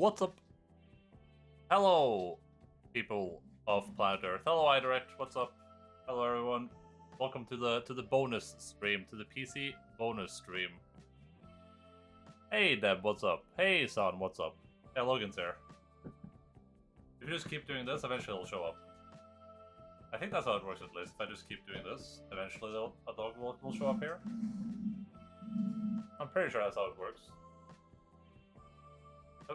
what's up? Hello, people of planet Earth. Hello, iDirect. What's up? Hello, everyone. Welcome to the bonus stream, to the PC bonus stream. Hey, Deb. What's up? Hey, Son. What's up? Yeah, Logan's here. If you just keep doing this, eventually it'll show up. I think that's how it works at least. If I just keep doing this, eventually a dog will show up here. I'm pretty sure that's how it works.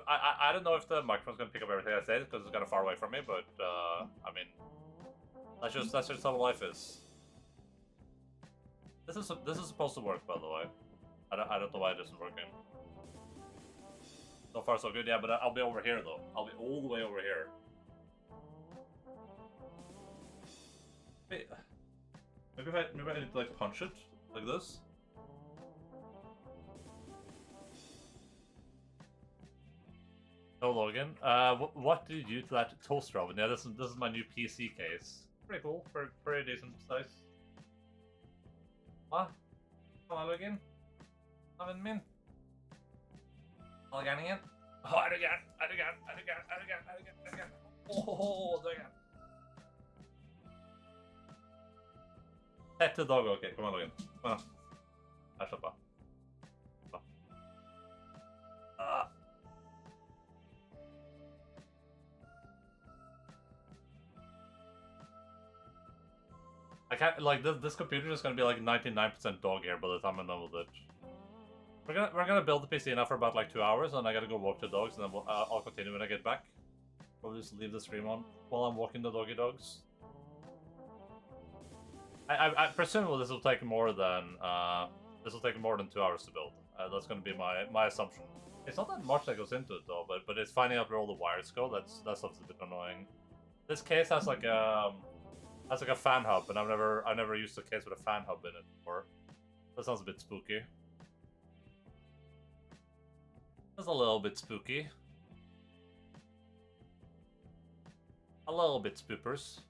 I don't know if the microphone's gonna pick up everything I say because it's kind of far away from me, but I mean, that's just how life is. This is supposed to work, by the way. I don't know why it isn't working. So far so good, yeah. But I'll be over here though. I'll be all the way over here. Maybe I need to like punch it like this. No, Logan. What did you do to that toaster oven? Yeah, this is my new PC case. Pretty cool. Pretty decent size. What? Come on, Logan. Come in. Logan again. Oh, again. Oh, again. Pet the dog. Okay, come on, Logan. Come on. Äsch upp. I can't, like, this computer is gonna be like 99% dog hair by the time I'm done with it. We're gonna build the PC now for about like 2 hours, and I gotta go walk the dogs, and then I'll continue when I get back. Probably just leave the stream on while I'm walking the doggy dogs. I presume this will take more than 2 hours to build. That's gonna be my assumption. It's not that much that goes into it though, but it's finding out where all the wires go. That stuff's a bit annoying. This case has like a fan hub, and I've never used a case with a fan hub in it before. That sounds a bit spooky. That's a little bit spooky. A little bit spoopers.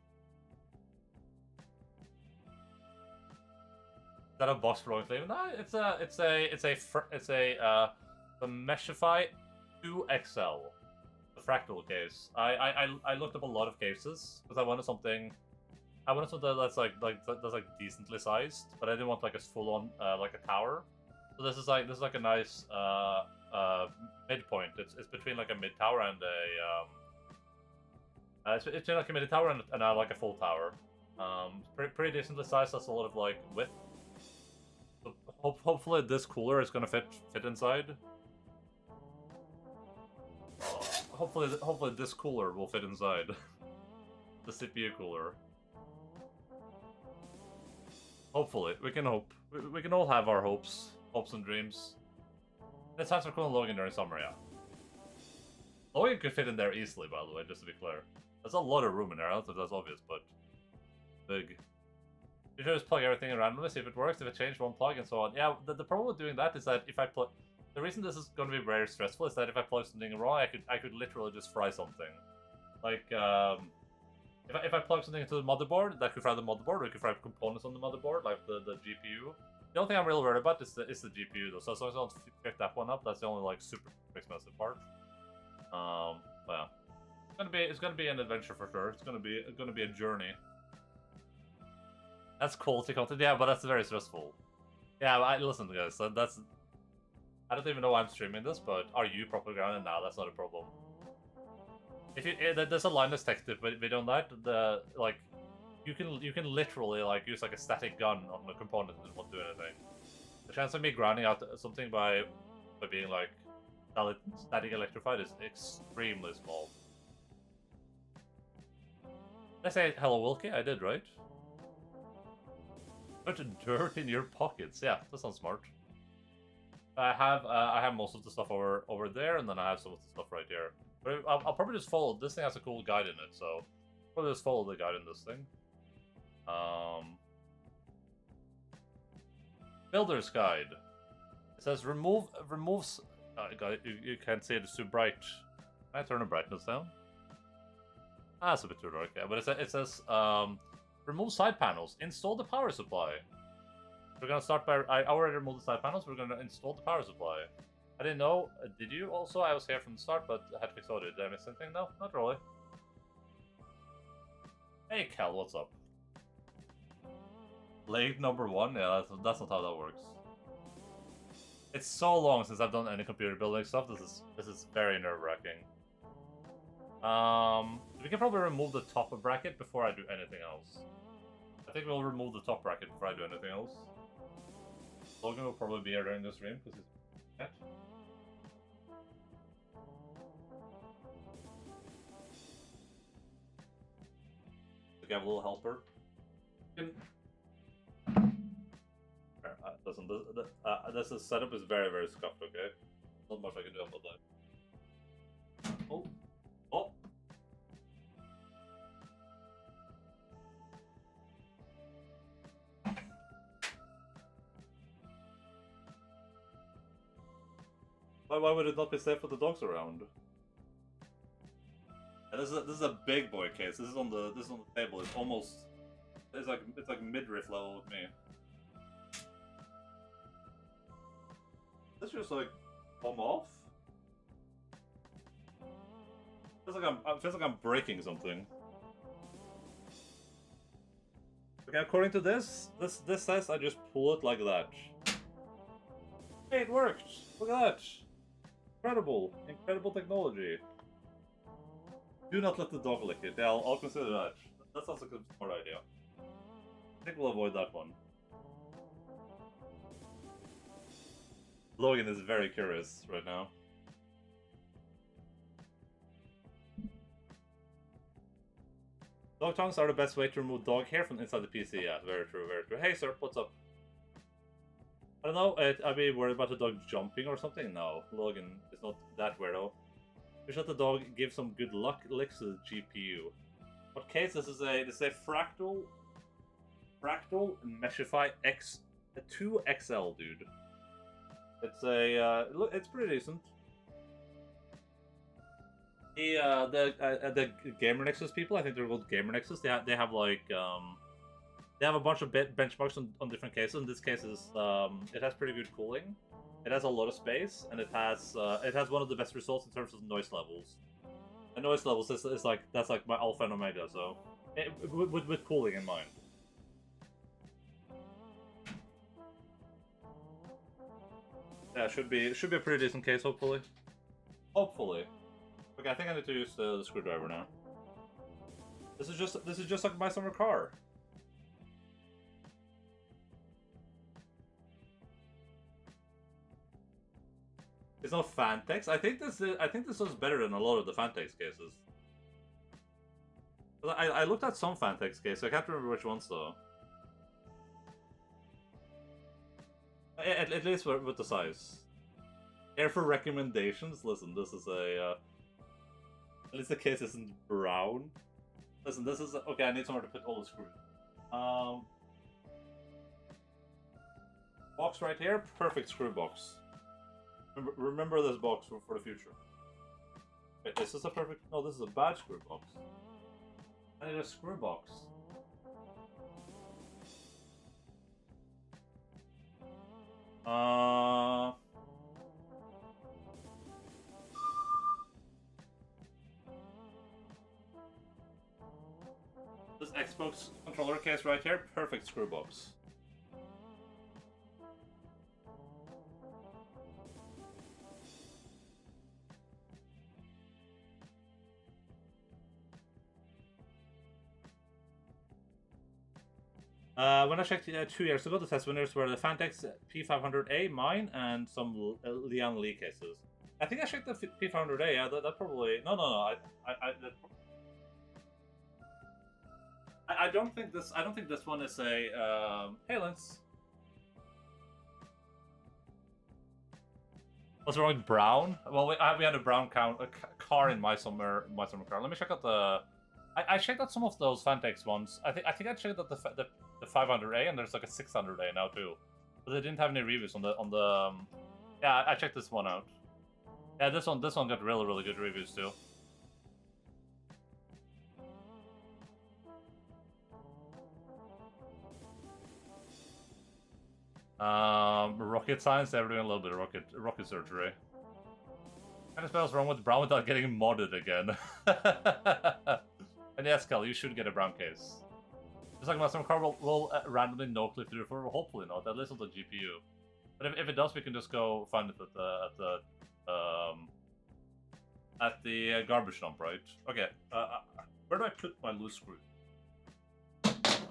Is that a box for long sleeve? No, it's the Meshify 2XL, the fractal case. I looked up a lot of cases because I wanted something that's like decently sized, but I didn't want like a full on like a tower. So this is like a nice midpoint. It's between like a mid tower and it's between like a mid tower and like a full tower. Pretty decently sized. That's a lot of like width. So hopefully this cooler is gonna fit inside. Hopefully this cooler will fit inside. The CPU cooler. Hopefully, we can hope. We can all have our hopes and dreams. It's time for calling Logan during summer, yeah. Logan could fit in there easily, by the way, just to be clear. There's a lot of room in there. I don't know if that's obvious, but big. You should just plug everything randomly, see if it works, if it changes one plug, and so on. Yeah, the problem with doing that is that if I plug... The reason this is going to be very stressful is that if I plug something wrong, I could literally just fry something. Like, if I plug something into the motherboard, that could fry the motherboard, or it could fry components on the motherboard, like the GPU. The only thing I'm really worried about is the GPU, though. So as long as I don't pick that one up, that's the only like super expensive part. But yeah, it's gonna be an adventure for sure. It's gonna be a journey. That's quality content, yeah, but that's very stressful. Yeah, listen, guys. That's I don't even know why I'm streaming this, but are you properly grounded now? That's not a problem. If there's a Linus Tech Tip video on that, you can literally like use like a static gun on the component and it won't do anything. The chance of me grounding out something by being like static electrified is extremely small. Did I say hello, Wilkie? I did, right? Put dirt in your pockets. Yeah, that sounds smart. I have most of the stuff over there, and then I have some of the stuff right here. But I'll probably just follow. This thing has a cool guide in it, so I'll probably just follow the guide in this thing. Builder's guide. It says removes. You can't see it, it's too bright. Can I turn the brightness down? Ah, it's a bit too dark. Yeah, but it says remove side panels. Install the power supply. We're gonna start by. I already removed the side panels. We're gonna install the power supply. I didn't know. Did you also? I was here from the start, but I had to fix audio. Did I miss anything? No, not really. Hey, Cal, what's up? Late #1? Yeah, that's not how that works. It's so long since I've done any computer building stuff. This is very nerve-wracking. We can probably remove the top bracket before I do anything else. I think we'll remove the top bracket before I do anything else. Logan will probably be here during the stream because he's cat. We have a little helper. Listen, this setup is very, very scuffed, okay? Not much I can do about that. Oh. Oh! Why would it not be safe with the dogs around? And this is a big boy case. This is on the table. It's like midriff level with me. This just like come off. Feels like I'm breaking something. Okay, according to this says I just pull it like that. Hey, it worked! Look at that! Incredible technology. Do not let the dog lick it. Yeah, I'll consider that. That sounds like a smart idea. I think we'll avoid that one. Logan is very curious right now. Dog tongues are the best way to remove dog hair from inside the PC. Yeah, very true, very true. Hey, sir, what's up? I don't know, I'd be worried about the dog jumping or something. No, Logan is not that weirdo. We should let the dog give some good luck licks to the GPU. What case? This is a Fractal Meshify X2 XL, dude. It's look, it's pretty decent. The Gamer Nexus people, I think they're called Gamer Nexus. They have like they have a bunch of benchmarks on different cases. In this case, it has pretty good cooling. It has a lot of space, and it has one of the best results in terms of noise levels. And noise levels is like that's like my alpha and omega. So with cooling in mind. Yeah, should be a pretty decent case, hopefully. Hopefully. Okay, I think I need to use the screwdriver now. This is just like my summer car. It's not Fantex. I think this is better than a lot of the Fantex cases. I looked at some Fantex cases. I can't remember which ones though. At least with the size. Here for recommendations. Listen, this is a. At least the case isn't brown. Listen, this is okay. I need somewhere to put all the screws. Box right here. Perfect screw box. Remember this box for the future. Wait, this is a perfect. No, this is a bad screw box. I need a screw box. This Xbox controller case right here, perfect screw box. When I checked 2 years ago, the test winners were the Fantex P500A, mine, and some Lian Li cases. I think I checked the P500A. Yeah, that probably no. I don't think this. I don't think this one is a. Hey, Lance. What's wrong with brown? Well, we had a brown car in my summer car. Let me check out the. I checked out some of those Fantex ones. I think I checked out the 500A, and there's like a 600A now too. But they didn't have any reviews on the. Yeah, I checked this one out. Yeah, this one got really good reviews too. Rocket science. They're doing a little bit of rocket surgery. What the hell's wrong with Brown without getting modded again? And yes, Kel, you should get a Brown case. Just like my some car will randomly no clip through for hopefully not, at least on the GPU. But if it does, we can just go find it at the garbage dump, right? Okay. Where do I put my loose screw?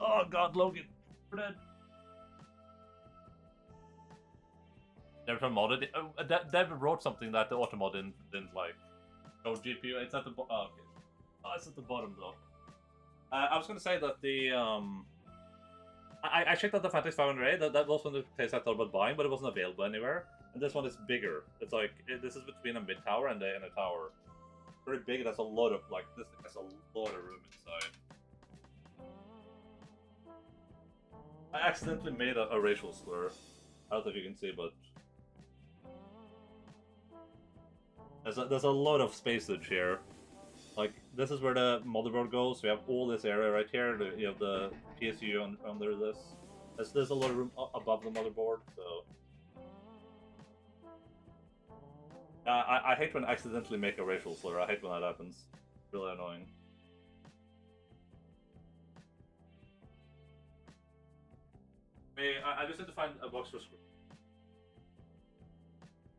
Oh God, Logan, we're dead. Never modded. Dev wrote something that the Automod didn't like. Oh, GPU. It's at the bottom. Oh, okay. Oh, it's at the bottom though. I was gonna say that the I checked out the Fantex 500A. That was one of the places I thought about buying, but it wasn't available anywhere. And this one is bigger. It's like this is between a mid tower and a tower. Very big. It has a lot of this thing has a lot of room inside. I accidentally made a racial slur. I don't know if you can see, but there's a lot of spacage here. Like, this is where the motherboard goes. We have all this area right here. You have the PSU under this. There's a lot of room above the motherboard, so... I hate when I accidentally make a racial slur. I hate when that happens. It's really annoying. I just need to find a box for screw.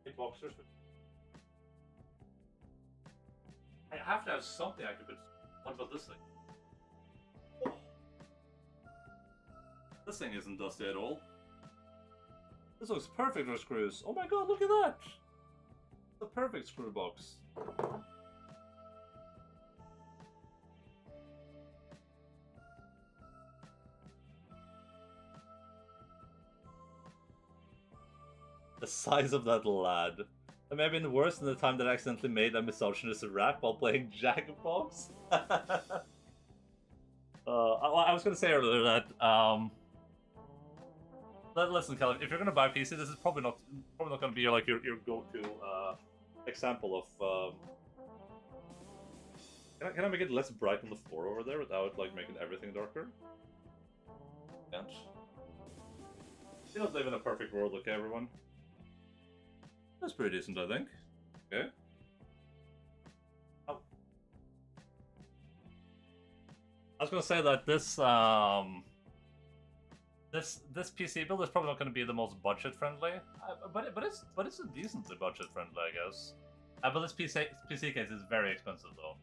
A boxers for... I have to have something I can put. What about this thing? This thing isn't dusty at all. This looks perfect for screws. Oh my God, look at that! The perfect screw box. The size of that lad. That may have been worse than the time that I accidentally made a misogynist rap while playing Jackbox. I was going to say earlier that listen, Kelly, if you're going to buy a PC, this is probably not going to be like your go-to example of. Can I make it less bright on the floor over there without like making everything darker? Can't. You don't live in a perfect world, okay, everyone? That's pretty decent, I think. Okay. Oh. I was gonna say that this this PC build is probably not going to be the most budget friendly, but it's a decently budget friendly, I guess. But this PC case is very expensive though.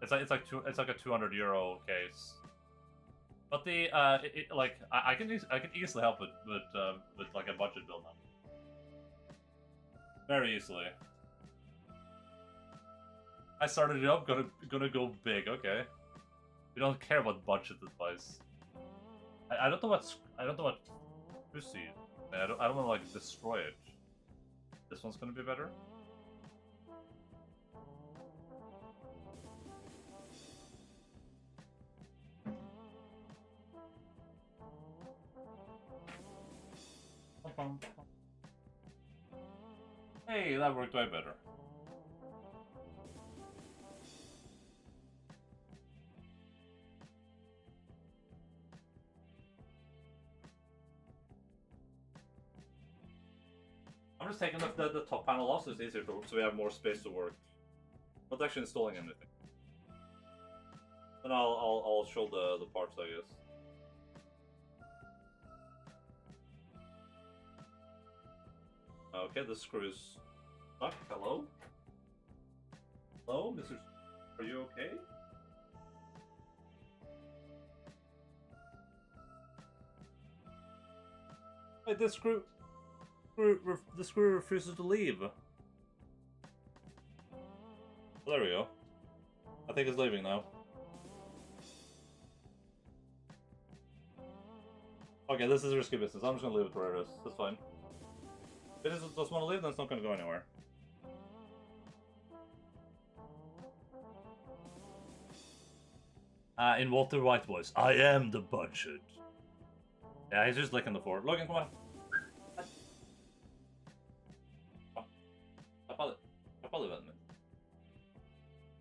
It's like a €200 case. But the I can easily help it with like a budget build now. Very easily. I started it up, gonna go big. Okay. We don't care about budget advice. I don't know what pussy. I don't want to like destroy it. This one's gonna be better. Hey, that worked way better. I'm just taking the top panel off so it's easier to work, so we have more space to work. Not actually installing anything. Then I'll show the parts, I guess. Okay, the screws stuck. Hello? Hello, Mr. Are you okay? Wait, the screw refuses to leave. Oh, there we go. I think it's leaving now. Okay, this is risky business. I'm just gonna leave it where it is. That's fine. If it just doesn't want to leave, then it's not gonna go anywhere. In Walter White voice, I am the budget. Yeah, he's just licking the floor. Logan, come on.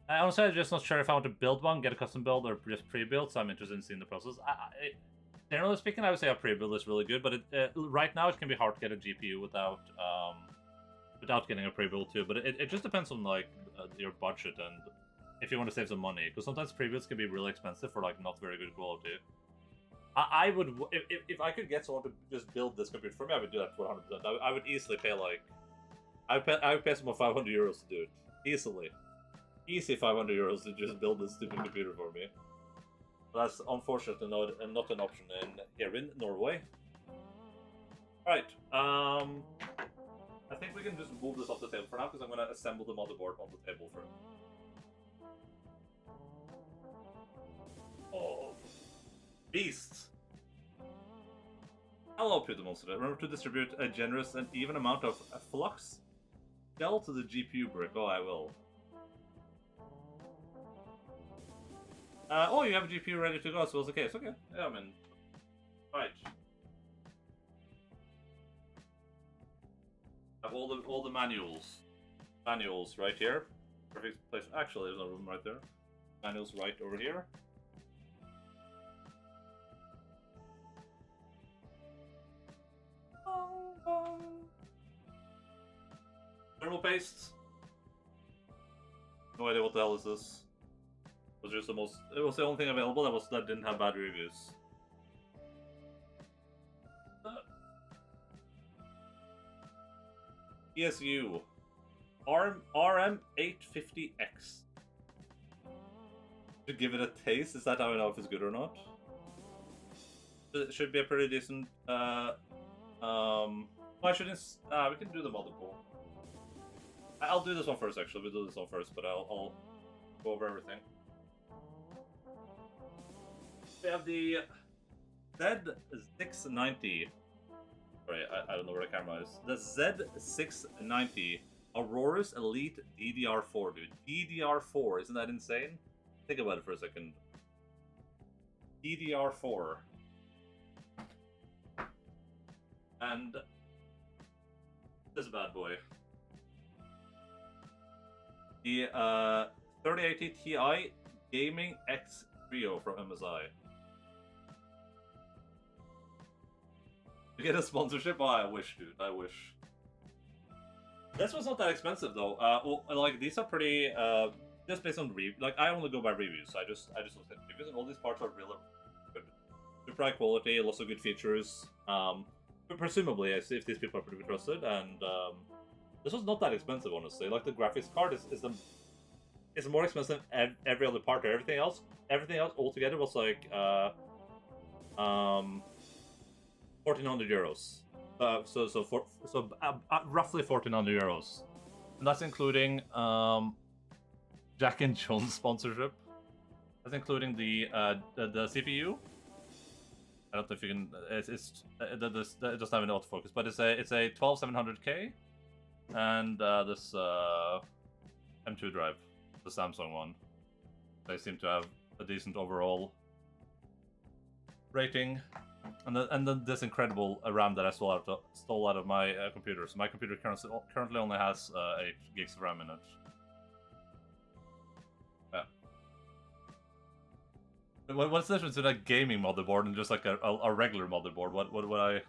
Honestly, I'm just not sure if I want to build one, get a custom build, or just pre-build, so I'm interested in seeing the process. Generally speaking, I would say a pre-build is really good, but right now it can be hard to get a GPU without without getting a pre-build too, but it just depends on like your budget and if you want to save some money, because sometimes pre-builds can be really expensive for like not very good quality. I would, if I could get someone to just build this computer for me, I would do that for 100%. I would easily pay like, I would pay someone 500 euros to do it easily, easy 500 euros to just build this stupid computer for me. But that's unfortunately not an option here in Norway. Right. I think we can just move this off the table for now, because I'm going to assemble the motherboard on the table first. Oh, beast! Hello, Pluto Monster. Remember to distribute a generous and even amount of flux gel to the GPU brick. Oh, I will. Oh, you have a GPU ready to go, so it's okay. It's okay. Yeah, I mean, right. Have all the manuals right here. Perfect place. Actually, there's a room right there. Manuals right over here. Thermal paste. No idea what the hell is this. It was just the most. It was the only thing available that didn't have bad reviews. ESU RM850X. To give it a taste. Is that how I know if it's good or not? It should be a pretty decent. I shouldn't. We can do the motherboard. I'll do this one first. Actually, we'll do this one first, but I'll go over everything. We have the Z690. Sorry, I don't know where the camera is. The Z690 Aorus Elite DDR4, dude. DDR4, isn't that insane? Think about it for a second. DDR4. And this bad boy. The 3080 Ti Gaming X Trio from MSI. To get a sponsorship? Oh, I wish, dude. I wish. This one's not that expensive though. Well, like these are pretty. Just based on like I only go by reviews. I just look at reviews, and all these parts are really good. Super high quality, lots of good features. But presumably, if these people are pretty trusted, and this was not that expensive, honestly. Like the graphics card is more expensive than every other part. Everything else altogether was like 1,400 euros. So roughly 1,400 euros, and that's including Jack and Jones sponsorship. That's including the CPU. I don't know if you can. It doesn't have an autofocus, but it's a 12700K, and this M2 drive, the Samsung one. They seem to have a decent overall rating, and then this incredible RAM that I stole out of my computer. So my computer currently only has 8 gigs of RAM in it. Yeah. What's the difference between a gaming motherboard and just like a regular motherboard? What would I?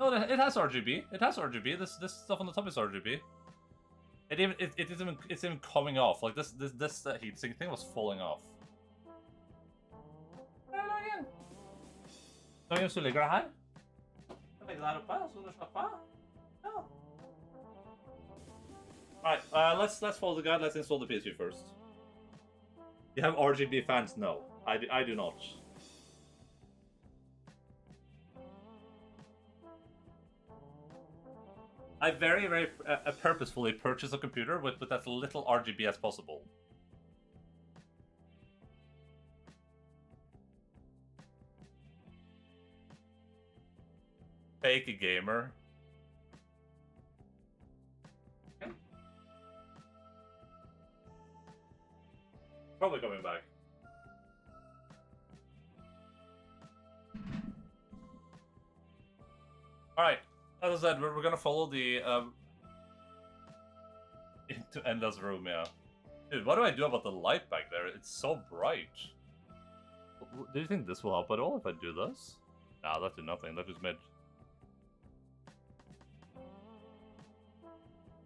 No, it has RGB. It has RGB. This stuff on the top is RGB. It's even coming off. Like this heatsink thing was falling off. Så ligger det her. Jeg legger det her oppe, så du slapper av. Ja. Alright, let's follow the guide. Let's install the PSU first. You have RGB fans? No, I do not. I very purposefully purchased a computer with as little RGB as possible. Fake gamer. Okay. Probably coming back. Alright, as I said, we're gonna follow the into Enda's room, yeah. Dude, what do I do about the light back there? It's so bright. Do you think this will help at all if I do this? Nah, that did nothing. That just made...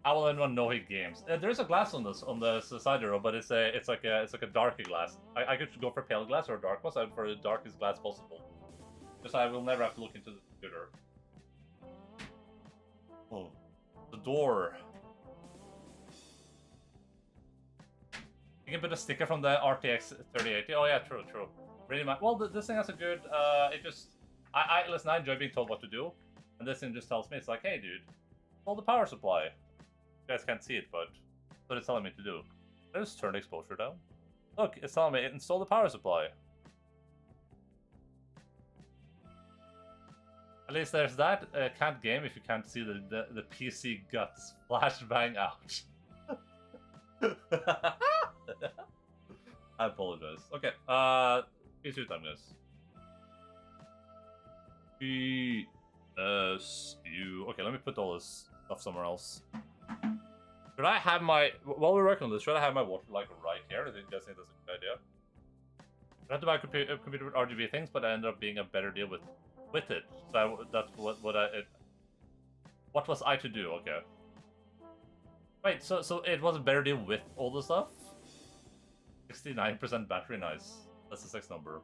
How will anyone know he games? There's a glass on the side row, but it's like a darker glass. I could go for pale glass or dark glass. I would for the darkest glass possible, because I will never have to look into the computer. Oh, the door. You can put a sticker from the RTX 3080. Oh yeah, true. Really much. Well, this thing has a good. Listen. I enjoy being told what to do, and this thing just tells me it's like, hey, dude, hold the power supply. You guys can't see it, but that's what it's telling me to do. Let's turn the exposure down. Look, it's telling me install the power supply. At least there's that. Can't game if you can't see the PC guts flashbang out. I apologize. Okay, PC time, guys. PSU. Okay, let me put all this stuff somewhere else. Should I have my... While we're working on this, should I have my water like right here? I think that's a good idea. I had to buy a computer with RGB things, but I ended up being a better deal with it. So that's what was I to do? Okay. Wait, so it was a better deal with all the stuff? 69% battery, nice. That's the 6 number.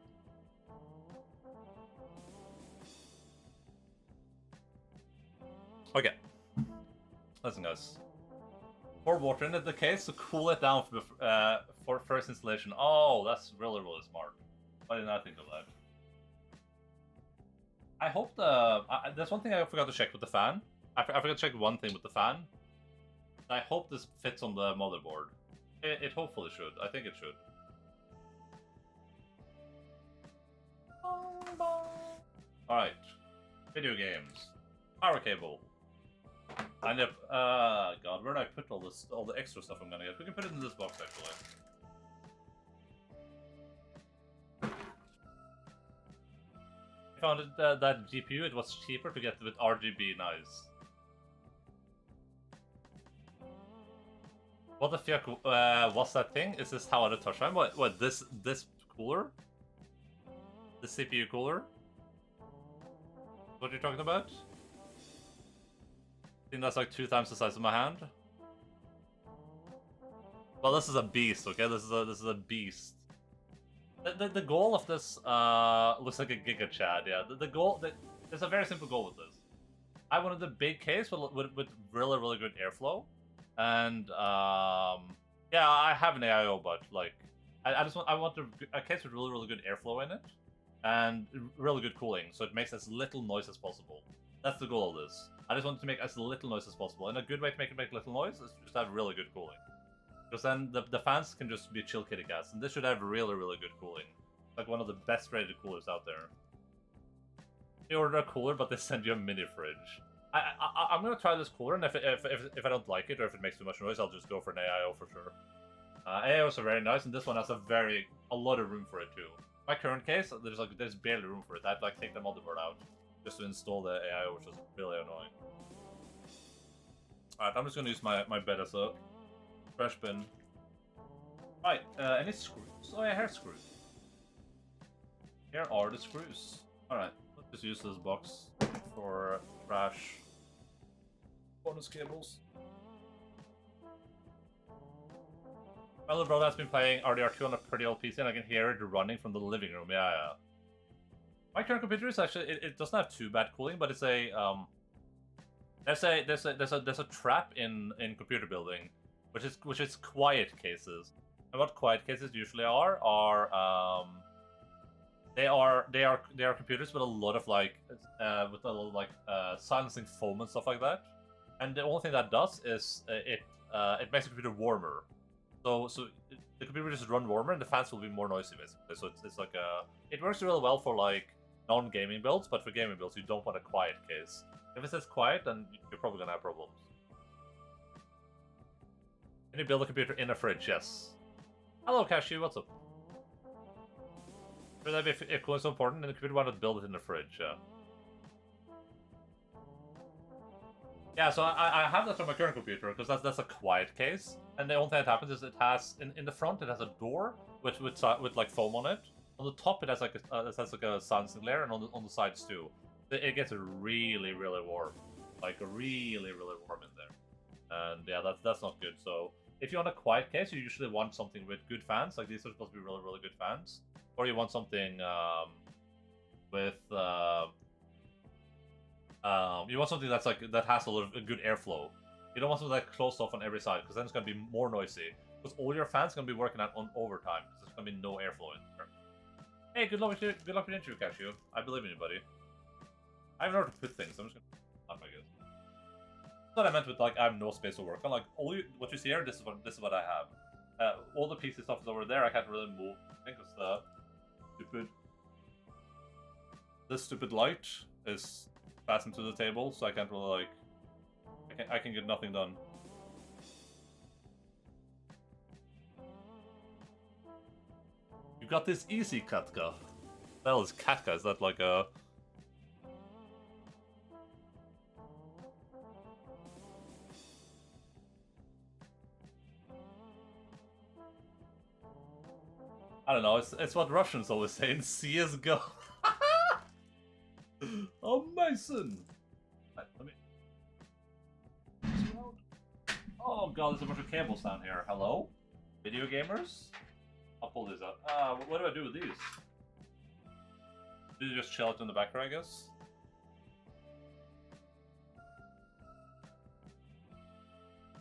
Okay. Listen, guys. Pour water into the case to cool it down for first installation. Oh, that's really smart. Why didn't I think of that? I hope there's one thing I forgot to check with the fan. I forgot to check one thing with the fan. I hope this fits on the motherboard. It hopefully should. I think it should. Alright. Video games. Power cable. And if, God, where did I put all the extra stuff I'm gonna get? We can put it in this box, actually. I found that GPU, it was cheaper to get with RGB, nice. What the fuck was that thing? Is this how I touch time? What, this cooler? The CPU cooler? What are you talking about? I think that's like 2 times the size of my hand. Well, this is a beast, okay? This is a beast. The goal of this looks like a Giga Chad, yeah. The goal, there's a very simple goal with this. I wanted a big case with really good airflow, and yeah, I have an AIO, but like I want a case with really good airflow in it, and really good cooling, so it makes as little noise as possible. That's the goal of this. I just wanted to make as little noise as possible, and a good way to make little noise is just have really good cooling. Because then the fans can just be chill kitty cats, and this should have really good cooling. Like one of the best rated coolers out there. You order a cooler, but they send you a mini fridge. I'm gonna try this cooler, and if I don't like it or if it makes too much noise, I'll just go for an AIO for sure. AIOs are very nice, and this one has a lot of room for it too. My current case, there's barely room for it. I had to like take the motherboard out just to install the AIO, which was really annoying. Alright, I'm just gonna use my bed as a trash bin. Right, any screws? Oh yeah, here's screws. Here are the screws. Alright, let's just use this box for trash bonus cables. My little brother has been playing RDR2 on a pretty old PC, and I can hear it running from the living room. Yeah. My current computer is actually it doesn't have too bad cooling, but it's a there's a trap in computer building, which is quiet cases. And what quiet cases usually are they are computers with a lot of silencing foam and stuff like that. And the only thing that does is it makes the computer warmer. So the computer will just run warmer, and the fans will be more noisy basically. So it's like it works really well for like non-gaming builds, but for gaming builds you don't want a quiet case. If it says quiet, then you're probably gonna have problems. Can you build a computer in a fridge? Yes. Hello, Cashew. What's up? Should that be if cooling is so important, then the computer wanted to build it in the fridge. Yeah. Yeah, so I have that on my current computer because that's a quiet case, and the only thing that happens is it has in the front it has a door with like foam on it. On the top it has like a silencing layer, and on the sides too. It gets really warm, like really warm in there. and yeah, that's not good. So if you want a quiet case, you usually want something with good fans. Like these are supposed to be really really good fans, or you want something with you want something that's like that has a lot of a good airflow. You don't want something like closed off on every side because then it's gonna be more noisy. Because all your fans gonna be working on overtime because there's gonna be no airflow in there. Hey, good luck with your interview, Cashew. I believe in you, buddy. I have nowhere to put things. I'm just gonna I guess. That's what I meant with like I have no space to work on. Like what you see here, this is what I have. All the PC stuff is over there. I can't really move. I think it's the this stupid light is fastened to the table, so I can't really like. I can get nothing done. You got this easy, Katka. Well, is Katka? Is that like a? I don't know. It's what Russians always say in CS:GO. Oh, Mason. Right, let me. Oh god, there's a bunch of cables down here. Hello, video gamers. I'll pull these out. What do I do with these? Do you just chill it in the background, I guess?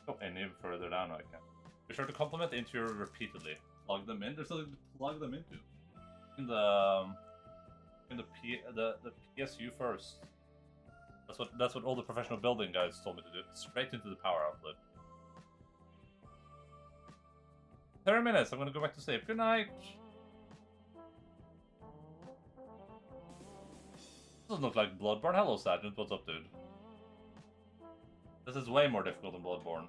Go any further down, I can. Be sure to complement the interior repeatedly. Plug them in. There's something to plug them into. In the PSU first. That's what all the professional building guys told me to do. Straight into the power outlet. 30 minutes. I'm gonna go back to sleep. Good night. Doesn't look like Bloodborne. Hello, Sergeant. What's up, dude? This is way more difficult than Bloodborne,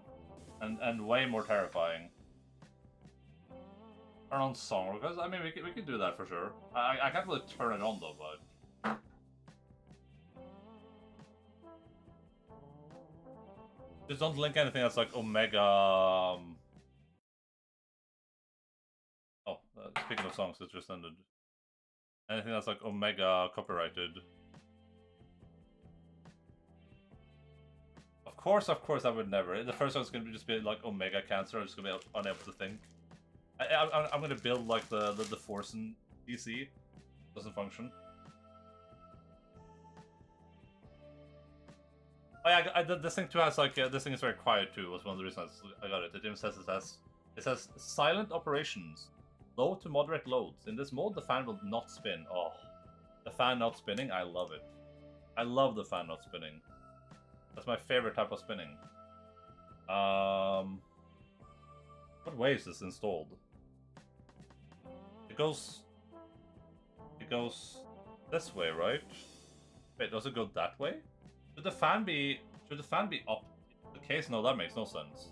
and way more terrifying. Turn on song because I mean we can do that for sure. I can't really turn it on though, but. Just don't link anything that's like Omega. Speaking of songs, it just ended. Anything that's like Omega copyrighted. Of course, I would never. The first one's gonna just be like Omega Cancer. I'm just gonna be unable to think. I'm gonna build like the Forsen PC. Doesn't function. Oh yeah, this thing too has like this thing is very quiet too. Was one of the reasons I got it. It even says it says silent operations, low to moderate loads. In this mode, the fan will not spin. Oh, the fan not spinning. I love it. I love the fan not spinning. That's my favorite type of spinning. What way is this installed? It goes this way, right? Wait, does it go that way? Should the fan be up the case? No, that makes no sense.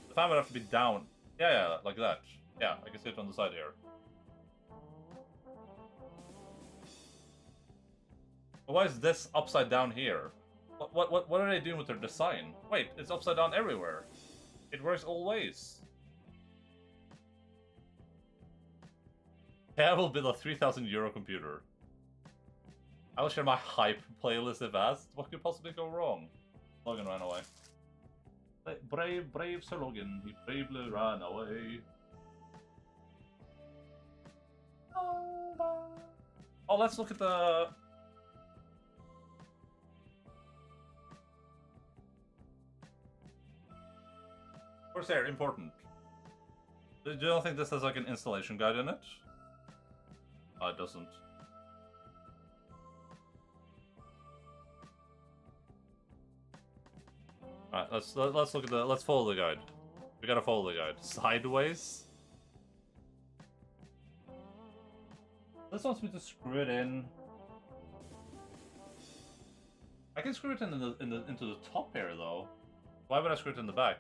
The fan would have to be down. Yeah, like that. Yeah, I can see it on the side here. But why is this upside down here? What are they doing with their design? Wait, it's upside down everywhere. It works all ways. I will build a 3,000 euro computer. I will share my hype playlist if asked. What could possibly go wrong? Logan ran away. Brave Sir Logan. He bravely ran away. Oh, let's look at the... Corsair, important. Do you don't think this has like an installation guide in it? Oh, it doesn't. Alright, let's look at let's follow the guide. We gotta follow the guide. Sideways. This wants me to screw it in. I can screw it into the top here though. Why would I screw it in the back?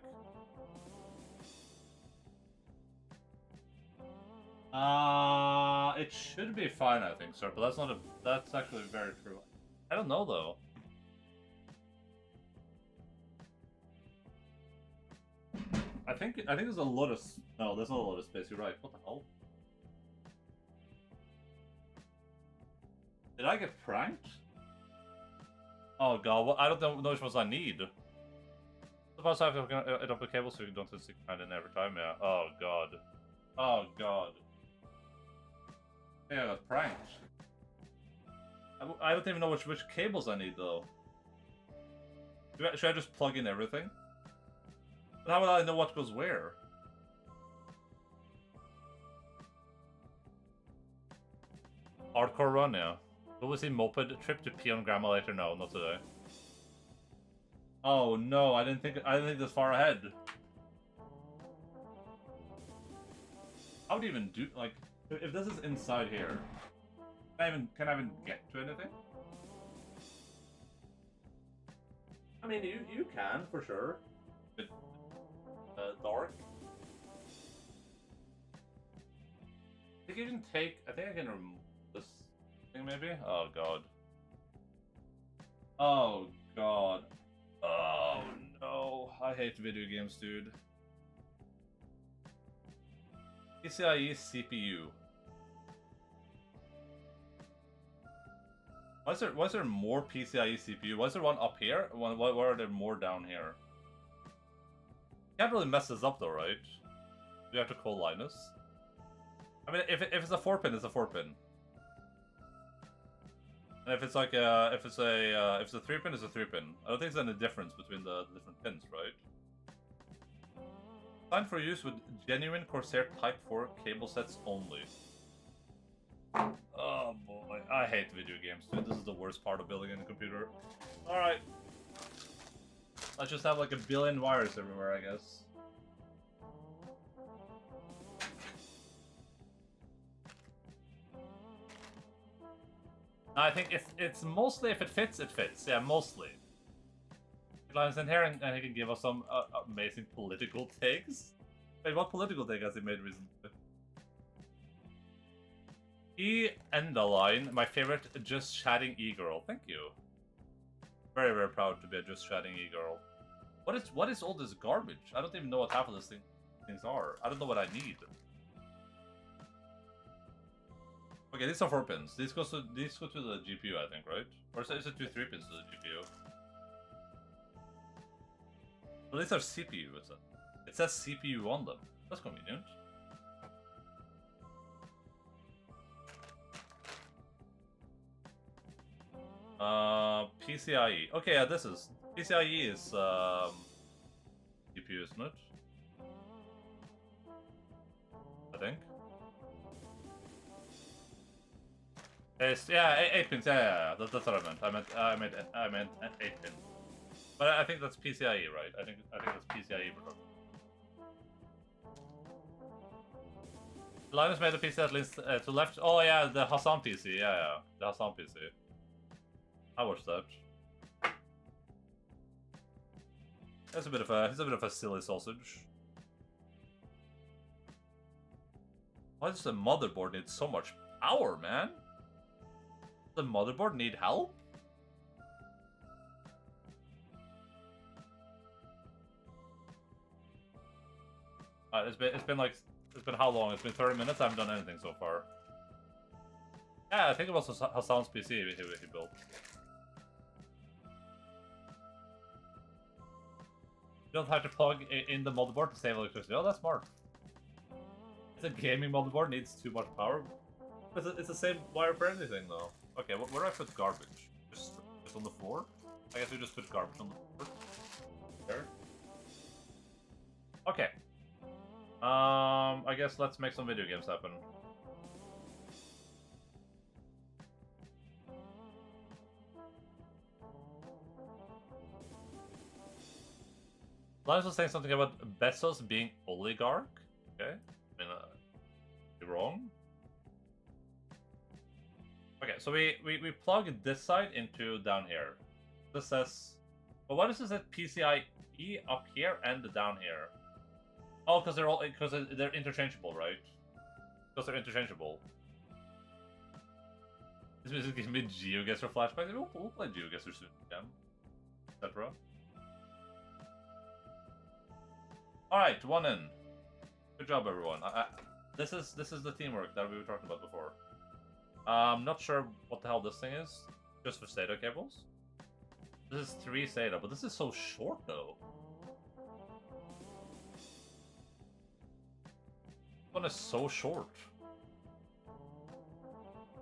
It should be fine, I think, sir. But that's actually very true. I don't know though. I think there's a lot of... No, there's not a lot of space, you're right. What the hell? Did I get pranked? Oh god, I don't know which ones I need. Suppose I have to hook it up with cable so you don't stick behind in every time. Yeah. Oh god. Oh god. Yeah, that's pranked. I don't even know which cables I need though. Should I just plug in everything? But how will I know what goes where? Hardcore run, yeah. Will we see moped trip to pee on grandma later? No, not today. Oh no, I didn't think this far ahead. How would you even do like if this is inside here? Can I even get to anything? I mean, you can for sure. But dark. I think you can take. I think I can remove this thing maybe. Oh god. Oh god. Oh no. I hate video games, dude. PCIe CPU. Why is there more PCIe CPU? Why is there one up here? Why are there more down here? Can't really mess this up though, right? Do you have to call Linus? I mean, if it's a 4-pin, it's a 4-pin. And if it's like if it's a 3-pin, it's a 3-pin. I don't think there's any difference between the different pins, right? Designed for use with genuine Corsair Type 4 cable sets only. Oh boy, I hate video games, dude. This is the worst part of building a computer. Alright. Let's just have like a billion wires everywhere, I guess. I think it's mostly if it fits, it fits. Yeah, mostly. Linus in here and he can give us some amazing political takes. Wait, what political take has he made recently? Endaline, my favorite Just Chatting E-girl. Thank you. Very, very proud to be a Just Chatting E-girl. What is all this garbage? I don't even know what half of these things are. I don't know what I need. Okay, these are 4 pins. These go to the GPU, I think, right? Or is it 2 3 pins to the GPU? Well, these are CPU, it says CPU on them. That's convenient. PCIe. Okay, yeah, this is PCIe is GPU, isn't it? I think. It's, yeah, 8 pins. Yeah. That's what I meant. I meant 8 pins. But I think that's PCIe, right? I think that's PCIe. Linus made a PC that leans to left. Oh yeah, the Hassan PC. Yeah, the Hassan PC. I watched that. He's a bit of a silly sausage. Why does the motherboard need so much power, man? Does the motherboard need help? It's been how long? It's been 30 minutes. I haven't done anything so far. Yeah, I think it was Hassan's PC he built. You don't have to plug in the motherboard to save electricity. Oh, that's smart. It's a gaming motherboard, needs too much power. It's the same wire for anything, though. Okay, where do I put garbage? Just on the floor? I guess we just put garbage on the floor. There. Okay. I guess let's make some video games happen. Linus was saying something about Bezos being oligarch. Okay. I mean, you're wrong. Okay, so we plug this side into down here. This says, but why does it say PCIe up here and down here? Oh, because they're interchangeable, right? Because they're interchangeable. This music gives me GeoGuessr flashbacks. We'll play GeoGuessr soon again, etc. All right, 1 in. Good job, everyone. This is the teamwork that we were talking about before. I'm not sure what the hell this thing is. Just for SATA cables. This is 3 SATA, but this is so short though. one is so short.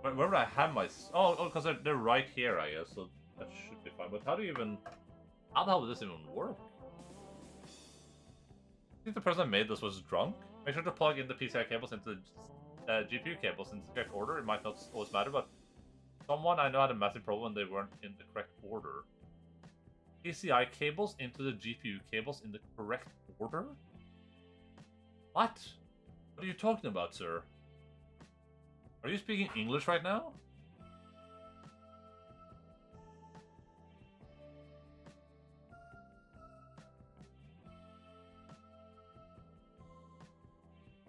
Where would I have my... Oh, because they're right here, I guess, so that should be fine. But how do you even... How the hell would this even work? I think the person that made this was drunk. Make sure to plug in the PCI cables into the GPU cables in the correct order. It might not always matter, but someone I know had a massive problem when they weren't in the correct order. PCI cables into the GPU cables in the correct order? What? What are you talking about, sir? Are you speaking English right now?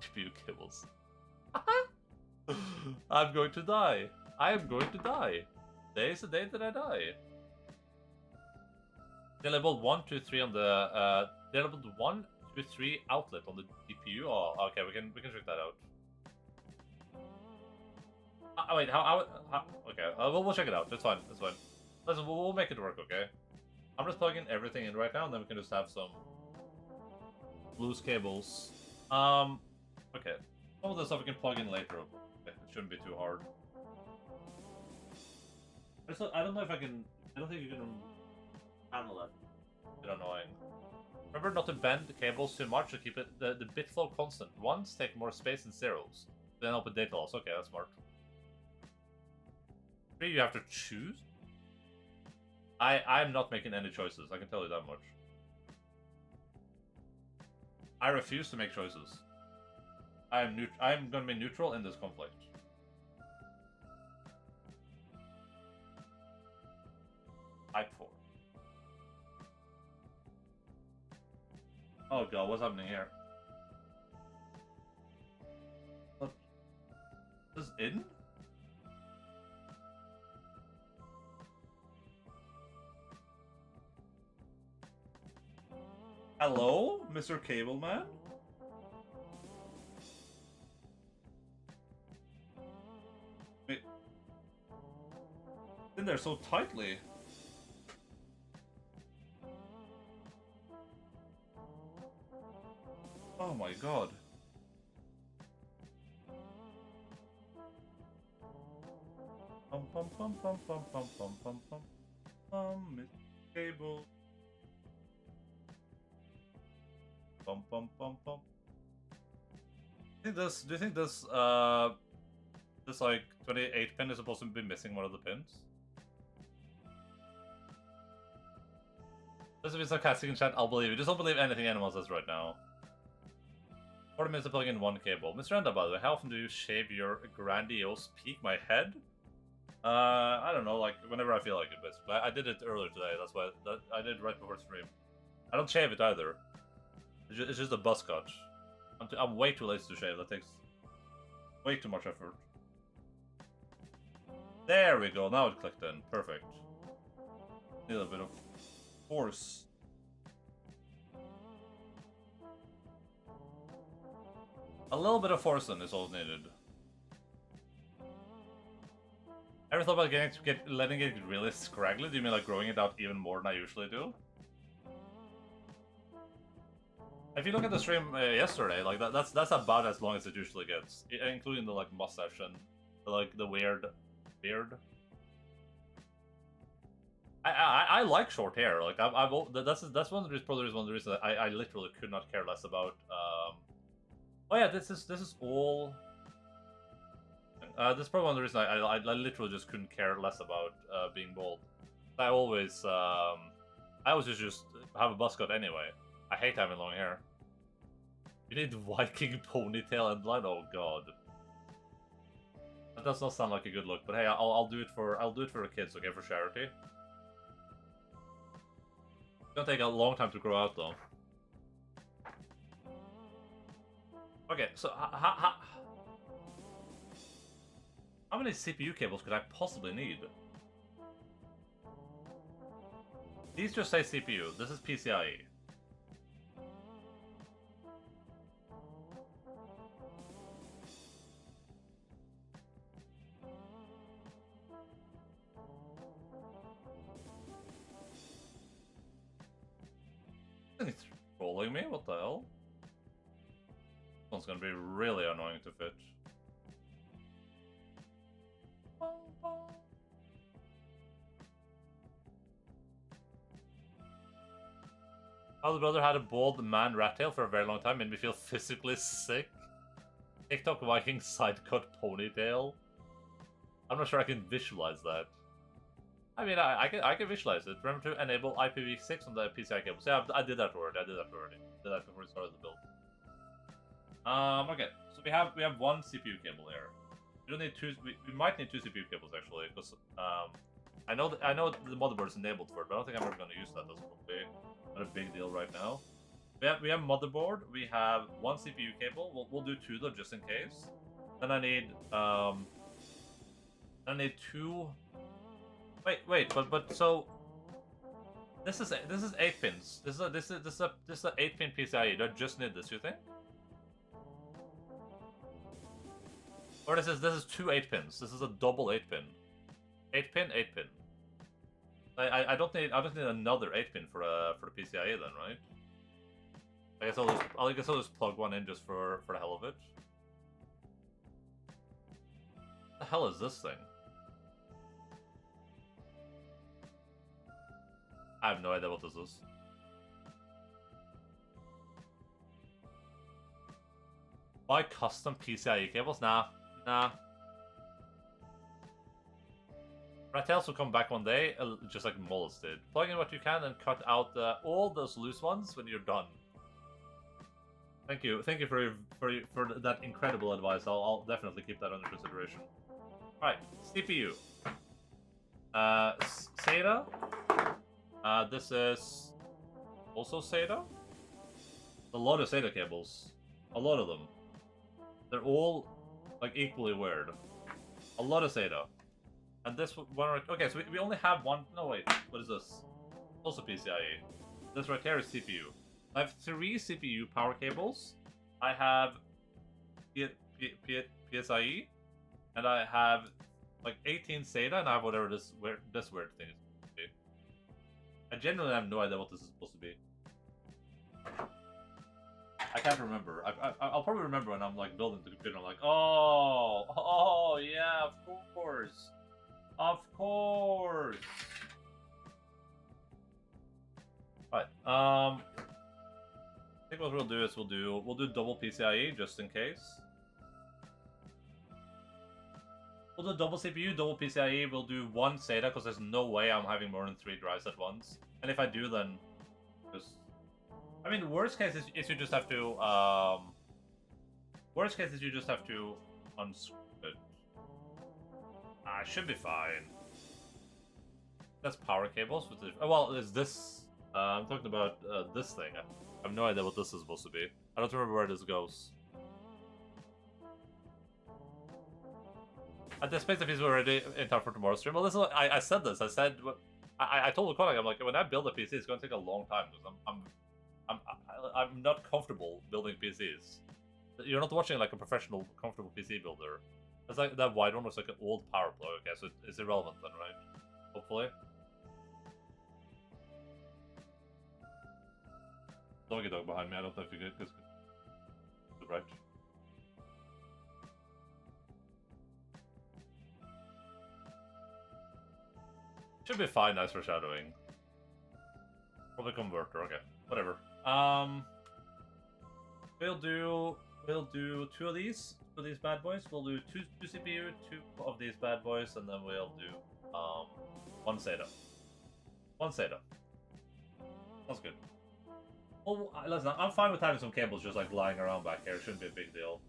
GPU cables. I'm going to die. I am going to die. Today is the day that I die. They labeled 1, 2, 3 on the they labeled 1, 2, 3 outlet on the GPU. Oh, okay, we can check that out. Wait, how okay, we'll check it out. That's fine. That's fine. Listen, we'll make it work. Okay. I'm just plugging everything in right now, and then we can just have some loose cables. Okay. Some of the stuff we can plug in later. It shouldn't be too hard. I don't know if I can. I don't think you can handle that. A bit annoying. Remember not to bend the cables too much to keep it the bit flow constant. Ones take more space than zeros. Then open data loss. Okay, that's smart. 3, you have to choose. I'm not making any choices. I can tell you that much. I refuse to make choices. I'm going to be neutral in this conflict. Type 4. Oh god, what's happening here? What? This is in? Hello, Mr. Cableman? Wait. In there so tightly. Oh my god. Pum pum pum pum pum pum pum pum Mr. Cable. Pum pum pum pum. Do you think this this like 28 pin is supposed to be missing one of the pins? This is sarcastic in chat, I'll believe you. Just don't believe anything anyone says right now. 40 minutes to plug in one cable. Mr. Enda, by the way, how often do you shave your grandiose peak? My head? I don't know, like, whenever I feel like it, basically. I did it earlier today, that's why I did it right before stream. I don't shave it either. It's just a buzz cut. I'm way too lazy to shave, that takes way too much effort. There we go, now it clicked in. Perfect. Need a bit of force. A little bit of force then is all needed. Ever thought about letting it really scraggly? Do you mean like growing it out even more than I usually do? If you look at the stream yesterday, like that's about as long as it usually gets, including the like mustache and the weird beard. I like short hair. Like that's one of the probably one of the reasons I literally could not care less about. Oh yeah, this is all. This is probably one of the reasons I literally just couldn't care less about being bald. I always just have a buzz cut anyway. I hate having long hair. You need Viking ponytail and line. Oh god, that does not sound like a good look. But hey, I'll do it for the kids. Okay, for charity. It's gonna take a long time to grow out though. Okay, so how many CPU cables could I possibly need? These just say CPU. This is PCIe. It's trolling me? What the hell? one's gonna be really annoying to fit. My older brother had a bald man rat tail for a very long time, made me feel physically sick. TikTok Viking side cut ponytail. I'm not sure I can visualize that. I mean, I can visualize it. Remember to enable IPv6 on the PCI cables. Yeah, I did that already. I did that before we started the build. Okay. So we have one CPU cable here. We don't need two. We might need two CPU cables actually, because I know the motherboard is enabled for it, but I don't think I'm ever going to use that. That's probably not a big deal right now. We have motherboard. We have one CPU cable. We'll do two though, just in case. Then I need two. Wait, but so this is 8 pins. This is a 8-pin PCIe. Do I just need this? You think? Or this is two 8-pins. This is a double 8-pin. 8-pin, 8-pin. I don't need another 8-pin for the PCIe then, right? I guess I'll just plug one in just for the hell of it. What the hell is this thing? I have no idea what this is. Buy custom PCIe cables? Nah. Rat tails will come back one day, just like Moles did. Plug in what you can and cut out all those loose ones when you're done. Thank you for that incredible advice. I'll definitely keep that under consideration. All right, CPU. SATA. This is also SATA. A lot of SATA cables. A lot of them. They're all like equally weird. A lot of SATA. And this one, okay, so we only have one. No wait, what is this? Also PCIe. This right here is CPU. I have 3 CPU power cables. I have PSIe, and I have like 18 SATA, and I have whatever this weird thing is supposed to be. I genuinely have no idea what this is supposed to be. I can't remember. I'll probably remember when I'm like building the computer. I'm like, oh yeah, of course. Right. I think what we'll do is we'll do double PCIe just in case. We'll do double CPU, double PCIe. We'll do one SATA because there's no way I'm having more than 3 drives at once. And if I do, then just. I mean, worst case is you just have to. Worst case is you just have to unscrew it. Should be fine. That's power cables with the. Well, is this? I'm talking about this thing. I have no idea what this is supposed to be. I don't remember where this goes. The space of is already in time for tomorrow's stream. Well, this is what I said this. I said I told the colleague, I'm like, when I build a PC, it's going to take a long time because I'm not comfortable building PCs. You're not watching like a professional, comfortable PC builder. It's like that white one was like an old power plug. Okay, so it's irrelevant then, right? Hopefully. Doggy dog behind me. I don't know if you get this. Right. Should be fine. Nice foreshadowing. Probably converter. Okay, whatever. We'll do 2 of these for these bad boys. We'll do two CPU, 2 of these bad boys, and then we'll do 1 SATA. 1 SATA. That's good. Well, listen, I'm fine with having some cables just like lying around back here. It shouldn't be a big deal.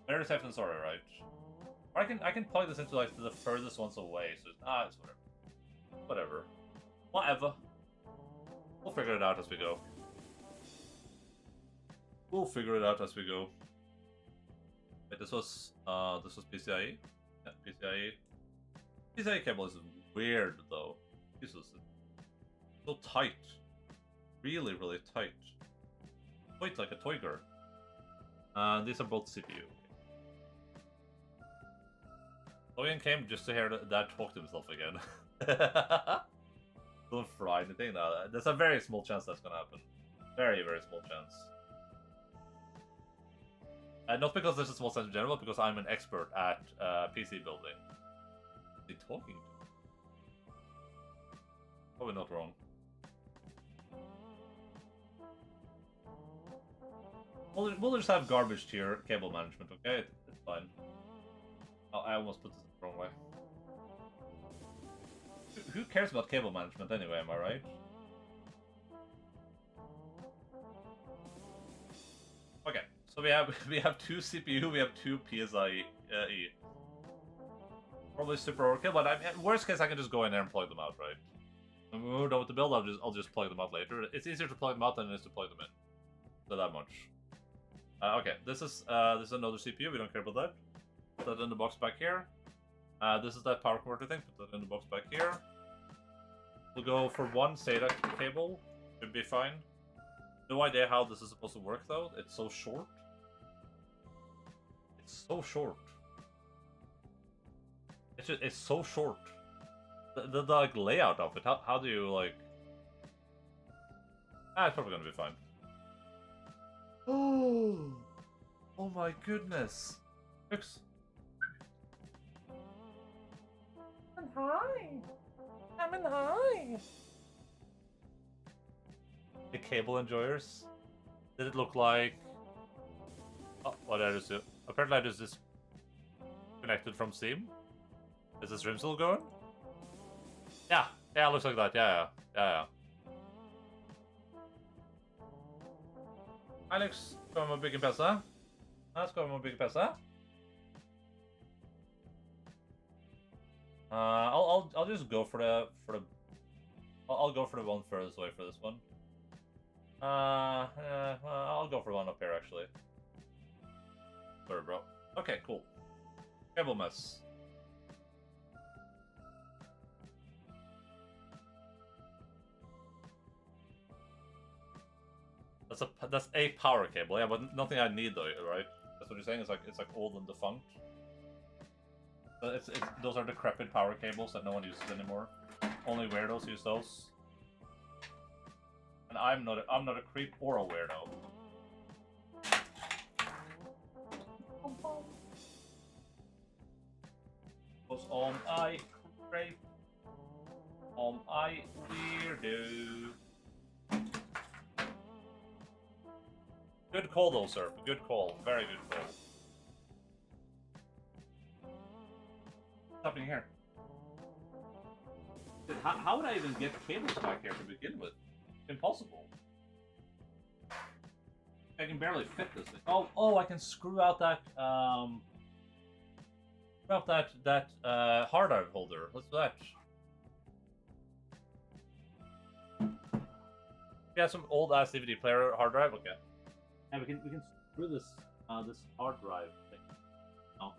Better safe than sorry, right? Or I can plug this into like the furthest ones away. So it's whatever. Whatever. We'll figure it out as we go. Wait, this was PCIe. Yeah, PCIe. PCIe cable is weird though. Jesus, it's so tight. Really, really tight. Quite like a Toyger. These are both CPU. Logan came just to hear Dad talk to himself again. Don't fry anything now. There's a very small chance that's gonna happen. Very, very small chance. Not because this is small sense in general, but because I'm an expert at PC building. What are they talking to? Probably not wrong. We'll just have garbage tier cable management, okay? It's fine. Oh, I almost put this the wrong way. Who cares about cable management anyway, am I right? Okay, so we have 2 CPU, we have 2 PSIe. Probably super overkill, but worst case I can just go in there and plug them out, right? When we're done with the build, I'll just plug them out later. It's easier to plug them out than it is to plug them in. So that much. Okay, this is another CPU. We don't care about that. Put that in the box back here. This is that power converter thing. Put that in the box back here. We'll go for 1 SATA cable. Should be fine. No idea how this is supposed to work though. It's so short. It's so short. It's so short. The like layout of it. How do you like? It's probably gonna be fine. Oh my goodness. Looks. Hi. Hi. The cable enjoyers. Did it look like? Oh, what did I just do? Apparently, I just disconnected from Steam. Is the stream still going? Yeah, it looks like that. Yeah. Alex, ska man bygga en pessa? Ska man bygga pessa? I'll just go for the I'll go for the one furthest away for this one. I'll go for one up here actually. Sorry, bro. Okay, cool. Cable mess. That's a power cable, yeah, but nothing I need though, right? That's what you're saying. It's like old and defunct. But those are decrepit power cables that no one uses anymore. Only weirdos use those. And I'm not a creep or a weirdo. Cause I creep. I weirdo. Good call though, sir. Good call. Very good call. What's happening here? Dude, how would I even get cables back here to begin with? Impossible. I can barely fit this thing. Oh, I can screw out that hard drive holder. Let's do that. We have some old ass DVD player hard drive. Okay. Yeah, we can screw this this hard drive thing. No.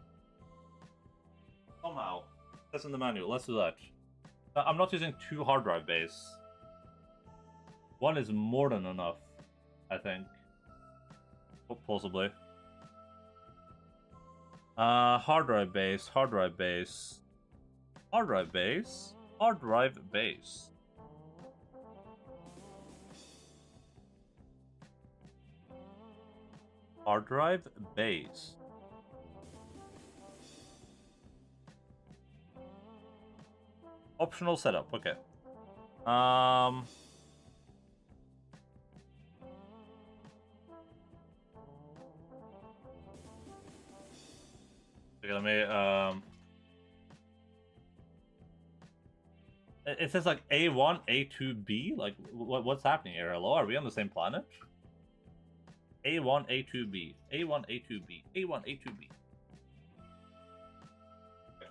Somehow. That's in the manual. Let's do that. I'm not using 2 hard drive bays. 1 is more than enough, I think. Possibly. Hard drive base, hard drive base, hard drive base, hard drive base. Hard drive base. Optional setup. Okay. Okay, let me. It says like A1, A2B. Like, what's happening here? Hello, are we on the same planet? A1, A2B. A1, A2B. A1, A2B. Okay.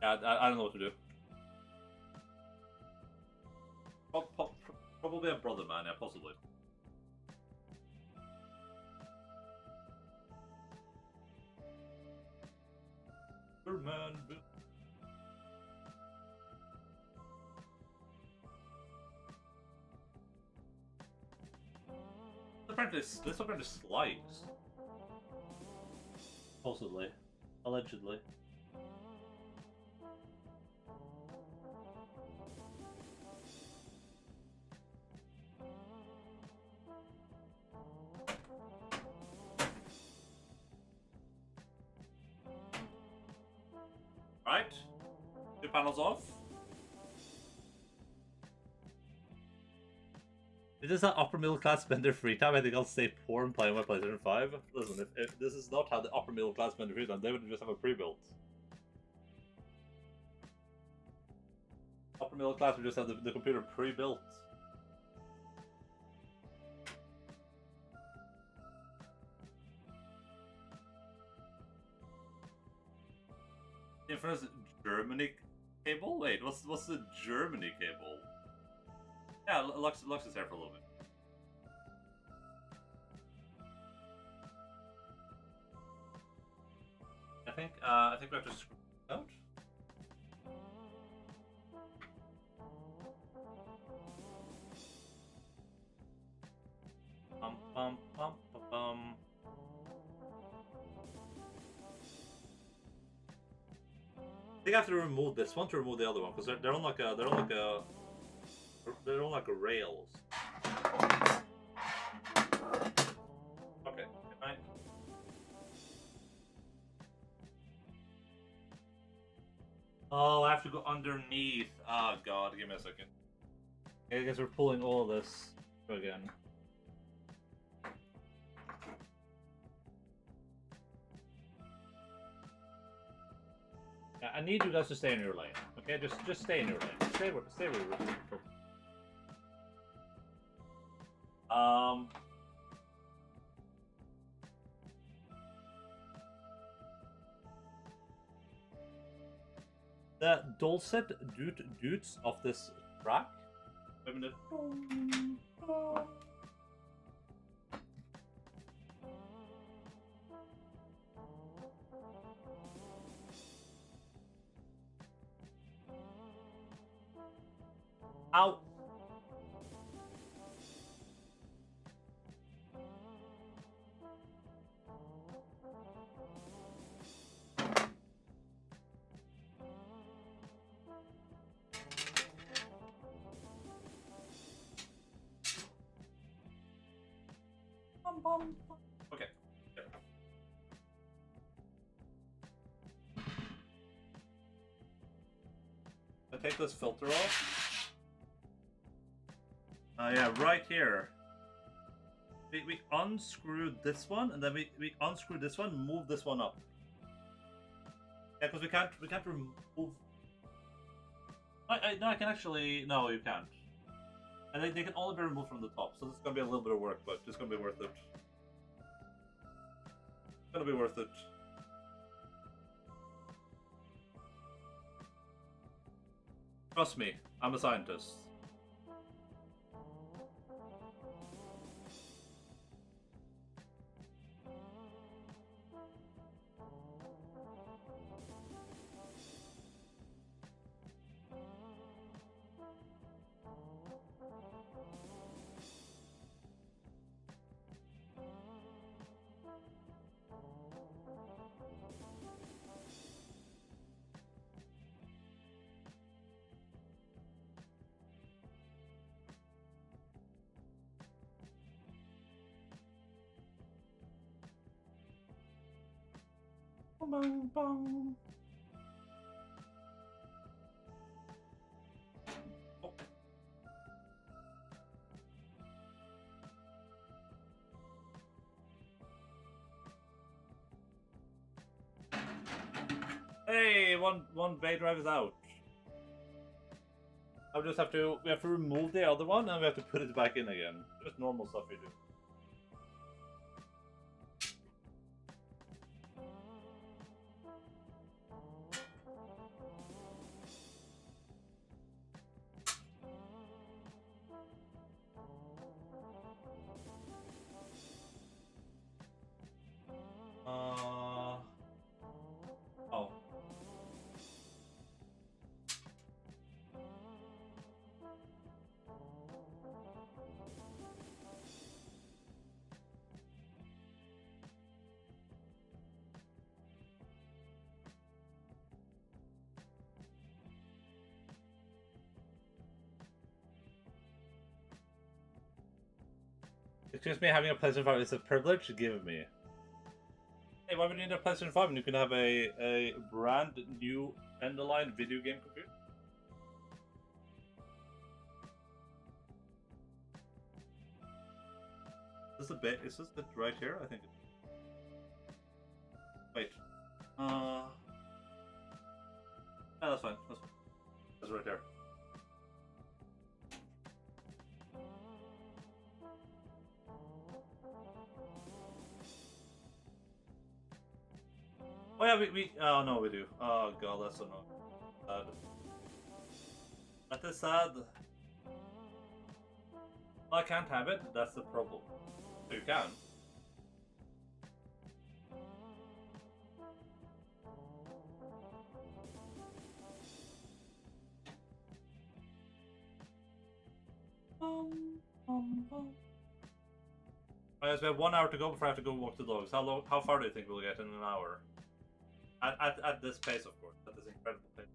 Yeah, I don't know what to do. Probably a brother man, yeah, possibly. Man. Apparently, this apparently slides. Supposedly. Allegedly. Right? 2 panels off. If this is an upper middle class spend their free time, I think I'll stay poor and play on my PlayStation 5. Listen, if this is not how the upper middle class spend their free time, they would just have a pre-built. Upper middle class would just have the computer pre-built. Infamous Germany cable? Wait, what's the Germany cable? Yeah, Lux is there for a little bit. I think we have to screw it out. Bum. I think I have to remove this one to remove the other one because they're on like a rails. Okay, good night. Oh, I have to go underneath. Oh god, give me a second. I guess we're pulling all of this again. I need you guys to stay in your lane. Okay, just stay in your lane. Stay where you're. The dulcet dutes of this track. Wait a minute. Ow! Okay. I take this filter off. Yeah, right here. We unscrew this one, and then we unscrew this one, move this one up. Yeah, because we can't remove. No, I can actually. No, you can't. And they can only be removed from the top, so this is gonna be a little bit of work, but it's gonna be worth it. It's gonna be worth it. Trust me, I'm a scientist. Bong, bong. Oh. Hey, one bay drive is out. We have to remove the other one and we have to put it back in again. Just normal stuff you do. Oh. Excuse me, having a PlayStation 5 is a privilege given me. Hey, why would you need a PlayStation 5 when you can have a brand new End-the-line video game computer. Is this a bit? Is this it right here? I think. Wait. Yeah, that's fine. That's right there. Oh yeah, we oh no, we do. Oh god, that's so sad. That is sad. I can't have it. That's the problem. You can. Alright, so we have 1 hour to go before I have to go walk the dogs. How far do you think we'll get in an hour? At this pace, of course. At this incredible pace.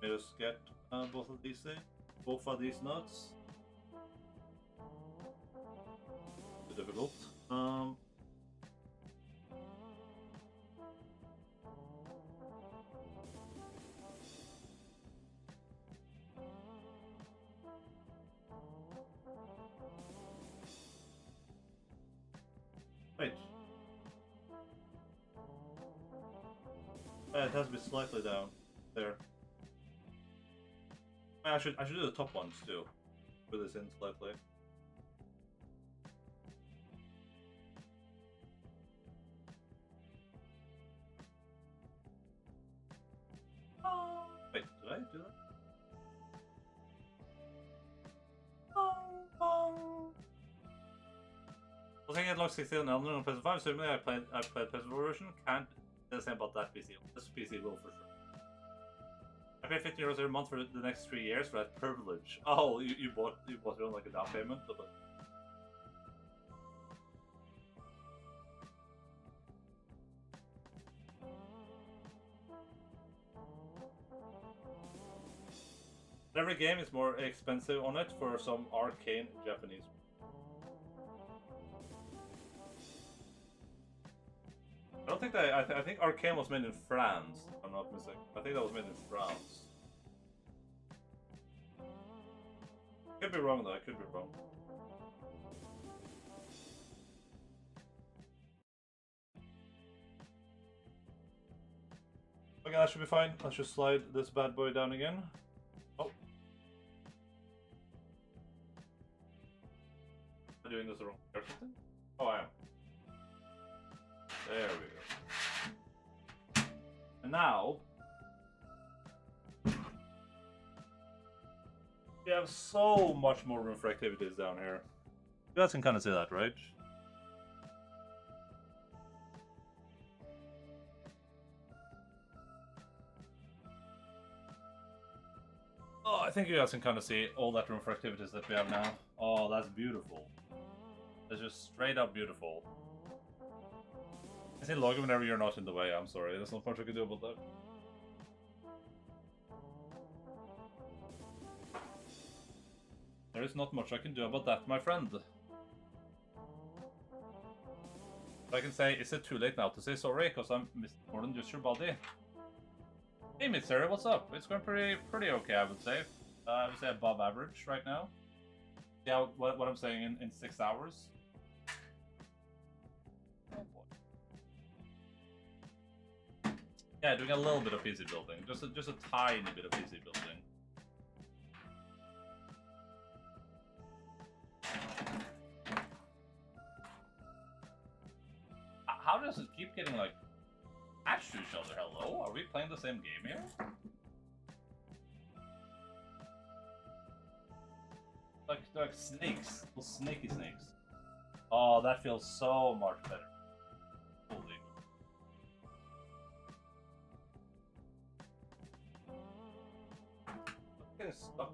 Let me just get both of these things. Both of these nuts. Too difficult. Wait. It has to be slightly down there. I should do the top ones too. Put this in slightly. Wait, did I do that? I think it looks 16 on Elden Ring on PS5. Certainly, I played PS4 version. Can't say the same about that PC. This PC will for sure. I pay €15 every month for the next 3 years for that privilege. Oh, you bought it on like a down payment, but. Every game is more expensive on it for some arcane Japanese. I don't think that. I think Arcane was made in France. If I'm not mistaken. I think that was made in France. Could be wrong though. I could be wrong. Okay, that should be fine. Let's just slide this bad boy down again. Oh. Am I doing this the wrong way or something? Oh, I am. There we go. And now, we have so much more room for activities down here. You guys can kind of see that, right? Oh, I think you guys can kind of see all that room for activities that we have now. Oh, that's beautiful. That's just straight up beautiful. I say log whenever you're not in the way. I'm sorry. There's not much I can do about that. There is not much I can do about that, my friend. I can say, is it too late now to say sorry? Because I'm missing more than just your body. Hey, Mitsuri, what's up? It's going pretty okay, I would say. I would say above average right now. Yeah, what I'm saying in 6 hours. Oh boy. Yeah, doing a little bit of PC building, just a tiny bit of PC building. How does it keep getting like attached to each other? Hello, are we playing the same game here? Like snakes, little snaky snakes. Oh, that feels so much better. Holy. I'm getting stuck.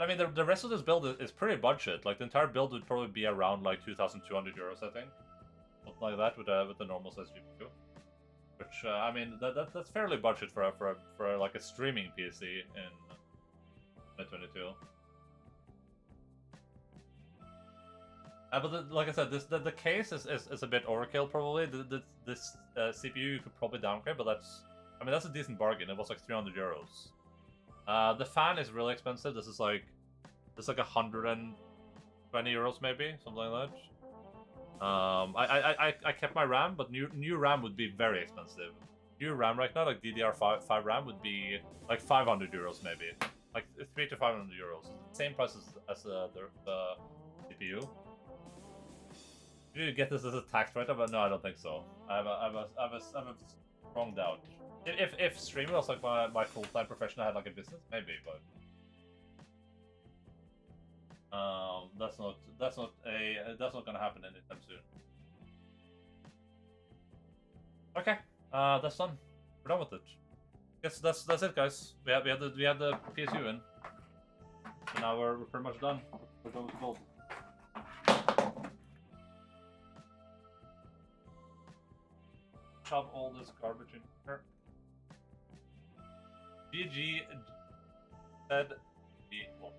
I mean, the rest of this build is pretty budget. Like, the entire build would probably be around, like, 2,200 euros, I think. Something like that with the normal size GPU. Which, I mean, that's fairly budget for like, a streaming PC in 2022. But like I said, the case is a bit overkill, probably. This CPU you could probably downgrade, but that's a decent bargain. It was like 300 euros. The fan is really expensive. This is like 120 euros maybe, something like that. I kept my RAM, but new RAM would be very expensive. New RAM right now, like DDR5 RAM, would be like 500 euros maybe, like 300 to 500 euros. Same price as the CPU. Do you get this as a tax write-up? But no, I don't think so. I have a strong doubt. If streaming was like my full-time profession, I had like a business, maybe, but that's not gonna happen anytime soon. Okay, that's done. We're done with it. Guess that's it, guys. We had the PSU in, and now we're pretty much done. We're done with the build. Shove all this garbage in here. GG said people.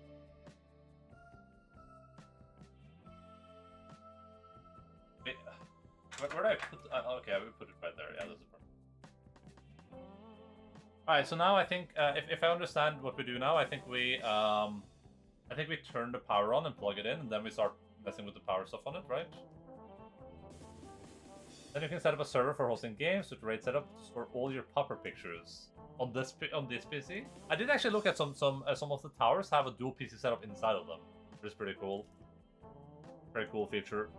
Wait, where did I put? Okay, we put it right there. Yeah, that's the part. All right, so now I think if I understand what we do now, I think we turn the power on and plug it in, and then we start messing with the power stuff on it, right? Then you can set up a server for hosting games with RAID setup to store all your popper pictures on this PC. I did actually look at some of the towers have a dual PC setup inside of them, which is pretty cool. Very cool feature.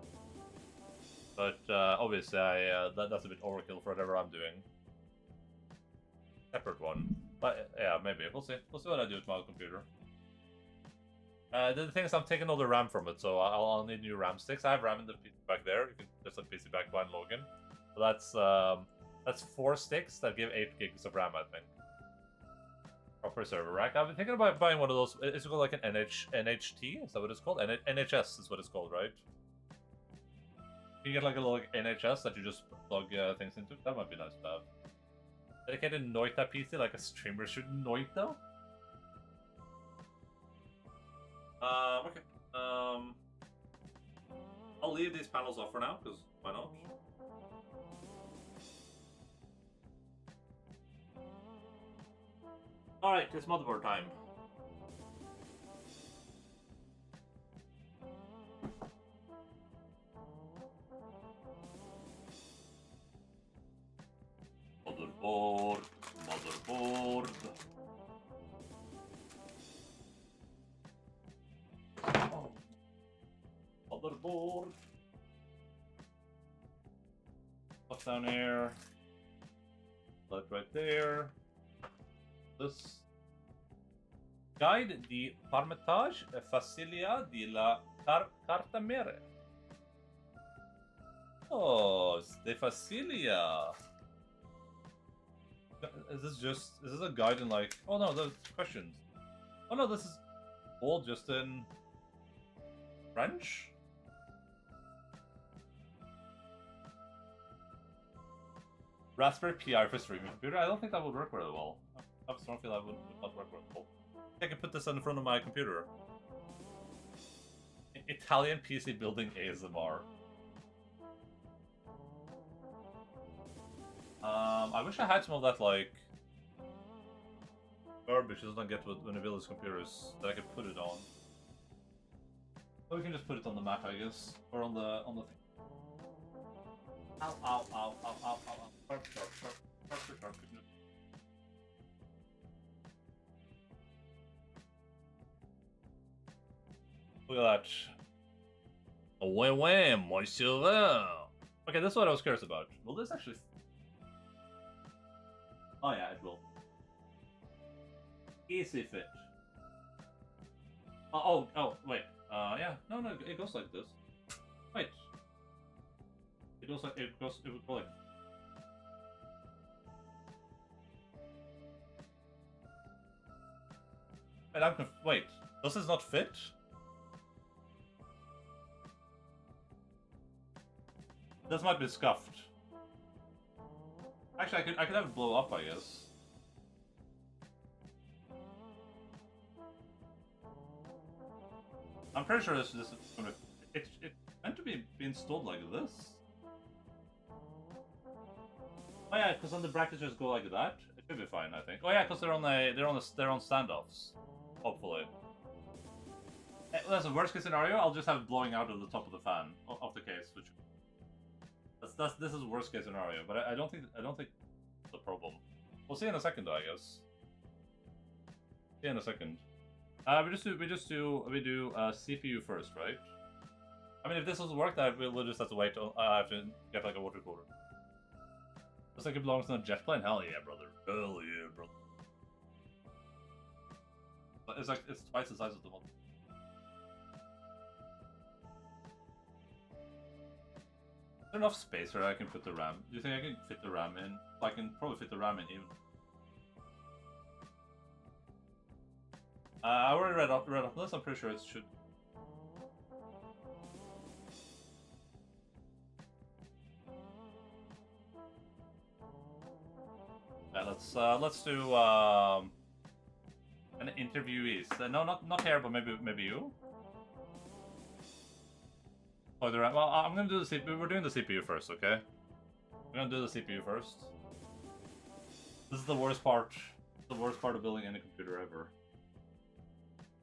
But obviously, that's a bit overkill for whatever I'm doing. Separate one, but yeah, maybe we'll see. We'll see what I do with my computer. The thing is, I'm taking all the RAM from it, so I'll need new RAM sticks. I have RAM in the PC back there. You can just like PC back behind Logan. So that's 4 sticks that give 8 gigs of RAM, I think. Proper server rack. I've been thinking about buying one of those. It's called like an NHT. Is that what it's called? NHS is what it's called, right? You get like a little NHS that you just plug things into. That might be nice to have. Dedicated Noita PC, like a streamer should Noita. Okay. I'll leave these panels off for now, because why not? Alright, it's motherboard time. Motherboard. Motherboard. Up down here. Plug right there. This guide di Parmetage Facilia di la Carta Mere. Oh, de Facilia. Is this a guide in like? Oh no, there's questions. Oh no, this is all just in French. Raspberry Pi for streaming computer. I don't think that would work very well. I have a strong feeling that would not work very well. I can put this in front of my computer. Italian PC building ASMR. I wish I had some of that, like, garbage that doesn't get when I build these computers that I could put it on. Or we can just put it on the Mac, I guess, or on the thing. Ow, ow, ow, ow, ow, ow, ow. Sharp. Look at that. Ouais, monsieur. Okay, this is what I was curious about. Will this actually... Oh yeah, it will. Easy fit. Oh, wait. Yeah. No, it goes like this. Wait. It would go like... Wait, wait. Does this not fit? This might be scuffed. Actually, I could have it blow up, I guess. I'm pretty sure this is gonna. It's meant to be installed like this. Oh yeah, because then the brackets just go like that. It should be fine, I think. Oh yeah, because they're on standoffs. Hopefully. That's a worst case scenario. I'll just have it blowing out of the top of the fan of the case, which this is worst case scenario. But I don't think it's a problem. We'll see in a second, though, I guess. See in a second. We do CPU first, right? I mean, if this doesn't work, then we'll just have to wait. I have to get like a water cooler. Looks like it belongs in a jet plane. Hell yeah, brother. Hell yeah, brother. But it's twice the size of the one. Is there enough space where I can put the RAM? Do you think I can fit the RAM in? I can probably fit the RAM in even. I already read up this. I'm pretty sure it should. Yeah, let's do an interviewees. No, not here, but maybe you. Oh, the RAM. Well, I'm gonna do the CPU. We're doing the CPU first, okay? We're gonna do the CPU first. This is the worst part. The worst part of building any computer ever.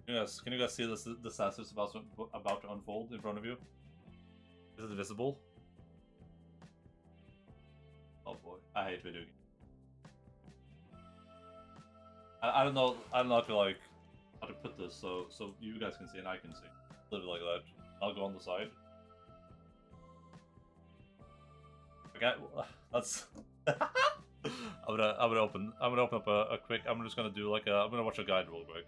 Yes, can you guys see this disaster's about to unfold in front of you? Is it visible? Oh boy, I hate video games. I don't know how to like how to put this so you guys can see and I can see. Leave it like that. I'll go on the side. Okay, that's. I'm gonna open up a quick. I'm just gonna do like I'm gonna watch a guide real quick.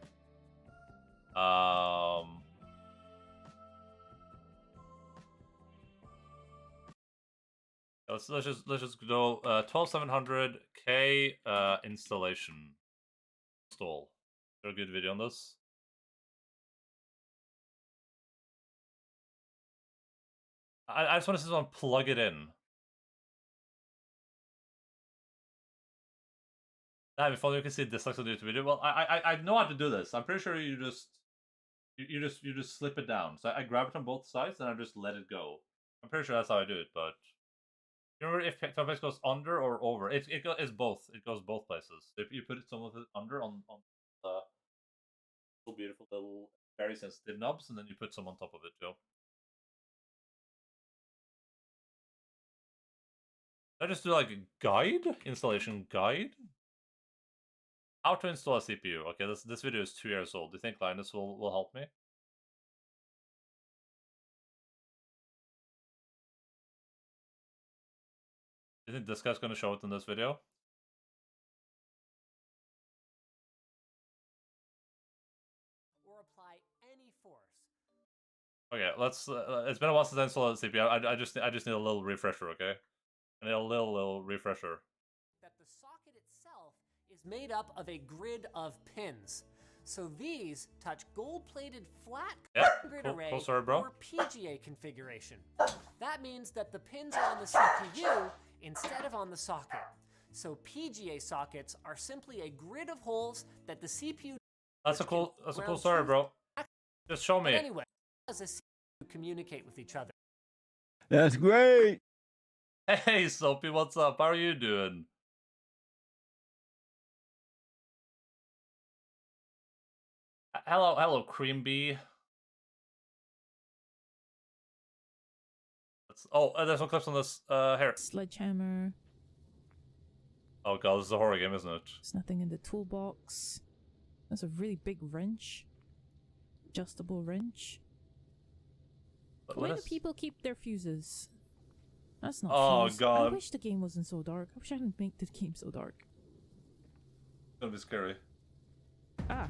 Let's just go 12700K installation install. Is there a good video on this? I just want to see someone plug it in. That'd be fun. You can see dislikes on the YouTube video. Well, I know how to do this. I'm pretty sure you just slip it down. So I grab it on both sides and I just let it go. I'm pretty sure that's how I do it. But you remember if Topex goes under or over? It's both. It goes both places. If you put some of it under on the beautiful little very sensitive knobs, and then you put some on top of it, Joe. I just do like a guide, installation guide. How to install a CPU. Okay, this video is 2 years old. Do you think Linus will help me? Do you think this guy's gonna show it in this video? Or apply any force. Okay, let's. It's been a while since I installed the CPU. I just need a little refresher. Okay, I need a little refresher. That the socket itself is made up of a grid of pins. So these touch gold-plated flat grid array or PGA configuration. That means that the pins are on the CPU instead of on the socket. So PGA sockets are simply a grid of holes that the CPU. That's a cool story, bro. Just show me. But anyway, as a CPU communicate with each other. That's great. Hey, Soapy, what's up? How are you doing? Hello, Cream Bee. There's some clips on this. Here. Sledgehammer. Oh god, this is a horror game, isn't it? There's nothing in the toolbox. There's a really big wrench. Adjustable wrench. Why do people keep their fuses? That's not fuse. God. I wish the game wasn't so dark. I wish I didn't make the game so dark. It's gonna be scary. Ah.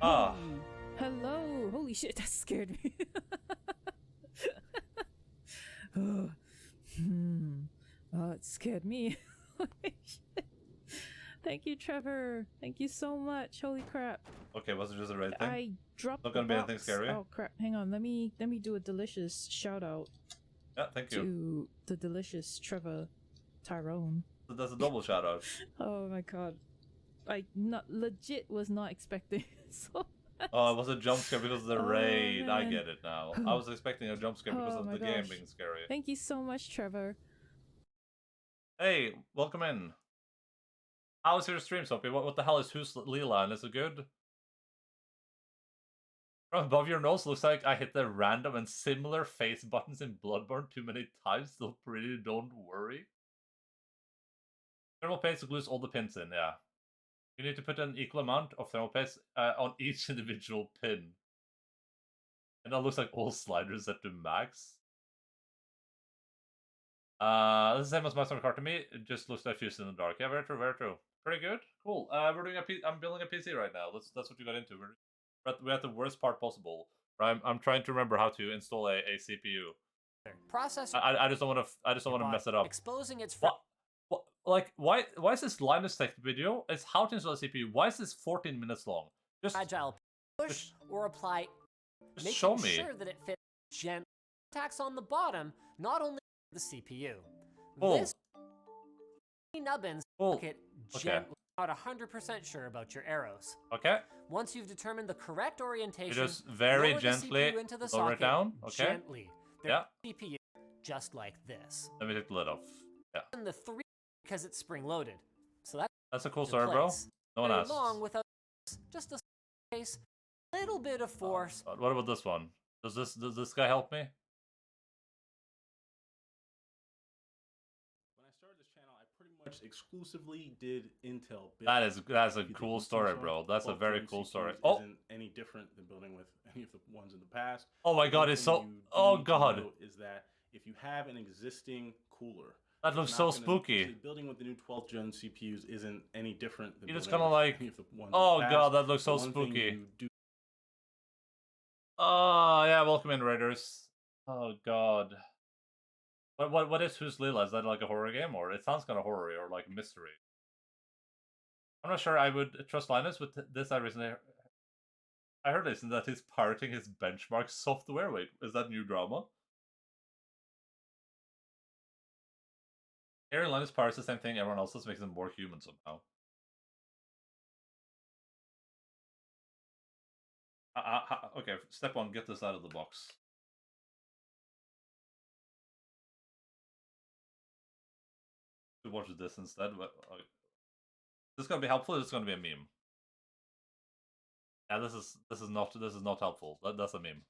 Ah. Hey. Hello. Holy shit, that scared me. Oh, it scared me. Holy shit. Thank you, Trevor. Thank you so much. Holy crap. Okay, was it just a raid thing? I dropped Not gonna be anything scary. Oh crap. Hang on. Let me do a delicious shout out. Yeah, thank you. To the delicious Trevor Tyrone. So that's a double shout out. Oh my god. I legit was not expecting it so fast. Oh, it was a jump scare because of the raid. Man. I get it now. I was expecting a jump scare because of the game gosh. being scary. Thank you so much, Trevor. Hey, welcome in. How's your stream, Sophie? What the hell is Who's Leland? Is it good? From above your nose, looks like I hit the random and similar face buttons in Bloodborne too many times, so pretty don't worry. Thermal paste glues all the pins in, yeah. You need to put an equal amount of thermal paste on each individual pin. And that looks like all sliders set to max. This is the same as Master Kart to me, it just looks like fused in the dark. Yeah, very true, very true. Pretty good, cool. We're doing I'm building a PC right now. That's what you got into. We're at the worst part possible. I'm trying to remember how to install a CPU. Processor. I just don't want to mess it up. Exposing its. What? Like why is this Linus Tech video? It's how to install a CPU. Why is this 14 minutes long? Just agile push or apply. Just show me. Sure that it fits gently. Contacts on the bottom, not only the CPU. Oh. This nubbins it gently. Not 100% sure about your arrows. Okay. Once you've determined the correct orientation, you just very lower gently the CPU into the lower socket it down. Okay. Gently. Yeah. CPU just like this. Let me take the lid off. Yeah. And the 3 because it's spring loaded. So that's a cool story, bro. No one asked. Long without just a space, little bit of force. What about this one? Does this guy help me? Exclusively did Intel build. That's a cool story, bro. That's a very cool story. Oh, isn't any different than building with any of the ones in the past. Oh my god, it's so. Oh god. Is that if you have an existing cooler? That looks so spooky. Building with the new 12th gen CPUs isn't any different than. You just kind of like. Any of the ones oh in the past. god, that looks so spooky. Oh yeah, welcome in, Raiders. Oh god. What is Who's Lila? Is that like a horror game, or it sounds kind of horror or like mystery? I'm not sure I would trust Linus with this. I heard recently that he's pirating his benchmark software. Wait, is that new drama? Aaron Linus pirates the same thing everyone else does, makes them more human somehow. Okay, step 1, get this out of the box. To watch this instead. But, is this gonna be helpful? Or is this gonna be a meme? Yeah, this is not helpful. That's a meme.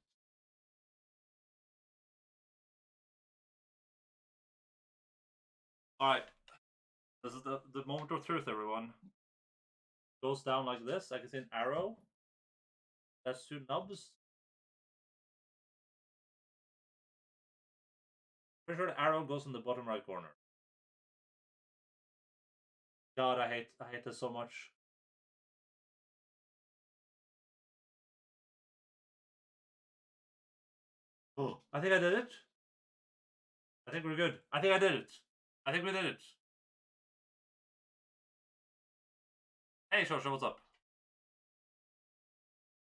All right, this is the moment of truth, everyone. Goes down like this. I can see an arrow. That's 2 nubs. Pretty sure the arrow goes in the bottom right corner. God, I hate this so much. Oh, I think I did it. I think we're good. I think I did it. I think we did it. Hey, Shosha, what's up?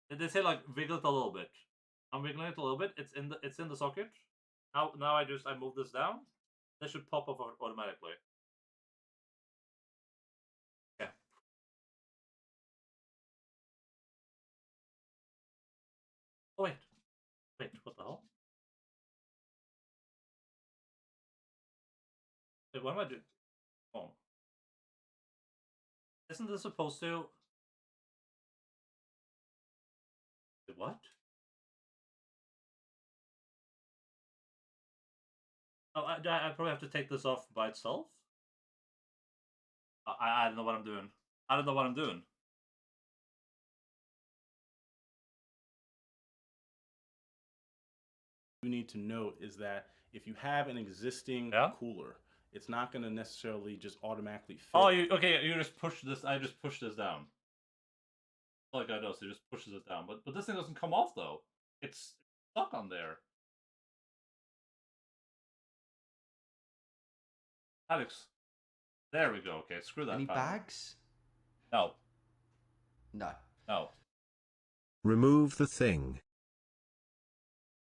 Did they say like wiggle it a little bit? I'm wiggling it a little bit. It's in the socket. Now I move this down. This should pop up automatically. Oh, wait, what the hell? Wait, what am I doing? Oh. Isn't this supposed to... What? Oh, I probably have to take this off by itself? I don't know what I'm doing. I don't know what I'm doing. You need to note is that if you have an existing cooler, it's not going to necessarily just automatically fit. Oh, you just push this. I just push this down. All the guy does, he just pushes it down. But this thing doesn't come off though. It's stuck on there. Alex, there we go. Okay, screw that. Any bags? No. No. No. Remove the thing.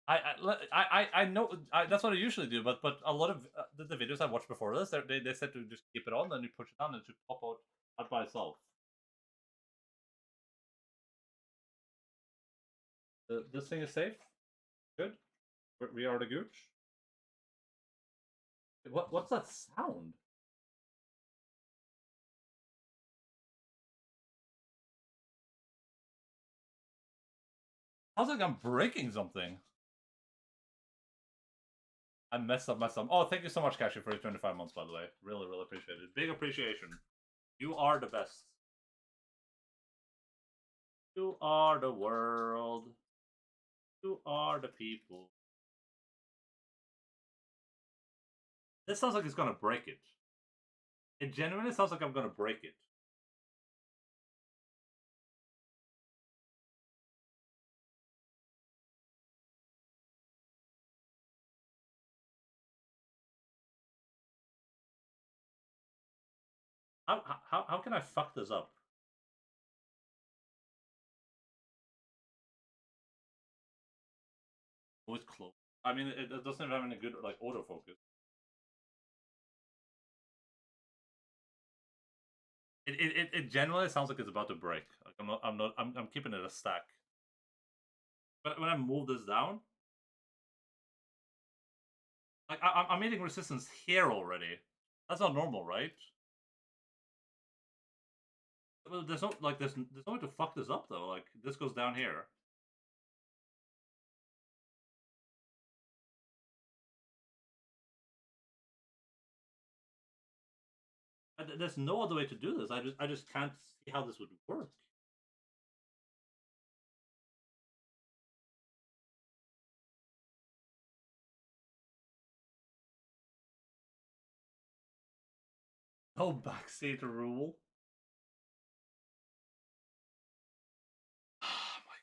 I know that's what I usually do, but a lot of the videos I watched before this, they said to just keep it on, then you push it down, and it should pop out by itself. This thing is safe. Good. We are the gooch. What's that sound? Sounds like I'm breaking something. I messed up. Oh, thank you so much, Cashew, for your 25 months, by the way. Really, really appreciate it. Big appreciation. You are the best. You are the world. You are the people. This sounds like it's gonna break it. It genuinely sounds like I'm gonna break it. How can I fuck this up? Oh, it's close. I mean, it doesn't have any good like autofocus. It genuinely sounds like it's about to break. Like I'm keeping it a stack. But when I move this down, like I'm meeting resistance here already. That's not normal, right? Well, there's no way to fuck this up though. Like this goes down here. There's no other way to do this. I just can't see how this would work. No backseat rule. Oh my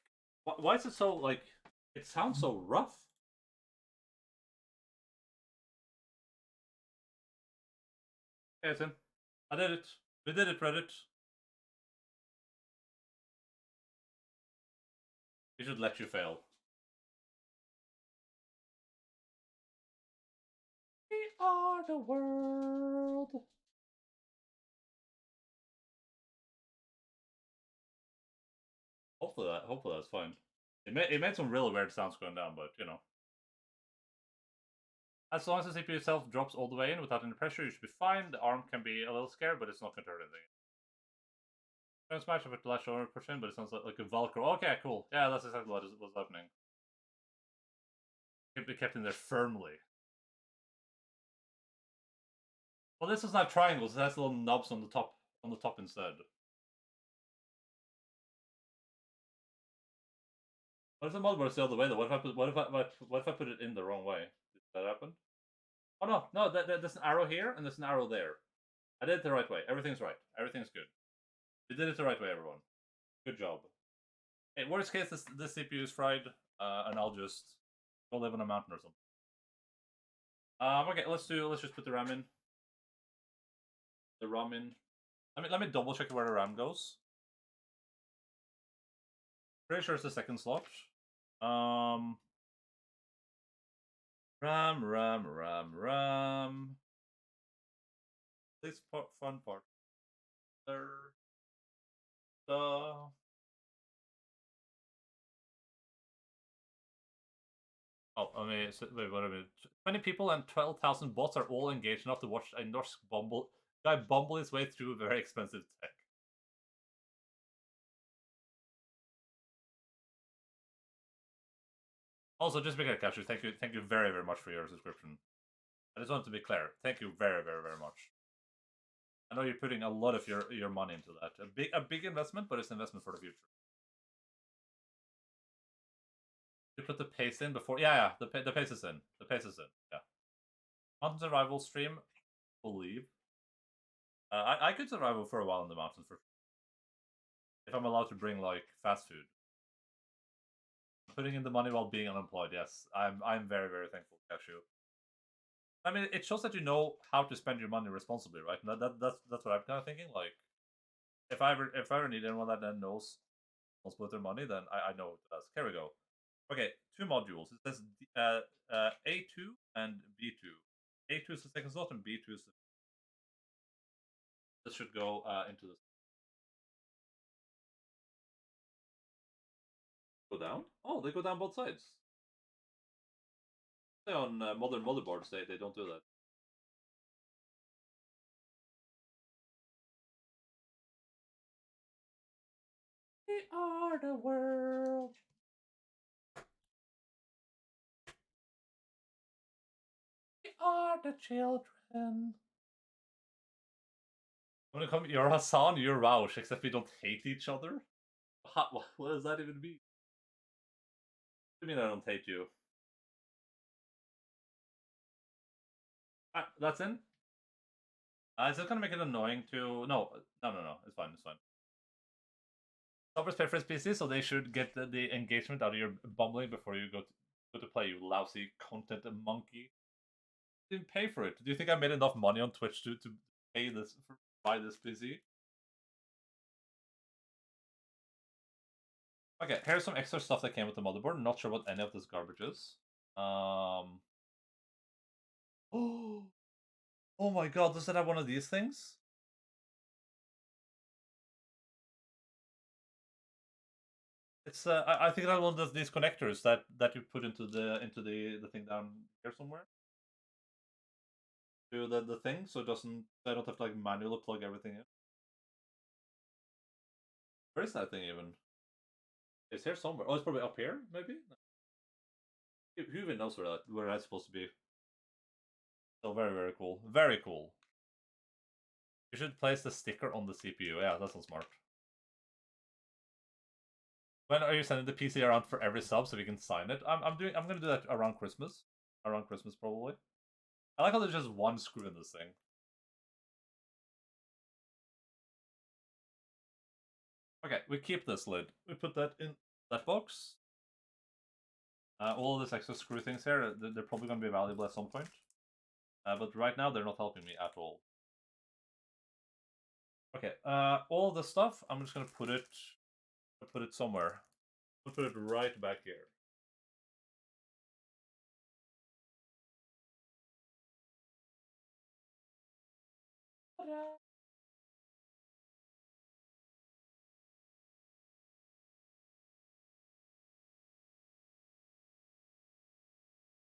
God. Why is it so like? It sounds so rough. Hey, Tim. I did it. We did it, Reddit. We should let you fail. We are the world. Hopefully that's fine. It made some really weird sounds going down, but you know. As long as the CPU itself drops all the way in without any pressure, you should be fine. The arm can be a little scared, but it's not going to hurt anything. Don't smash it with the latch over push in, but it sounds like a Velcro. Okay, cool. Yeah, that's exactly what was happening. It can be kept in there firmly. Well, this is not triangles. It has little knobs on the top instead. What if the mod works the other way though? What if I put it in the wrong way? Did that happen? Oh no, there's an arrow here and there's an arrow there. I did it the right way. Everything's right. Everything's good. We did it the right way, everyone. Good job. Hey, worst case, this CPU is fried, and I'll just go live on a mountain or something. Okay, let's just put the RAM in. The RAM in. Let me double check where the RAM goes. Pretty sure it's the second slot. RAM. This fun part. There. Oh, wait, what a minute. 20 people and 12,000 bots are all engaged enough to watch a Norsk guy bumble his way through very expensive tech. Also, just make a capture. Thank you very, very much for your subscription. I just want to be clear. Thank you very, very, very much. I know you're putting a lot of your money into that. A big investment, but it's an investment for the future. You put the pace in before. Yeah, the pace is in. The pace is in. Yeah. Mountain survival stream, believe. I could survive for a while in the mountains for if I'm allowed to bring like fast food. Putting in the money while being unemployed. Yes, I'm very, very thankful, Cashew. I mean, it shows that you know how to spend your money responsibly, right? That's what I'm kind of thinking. Like, If I ever need anyone that then knows will split their money, then I know what to ask. Here we go. Okay, 2 modules. It says A2 and B2. A2 is the second slot and B2 is the... This should go into this. Go down? Oh, they go down both sides. On modern motherboards, they don't do that. We are the world. We are the children. When it comes, you're Hassan, you're Roush, except we don't hate each other. What does that even mean? What do you mean I don't hate you? That's in. Is that gonna make it annoying to? No. It's fine. It's fine. Subbers pay for his PC, so they should get the engagement out of your bumbling before you go to play. You lousy content monkey. Didn't pay for it. Do you think I made enough money on Twitch to pay this buy this PC? Okay, here's some extra stuff that came with the motherboard. Not sure what any of this garbage is. Oh my god, does it have one of these things? It's I think it had one of these connectors that you put into the thing down here somewhere. To the thing, so it doesn't, I don't have to like manually plug everything in. Where is that thing even? It's here somewhere. Oh, it's probably up here, maybe? Who even knows where that's supposed to be? So very, very cool. Very cool. You should place the sticker on the CPU. Yeah, that's not smart. When are you sending the PC around for every sub so we can sign it? I'm gonna do that around Christmas. Around Christmas probably. I like how there's just one screw in this thing. Okay, we keep this lid. We put that in that box. All of this extra screw things here, they're probably going to be valuable at some point. But right now, they're not helping me at all. Okay, all of this stuff, I'm just going to put it somewhere. I'll put it right back here. Ta-da!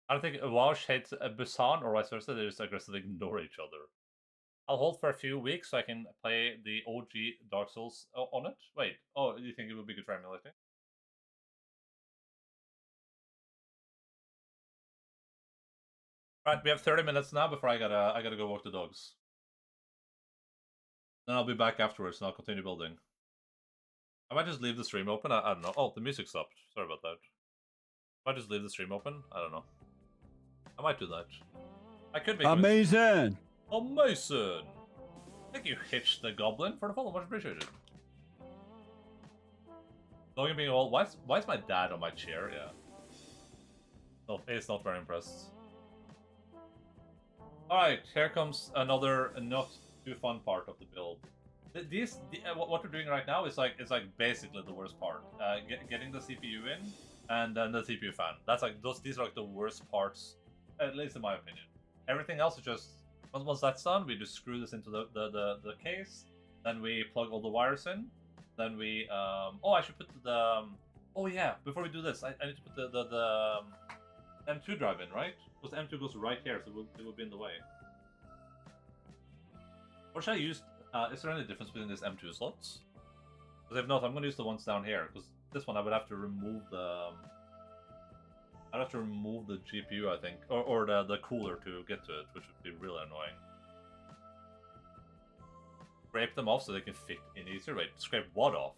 I don't think Wash hates Busan or vice versa. They just aggressively ignore each other. I'll hold for a few weeks so I can play the OG Dark Souls on it. Wait, oh, you think it would be good for emulating? Right, we have 30 minutes now before I gotta go walk the dogs. Then I'll be back afterwards and I'll continue building. I might just leave the stream open. I don't know. Oh, the music stopped. Sorry about that. I might just leave the stream open. I don't know. I might do that. I could be amazing. Amazing. Thank you, Hitch the Goblin, for the follow. Much appreciated. Logan being old. Why is my dad on my chair? Yeah. No, he's not very impressed. Alright, here comes another not too fun part of the build. What we're doing right now is like basically the worst part. Getting the CPU in and then the CPU fan. That's like these are like the worst parts, at least in my opinion. Everything else is just once that's done, we just screw this into the case. Then we plug all the wires in. Then we oh, I should put the oh yeah, before we do this, I need to put the M2 drive in, right? Because the M2 goes right here, so it will be in the way. Or should I use? Is there any difference between these M2 slots? Because if not, I'm going to use the ones down here. Because this one I would have to remove the. I'd have to remove the GPU, I think, or the cooler to get to it, which would be really annoying. Scrape them off so they can fit in easier. Wait, scrape what off?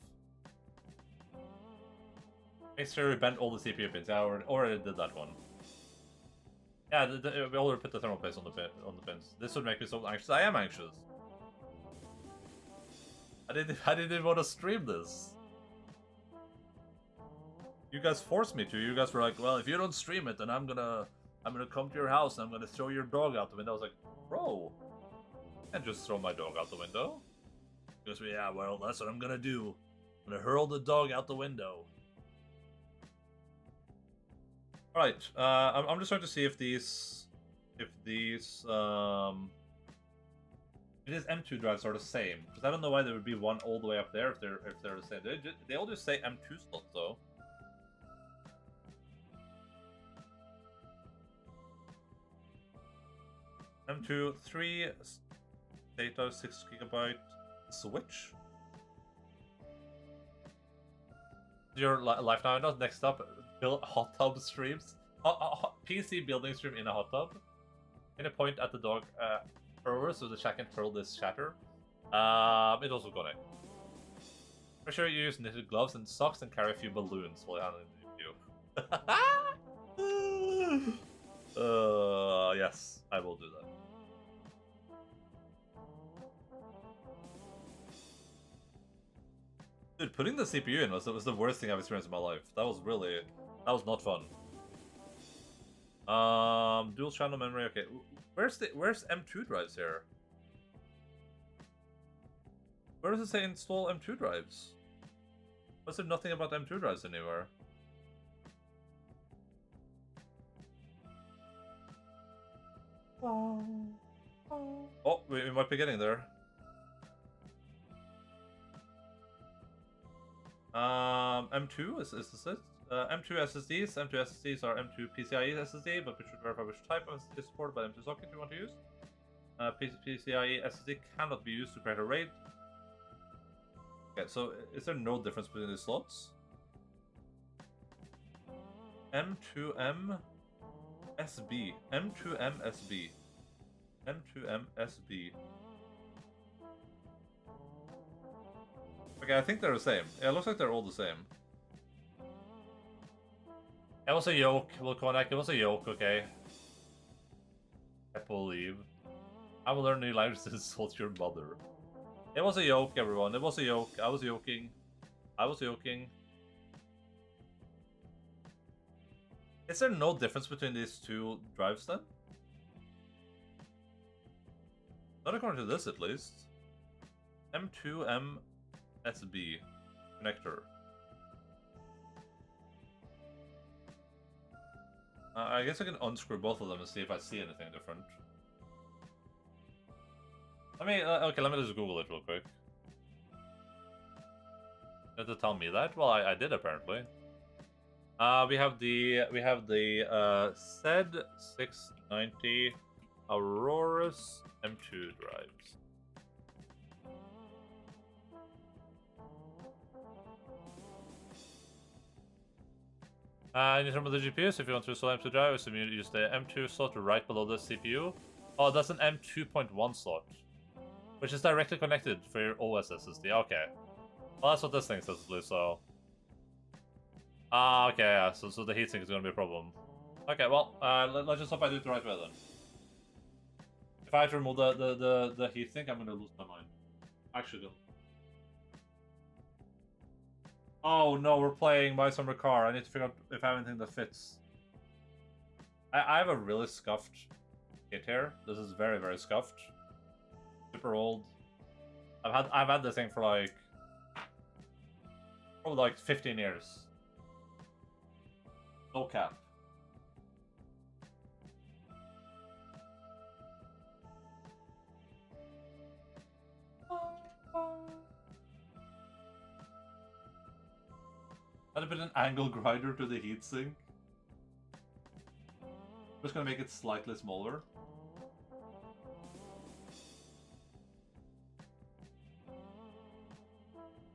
Make sure we bent all the CPU pins. I already did that one. Yeah, we already put the thermal paste on the pins. This would make me so anxious. I am anxious. I didn't want to stream this. You guys forced me to. You guys were like, well, if you don't stream it, then I'm gonna come to your house and I'm gonna throw your dog out the window. I was like, bro, I can't just throw my dog out the window. He goes, yeah, well, that's what I'm gonna do. I'm gonna hurl the dog out the window. Alright, I'm just trying to see if these M2 drives are the same, because I don't know why there would be one all the way up there if they're the same. They all just say M2 slots though. M2 3 data 6 GB Switch. Your life now. Not next up. Build hot tub streams. PC building stream in a hot tub. In a point at the dog. So the chat can hurl this chatter. It also connect. For sure you use knitted gloves and socks and carry a few balloons while you're handling the video. Yes, I will do that. Dude, putting the CPU in was the worst thing I've experienced in my life. That was not fun. Dual channel memory. Okay, where's M2 drives here? Where does it say install M2 drives? Was there nothing about M2 drives anywhere? Oh, we might be getting there. M2 is this it? M2 SSDs. M2 SSDs are M2 PCIe SSD, but we should verify which type of SSD is supported by M2 socket you want to use. PCIe SSD cannot be used to create a RAID. Okay, so is there no difference between these slots? M2M SB. M2M SB. M2M SB. Okay, I think they're the same. Yeah, it looks like they're all the same. It was a yoke, Wilconac. It was a yoke, okay? I believe. I will learn new languages to insult your mother. It was a yoke, everyone. It was a yoke. I was yoking. I was yoking. Is there no difference between these two drives then? Not according to this, at least. M2M SB connector. I guess I can unscrew both of them and see if I see anything different. Let me okay. Let me just Google it real quick. Did it tell me that? Well, I did apparently. We have the SED 690 Aurorus M2 drives. In terms of the GPUs, if you want to install M2 drive, assume you use the M2 slot right below the CPU. Oh, that's an M2.1 slot, which is directly connected for your OS SSD. Okay, well that's what this thing says, so. Okay, yeah. So the heatsink is gonna be a problem. Okay, well, let's just hope I do it the right way then. If I have to remove the heatsink, I'm gonna lose my mind. Actually. Oh no, we're playing My Summer Car. I need to figure out if I have anything that fits. I have a really scuffed kit here. This is very, very scuffed. Super old. I've had this thing for probably like 15 years. No cap. I'd put an angle grinder to the heatsink. Just gonna make it slightly smaller.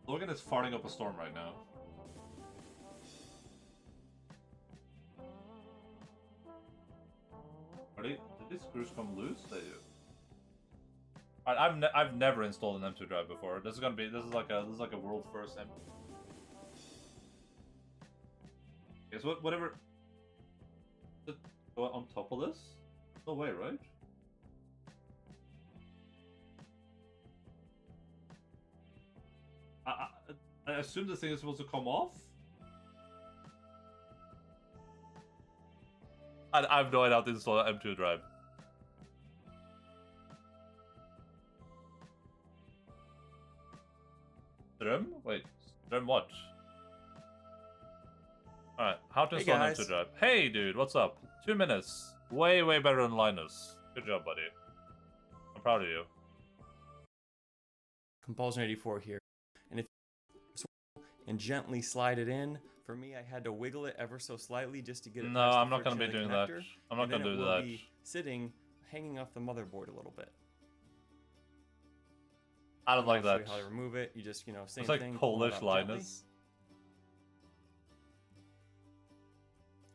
Logan is farting up a storm right now. Did these screws come loose? They do. I've never installed an M2 drive before. This is like a world first M2. Okay, so whatever. Go on top of this? No way, right? I assume this thing is supposed to come off? I have no idea how to install an M2 drive. Ström? Wait, Ström what? Alright, how to install M2 drive. Hey dude, what's up? 2 minutes. Way better than Linus. Good job, buddy. I'm proud of you. Compulsion 84 here. And if and gently slide it in. For me, I had to wiggle it ever so slightly just to get it. No, I'm not going to be doing that. I'm not going to do that. Be sitting, hanging off the motherboard a little bit. I don't like that. How to remove it? You just, same it's like thing. Polish Linus.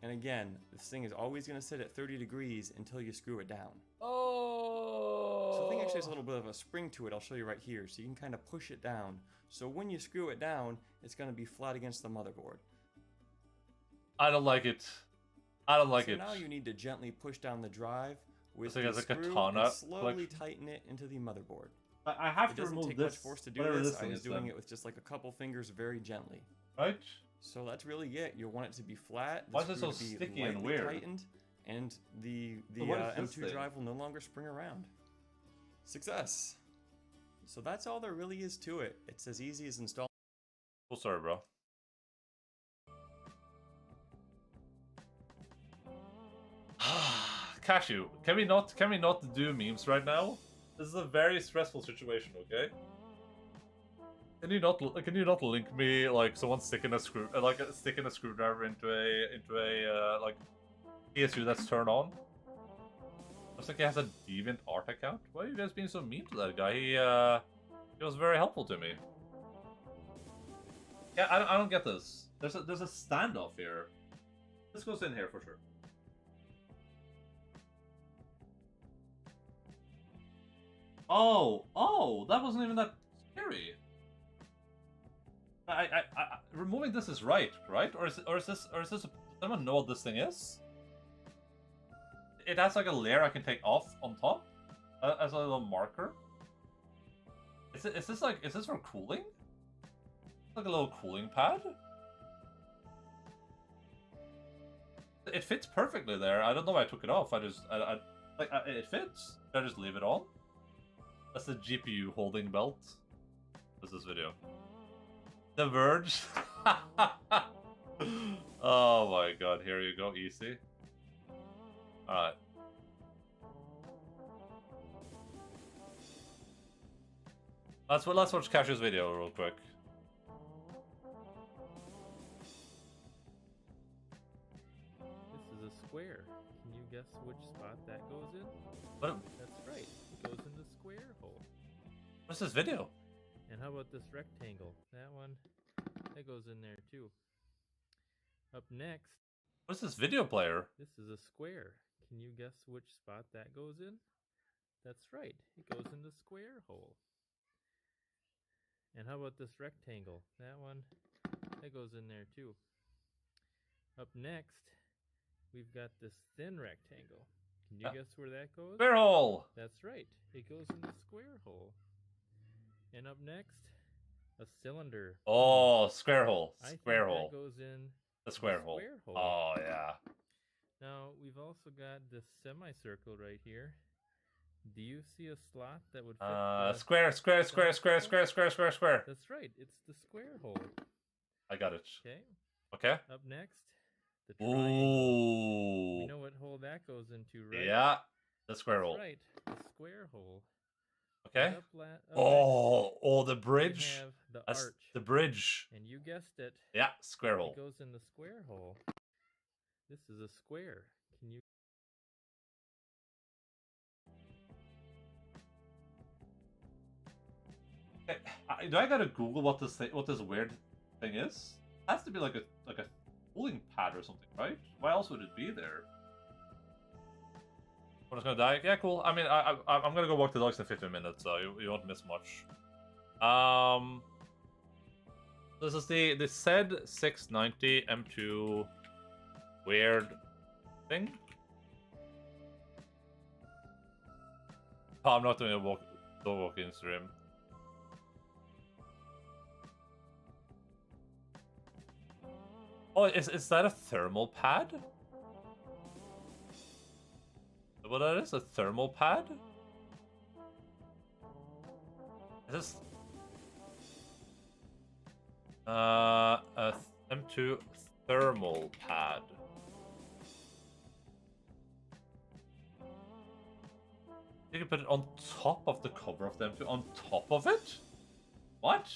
And again, this thing is always going to sit at 30 degrees until you screw it down. Oh. So the thing actually has a little bit of a spring to it. I'll show you right here. So you can kind of push it down. So when you screw it down, it's going to be flat against the motherboard. I don't like it. I don't like it. So now you need to gently push down the drive with the the screw and slowly like... tighten it into the motherboard. I have to remove this. It doesn't take much force to do this. I was doing it with just like a couple fingers very gently. Right? So that's really it. You'll want it to be flat. Why is it so sticky and weird? Tightened, and the M2 drive will no longer spring around. Success. So that's all there really is to it. It's as easy as installing. Cool story, bro. Cashew, can we not do memes right now? This is a very stressful situation, okay? Can you not link me like someone sticking a screwdriver into a like PSU that's turned on? Looks like he has a DeviantArt account. Why are you guys being so mean to that guy? He was very helpful to me. Yeah, I don't get this. There's a standoff here. This goes in here for sure. Oh, that wasn't even that scary. Removing this is right? Or is this? Does anyone know what this thing is? It has like a layer I can take off on top as a little marker. Is this for cooling? Like a little cooling pad? It fits perfectly there. I don't know why I took it off. It fits. Should I just leave it on? That's the GPU holding belt. This is video. The Verge. Oh my god, here you go, easy. Alright. Let's watch Cashew's video real quick. This is a square. Can you guess which spot that goes in? What? That's right. It goes in the square hole. What's this video? And how about this rectangle? That one, that goes in there too. Up next. What's this video player? This is a square. Can you guess which spot that goes in? That's right. It goes in the square hole. And how about this rectangle? That one, that goes in there too. Up next, we've got this thin rectangle. Can you guess where that goes? Square hole! That's right. It goes in the square hole. And up next, a cylinder. Oh, square hole. Square hole. That goes in the square hole. Oh, yeah. Now, we've also got this semicircle right here. Do you see a slot that would fit square. That's right. It's the square hole. I got it. Okay. Okay. Up next, the triangle. Ooh. We know what hole that goes into, right? Yeah. The square hole. Right. The square hole. Okay. Up the bridge. That's arch. The bridge. And you guessed it. Yeah, square hole. It goes in the square hole. This is a square. Can you? Do I gotta Google what this weird thing is? It has to be like a cooling pad or something, right? Why else would it be there? I'm just gonna die. Yeah, cool. I mean, I'm gonna go walk the dogs in 15 minutes, so you won't miss much. This is the ZED 690 M2 weird thing. Oh, I'm not doing a walk-in stream. Oh, is that a thermal pad? What that is? A thermal pad? Is this? A M2 thermal pad. You can put it on top of the cover of the M2. On top of it? What?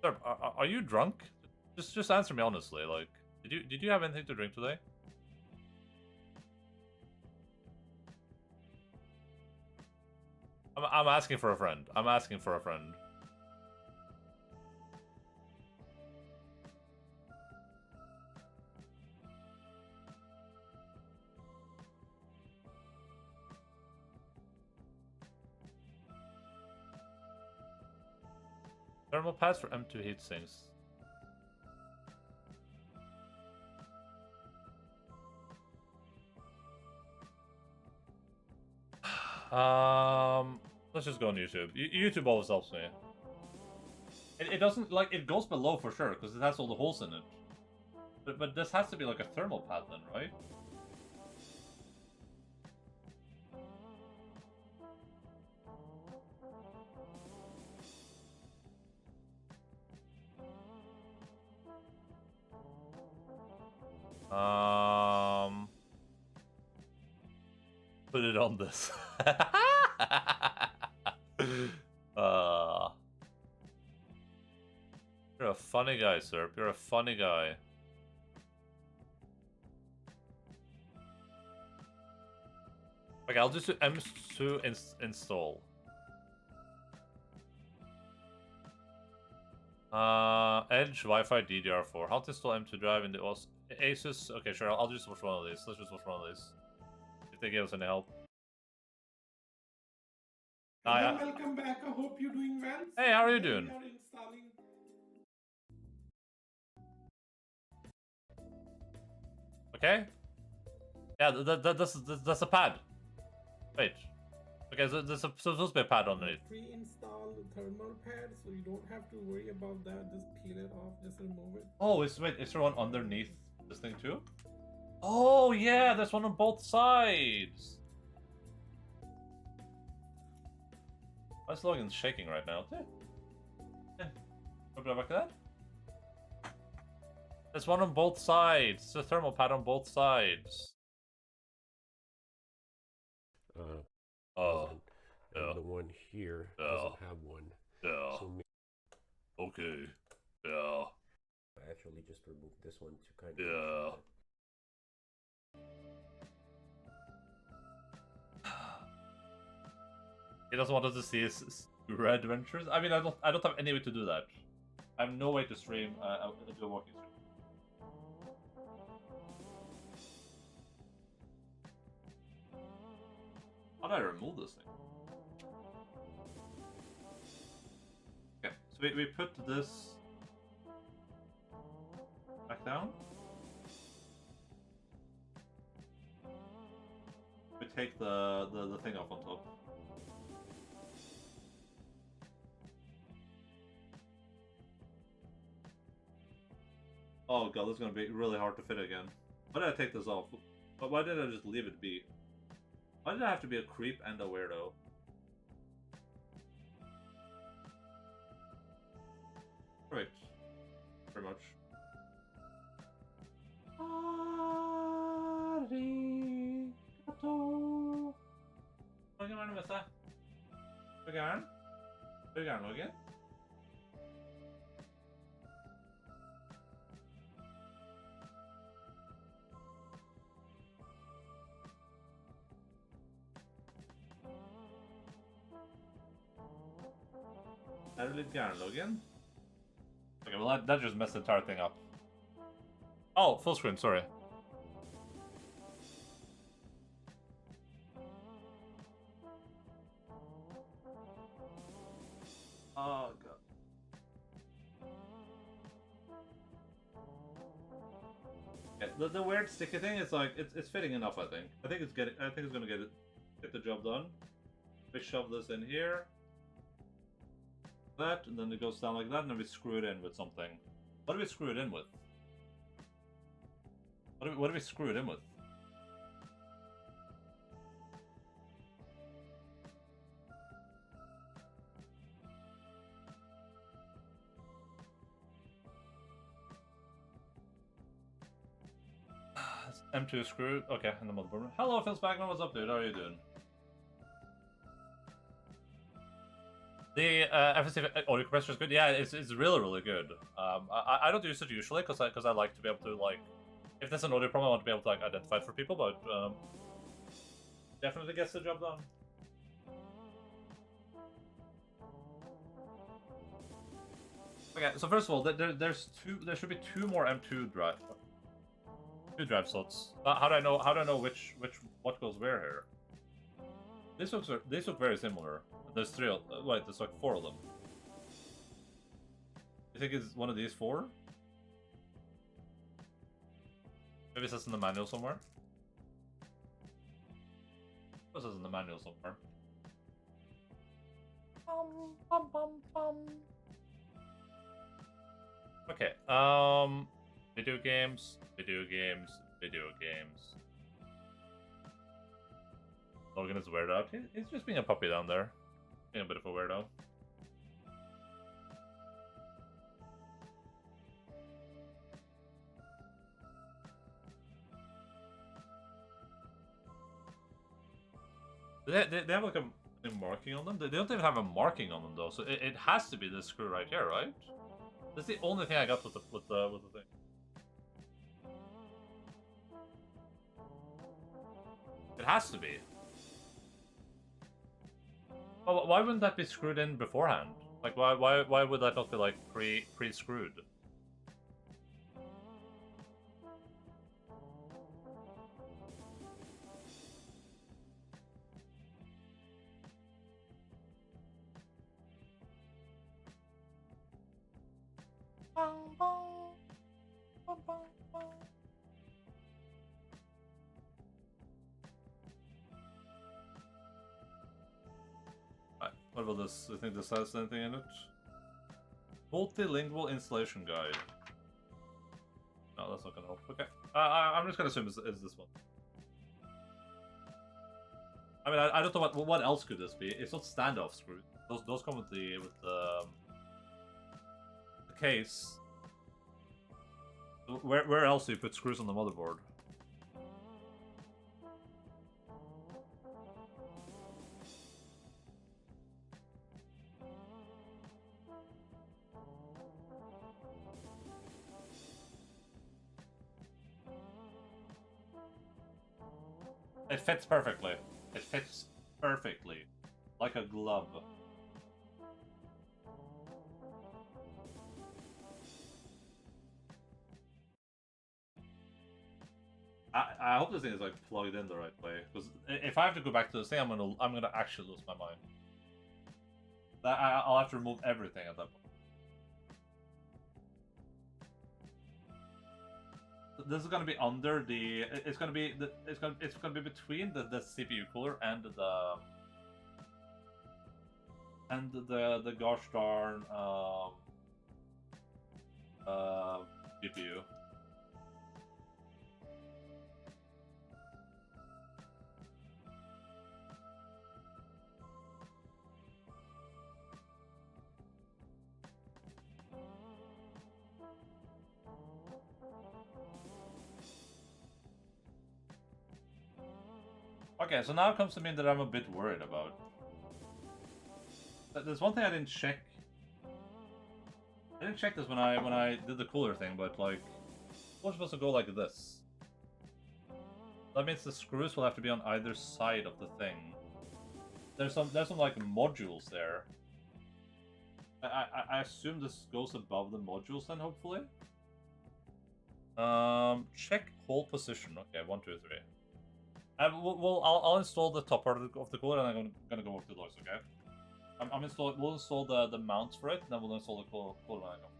Sir, are you drunk? Just answer me honestly. Like, did you have anything to drink today? I'm asking for a friend. I'm asking for a friend. Thermal pads for M2 heat sinks. Let's just go on YouTube. YouTube always helps me. It doesn't, like, it goes below for sure, because it has all the holes in it. But this has to be like a thermal pad then, right? Put it on this. You're a funny guy, sir. You're a funny guy. Okay, I'll just do M2 install. Edge, Wi-Fi, DDR4. How to install M2 drive in the Asus? Okay, sure. I'll just watch one of these. Let's just watch one of these. If they give us any help. Hello, welcome back. I hope you're doing well. Hey, how are you doing? Okay. Yeah, that's a pad. Wait. Okay, so there's supposed to be a pad underneath. Pre-install the thermal pad, so you don't have to worry about that. Just peel it off, just remove it. Oh, is there one underneath this thing too? Oh yeah, there's one on both sides. My slogan's shaking right now too. Yeah. What about that? There's one on both sides. It's a thermal pad on both sides. And the one here doesn't have one. Yeah. So okay. Yeah. I actually just removed this one to kind of. Yeah. He doesn't want us to see his red adventures. I mean, I don't have any way to do that. I have no way to stream do a walking stream. How do I remove this thing? Okay, so we put this back down. We take the thing off on top. Oh god, this is gonna be really hard to fit again. Why did I take this off? But why did I just leave it be? Why did I have to be a creep and a weirdo? Right. Very much. Arigato. Login var det mesta. Er du gæren? Er du gæren, Login? Er du litt gæren, Login? Okay, well that just messed the entire thing up. Oh, full screen, sorry. Oh god. Yeah, the weird sticky thing is like it's fitting enough. I think it's gonna get the job done. We shove this in here. That, and then it goes down like that, and then we screw it in with something. What do we screw it in with? What do we screw it in with? M2 screw. Okay, in the motherboard. Hello, Phil Spagman. What's up, dude? How are you doing? The FSC audio compressor is good. Yeah, it's really, really good. I don't use it usually because I like to be able to, like, if there's an audio problem, I want to be able to, like, identify it for people, but definitely gets the job done. Okay, so first of all, there should be 2 more M2 drive slots. How do I know what goes where here? These look very similar. There's 3. Wait, there's like 4 of them. You think it's one of these 4? Maybe it says in the manual somewhere. It says in the manual somewhere. Okay. Video games. Logan is weird out. He's just being a puppy down there. Being a bit of a weirdo. They have like a marking on them? They don't even have a marking on them though, so it has to be this screw right here, right? That's the only thing I got with the thing. It has to be. Well, why wouldn't that be screwed in beforehand? Like, why would that not be like pre-screwed? What about this? Do you think this has anything in it? Multilingual installation guide. No, that's not gonna help. Okay. I'm just gonna assume it's this one. I mean, I don't know what else could this be. It's not standoff screws. Those come with the case. Where else do you put screws on the motherboard? It fits perfectly. It fits perfectly. Like a glove. I hope this thing is like plugged in the right way, because if I have to go back to this thing, I'm gonna actually lose my mind. I'll have to remove everything at that point. This is gonna be under the. It's gonna be between the CPU cooler and the gosh darn GPU. Okay, so now it comes to me that I'm a bit worried about. There's one thing I didn't check. I didn't check this when I did the cooler thing, but like, we're supposed to go like this. That means the screws will have to be on either side of the thing. There's some like modules there. I assume this goes above the modules then, hopefully. Check hold position. Okay, 1, 2, 3. I'll install the top part of the cooler, and I'm gonna go work the logs. Okay. We'll install the mounts for it, and then we'll install the cooler when I go.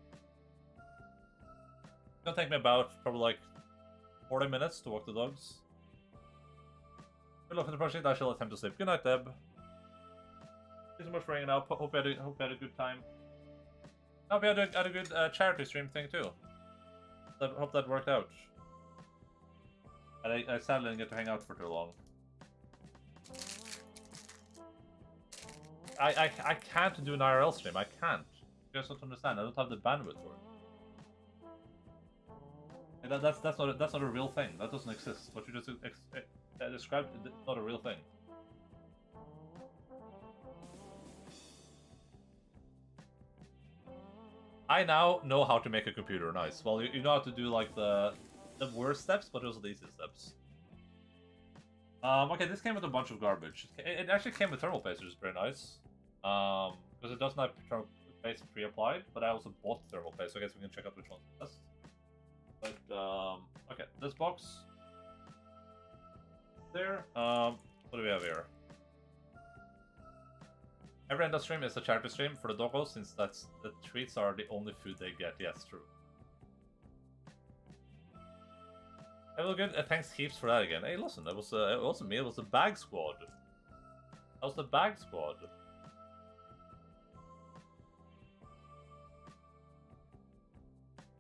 It's gonna take me about probably like 40 minutes to walk the dogs. Good luck with the project. I shall attempt to sleep. Good night, Deb. Thank you so much for hanging out. Hope you had a good time. Hope you had a good charity stream thing too. Hope that worked out. I sadly didn't get to hang out for too long. I can't do an IRL stream. I can't. You guys don't understand. I don't have the bandwidth for it. That's not a real thing. That doesn't exist. What you just described is not a real thing. I now know how to make a computer. Nice. Well, you know how to do like the worst steps, but also the easiest steps. Okay, this came with a bunch of garbage. It actually came with thermal paste, which is very nice. Because it doesn't have thermal paste pre-applied, but I also bought thermal paste, so I guess we can check out which one's best. But, okay, this box. There. What do we have here? Every end of stream is a charity stream for the doggos, since the treats are the only food they get. Yes, true. Hey, well, good. Thanks heaps for that again. Hey, listen, it wasn't me. It was the bag squad. That was the bag squad.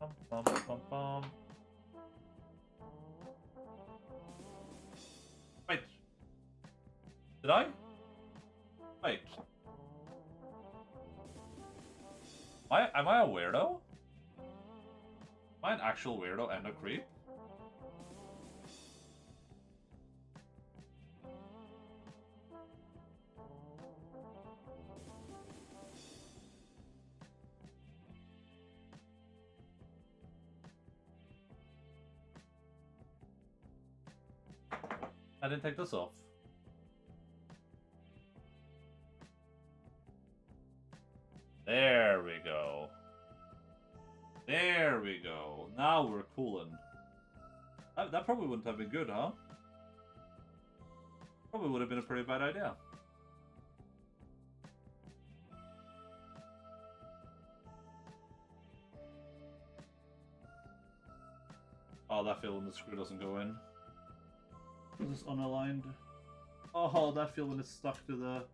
Bum, bum, bum, bum. Wait. Did I? Wait. Am I a weirdo? Am I an actual weirdo and a creep? I didn't take this off. There we go. There we go. Now we're cooling. That probably wouldn't have been good, huh? Probably would have been a pretty bad idea. Oh, that feel when the screw doesn't go in. This is unaligned. Oh, that feel when it's stuck to the...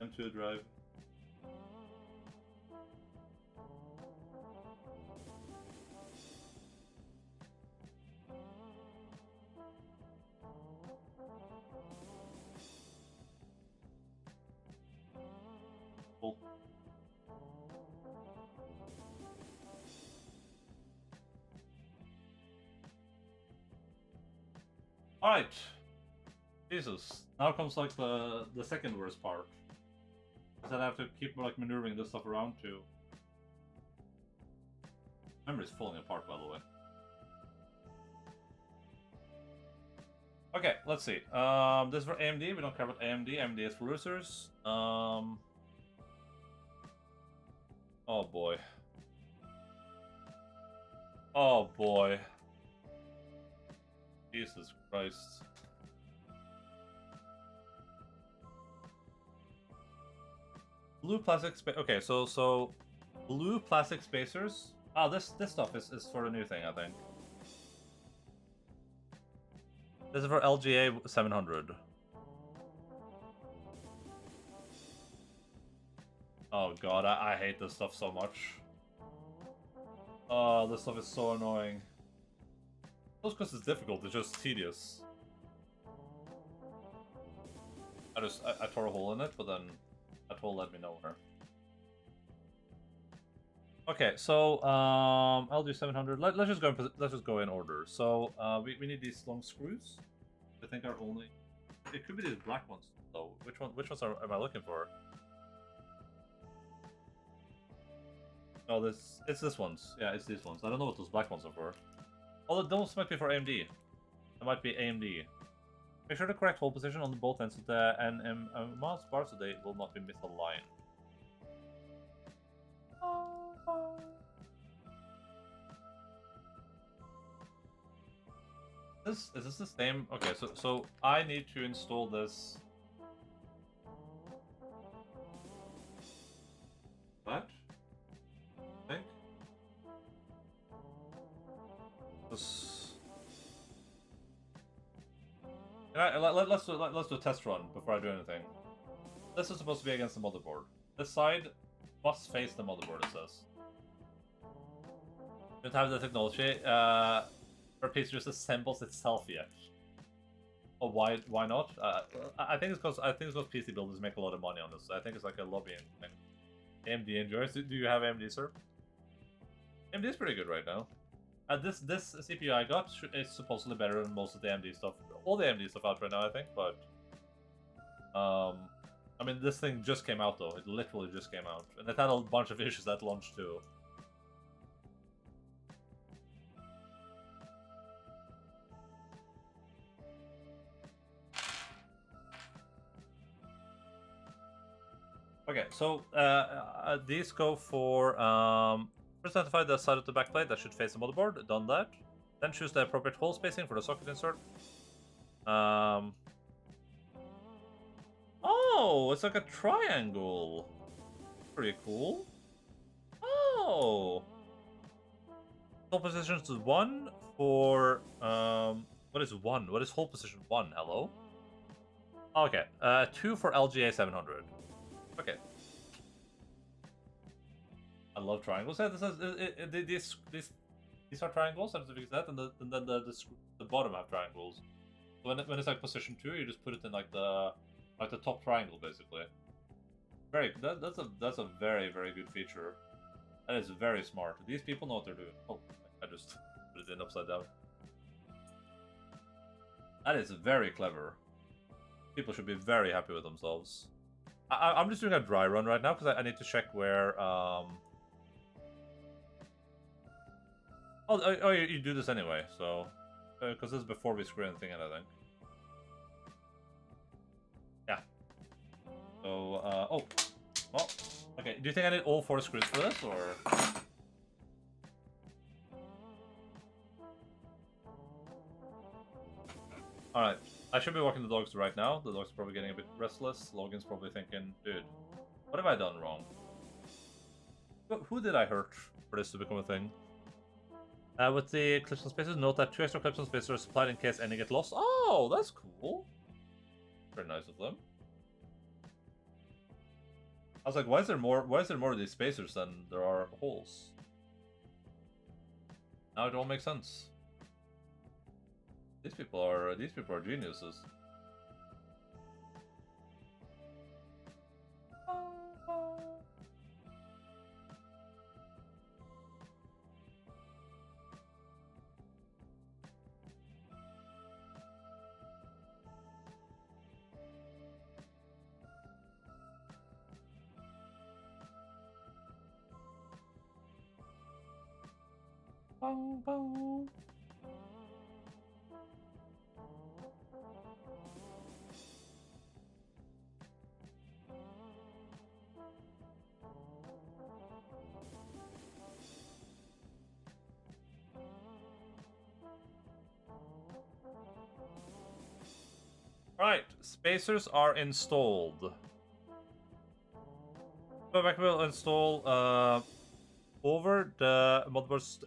M2 drive. Cool. Alright. Jesus. Now comes like the second worst part. Because I have to keep like maneuvering this stuff around too. Memory's falling apart, by the way. Okay, let's see. This is for AMD. We don't care about AMD. AMD is for losers. Oh boy. Oh boy. Jesus Christ. Blue plastic okay, so blue plastic spacers. Oh, this stuff is for the new thing, I think. This is for LGA 700. Oh god, I hate this stuff so much. Oh, this stuff is so annoying. Not because it's difficult, it's just tedious. I tore a hole in it, but then that hole let me nowhere. Okay, so LG 700. Let's just go in order. So we need these long screws. I think are only. It could be these black ones though. Which ones am I looking for? No, it's this ones. Yeah, it's these ones. I don't know what those black ones are for. Although those might be for AMD. It might be AMD. Make sure the correct hole position on the both ends of the mouse bar so they will not be misaligned. Is this the same? Okay, so I need to install this. What? I think. This. Let's do a test run before I do anything. This is supposed to be against the motherboard. This side must face the motherboard, it says. Don't have the technology. Our PC just assembles itself yet. Oh, why not? I think it's because PC builders make a lot of money on this. I think it's like a lobbying thing. AMD enjoys. Do you have AMD, sir? AMD is pretty good right now. This CPU I got is supposedly better than most of the AMD stuff. All the AMD stuff out right now, I think. But I mean, this thing just came out though. It literally just came out, and it had a bunch of issues at launch too. Okay, so these go for first identify the side of the backplate that should face the motherboard. Done that. Then choose the appropriate hole spacing for the socket insert. Oh, it's like a triangle. Pretty cool. Oh. Hole positions is 1 for what is 1? What is hole position 1? Hello. Okay. 2 for LGA 700. Okay. I love triangles. Yeah, these are triangles, and then the bottom have triangles. So when it's like position 2, you just put it in like the top triangle basically. That's a very good feature. That is very smart. These people know what they're doing. Oh, I just put it in upside down. That is very clever. People should be very happy with themselves. I'm just doing a dry run right now because I need to check where. Oh, you do this anyway, so because this is before we screw anything in, I think. Yeah. So oh, well, okay. Do you think I need all 4 screws for this, or? All right. I should be walking the dogs right now. The dog's probably getting a bit restless. Logan's probably thinking, dude, what have I done wrong? Who did I hurt for this to become a thing? With the clips and spacers, note that 2 extra clips and spacers are supplied in case any get lost. Oh, that's cool. Very nice of them. I was like, why is there more of these spacers than there are holes? Now it all makes sense. These people are geniuses. Right, spacers are installed. So back will install over the motherboard's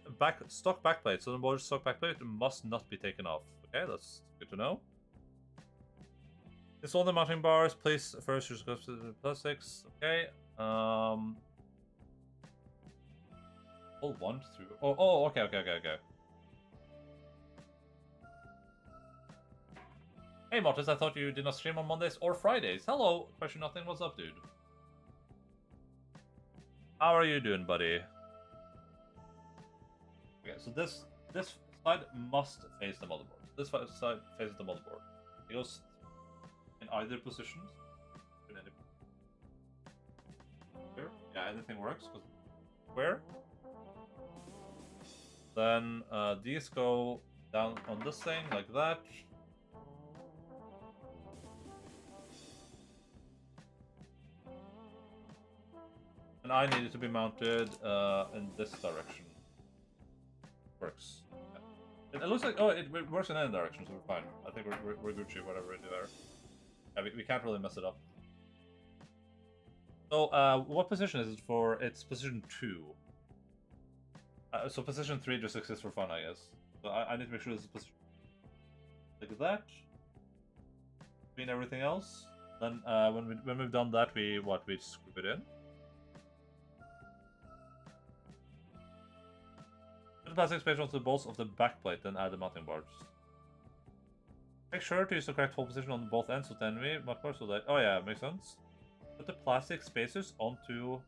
stock backplate. So the motherboard's stock backplate must not be taken off. Okay, that's good to know. Install the mounting bars. Place first use plastics. Okay. Hold 1 through. Oh, okay. Hey Mortis, I thought you did not stream on Mondays or Fridays. Hello, Question Nothing. What's up, dude? How are you doing, buddy? Okay, so this side must face the motherboard. This side faces the motherboard. It goes in either positions. Here, yeah, anything works. Where? Then these go down on this thing like that. And I need it to be mounted in this direction. Works. Yeah. It looks like it works in any direction, so we're fine. I think we're Gucci, whatever we do there. Yeah, we can't really mess it up. So what position is it for? It's position 2. So position 3 just exists for fun, I guess. So I need to make sure this is position like that. Between everything else. Then when we've done that, we screw it in. Put the plastic spacer onto the bolts of the backplate, then add the mounting bars. Make sure to use the correct hole position on both ends of the enemy mounting bars so that. Oh yeah, makes sense. Put the plastic spacers onto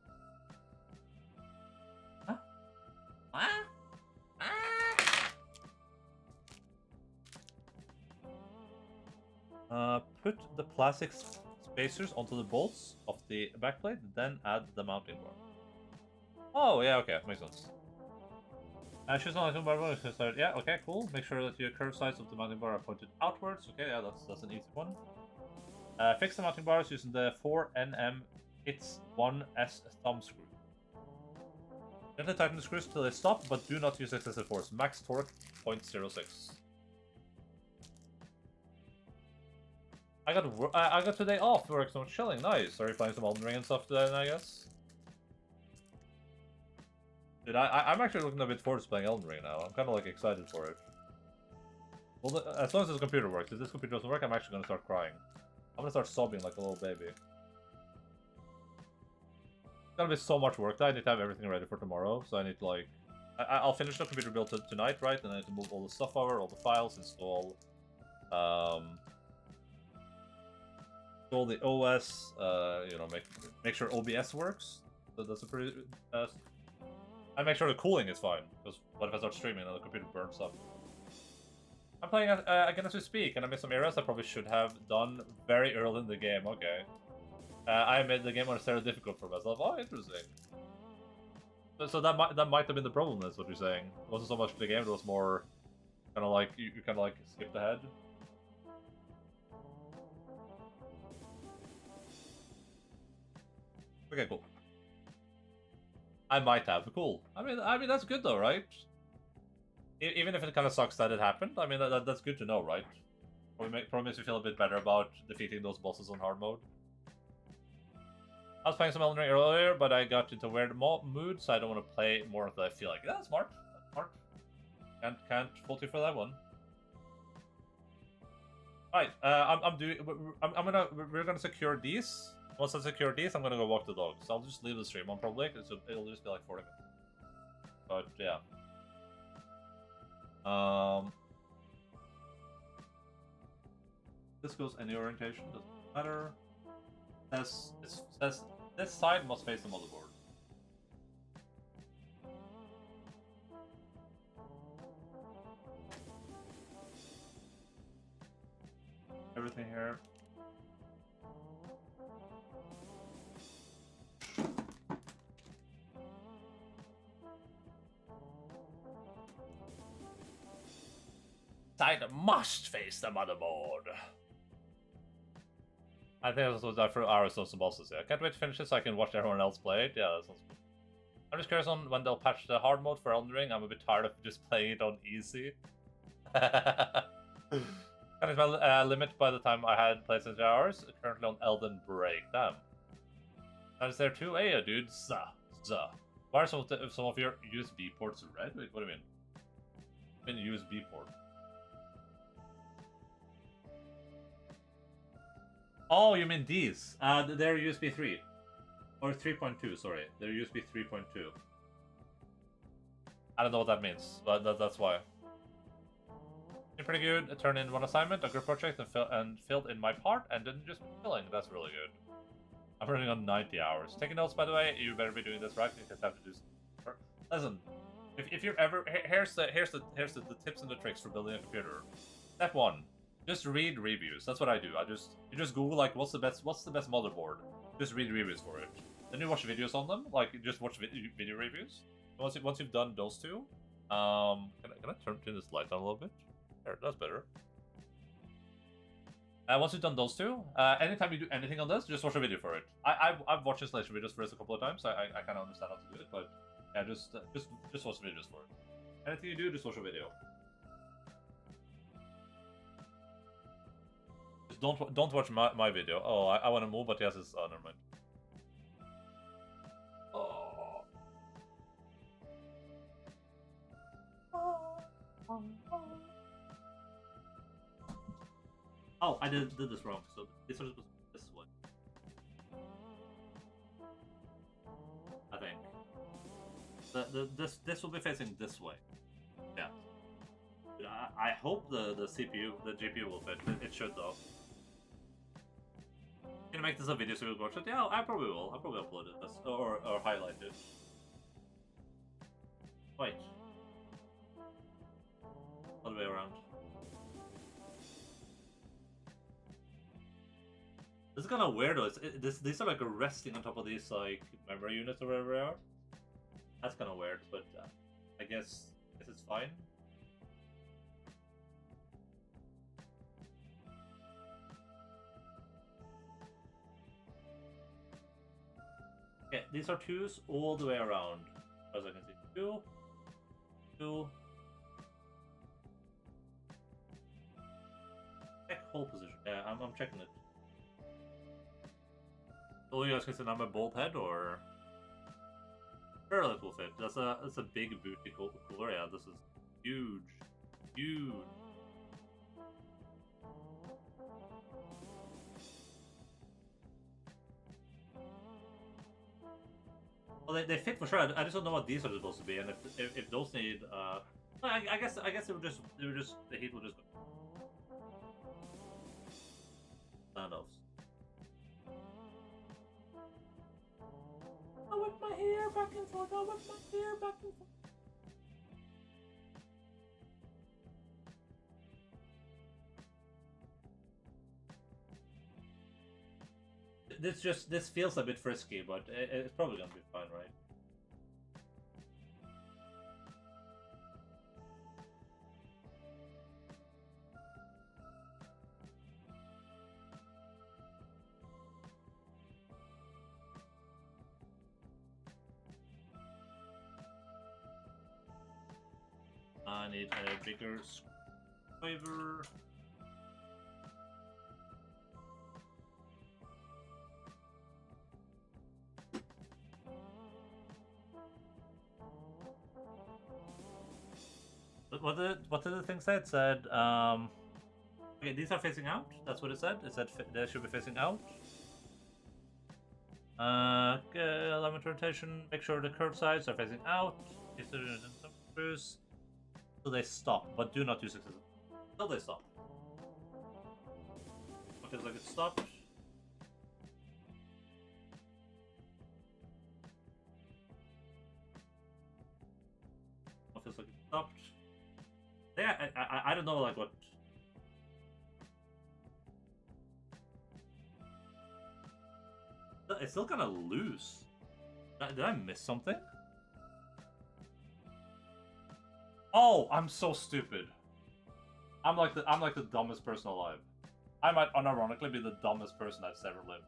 Put the plastic spacers onto the bolts of the backplate, then add the mounting bar. Oh, yeah, okay, makes sense. Choose the mounting bar. Yeah, okay, cool. Make sure that your curved sides of the mounting bar are pointed outwards. Okay, yeah, that's an easy one. Fix the mounting bars using the 4NM Hits 1S thumb screw. Gently tighten the screws till they stop, but do not use excessive force. Max torque 0.06. I got today off work, so I'm chilling. Nice. Are you playing some Elden Ring and stuff today, I guess? Dude, I'm actually looking a bit forward to playing Elden Ring now. I'm kind of like excited for it. Well, as long as this computer works. If this computer doesn't work, I'm actually gonna start crying. I'm gonna start sobbing like a little baby. It's gonna be so much work. I need to have everything ready for tomorrow, so I need to like... I'll finish the computer build tonight, right? And I need to move all the stuff over, all the files, install... install the OS, you know, make sure OBS works. So that's a pretty... I make sure the cooling is fine, because what if I start streaming and the computer burns up? I'm playing again as we speak, and I missed some areas I probably should have done very early in the game. Okay. I made the game unnecessarily difficult for myself. Oh, interesting. So that might have been the problem, is what you're saying. It wasn't so much the game, it was more kind of like you kind of like skipped ahead. Okay, cool. I might have. Cool. I mean that's good though, right? Even if it kind of sucks that it happened, I mean that's good to know, right? Probably makes me feel a bit better about defeating those bosses on hard mode. I was playing some Elden Ring earlier, but I got into a weird mood, so I don't want to play more than I feel like. That's smart. That's smart. Can't fault you for that one. Alright, we're gonna secure these. Once I secure these, I'm gonna go walk the dog. So I'll just leave the stream on probably, because it'll just be like 40 minutes. But yeah. This goes any orientation, doesn't matter. Says this side must face the motherboard. Everything here. Side must face the motherboard. I think that's what I for hours on some bosses. Yeah, can't wait to finish it so I can watch everyone else play it. Yeah, that sounds cool. I'm just curious on when they'll patch the hard mode for Elden Ring. I'm a bit tired of just playing it on easy. That is my limit by the time I had played 6 hours. Currently on Elden Break. Damn. That is there too? Hey, dude. Zuh. Why are some of your USB ports red? Wait, what do you mean? I mean USB port. Oh, you mean these? They're USB 3. Or 3.2, sorry. They're USB 3.2. I don't know what that means, but that's why. Pretty good. I turned in one assignment, a group project, and filled in my part, and didn't just filling. That's really good. I'm running on 90 hours. Taking notes, by the way. You better be doing this right, because I have to do some... Listen, if you're ever... Here's the tips and the tricks for building a computer. Step 1. Just read reviews. That's what I do. You just Google like what's the best motherboard. Just read reviews for it. Then you watch videos on them. Like just watch video reviews. Once you've done those two, can I turn this light on a little bit? There, that's better. Once you've done those two, anytime you do anything on this, just watch a video for it. I've watched installation videos for this a couple of times. So I kind of understand how to do it, but yeah, just watch videos for it. Anything you do, just watch a video. Don't watch my video. Oh, I want to move, but yes, it's never mind. Oh, I did this wrong. So this was this way. I think. This will be facing this way. Yeah. I hope the GPU will fit. It should though. Can I make this a video so we'll watch it? Yeah, I probably will. I'll probably upload it or highlight it. Wait. Other way around. This is kind of weird though. These are like resting on top of these like memory units or whatever they are. That's kind of weird, but I guess it's fine. Okay, these are 2s all the way around, as I can see. 2, 2. Check hold position. Yeah, I'm checking it. So you guys consider I'm a bolt head or? Sure, that will fit. That's a big booty cooler. Yeah, this is huge, huge. Well, they fit for sure. I just don't know what these are supposed to be, and if those need, I guess they were just the heat will just go. Standoffs. I whip my hair back and forth. I whip my hair back and forth. This feels a bit frisky, but it's probably gonna be fine, right? I need a bigger screwdriver. What did the thing say? It said, okay, these are facing out. That's what it said. It said they should be facing out. Alignment rotation. Make sure the curved sides are facing out. So they stop, but do not use it until they stop. It feels like it stopped. It feels like it stopped. Yeah, I don't know like what. It's still kind of loose. Did I miss something? Oh, I'm so stupid. I'm like the dumbest person alive. I might unironically be the dumbest person that's ever lived.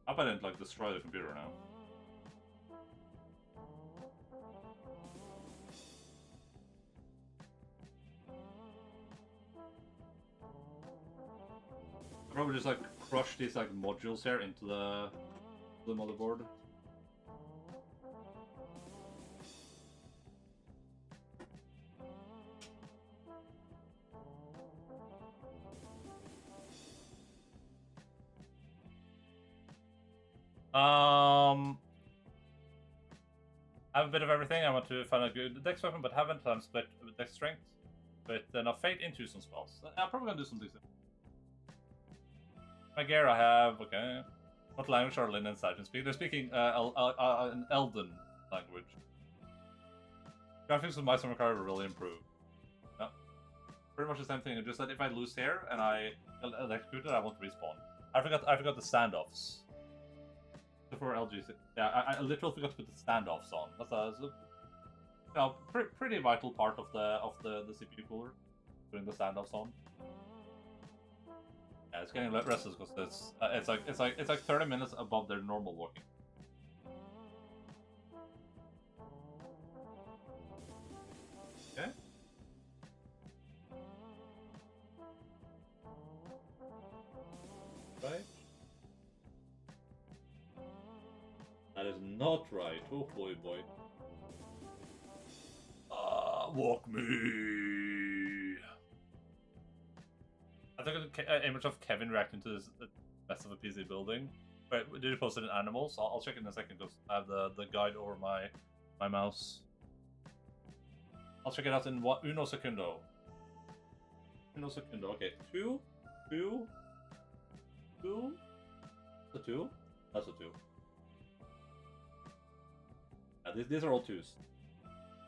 I hope I didn't like destroy the computer now. Probably just like crush these like modules here into the motherboard. I have a bit of everything. I want to find a good dex weapon, but haven't. I'm split with dex strength. But enough fate into some spells. I'm probably gonna do something soon. My gear I have, okay. What language are Lynn and Sergeant speaking? They're speaking an Elden language. Graphics with my summer card will really improve. Yeah. Pretty much the same thing, just that if I lose here and I electrocute it, I won't respawn. I forgot the standoffs. For LGC. Yeah, I literally forgot to put the standoffs on. That's a pretty vital part of the CPU cooler. Putting the standoffs on. Yeah, it's getting restless because it's like 30 minutes above their normal working. Okay. Right. That is not right. Oh boy. Walk me. I took an image of Kevin reacting to this mess of a PC building. Wait, did you post it in animals? I'll check it in a second because I have the guide over my mouse. I'll check it out in uno secundo. Okay, 2, 2? 2? The 2? That's a 2. Yeah, these are all 2s.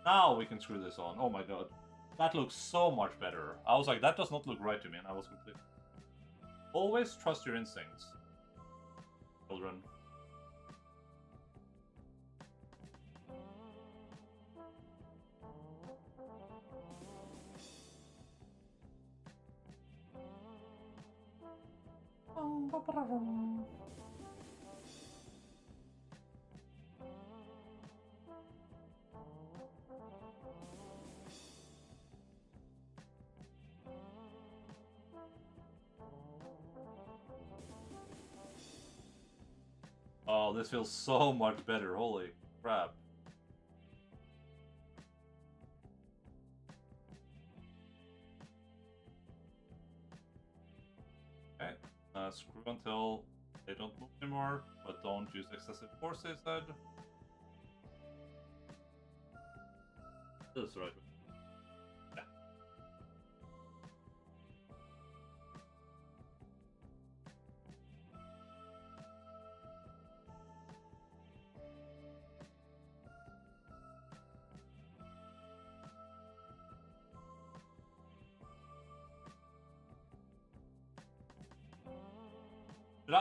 Now we can screw this on. Oh my god. That looks so much better. I was like, that does not look right to me, and I was completely... Always trust your instincts, children. Oh, this feels so much better. Holy crap. Okay, screw until they don't move anymore, but don't use excessive force, they said. This is right. Yeah.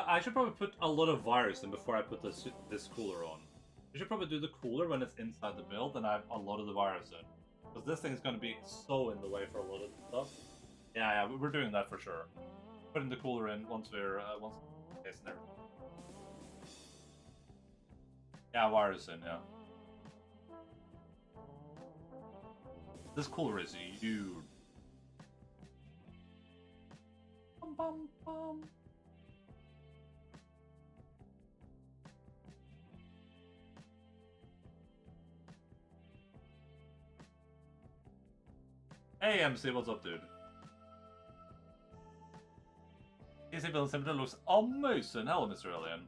I should probably put a lot of wires in before I put this cooler on. I should probably do the cooler when it's inside the build and I have a lot of the wires in. Because this thing is going to be so in the way for a lot of stuff. Yeah, we're doing that for sure. Putting the cooler in once we're... once the case and everything. Yeah, wires in, yeah. This cooler is huge. Bum, bum, bum. Hey MC, what's up, dude? PC Build Simulator looks amazing. Hello, Mr. Alien.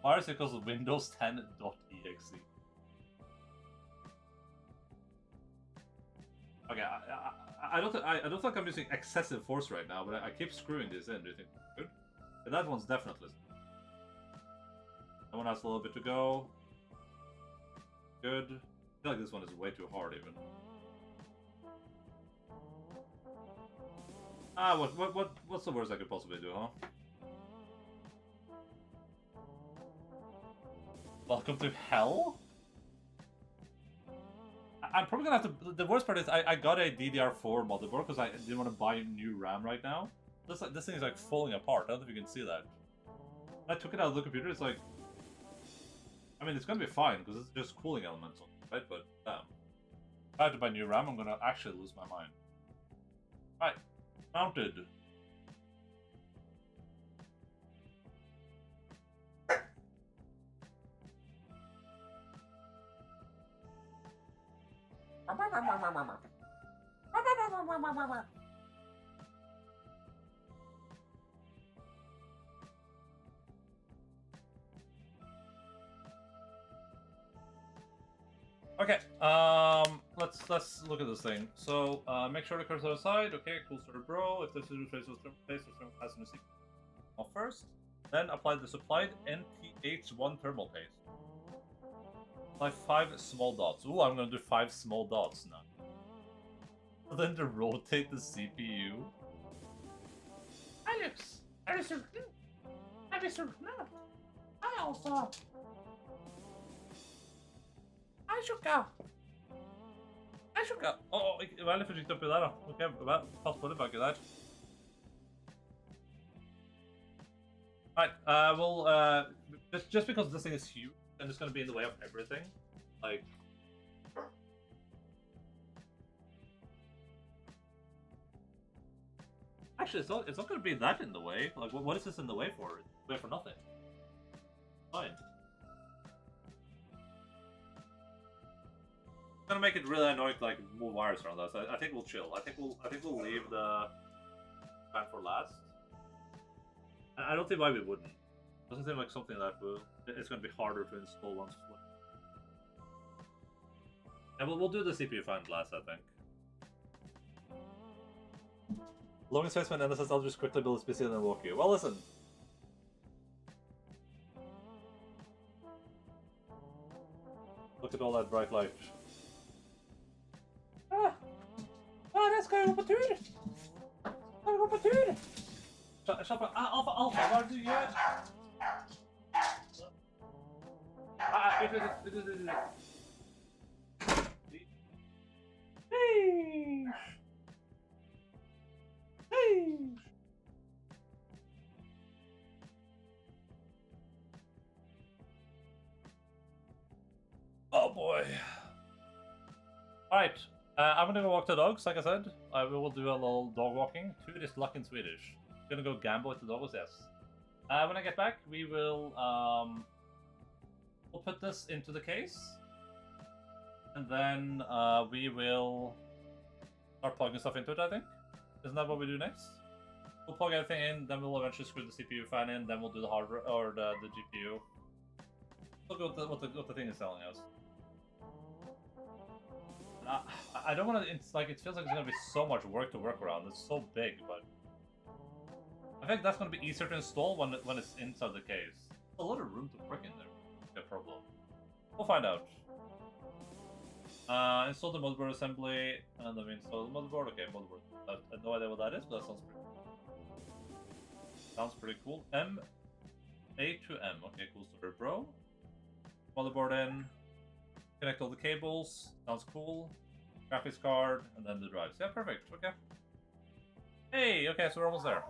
Virus equals Windows 10.exe. Okay, I don't think I'm using excessive force right now, but I keep screwing this in. Do you think good? And that one's definitely. That one has a little bit to go. Good. I feel like this one is way too hard, even. Ah, what's the worst I could possibly do, huh? Welcome to hell? I'm probably gonna have to... The worst part is I got a DDR4 motherboard because I didn't want to buy new RAM right now. This thing is like falling apart. I don't know if you can see that. I took it out of the computer, it's like... I mean, it's gonna be fine because it's just cooling elements, right? But, damn. If I have to buy new RAM, I'm gonna actually lose my mind. Right. Mounted. Okay, let's look at this thing. So, make sure the cursor aside. Okay, cool starter bro. If the scissors trace was placed or thermal paste in the sequence off first, then apply the supplied NPH1 thermal paste. Apply 5 small dots. Ooh, I'm gonna do 5 small dots now. Then to rotate the CPU. Alex, I also. Jeg sjokka! Veldig forsiktig oppi der, da. Ok, pass på det baki der. Right, well, just because this thing is huge, and it's gonna be in the way of everything, like... Actually, it's not gonna be that in the way. Like, what is this in the way for? It's in the way for nothing. Fine. Gonna make it really annoying to like move wires around us. I think we'll chill. I think we'll leave the fan for last. I don't see why we wouldn't. Doesn't seem like something that it's gonna be harder to install once. Yeah, we'll do the CPU fan last, I think. Longest spaceman NSS, I'll just quickly build a PC and then walk you. Well, listen. Look at all that bright light. Ah! Ah, det ska jag gå på tur! Ska jag gå på tur? Slapp av. Alfa, vad är det du gör? Ut. Hey! Hey! Oh boy. Alright, I'm gonna go walk the dogs, like I said. We will do a little dog walking. Tur is luck in Swedish. Gonna go gamble with the dogs, yes. When I get back, we will we'll put this into the case. And then we will start plugging stuff into it, I think. Isn't that what we do next? We'll plug everything in, then we'll eventually screw the CPU fan in, then we'll do the hardware or the GPU. Look at what the thing is telling us. I don't want to. It's like it feels like it's gonna be so much work to work around. It's so big, but I think that's gonna be easier to install when it's inside the case. A lot of room to work in there. No problem. We'll find out. Install the motherboard assembly, and then we install the motherboard. Okay, motherboard. I have no idea what that is, but that sounds pretty cool. M, A to M. Okay, cool story, bro. Motherboard in. Connect all the cables. Sounds cool. Graphics card, and then the drives. Yeah, perfect. Okay. Hey, okay, so we're almost there.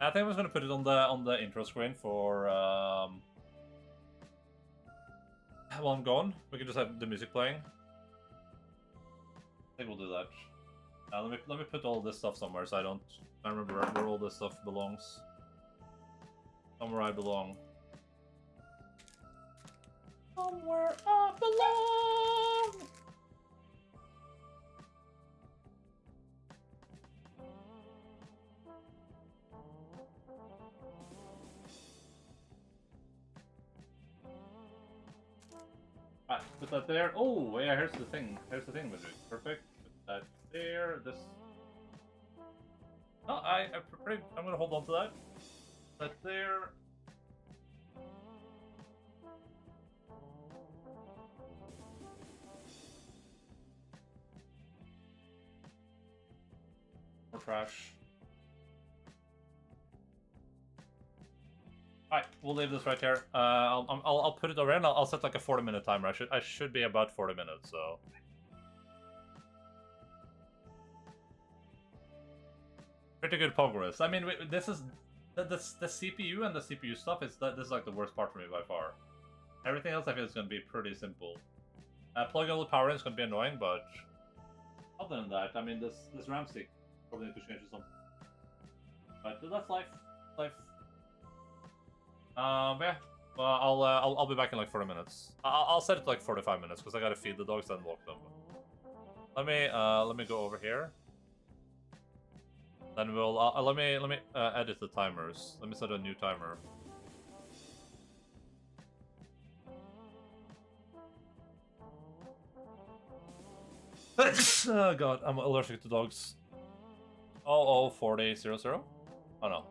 I think I was gonna put it on the intro screen for while I'm gone. We can just have the music playing. I think we'll do that. Let me put all this stuff somewhere so I remember where all this stuff belongs. Somewhere I belong. Somewhere I belong! Alright, put that there. Oh, yeah, here's the thing. Here's the thing, Madrid. Perfect. Put that there. This. No, I'm gonna hold on to that. Put that there. More trash. Alright, we'll leave this right here. I'll put it around. I'll set like a 40-minute timer. I should be about 40 minutes. So. Pretty good progress. I mean, this is the CPU and the CPU stuff. This is like the worst part for me by far. Everything else I feel is gonna be pretty simple. Plugging all the power in is gonna be annoying, but other than that, I mean, this RAM stick probably need to change or something. But that's life. Yeah. Well, I'll be back in like 40 minutes. I'll set it to like 45 minutes because I gotta feed the dogs and walk them. Let me go over here. Then we'll let me edit the timers. Let me set a new timer. Oh god, I'm allergic to dogs. 004000. Oh no.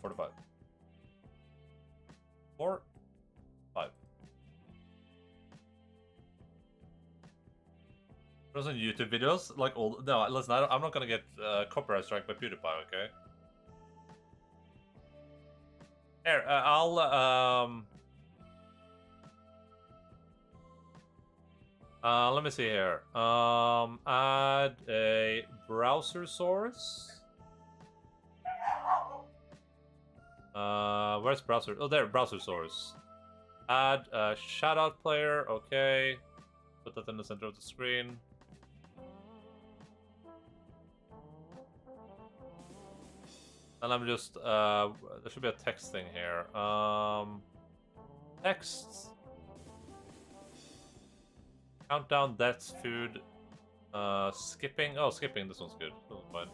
45. 4, 5. Those on YouTube videos, like all. No, listen, I'm not gonna get copyright strike by PewDiePie, okay? Here, let me see here. Add a browser source. Where's browser? Oh, there, browser source. Add a shoutout player. Okay. Put that in the center of the screen. And I'm just, there should be a text thing here. Text. Countdown, deaths, food. Skipping. Oh, skipping, this one's good. This one's fine.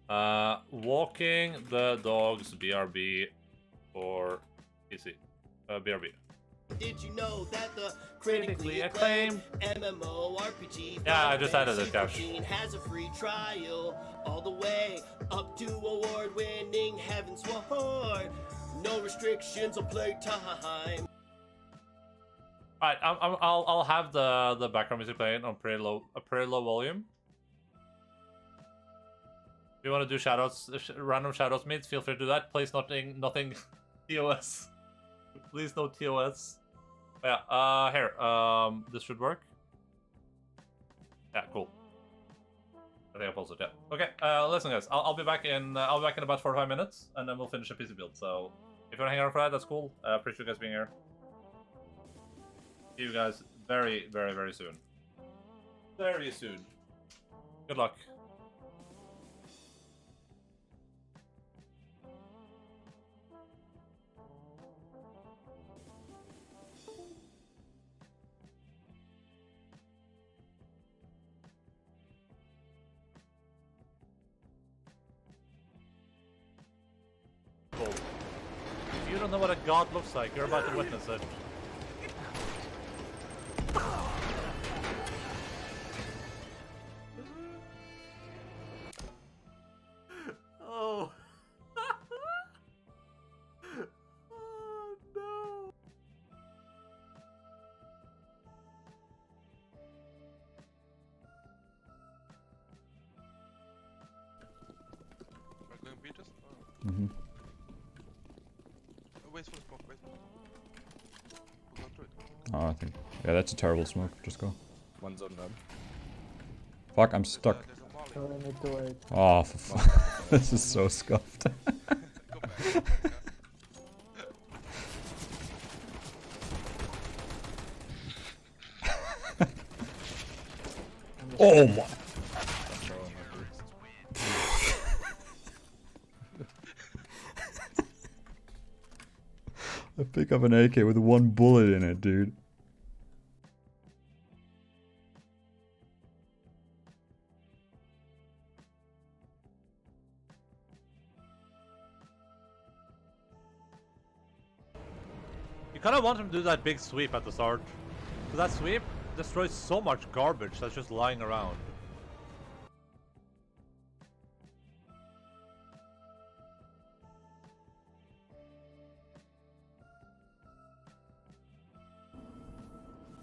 Walking the Dogs BRB for PC. BRB. Did you know that the critically acclaimed MMORPG I just added it, guys. has a free trial all the way up to award-winning Heaven's Sword. No restrictions on playtime. Alright, I'll have the background music playing on pretty low volume. If you want to do shoutouts, random shoutouts, mates, feel free to do that. Please nothing TOS. Please no TOS. Yeah, here, this should work. Yeah, cool. I think I paused it, yeah. Okay, listen guys, I'll be back in about 4 or 5 minutes, and then we'll finish a PC build. So, if you want to hang out for that, that's cool. Appreciate you guys being here. See you guys very, very, very soon. Very soon. Good luck. If you don't know what a god looks like, you're about to witness it. Oh. Oh no. We're going to beat us? Mm-hmm. Wait for the smoke, wait. We'll go through it. Oh, I think. Yeah, that's a terrible smoke. Just go. One's on them. Fuck, I'm stuck. Wait. Oh, for fuck. This is so scuffed. Oh my. I pick up an AK with 1 bullet in it, dude. You kind of want him to do that big sweep at the start. Because that sweep destroys so much garbage that's just lying around.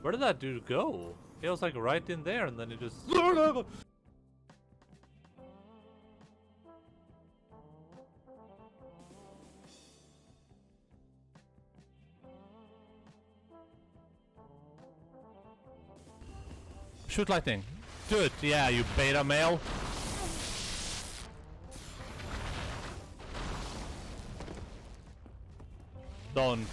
Where did that dude go? He was like right in there and then he just... Shoot lightning. Do it, yeah, you beta male. Don't.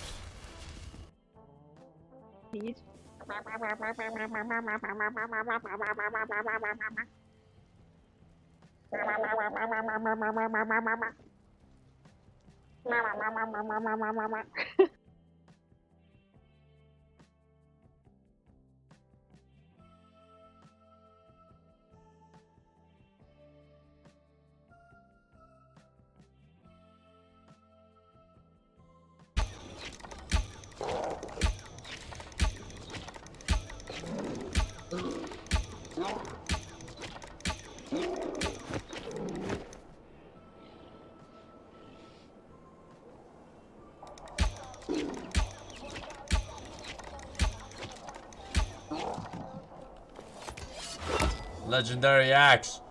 Legendary axe.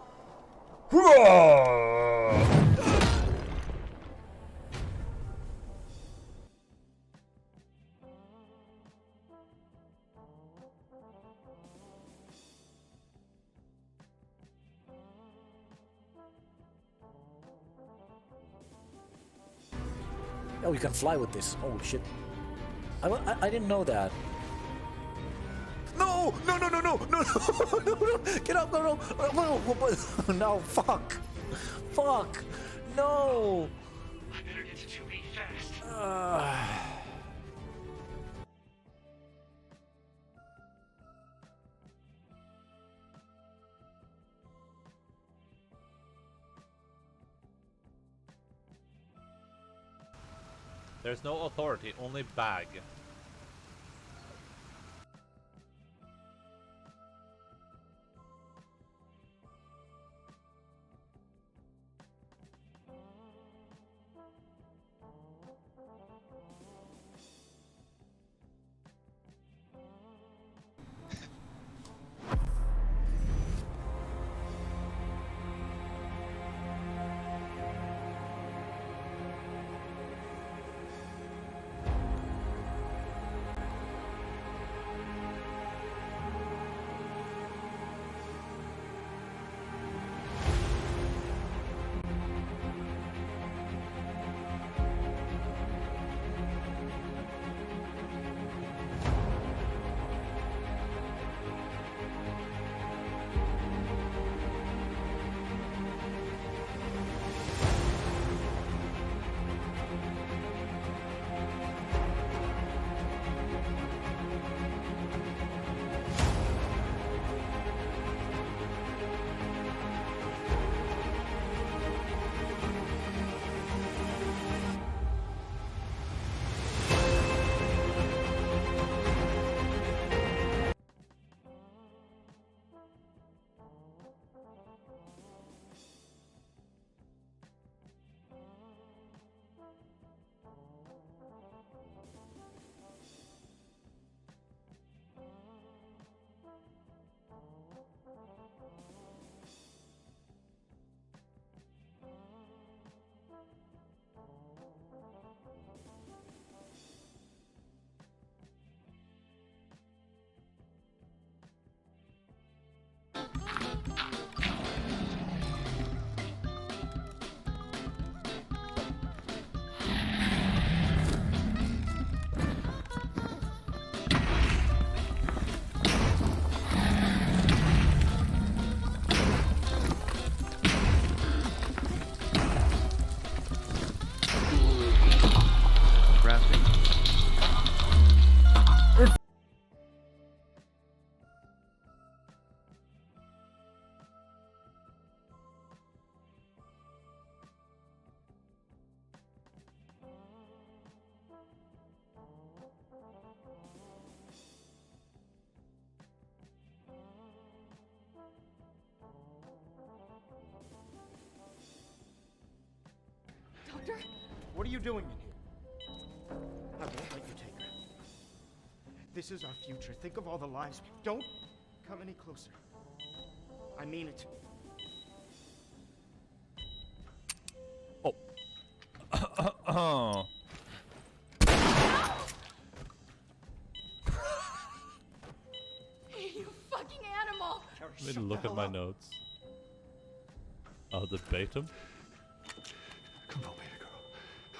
Oh, you can fly with this. Holy shit. I didn't know that. No! No, no, no, no! No, no, no, no! Get up! No, no! No, fuck! Fuck! No! I better get to 2B fast. There's no authority, only bag. Doctor? What are you doing in here? I won't let you take her. This is our future. Think of all the lives. Don't come any closer. I mean it. Oh. You fucking animal! Let me look at my notes. Oh, the Batum? Come on, baby girl.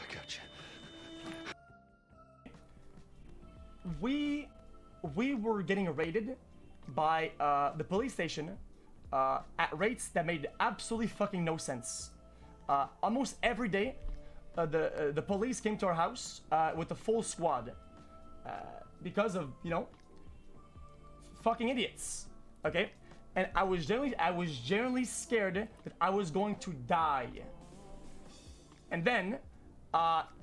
I got you. We were getting raided by the police station at rates that made absolutely fucking no sense. Almost every day, the police came to our house with a full squad because of, you know, fucking idiots. Okay, and I was generally scared that I was going to die. And then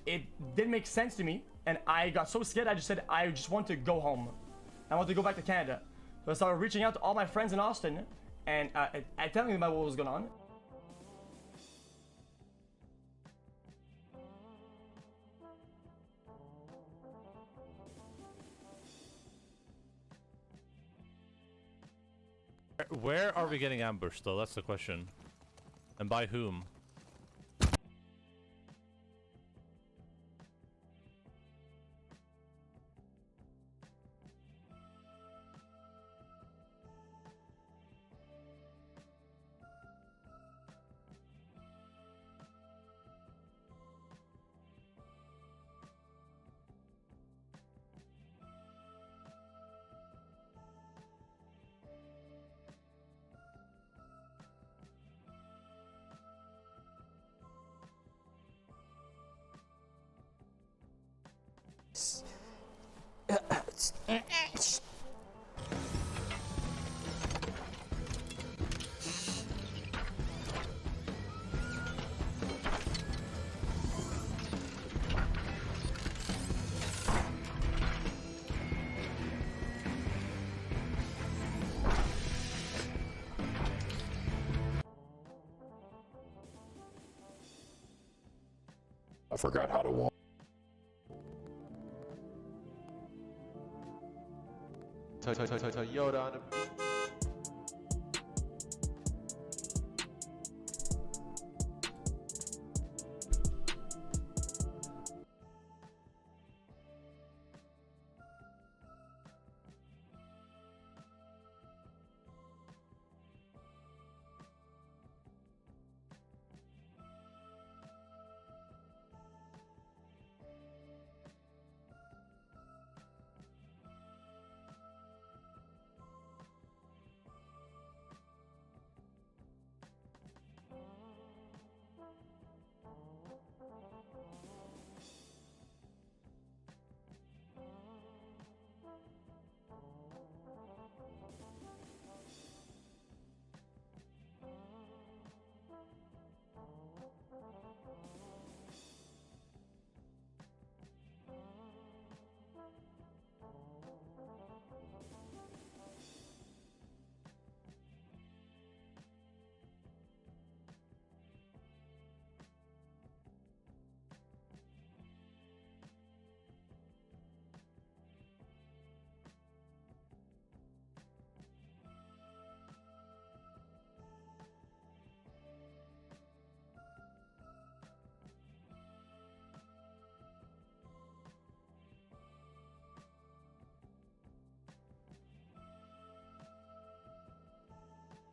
it didn't make sense to me, and I got so scared I just said I just want to go home. I want to go back to Canada. So I started reaching out to all my friends in Austin and telling them about what was going on. Where are we getting ambushed though? That's the question. And by whom? I forgot how to walk. Yoda on the beat.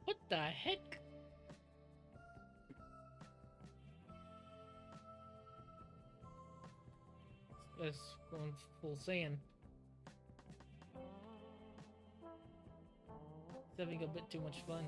What the heck? This guy's going full Saiyan. He's having a bit too much fun.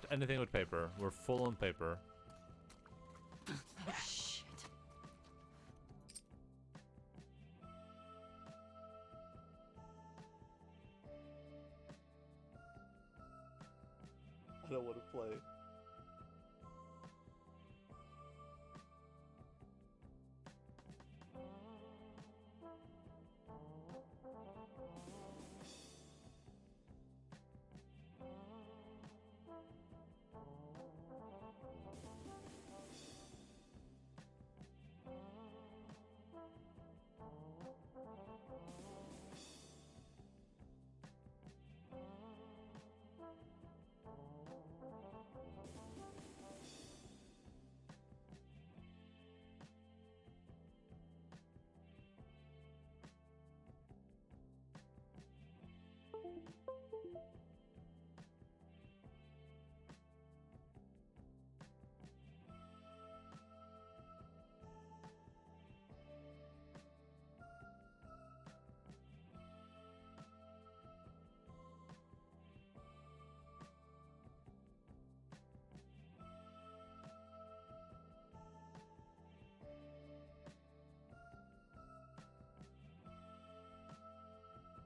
craft anything with paper. We're full on paper. Shit. I don't want to play.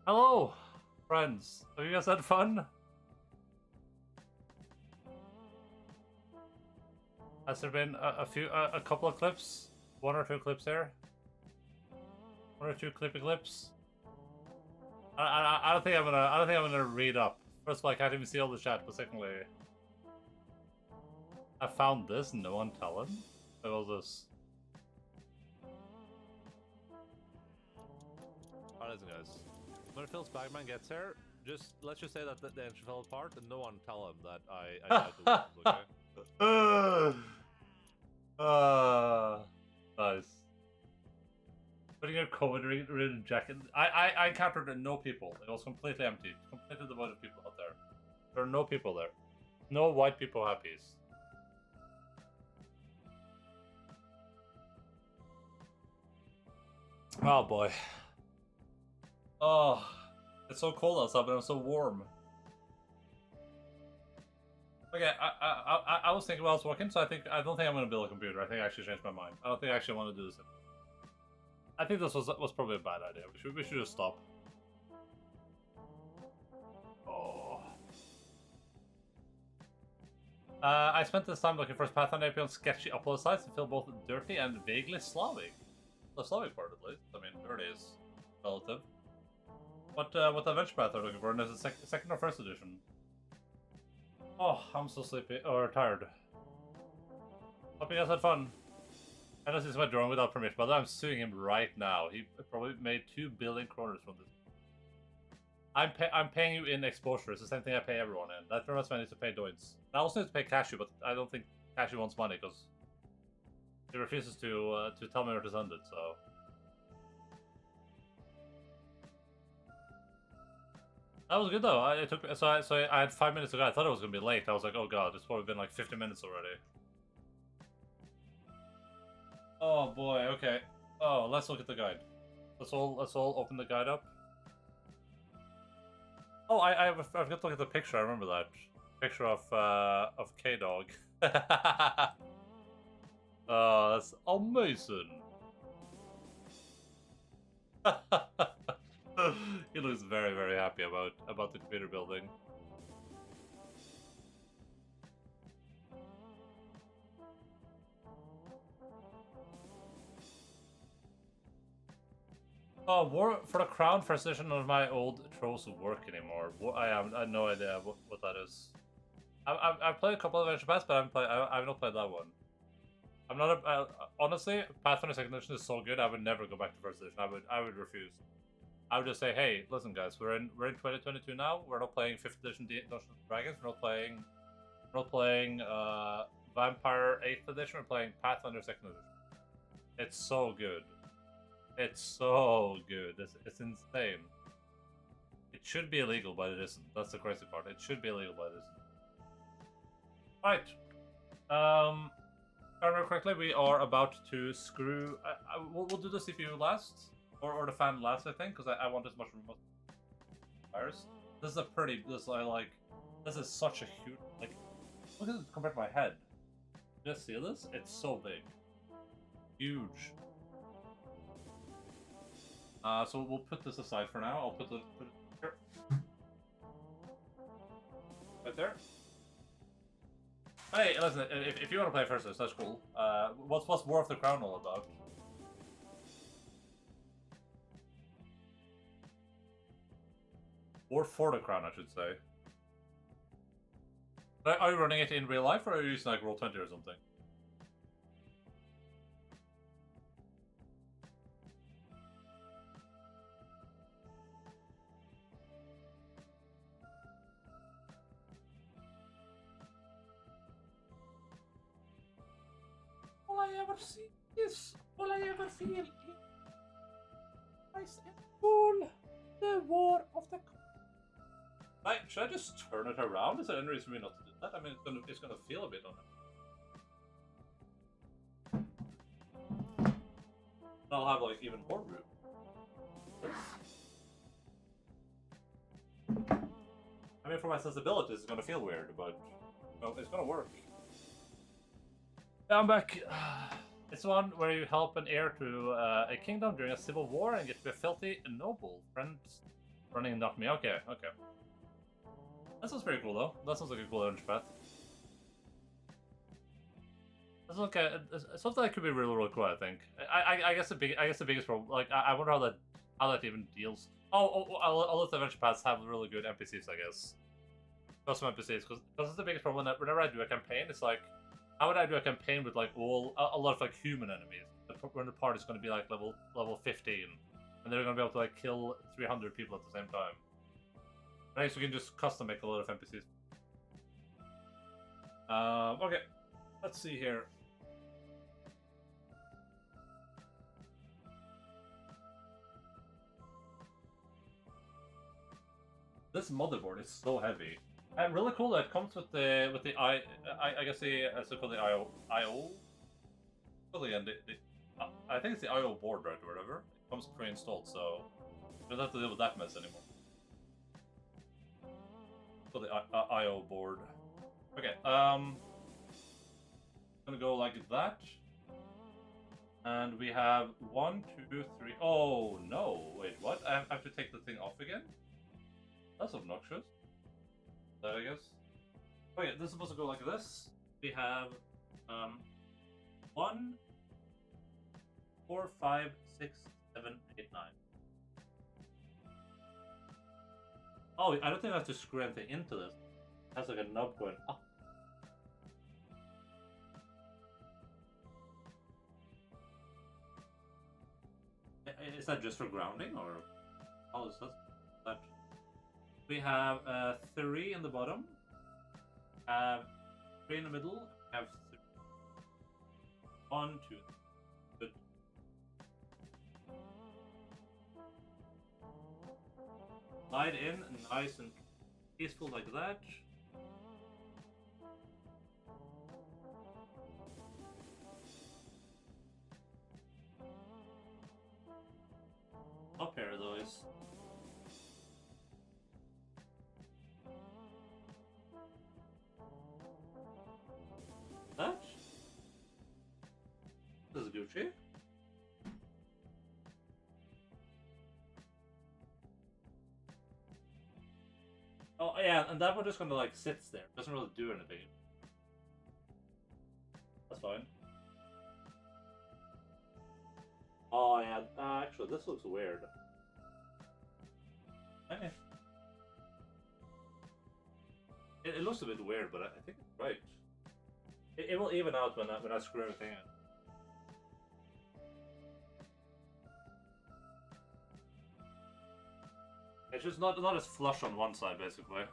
Hello, friends. Have you guys had fun? Has there been a couple of clips? 1 or 2 clips here? 1 or 2 clippy clips? I don't think I'm gonna read up. First of all, I can't even see all the chat, but secondly, I found this and no one tell him. What was this? Alright, listen, guys. When Phil Spagman gets here, let's just say that the engine fell apart and no one tell him that I died the world, okay? Nice. Putting a COVID-ridden jacket. I encountered no people. It was completely empty. Completely devoid of people out there. There are no people there. No white people have peace. Oh boy. Oh, it's so cold outside, but I'm so warm. Okay, I was thinking while I was walking, so I don't think I'm gonna build a computer. I think I actually changed my mind. I don't think I actually want to do this. I think this was probably a bad idea. We should just stop. Oh. I spent this time looking for Pathfinder AP on sketchy upload sites that feel both dirty and vaguely Slavic. The Slavic part, at least. I mean, dirty is relative. What adventure path are you looking for? And is it second or first edition? Oh, I'm so sleepy or tired. Hope you guys had fun. I know this is my drawing without permission, but I'm suing him right now. He probably made 2 billion kroners from this. I'm paying you in exposure. It's the same thing I pay everyone in. That reminds me I need to pay Doids. I also need to pay Cashew, but I don't think Cashew wants money because he refuses to tell me where to send it. So. That was good though. I had 5 minutes to go. I thought it was gonna be late. I was like, oh god, it's probably been like 50 minutes already. Oh boy. Okay. Oh, let's look at the guide. Let's all open the guide up. Oh, I've got to look at the picture. I remember that picture of K-Dog. Oh, that's amazing. He looks very, very happy about the computer building. Oh, War for the Crown first edition of my old Trolls of work anymore. I have no idea what that is. I've played a couple of Adventure Paths, but I have not played that one. I'm not honestly, Pathfinder Second Edition is so good. I would never go back to First Edition. I would refuse. I would just say, hey, listen, guys, we're in 2022 now. We're not playing 5th edition Dungeons & Dragons. We're not playing Vampire 8th edition. We're playing Pathfinder 2nd edition. It's so good. It's so good. It's insane. It should be illegal, but it isn't. That's the crazy part. It should be illegal, but it isn't. Right. If I remember correctly, we are about to screw. We'll do the CPU last. Or the fan last, I think, because I want as much remote fires. This is a pretty. This is such a huge. Like, Look at it compared to my head. Just see this? It's so big. Huge. So we'll put this aside for now. I'll put it here. Right there. Hey, listen, if you want to play first, that's cool. What's War of the Crown all about? War for the Crown, I should say. Are you running it in real life, or are you using like Roll20 or something? All I ever see is, all I ever feel is ice and cool, the War of the Crown. Like, should I just turn it around? Is there any reason for me not to do that? I mean, it's gonna feel a bit on it. I'll have like even more room. I mean, for my sensibilities, it's gonna feel weird, but it's gonna work. Yeah, I'm back. It's one where you help an heir to a kingdom during a civil war and get to be a filthy and noble. Friends running and knock me. Okay, okay. That sounds pretty cool, though. That sounds like a cool orange path. That's okay. Something that could be really, really cool. I think. I guess the biggest problem. Like, I wonder how that even deals. All of the adventure paths have really good NPCs. I guess. Custom NPCs, because it's the biggest problem. Whenever I do a campaign, it's like, how would I do a campaign with like a lot of like human enemies? When the party's going to be like level 15, and they're going to be able to like kill 300 people at the same time. Right, so we can just custom make a lot of NPCs. Okay, let's see here. This motherboard is so heavy. And really cool that it comes with the I guess the IO. Well, again, I think it's the IO board, right, or whatever. It comes pre-installed, so you don't have to deal with that mess anymore. So the IO board. Okay, I'm gonna go like that. And we have 1, 2, 3. Oh no! Wait, what? I have to take the thing off again? That's obnoxious. That I guess. Okay, this is supposed to go like this. We have 1, 4, 5, 6, 7, 8, 9. Oh, I don't think I have to screw anything into this. It has like a knob going up. Is that just for grounding, or how is that? We have 3 in the bottom, 3 in the middle, have 3. 1, 2. Good. Slide in, nice and peaceful like that. Up here, though, is. That? This is Gucci. Oh yeah, and that one just kind of like sits there. Doesn't really do anything. That's fine. Oh yeah, actually this looks weird. Okay. It looks a bit weird, but I think it's right. It will even out when I screw everything in. It's just not as flush on one side, basically.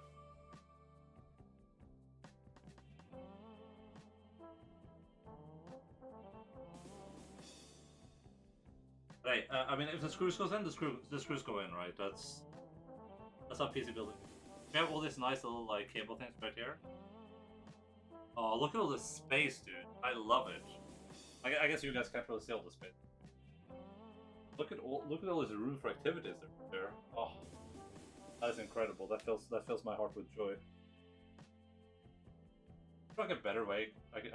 Right. I mean, if the screws goes in, the screws go in, right? That's how PC building. We have all these nice little like cable things right here. Oh, look at all this space, dude! I love it. I guess you guys can't really see all the space. Look at all this room for activities there. Oh, that is incredible. That fills my heart with joy. like a better way. I could.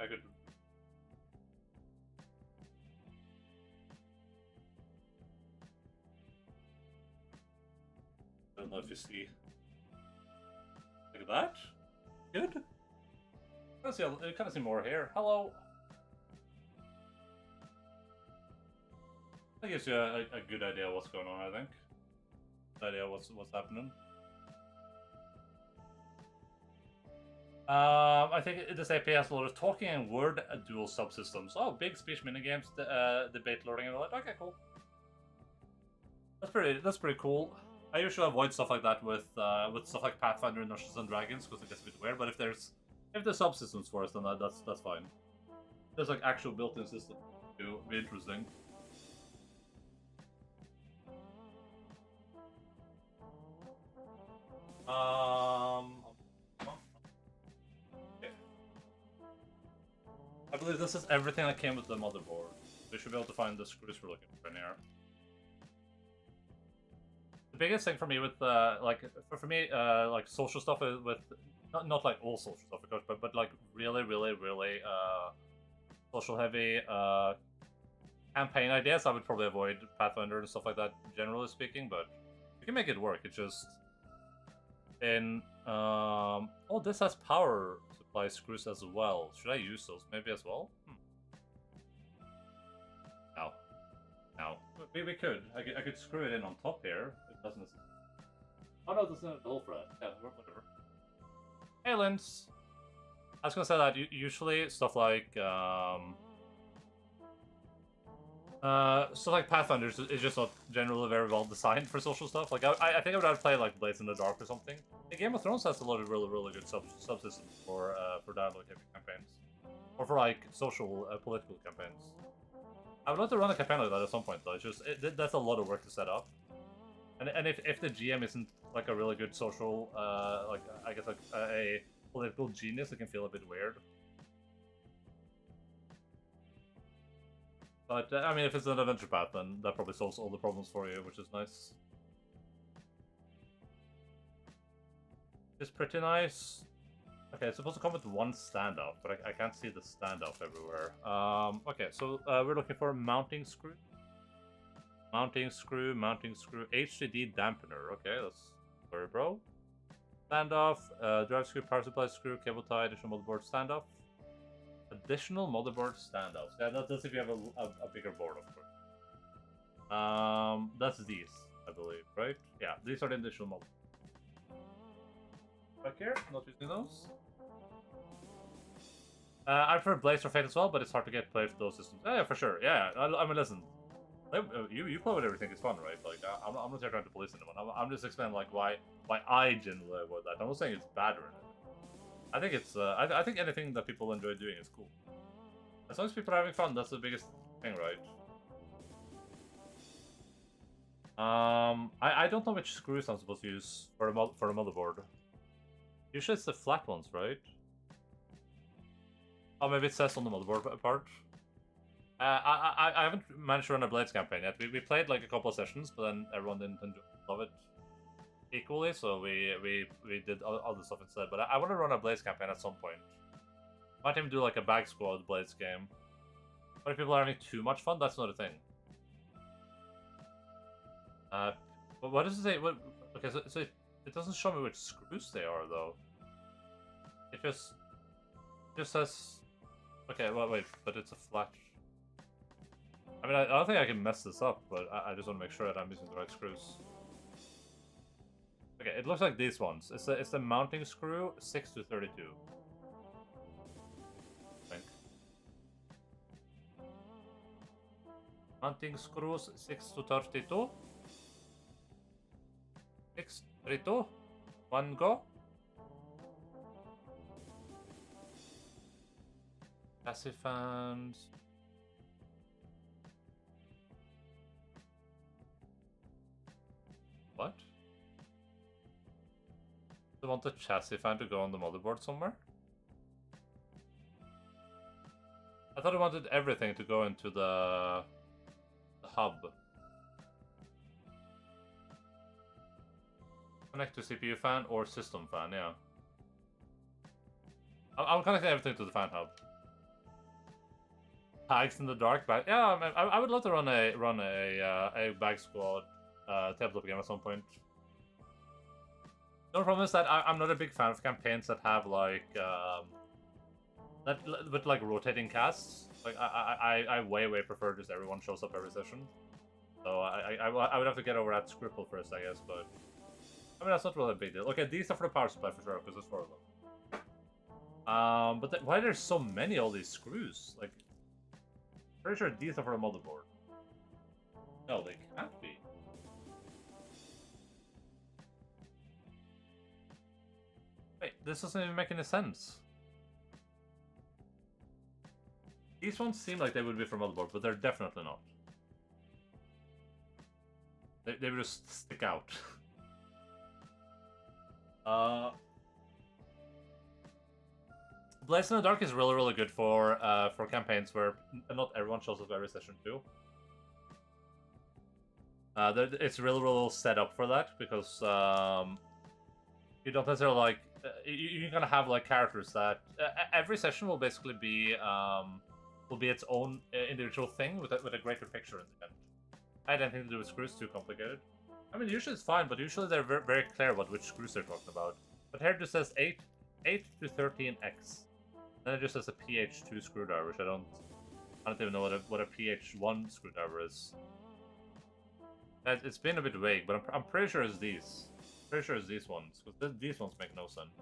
I don't know if you see. Look at that. Good. I kind of see more here. Hello. That gives you a good idea of what's going on, I think. Good idea what's happening. I think this AP has a lot of talking and word dual subsystems. Oh, big speech minigames, debate learning and all that. Okay, cool. That's pretty cool. I usually avoid stuff like that with stuff like Pathfinder and Dungeons and Dragons because it gets a bit weird. But if there's subsystems for us, then that's fine. There's like actual built-in system. It'll be interesting. Okay. I believe this is everything that came with the motherboard. We should be able to find the screws we're looking for in here. The biggest thing for me with like social stuff with not like all social stuff of course, but like really social heavy campaign ideas, I would probably avoid Pathfinder and stuff like that generally speaking, but you can make it work. It's just in oh, this has power supply screws as well. Should I use those maybe as well? No. We could. I could screw it in on top here. It doesn't. Oh no, there's no hole for that. Yeah, whatever. Hey, Linz. I was gonna say that usually stuff like Pathfinder is just not generally very well designed for social stuff. Like I think I would rather play like Blades in the Dark or something. The Game of Thrones has a lot of really good subsystems for dialogue heavy campaigns, or for like social political campaigns. I would like to run a campaign like that at some point though. It's just that's a lot of work to set up, and if the GM isn't like a really good social like I guess like a political genius, it can feel a bit weird. But I mean, if it's an adventure path, then that probably solves all the problems for you, which is nice. It's pretty nice. Okay, it's supposed to come with one standoff, but I can't see the standoff everywhere. Okay, so we're looking for a mounting screw. Mounting screw, HDD dampener. Okay, that's very bro. Standoff, drive screw, power supply screw, cable tie, additional motherboard standoff. Additional motherboard standoffs. Yeah, that's if you have a bigger board, of course. That's these, I believe, right? Yeah, these are the additional motherboards. Back here, not using those. I prefer Blaze or Fate as well, but it's hard to get players for those systems. Yeah, for sure. Yeah, I mean, listen. You play with everything is fun, right? Like, I'm not here trying to police anyone. I'm just explaining like why I generally avoid that. I'm not saying it's bad or anything. I think it's I think anything that people enjoy doing is cool. As long as people are having fun, that's the biggest thing, right? I don't know which screws I'm supposed to use for a motherboard. Usually it's the flat ones, right? Oh, maybe it says on the motherboard part. I haven't managed to run a Blades campaign yet. We played like a couple of sessions, but then everyone didn't love it equally, so we did other stuff instead. But I want to run a Blades campaign at some point. Might even do like a bag squad Blades game. But if people are having too much fun, that's not a thing. But what does it say? Okay, so it doesn't show me which screws they are though. It just says. Okay, well, wait, but it's a flat. I mean, I don't think I can mess this up, but I just want to make sure that I'm using the right screws. Okay, it looks like these ones. It's the mounting screw 6 to 32. I think. Mounting screws 6 to 32. 6, 3, 2, 1, go. Passive fans. What? Do you want the chassis fan to go on the motherboard somewhere? I thought I wanted everything to go into the hub. Connect to CPU fan or system fan, yeah. I'm connecting everything to the fan hub. Bags in the dark, but yeah, I would love to run a bag squad tabletop game at some point. The only problem is that I'm not a big fan of campaigns that have like with like rotating casts. Like I way prefer just everyone shows up every session. So I would have to get over that scruple first, I guess. But I mean that's not really a big deal. Okay, these are for the power supply for sure because there's 4 of them. But why there's so many of all these screws? Like, pretty sure these are for the motherboard. No, they can't be. Wait, this doesn't even make any sense. These ones seem like they would be for motherboard, but they're definitely not. They would just stick out. Blaze in the Dark is really good for campaigns where not everyone shows up every session too. It's really well set up for that because you don't necessarily like you're gonna have like characters that every session will basically be its own individual thing with a greater picture in the end. I had anything to do with screws too complicated. I mean, usually it's fine, but usually they're very clear about which screws they're talking about. But here it just says 8 to 13x. Then it just says a PH2 screwdriver, which I don't even know what a PH1 screwdriver is. It's been a bit vague, but I'm pretty sure it's these. Pretty sure it's these ones, because these ones make no sense.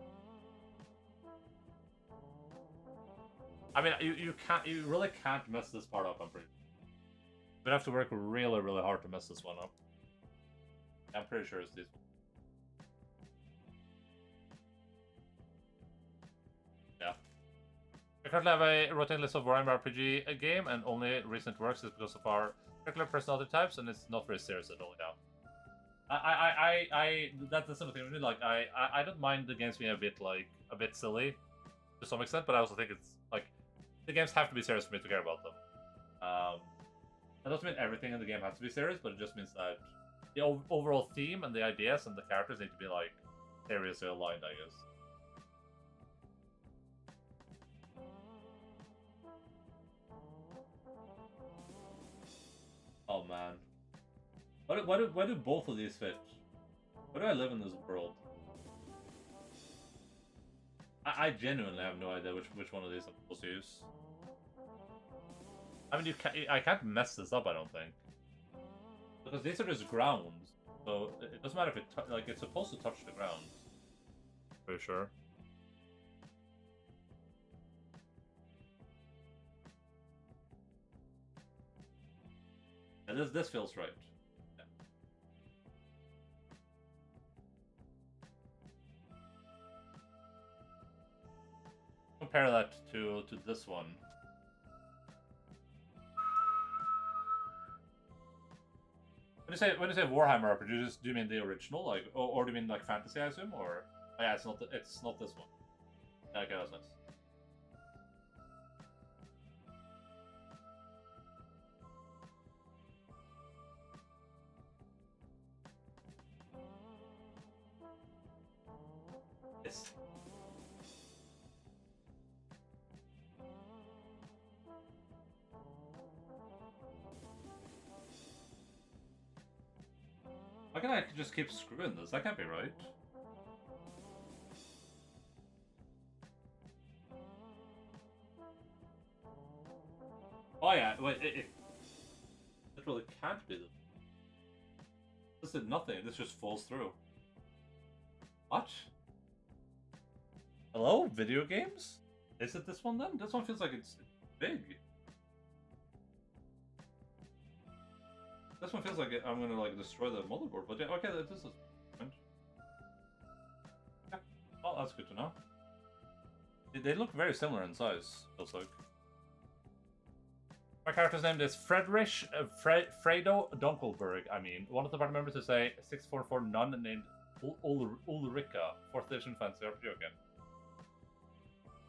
I mean, you really can't mess this part up. I'm pretty. You'd have to work really hard to mess this one up. I'm pretty sure it's these ones. Yeah. We currently have a rotating list of Warhammer RPG game, and only recent works is because of our particular personality types, and it's not very serious at all. Yeah. That's the sort of thing. Really, like, I don't mind the games being a bit silly to some extent, but I also think it's like the games have to be serious for me to care about them. That doesn't mean everything in the game has to be serious, but it just means that the overall theme and the ideas and the characters need to be like seriously aligned, I guess. Oh man. Why do both of these fit? Where do I live in this world? I genuinely have no idea which one of these I'm supposed to use. I mean, I can't mess this up, I don't think. Because these are just grounds, so it doesn't matter if it's supposed to touch the ground. Pretty sure. And this feels right. Yeah. Compare that to this one. When you say Warhammer RPG, do you mean the original, like, or do you mean like fantasy? I assume, or oh, yeah, it's not this one. Okay, that's nice. Yes. Why can't I just keep screwing this? That can't be right. Oh yeah, wait, it really can't be. This did nothing, this just falls through. What? Hello, video games? Is it this one then? This one feels like it's big. This one feels like I'm gonna like destroy the motherboard, but yeah, okay, this is fine. Yeah, well, that's good to know. They look very similar in size, feels like. My character's name is Fredo Dunkelberg. I mean, one of the party members is a 644 nun named Ulrika, 4th edition fancy RPG again.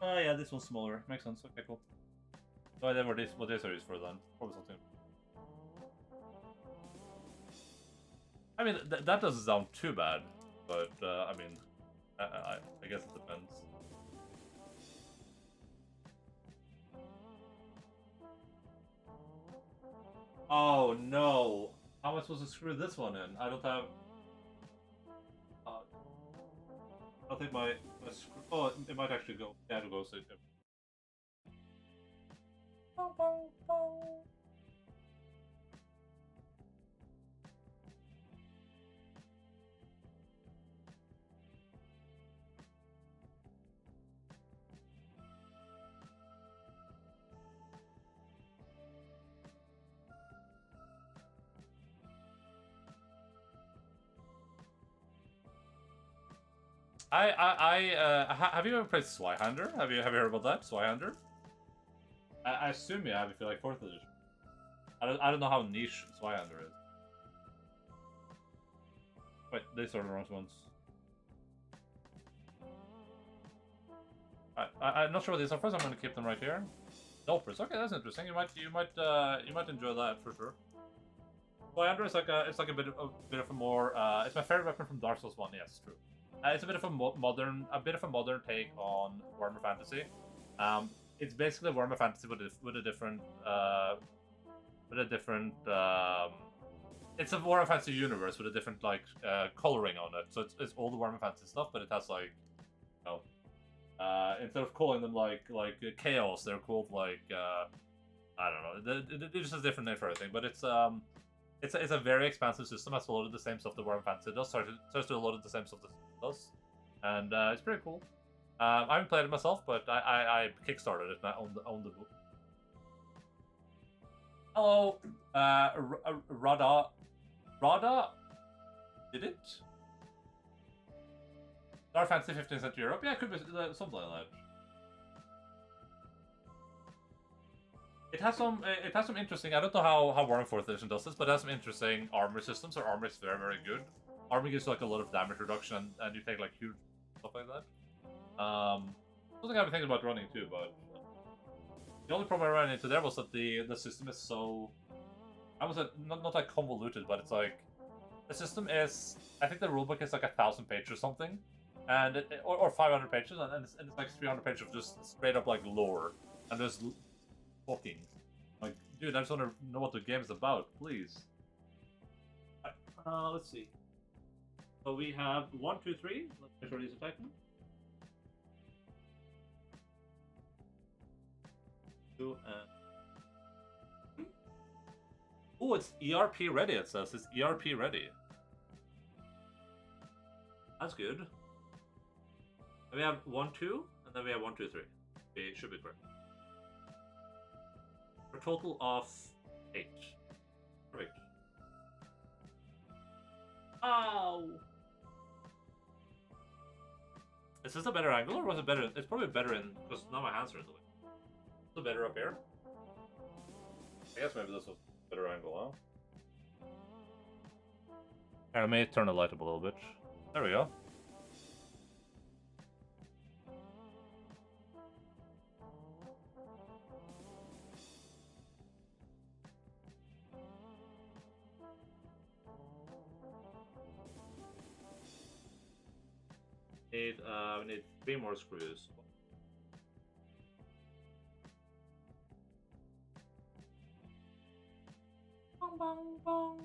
Oh yeah, this one's smaller. Makes sense. Okay, cool. So I never what these are used for then. Probably something. I mean, that doesn't sound too bad, but I mean, I guess it depends. Oh no! How am I supposed to screw this one in? I don't have. I don't think my screw. Oh, it might actually go. Yeah, it'll go. So. Have you ever played Zweihander? Have you heard about that? Zweihander? I assume you have if you like 4th edition. I don't know how niche Zweihander is. Wait, these are the wrong ones. I'm not sure what these are. First, I'm going to keep them right here. Dopers. Okay, that's interesting. You might enjoy that for sure. Zweihander is like a bit of a more. It's my favorite weapon from Dark Souls 1. Yes, true. It's a bit of a modern take on Warhammer Fantasy. It's basically Warhammer Fantasy with a different it's a Warhammer Fantasy universe with a different like coloring on it. So it's all the Warhammer Fantasy stuff, but it has like, you know, instead of calling them like chaos, they're called like I don't know. It just has a different name for everything, but it's a very expansive system. Has a lot of the same stuff that Warhammer Fantasy does. Starts to do a lot of the same stuff that it does, and it's pretty cool. I haven't played it myself, but I kickstarted it and I own the book. Hello, Rada, did it? Dark Fantasy 15th Century Europe? Yeah, it could be something like that. It has some interesting. I don't know how Warhammer 4th Edition does this, but it has some interesting armor systems. Our armor is very, very good. Armor gives like a lot of damage reduction, and you take like huge stuff like that. Something I've been thinking about running too, but the only problem I ran into there was that the system is so. I was not like convoluted, but it's like the system is. I think the rulebook is like 1,000 pages or something, and or 500 pages, and it's like 300 pages of just straight up like lore, and there's talking. Like, dude, I just want to know what the game is about, please. Let's see. So we have 1, 2, 3. Let's make sure these are Titan. 2 and. Oh, it's ERP ready. It says it's ERP ready. That's good. And we have 1, 2, and then we have 1, 2, 3. It should be correct. For a total of 8. Perfect. Ow! Is this a better angle, or was it better? It's probably better in, because now my hands are in the way. Is it better up here? I guess maybe this was a better angle, huh? Here, let me turn the light up a little bit. There we go. We need 3 more screws. Bong, bong, bong.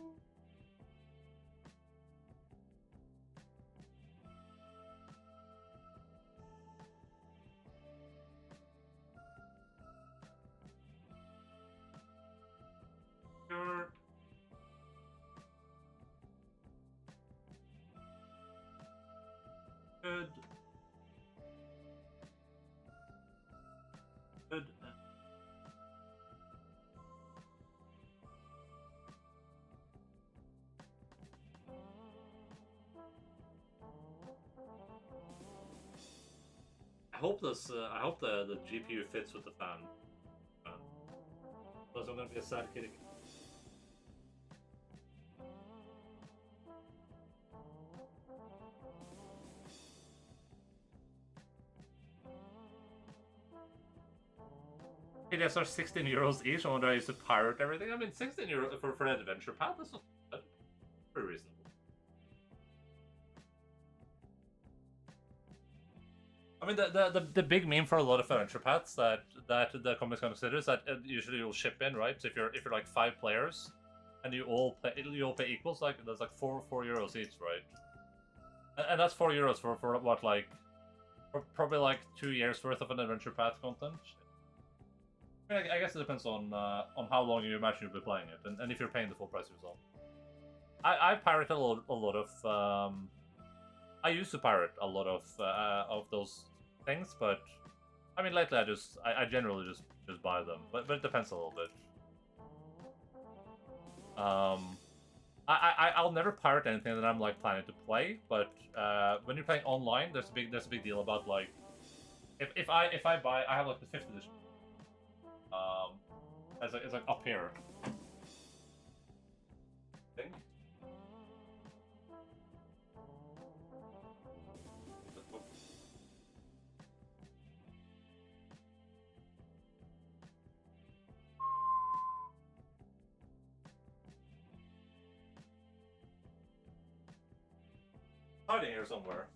Sure. Good. Good. I hope the GPU fits with the fan. Otherwise I'm gonna be a sad kid again. PDFs are 16 euros each. I wonder I used to pirate everything. I mean, 16 euros for an adventure path, that's not bad. Pretty reasonable. I mean, the big meme for a lot of adventure paths that the company's gonna consider is that usually you'll ship in, right? So if you're like 5 players, and you all pay equals, like that's like 4 euros each, right? And that's 4 euros for what, like, for probably like 2 years worth of an adventure path content. I mean, I guess it depends on how long you imagine you'll be playing it, and if you're paying the full price yourself. I pirated a lot of I used to pirate a lot of those things, but I mean lately I generally just buy them, but it depends a little bit. I'll never pirate anything that I'm like planning to play, but when you're playing online, there's a big deal about, like, if I buy, I have like the 5th edition. It's like up here. I think. Hiding here somewhere.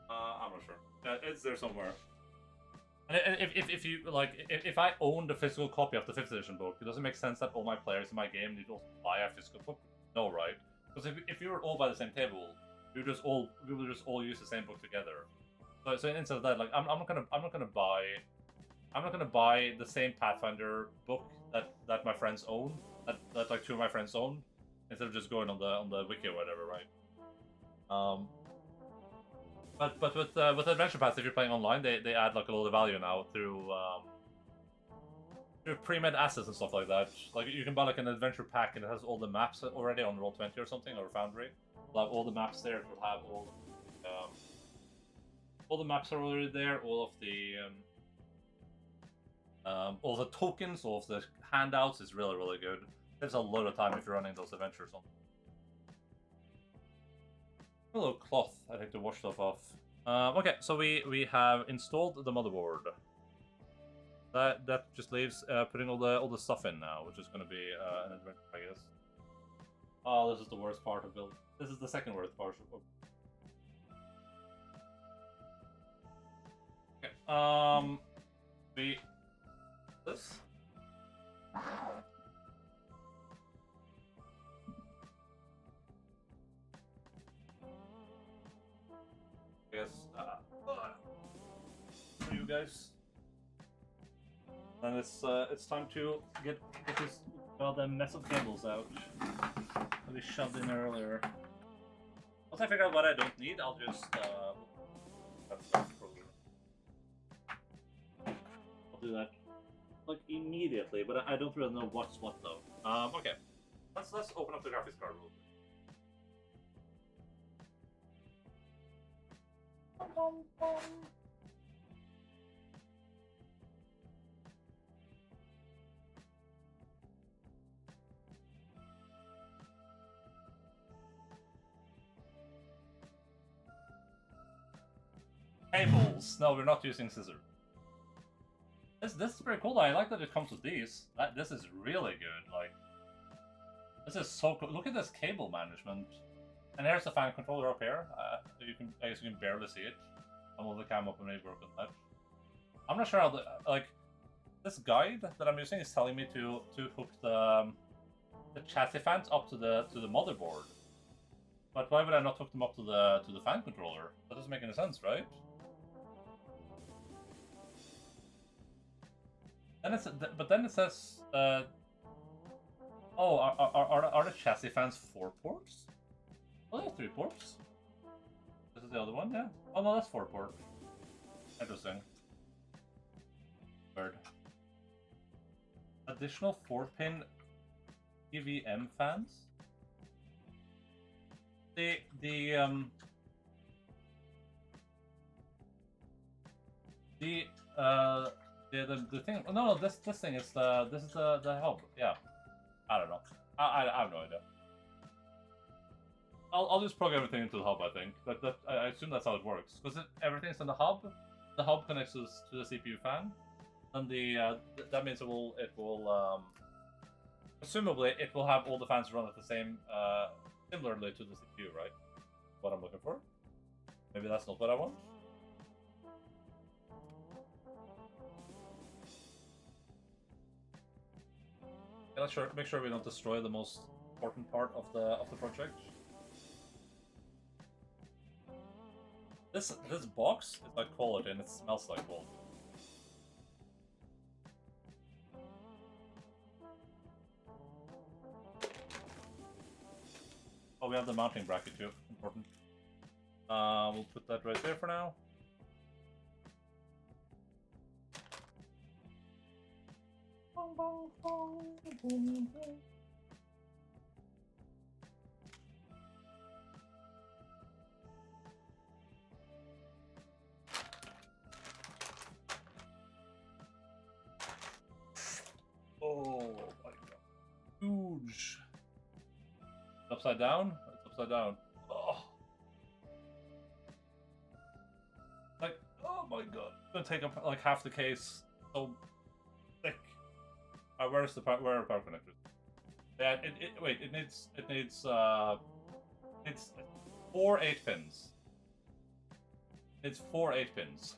I'm not sure. It's there somewhere. And if you like, if I own the physical copy of the 5th edition book, it doesn't make sense that all my players in my game need to also buy a physical book. No, right? Because if you were all by the same table, we would just all use the same book together. So instead of that, like, I'm not gonna buy the same Pathfinder book that my friends own, that like 2 of my friends own, instead of just going on the wiki or whatever, right? But with adventure paths, if you're playing online, they add like a lot of value now through pre-made assets and stuff like that. Like, you can buy like an adventure pack and it has all the maps already on Roll20 or something, or Foundry. It'll have all the maps there. It will have all the maps are already there. All of the tokens, all of the handouts is really good. Saves a lot of time if you're running those adventures on. A little cloth, I think, to wash stuff off. Okay, so we have installed the motherboard. That just leaves putting all the stuff in now, which is going to be an adventure, I guess. Oh, this is the worst part of build. This is the second worst part of. Okay. This. Yes, for you guys. And it's time to get this goddamn mess of cables out that we shoved in earlier. Once I figure out what I don't need, I'll just I'll do that like immediately, but I don't really know what's what though. Okay, let's open up the graphics card real quick. Cables. No, we're not using scissors. This is pretty cool. I like that it comes with these. This is really good. Like, this is so cool. Look at this cable management. And here's the fan controller up here. I guess you can barely see it. I'm holding the cam up and maybe work on that. I'm not sure how like, this guide that I'm using is telling me to hook the chassis fans up to the motherboard. But why would I not hook them up to the fan controller? That doesn't make any sense, right? But then it says, oh, are the chassis fans 4 ports? Oh, they have 3 ports. This is the other one, yeah. Oh no, that's 4 port. Interesting. Weird. Additional 4-pin EVM fans. The thing. No, this thing is this is the hub. Yeah. I don't know. I have no idea. I'll just plug everything into the hub, I think. I assume that's how it works. Because everything's in the hub hub connects to the CPU fan, and that means it will Presumably, it will have all the fans run at the same, similarly to the CPU, right? What I'm looking for. Maybe that's not what I want. Yeah, let's make sure we don't destroy the most important part of the project. This box is like quality and it smells like quality. Oh, we have the mounting bracket too. Important. We'll put that right there for now. Oh my god. Huge. Upside down? It's upside down. Oh. Like, oh my god. It's gonna take up like half the case. So thick. Where's the power connectors? Yeah, wait, it needs it's 4 8-pins. It's 4 8-pins.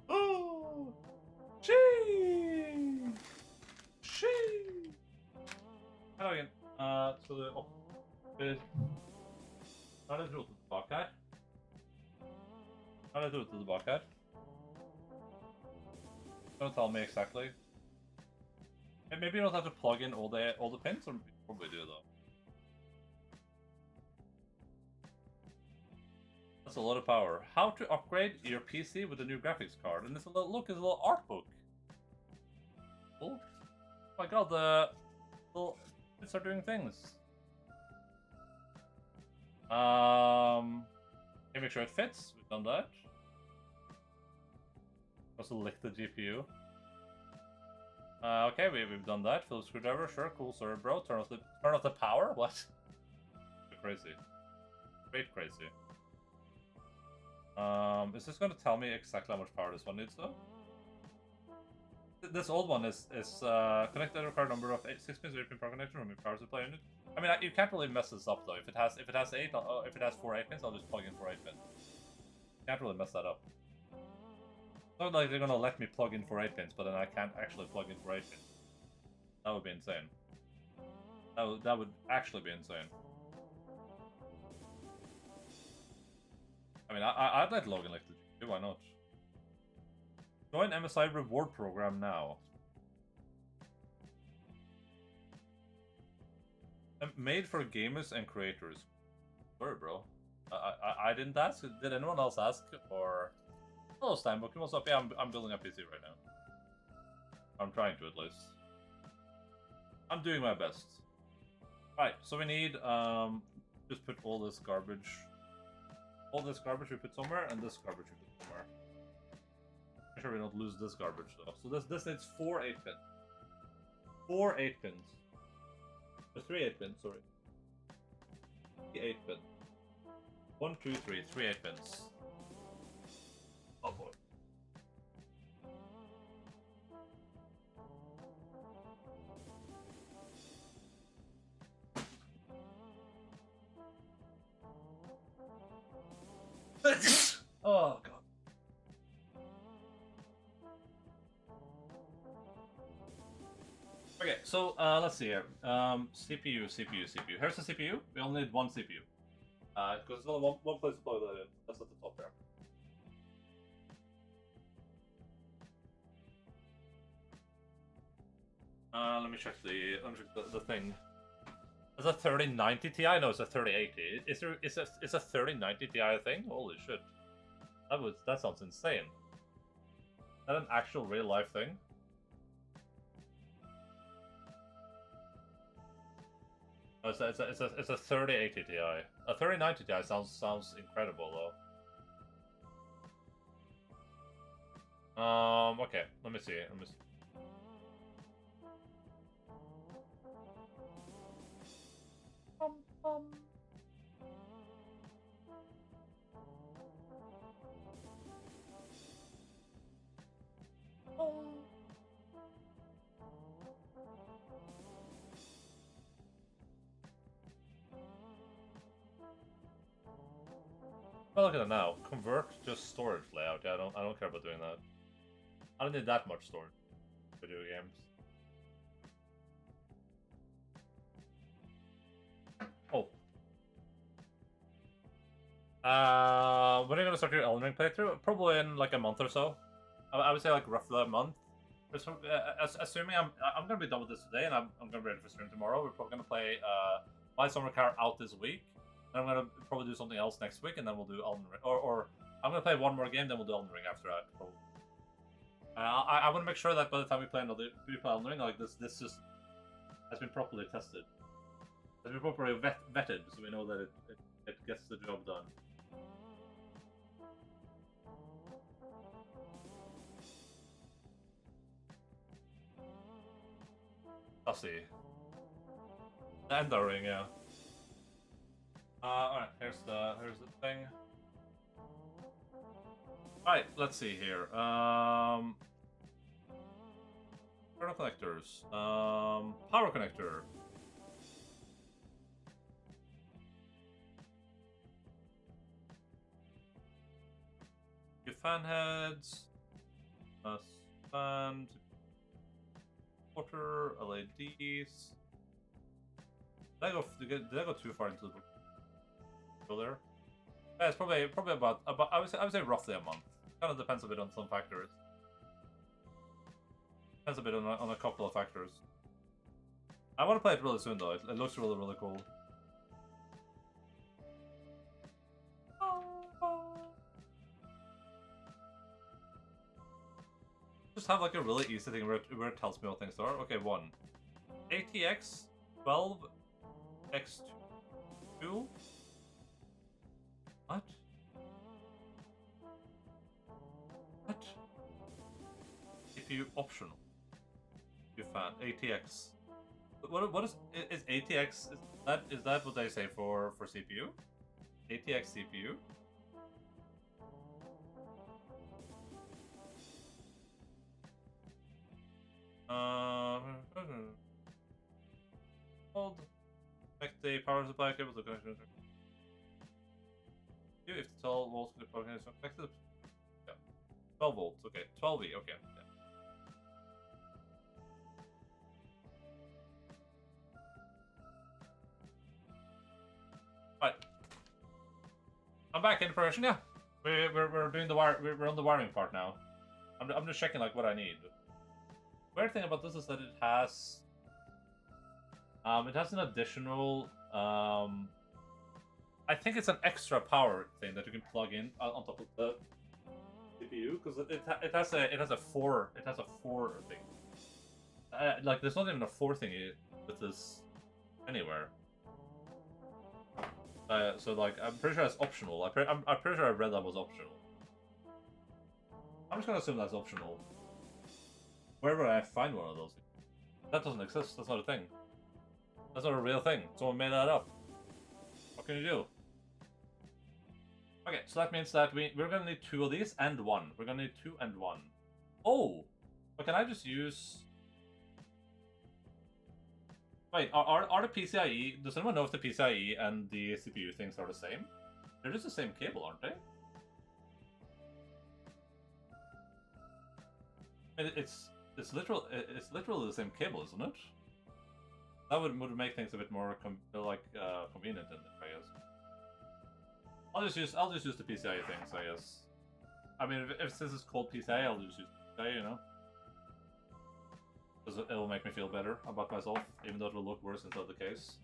Oh, gee. Hello again. Så det er litt rotete bak her. Don't tell me exactly. Maybe you don't have to plug in all the pins, or you probably do though. That's a lot of power. How to upgrade your PC with a new graphics card? And it's a little art book. Cool. Oh my god, the little bits are doing things. Okay, make sure it fits. We've done that. Also lick the GPU. Okay, we've done that. Phillips screwdriver, sure, cool, sorry, bro. Turn off the power. What? Crazy. Great crazy. Is this going to tell me exactly how much power this one needs, though? This old one is connect the required number of 6 pins or 8-pin power connector from your power supply unit. I mean, you can't really mess this up though. If it has 4 8-pins, I'll just plug in 4 8-pins. Can't really mess that up. It's not like they're gonna let me plug in 4 8-pins, but then I can't actually plug in 4 8-pins. That would be insane. That would actually be insane. I mean, I'd let Logan like the GPU, why not? Join MSI reward program now. Made for gamers and creators. Sorry, bro. I didn't ask. Did anyone else ask? Or hello, Steinbook. What's up? Yeah, I'm building a PC right now. I'm trying to, at least. I'm doing my best. Right. So we need just put all this garbage. All this garbage we put somewhere, and this garbage we put somewhere. Make sure we don't lose this garbage though. So this needs 4 8-pins. 4 8-pins. 3 8-pins, sorry. 3 8-pin. 1, 2, 3. 3 8-pins. Oh boy. Oh god. Okay, so let's see here. CPU. Here's the CPU. We only need one CPU. Because there's only one place to plug that in. That's at the top there. Let me check the thing. Is a 3090 Ti? No, it's a 3080. Is a 3090 Ti a thing? Holy shit! That sounds insane. Is that an actual real life thing? No, it's a 3080 Ti. A 3090 Ti sounds incredible though. Okay, let me see. Well, look at it now. Convert just storage layout. Yeah, I don't care about doing that. I don't need that much storage for video games. Oh. When are you gonna start your Elden Ring playthrough? Probably in like a month or so. I would say like roughly a month. Assuming I'm gonna be done with this today, and I'm gonna be ready for stream tomorrow. We're probably gonna play My Summer Car out this week. And I'm gonna probably do something else next week, and then we'll do Elden Ring. Or I'm gonna play one more game, then we'll do Elden Ring after that. Probably. I want to make sure that by the time we play Elden Ring, like this just has been properly tested, has been properly vetted, so we know that it gets the job done. I'll see. The Elden Ring, yeah. Alright, here's the thing. Alright, let's see here. Power connectors. Power connector. Your fan heads. Stand. Water, LEDs. Did I go too far into the book? Go there? Yeah, it's probably about I would say roughly a month. Kind of depends a bit on some factors. Depends a bit on a couple of factors. I want to play it really soon though. It looks really cool. Just have like a really easy thing where it tells me what things are. Okay, 1. ATX 12X2. What? What? CPU optional. You fan ATX. What is ATX? Is that what they say for CPU? ATX CPU. Hold. Connect the power supply cable to connection. If the 12 volts to the power connection connected. Yeah. 12 volts, okay. 12V, okay. Yeah. Right. I'm back in production, yeah. We're doing the wire. We're on the wiring part now. I'm just checking like what I need. Weird thing about this is that it has an additional I think it's an extra power thing that you can plug in on top of the CPU because it has a 4 thing. Like there's not even a 4 thingy with this anywhere. So like I'm pretty sure that's optional. I'm pretty sure I read that was optional. I'm just gonna assume that's optional. Wherever I find one of those, that doesn't exist. That's not a thing. That's not a real thing. Someone made that up. What can you do? Okay, so that means that we're gonna need 2 of these and 1. We're gonna need 2 and 1. Oh, but can I just use? Wait, are the PCIe? Does anyone know if the PCIe and the CPU things are the same? They're just the same cable, aren't they? It's literally the same cable, isn't it? That would make things a bit more convenient, I guess. I'll just use the PCIe things, I guess. I mean, if this is called PCIe, I'll just use PCIe, you know, because it'll make me feel better about myself, even though it will look worse instead of the case.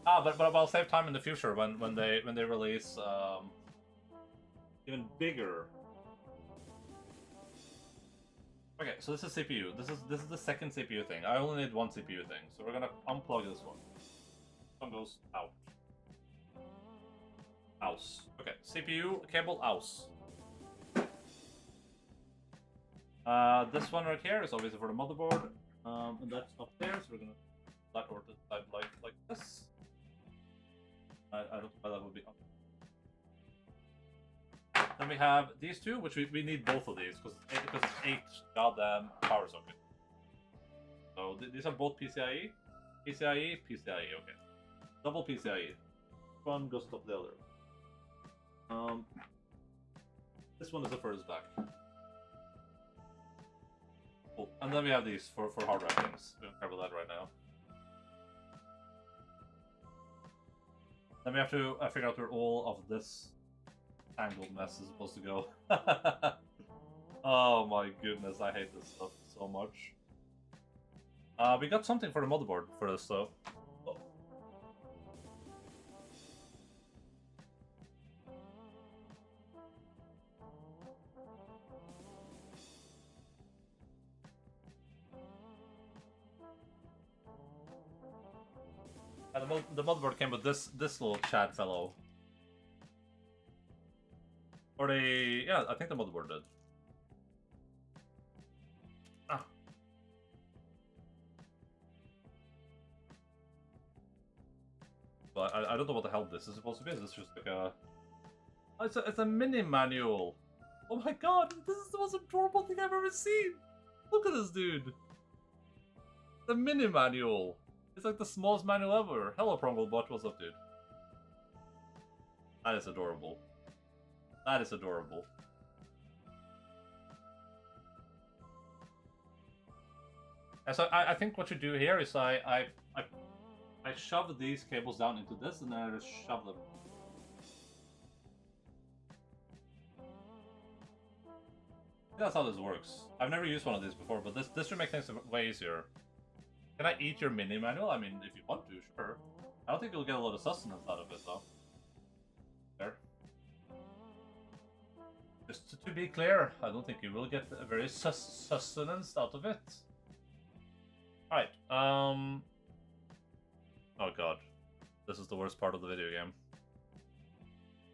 But I'll save time in the future when they release even bigger. Okay, so this is CPU. This is the second CPU thing. I only need 1 CPU thing, so we're gonna unplug this one. This one goes out. Aus. Okay, CPU cable aus. This one right here is obviously for the motherboard, and that's up there. So we're gonna that over to the side like this. I don't know why that would be up. Then we have these 2, which we need both of these because it's 8 goddamn power sockets. So these are both PCIe, okay. Double PCIe. One goes top the other. This one is the furthest back. Cool. And then we have these for hard drive things. We don't care about that right now. Then we have to figure out where all of this tangled mess is supposed to go. Oh my goodness, I hate this stuff so much. We got something for the motherboard for this though. Oh. The motherboard came with this little Chad fellow. Or yeah, I think the motherboard did. Ah. But I don't know what the hell this is supposed to be. Is this just like a... Oh, it's a mini manual. Oh my god, this is the most adorable thing I've ever seen. Look at this dude. The mini manual. It's like the smallest manual ever. Hello, Pronglebot. What's up, dude? That is adorable. That is adorable. And so I think what you do here is I shove these cables down into this and then I just shove them. That's how this works. I've never used one of these before, but this should make things way easier. Can I eat your mini manual? I mean, if you want to, sure. I don't think you'll get a lot of sustenance out of it, though. There. Just to be clear, I don't think you will get a very sustenance out of it. Alright, oh god. This is the worst part of the video game.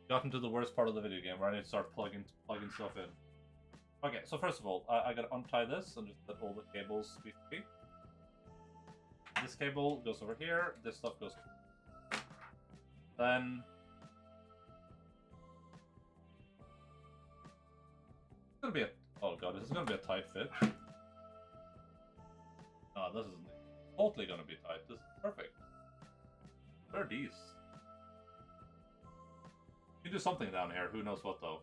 Gotten to the worst part of the video game where I need to start plugging stuff in. Okay, so first of all, I gotta untie this and just let all the cables be free. This cable goes over here, this stuff goes... Then... It's gonna be a... Oh god, this is gonna be a tight fit. No, this isn't totally gonna be tight. This is perfect. Where are these? You can do something down here, who knows what though.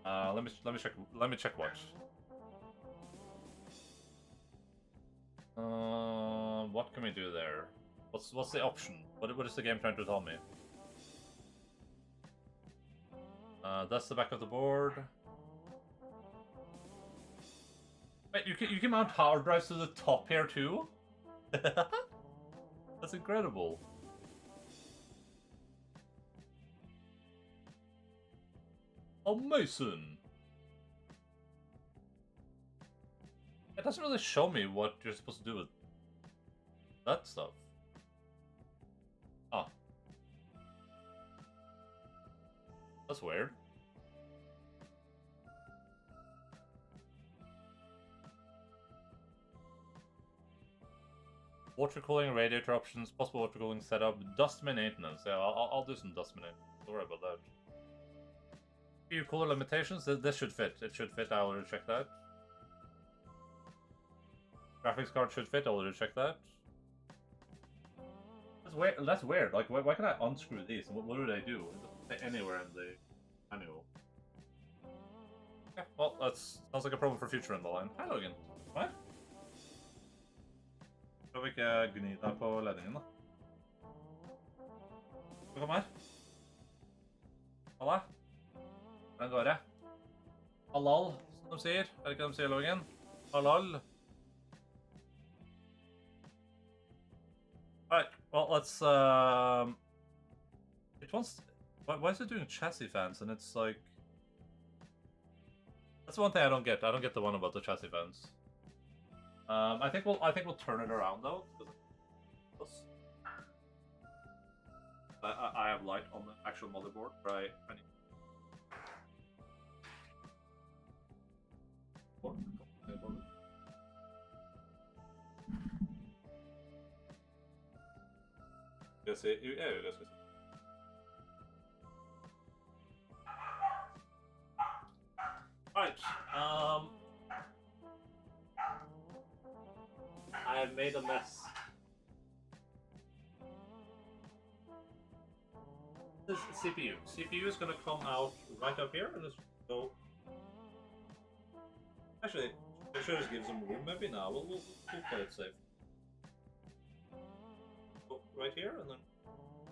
Let me check what. What can we do there? What's the option? What is the game trying to tell me? That's the back of the board. Wait, you can mount hard drives to the top here too? That's incredible. Amazing. It doesn't really show me what you're supposed to do with that stuff. Ah. That's weird. Water cooling, radiator options, possible water cooling setup, dust maintenance. Yeah, I'll do some dust maintenance. Don't worry about that. CPU cooler limitations. This should fit. It should fit. I already checked that. Graphics card should fit. I already checked that. That's weird. That's weird. Like, why can I unscrew these? What do they do? It doesn't say anywhere in the manual. Okay, well, that sounds like a problem for future in the line. Hi, Logan. What? Skal vi ikke gni deg på ledningen, da? Kom her. Halla. Hvordan går det? Halal, som de sier. Er det ikke de sier, Logan? Halal. Alright, well, let's, it wants... Why is it doing chassis fans, and it's like... That's one thing I don't get. I don't get the one about the chassis fans. I think we'll turn it around though. I have light on the actual motherboard, but I need. You see? Yeah, you guys can see. Alright, I have made a mess. CPU. CPU is gonna come out right up here and just go. Actually, I should just give some room. Maybe now we'll play it safe. Go right here and then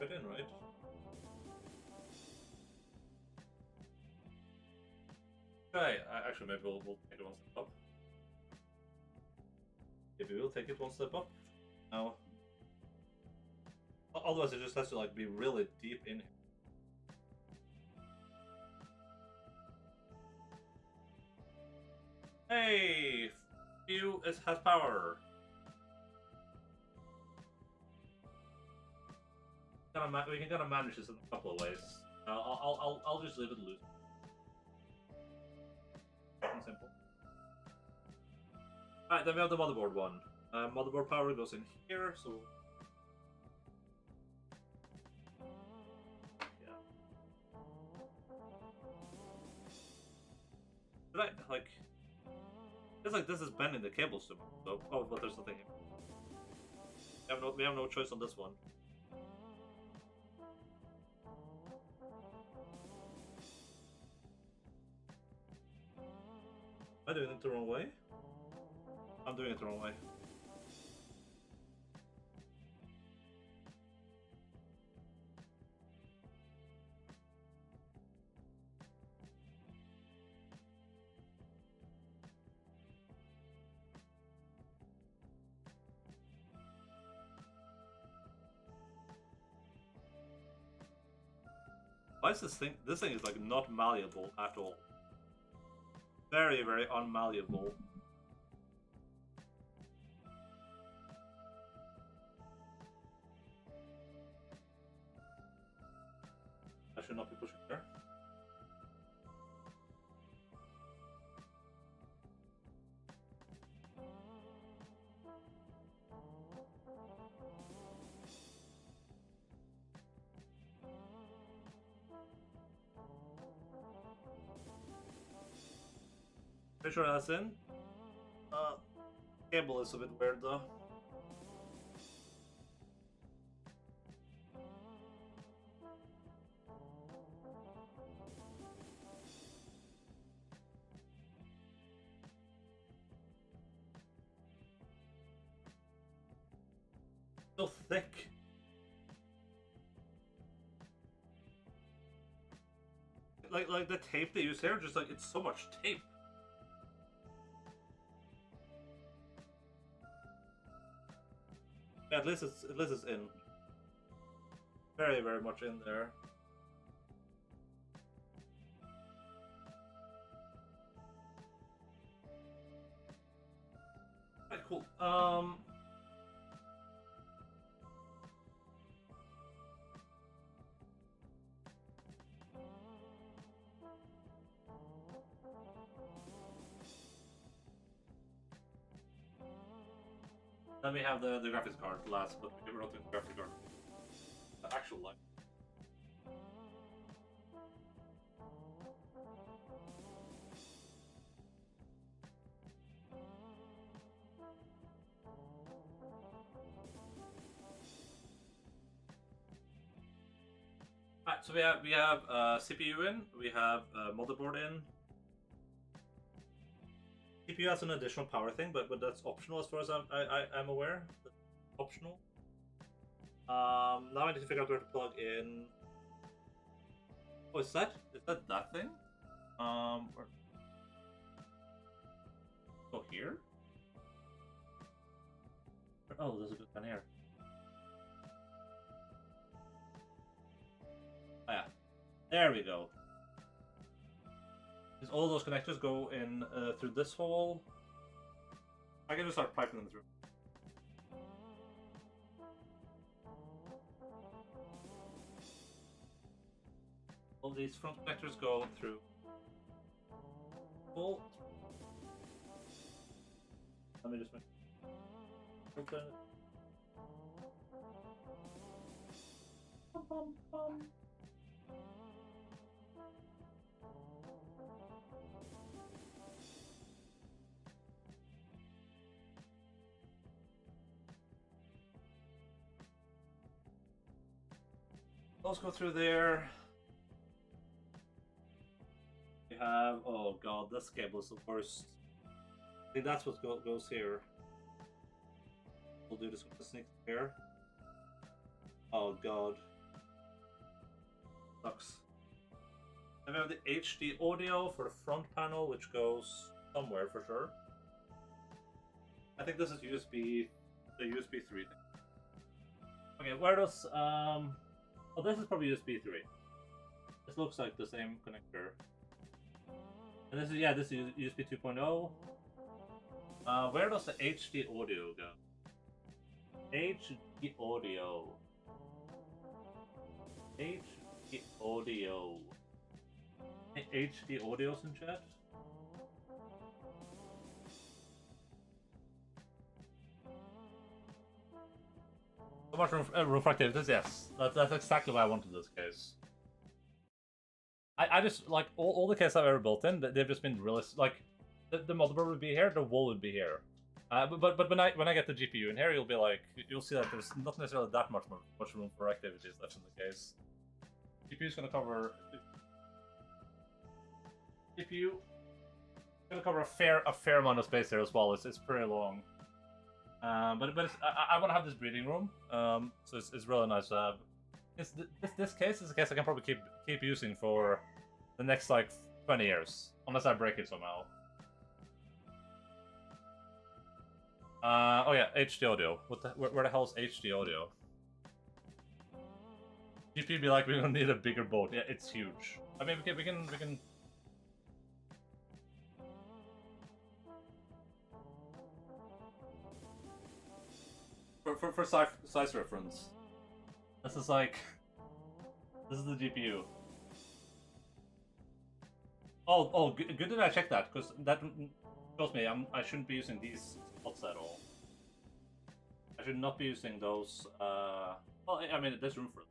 right in, right? Okay, actually maybe we'll take it one step up. Maybe we'll take it one step up. Now, otherwise it just has to like be really deep in here. Hey, Few has power. We can kind of manage this in a couple of ways. I'll just leave it loose. Simple. Alright, then we have the motherboard one. Motherboard power goes in here, so... Yeah. Right, like... It's like this is bending the cables too much, so... Oh, but there's nothing here. We have no choice on this one. Am I doing it the wrong way? I'm doing it the wrong way. Why is this thing? This thing is like not malleable at all. Very, very unmalleable. I should not be pushing there. Pretty sure that's in. Cable is a bit weird though. So thick. Like the tape they use here, just like it's so much tape. Yeah, at least it's in. Very, very much in there. Alright, cool. Then we have the graphics card last, but we wrote in the graphics card. The actual light. Alright, so we have CPU in, we have motherboard in. CPU has an additional power thing, but that's optional as far as I'm aware. That's optional. Now I need to figure out where to plug in. Oh, is that thing? Or... Oh, here? Oh, there's a bit down here. Oh, yeah. There we go. Is all those connectors go in through this hole? I can just start piping them through. All these front connectors go through. Bolt. Let me just make. Open it. Bum, bum, bum. Those go through there. have... Oh god, this cable is the worst. I think that's what goes here. We'll do this with the sneak here. Oh god. Sucks. Then we have the HD audio for the front panel, which goes somewhere for sure. I think this is USB, the USB 3 thing. Okay, where does, oh, this is probably USB 3. This looks like the same connector. And this is, yeah, this is USB 2.0. Where does the HD audio go? HD audio. HD audio. HD audios in chat? So much refractivities, yes. That's exactly what I want in this case. I just, like, all the cases I've ever built in, they've just been really, like, the motherboard would be here, the wall would be here. But when I get the GPU in here, you'll see that there's not necessarily that much room for activities left in the case. GPU is gonna cover a fair amount of space there as well. It's pretty long. But I want to have this breathing room. So it's really nice to have. This case is a case I can probably keep using for the next like 20 years, unless I break it somehow. Oh yeah, HD audio. Where the hell is HD audio? GP be like, we're gonna need a bigger boat. Yeah, it's huge. I mean, we can. For size reference, this is the GPU. Oh, good that I checked that, because that shows me I shouldn't be using these spots at all. I should not be using those. Well, I mean, there's room for it.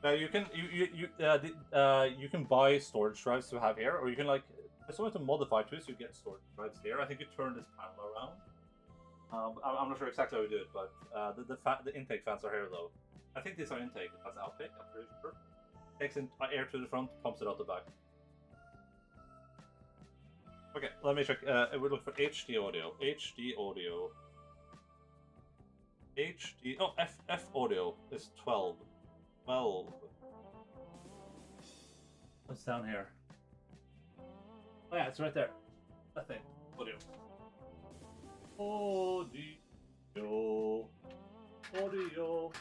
You can buy storage drives to have here, or you can like there's a way to modify too, so you get storage drives here. I think you turn this panel around. I'm not sure exactly how we do it, but the intake fans are here though. I think these are intake. That's outtake. I'm pretty sure. Takes in air to the front, pumps it out the back. Okay, let me check. We look for HD audio. HD audio. HD. Oh, F audio is 12. 12. What's down here? Oh yeah, it's right there. That thing. Audio. Audio. Audio.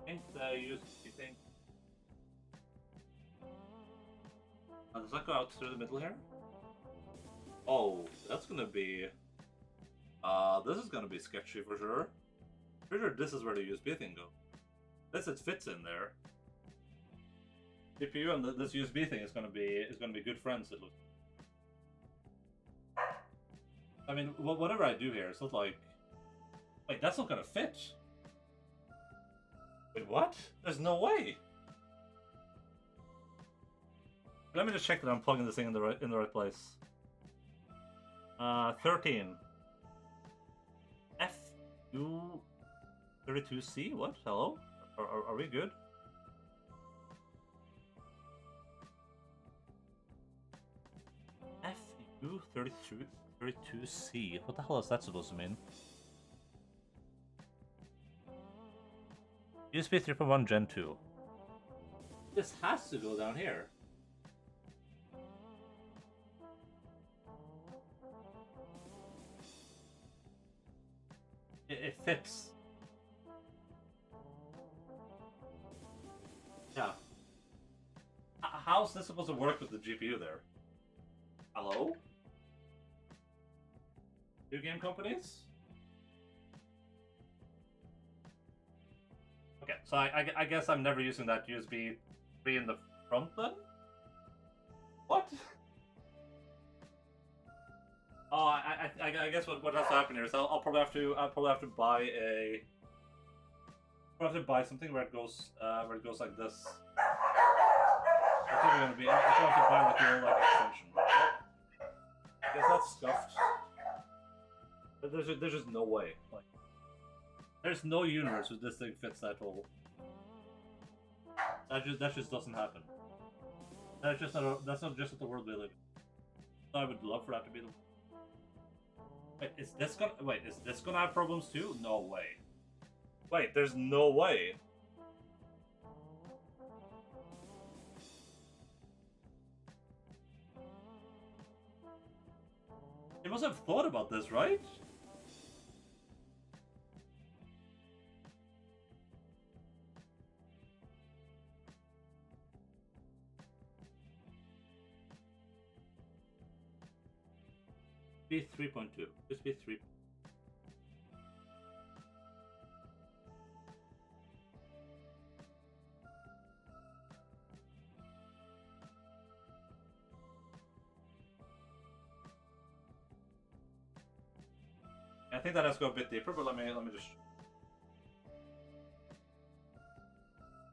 Think they use anything. Does that go out through the middle here? Oh, that's gonna be. This is gonna be sketchy for sure. Pretty sure this is where the USB thing goes. This it fits in there. GPU and this USB thing is gonna be good friends. It looks. I mean, whatever I do here, it's not like. Wait, that's not gonna fit. Wait, what? There's no way. Let me just check that I'm plugging this thing in the right place. 13. FU32C. What? Hello? Are we good? FU32C. What the hell is that supposed to mean? USB 3.1 Gen 2. This has to go down here. It fits. Yeah. How's this supposed to work with the GPU there? Hello? Two game companies? Okay, so I guess I'm never using that USB 3 in the front then? What? Oh, I guess what has to happen here is I'll probably have to buy something where it goes like this. I think we're gonna be. I'll have to buy like a little extension. I guess that's scuffed. There's just no way. Like, there's no universe where this thing fits that hole. That just doesn't happen. That's not just the world we live in. I would love for that to be the. Wait, is this gonna have problems too? No way. Wait, there's no way. You must have thought about this, right? Be 3.2. Just be 3. I think that has to go a bit deeper, but let me just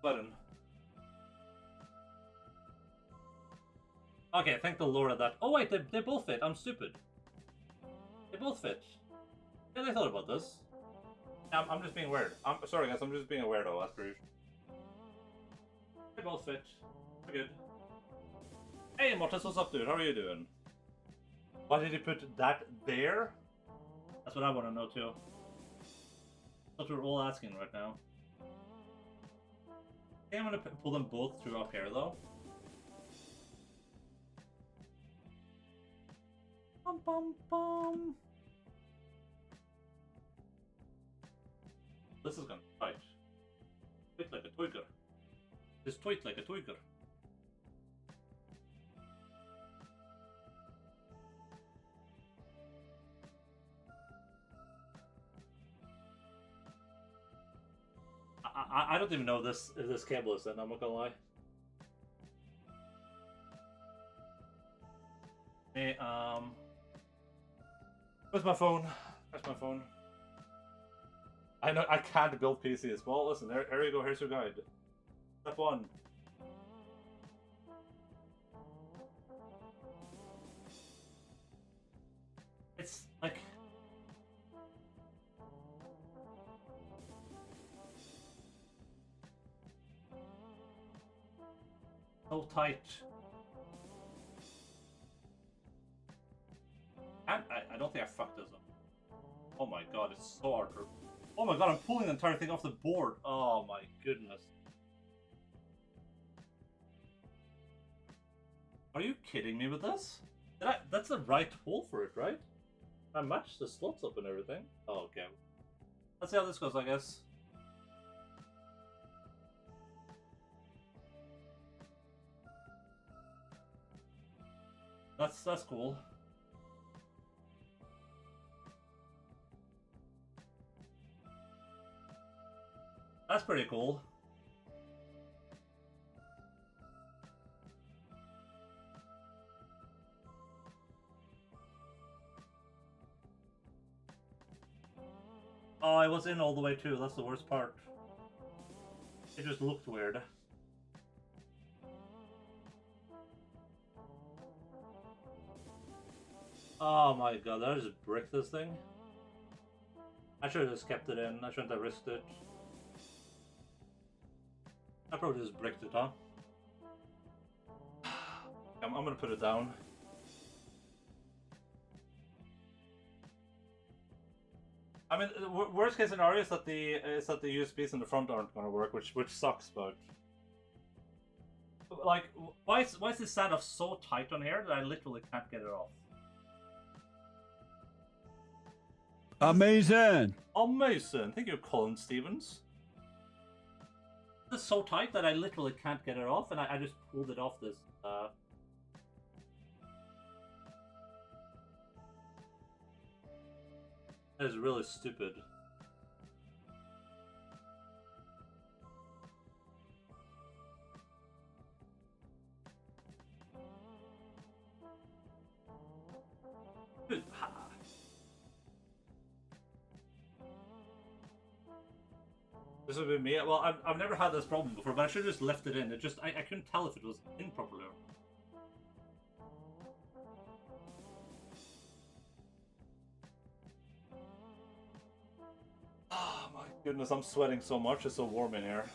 button. Okay, thank the Lord of that. Oh wait, they both fit. I'm stupid. They both fit. Yeah, they thought about this. I'm just being weird. I'm sorry guys, I'm just being a weirdo, as per usual. They both fit. We're good. Hey Mortis, what's up dude? How are you doing? Why did he put that there? That's what I want to know too. That's what we're all asking right now. I think I'm gonna pull them both through up here though. Bum bum bum. This is gonna fight. Tweet like a toiger. Just tweet like a toiger. I don't even know if this cable is in, I'm not gonna lie. Hey, where's my phone? Where's my phone? I know I can't build PC as well. Listen, there you go, here's your guide. Step 1. It's like so tight. And I don't think I fucked this up. Oh my god, it's so hard to... Oh my god, I'm pulling the entire thing off the board. Oh my goodness. Are you kidding me with this? That's the right hole for it, right? I matched the slots up and everything. Oh, okay. Let's see how this goes, I guess. That's cool. That's pretty cool. Oh, I was in all the way too. That's the worst part. It just looked weird. Oh my god, did I just brick this thing? I should have just kept it in. I shouldn't have risked it. I probably just bricked it, huh? I'm gonna put it down. I mean, worst case scenario is that the USBs in the front aren't gonna work, which sucks. But like, why is this standoff so tight on here that I literally can't get it off? Amazing! Amazing! Thank you, Colin Stevens. This is so tight that I literally can't get it off, and I just pulled it off this. That is really stupid. This would be me. Well, I've never had this problem before, but I should have just left it in. It just I couldn't tell if it was in properly. Goodness, I'm sweating so much. It's so warm in here.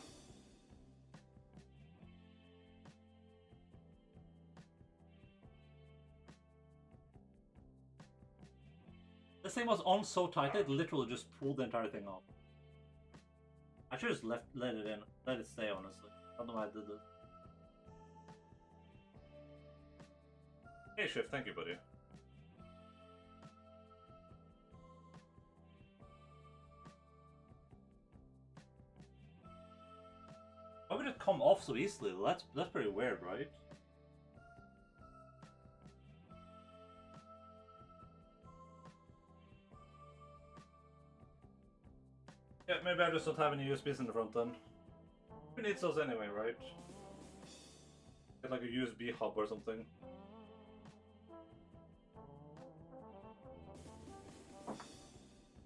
This thing was on so tight it literally just pulled the entire thing off. I should just let it in. Let it stay, honestly. I don't know why I did this. Hey Shift, thank you, buddy. Why would it come off so easily? That's pretty weird, right? Yeah, maybe I just don't have any USBs in the front then. Who needs those anyway, right? Get like a USB hub or something.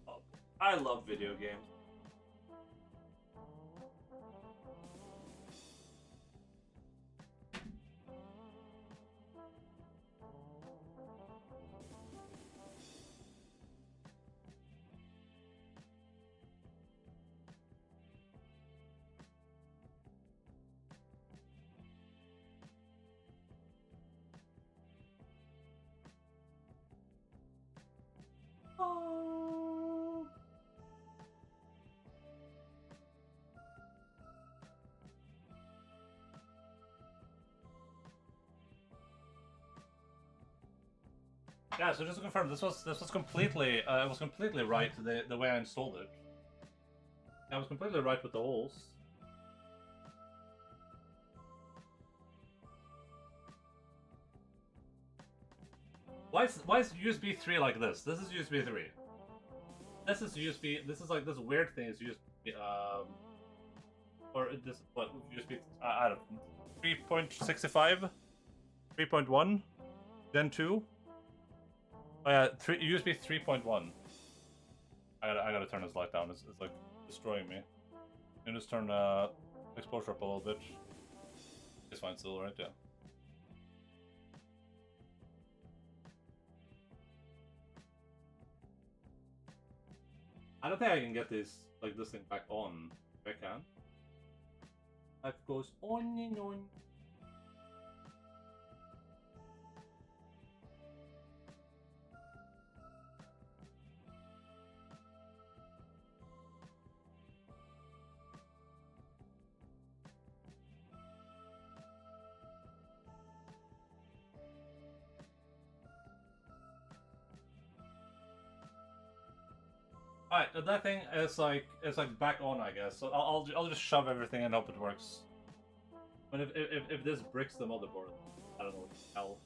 Oh, I love video games. Yeah, so just to confirm, this was completely it was completely right the way I installed it. I was completely right with the holes. Why is USB 3 like this? This is USB 3. This is USB. This is like this weird thing. Is USB or this what USB? I don't know. 3.65, 3.1, Gen 2. Oh yeah, USB 3.1. I gotta turn this light down. It's like destroying me. I'm just turn exposure up a little bit. It's fine still, right? Yeah. I don't think I can get this thing back on. If I can. Life goes on and on. Alright, that thing is like back on, I guess. So I'll just shove everything and hope it works. But if this bricks the motherboard, I don't know what the hell.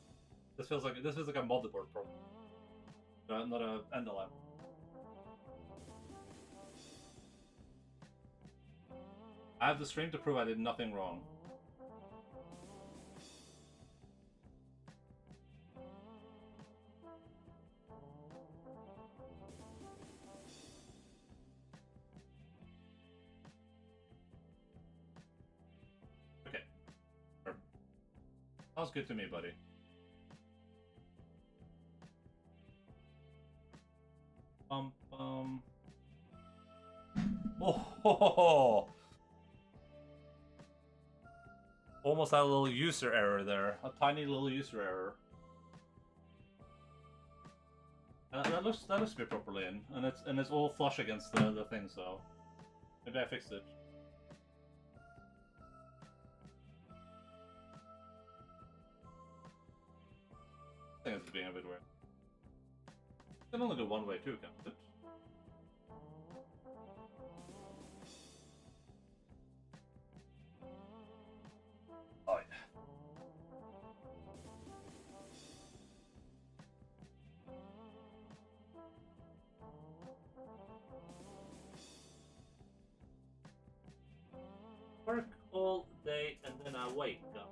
This feels like a motherboard problem, not a NLM. I have the stream to prove I did nothing wrong. Sounds good to me, buddy. Oh, almost had a little user error there. A tiny little user error. That looks to be properly in, and it's all flush against the thing. So maybe I fixed it. I think it's being a bit weird. It can only do one way too, can't it? Oh yeah. Work all day and then I wake up.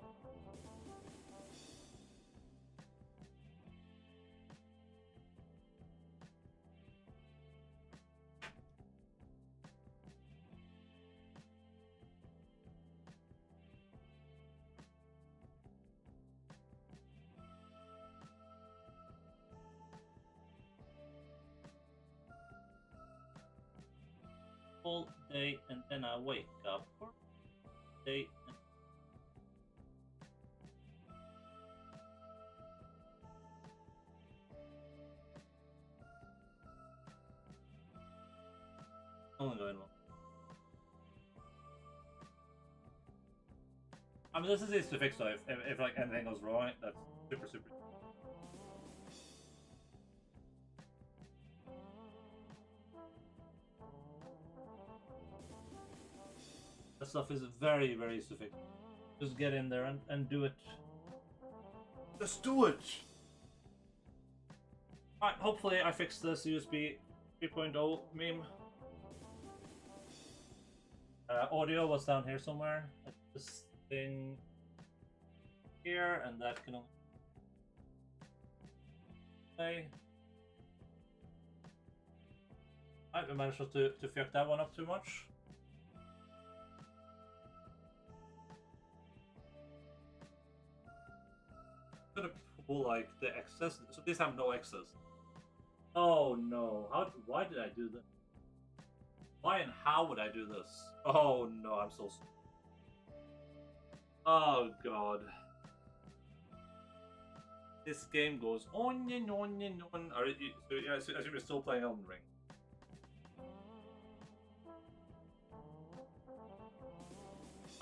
all day, and then I wake up for day. Only going well. I mean, this is easy to fix though. If like anything goes wrong, that's super. That stuff is very easy to fix. Just get in there and do it. Just do it! Alright, hopefully I fixed this USB 3.0 meme. Audio was down here somewhere. This thing here, and that can only play. I managed to fuck that one up too much. I'm gonna pull like the excess, so these have no excess. Oh no! Why did I do that? Why and how would I do this? Oh no! I'm so. Oh god! This game goes on and on and on. Are you? So yeah, I assume you're still playing Elden Ring.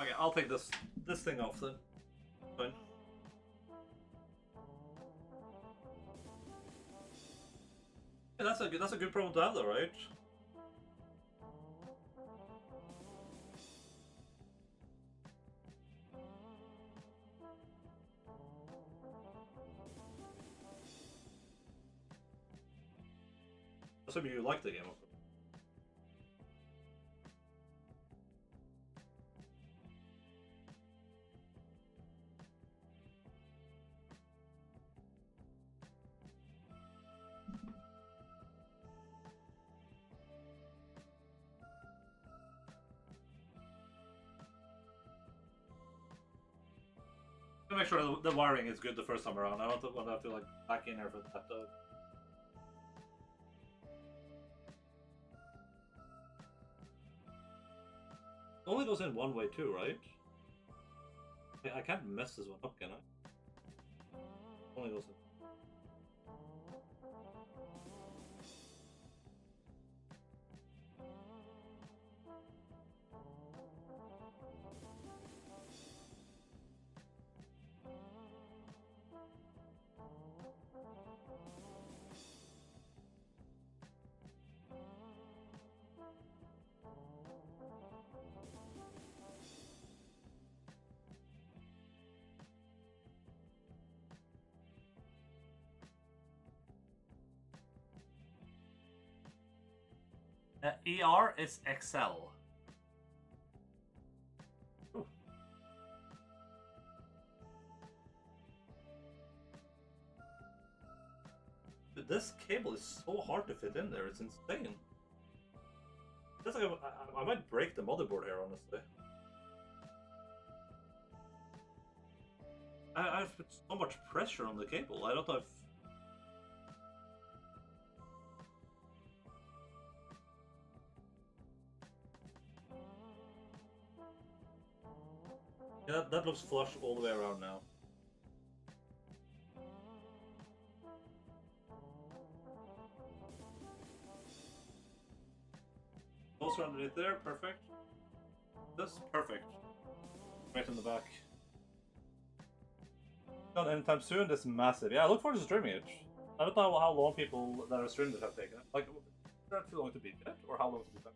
Okay, I'll take this thing off then. Fine. Yeah, that's a good problem to have though, right? Assuming you like the game, of course. Make sure the wiring is good the first time around. I don't want to have to like back in there for that though. It only goes in one way too, right? I can't mess this one up, can I? Only goes in. ER is Excel. Ooh. Dude, this cable is so hard to fit in there, it's insane. It's like I might break the motherboard here, honestly. I've put so much pressure on the cable, I don't know if... Yeah, that looks flush all the way around now. Also underneath there, perfect. This, perfect. Right in the back. Not anytime soon, this is massive. Yeah, I look forward to streaming it. I don't know how long people that are streaming it have taken it. Like, is that too long to beat it? Or how long to beat it?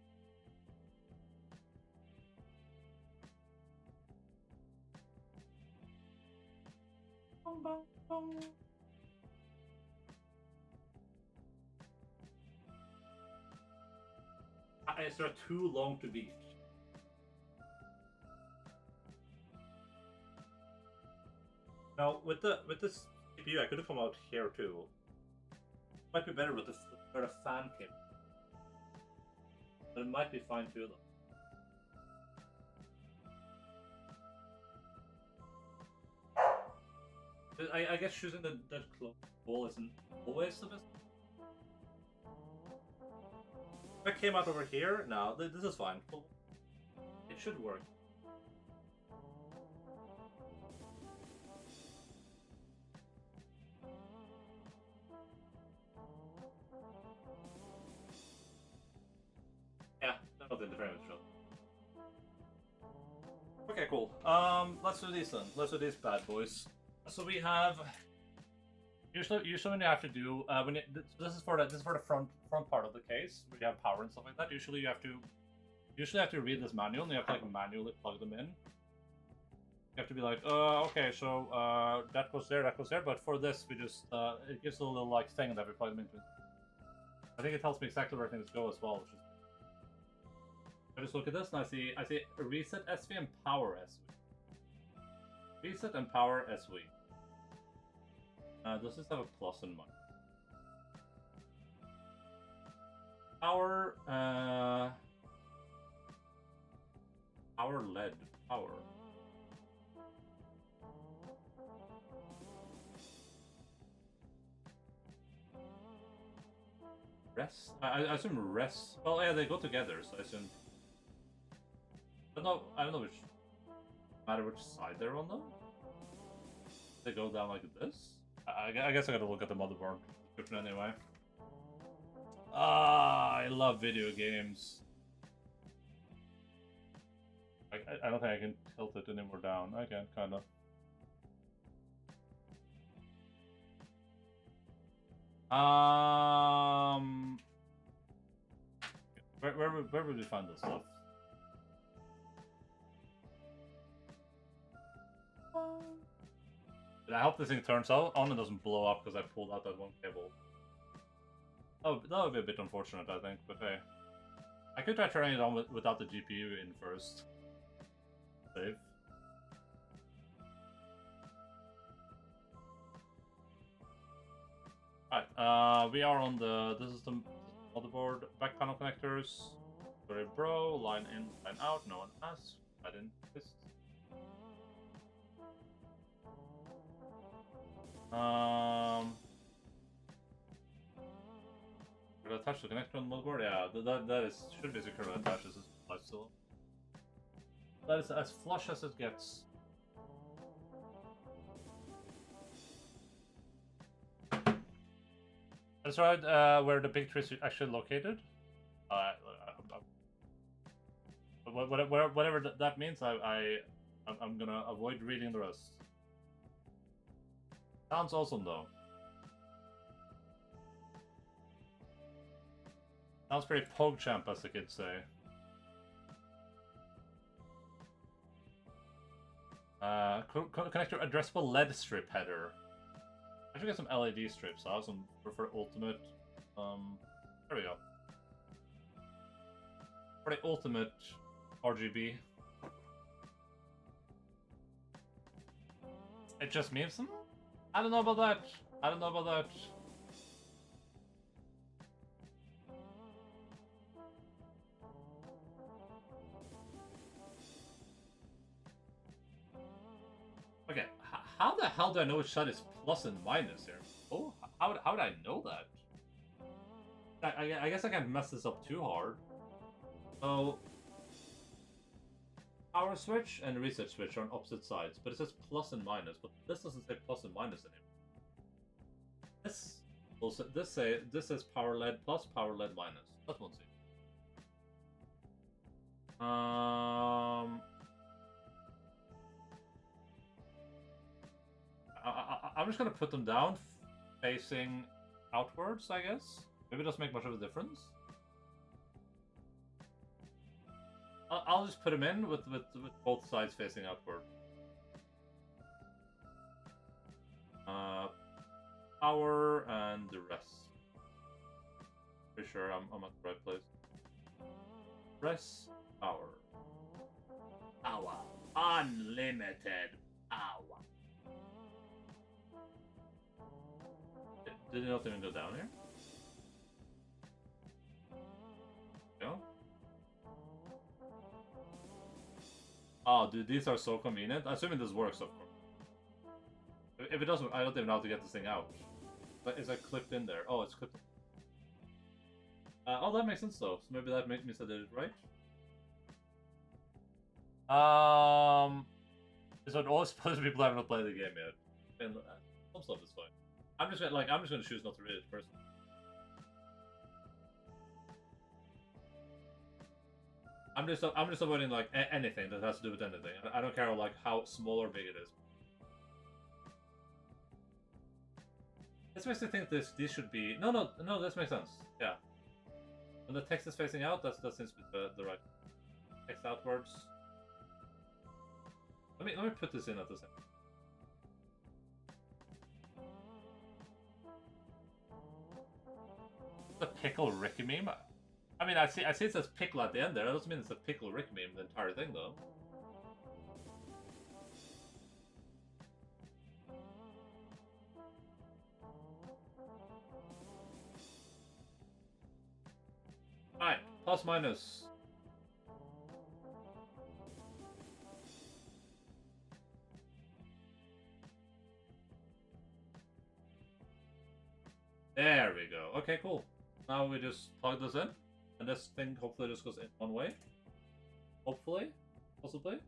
Is there too long to beat? Now with this CPU, I could have come out here too. Might be better with the fan kit, but it might be fine too though. I guess choosing that close wall isn't always the best. If I came out over here, no, this is fine. It should work. Yeah, not in the frame shot. Okay, cool. Let's do these then. Let's do these bad boys. So we have. Usually when you have to do this is for the front part of the case where you have power and stuff like that. Usually you have to read this manual and you have to like manually plug them in. You have to be like, okay, so that goes there, but for this we just it gives a little like thing that we plug them into. I think it tells me exactly where things go as well, which is. I just look at this and I see reset SV and power SV. Reset and power SV. Does this have a plus and minus? Power, power LED, power. Rest? I assume rest. Well, yeah, they go together, so I assume. I don't know which. Matter which side they're on though. They go down like this. I guess I gotta look at the motherboard description anyway. I love video games. I don't think I can tilt it any more down. I can, kinda. Where would we find this stuff? I hope this thing turns out on and doesn't blow up because I pulled out that one cable. Oh, that would be a bit unfortunate, I think, but hey. I could try turning it on without the GPU in first. Save. Alright, we are on this is the motherboard, back panel connectors. Sorry bro, line in, line out, no one asks. I didn't this. Should I attach the connector on the motherboard? Yeah, that should be secure to attach this still. That is as flush as it gets. That's right, where the big tree is actually located. Whatever that means, I'm gonna avoid reading the rest. Sounds awesome though. Sounds pretty PogChamp, as the kids say. Connector addressable LED strip header. I should get some LED strips. I have some for ultimate. There we go. For the ultimate RGB. It just means them? I don't know about that. I don't know about that. Okay, how the hell do I know which side is plus and minus here? Oh, how would I know that? I guess I can't mess this up too hard. So, power switch and reset switch are on opposite sides, but it says plus and minus, but this doesn't say plus and minus anymore. This says power LED plus, power LED minus. That won't see. I'm just gonna put them down, facing outwards, I guess. Maybe it doesn't make much of a difference. I'll just put them in with both sides facing outward. Power and the rest. Pretty sure I'm at the right place. Rest, power. Power. Unlimited power. Did it not even go down here? No? Oh, dude, these are so convenient. Assuming this works, of course. If it doesn't, I don't even know how to get this thing out. But is it clipped in there? Oh, it's clipped. Oh, that makes sense though. So maybe that means I did it right. So all supposed people have not played the game yet. And some stuff is fine. I'm just gonna choose not to read it first. I'm just avoiding like anything that has to do with anything. I don't care like how small or big it is. This makes me think this should be no. This makes sense. Yeah. When the text is facing out, that seems to be the right text outwards. Let me put this in at the same. The Pickle Ricky meme. I mean, I see it says pickle at the end there. That doesn't mean it's a Pickle Rick meme, the entire thing, though. Alright, plus minus. There we go. Okay, cool. Now we just plug this in. And this thing hopefully just goes in one way. Hopefully. Possibly.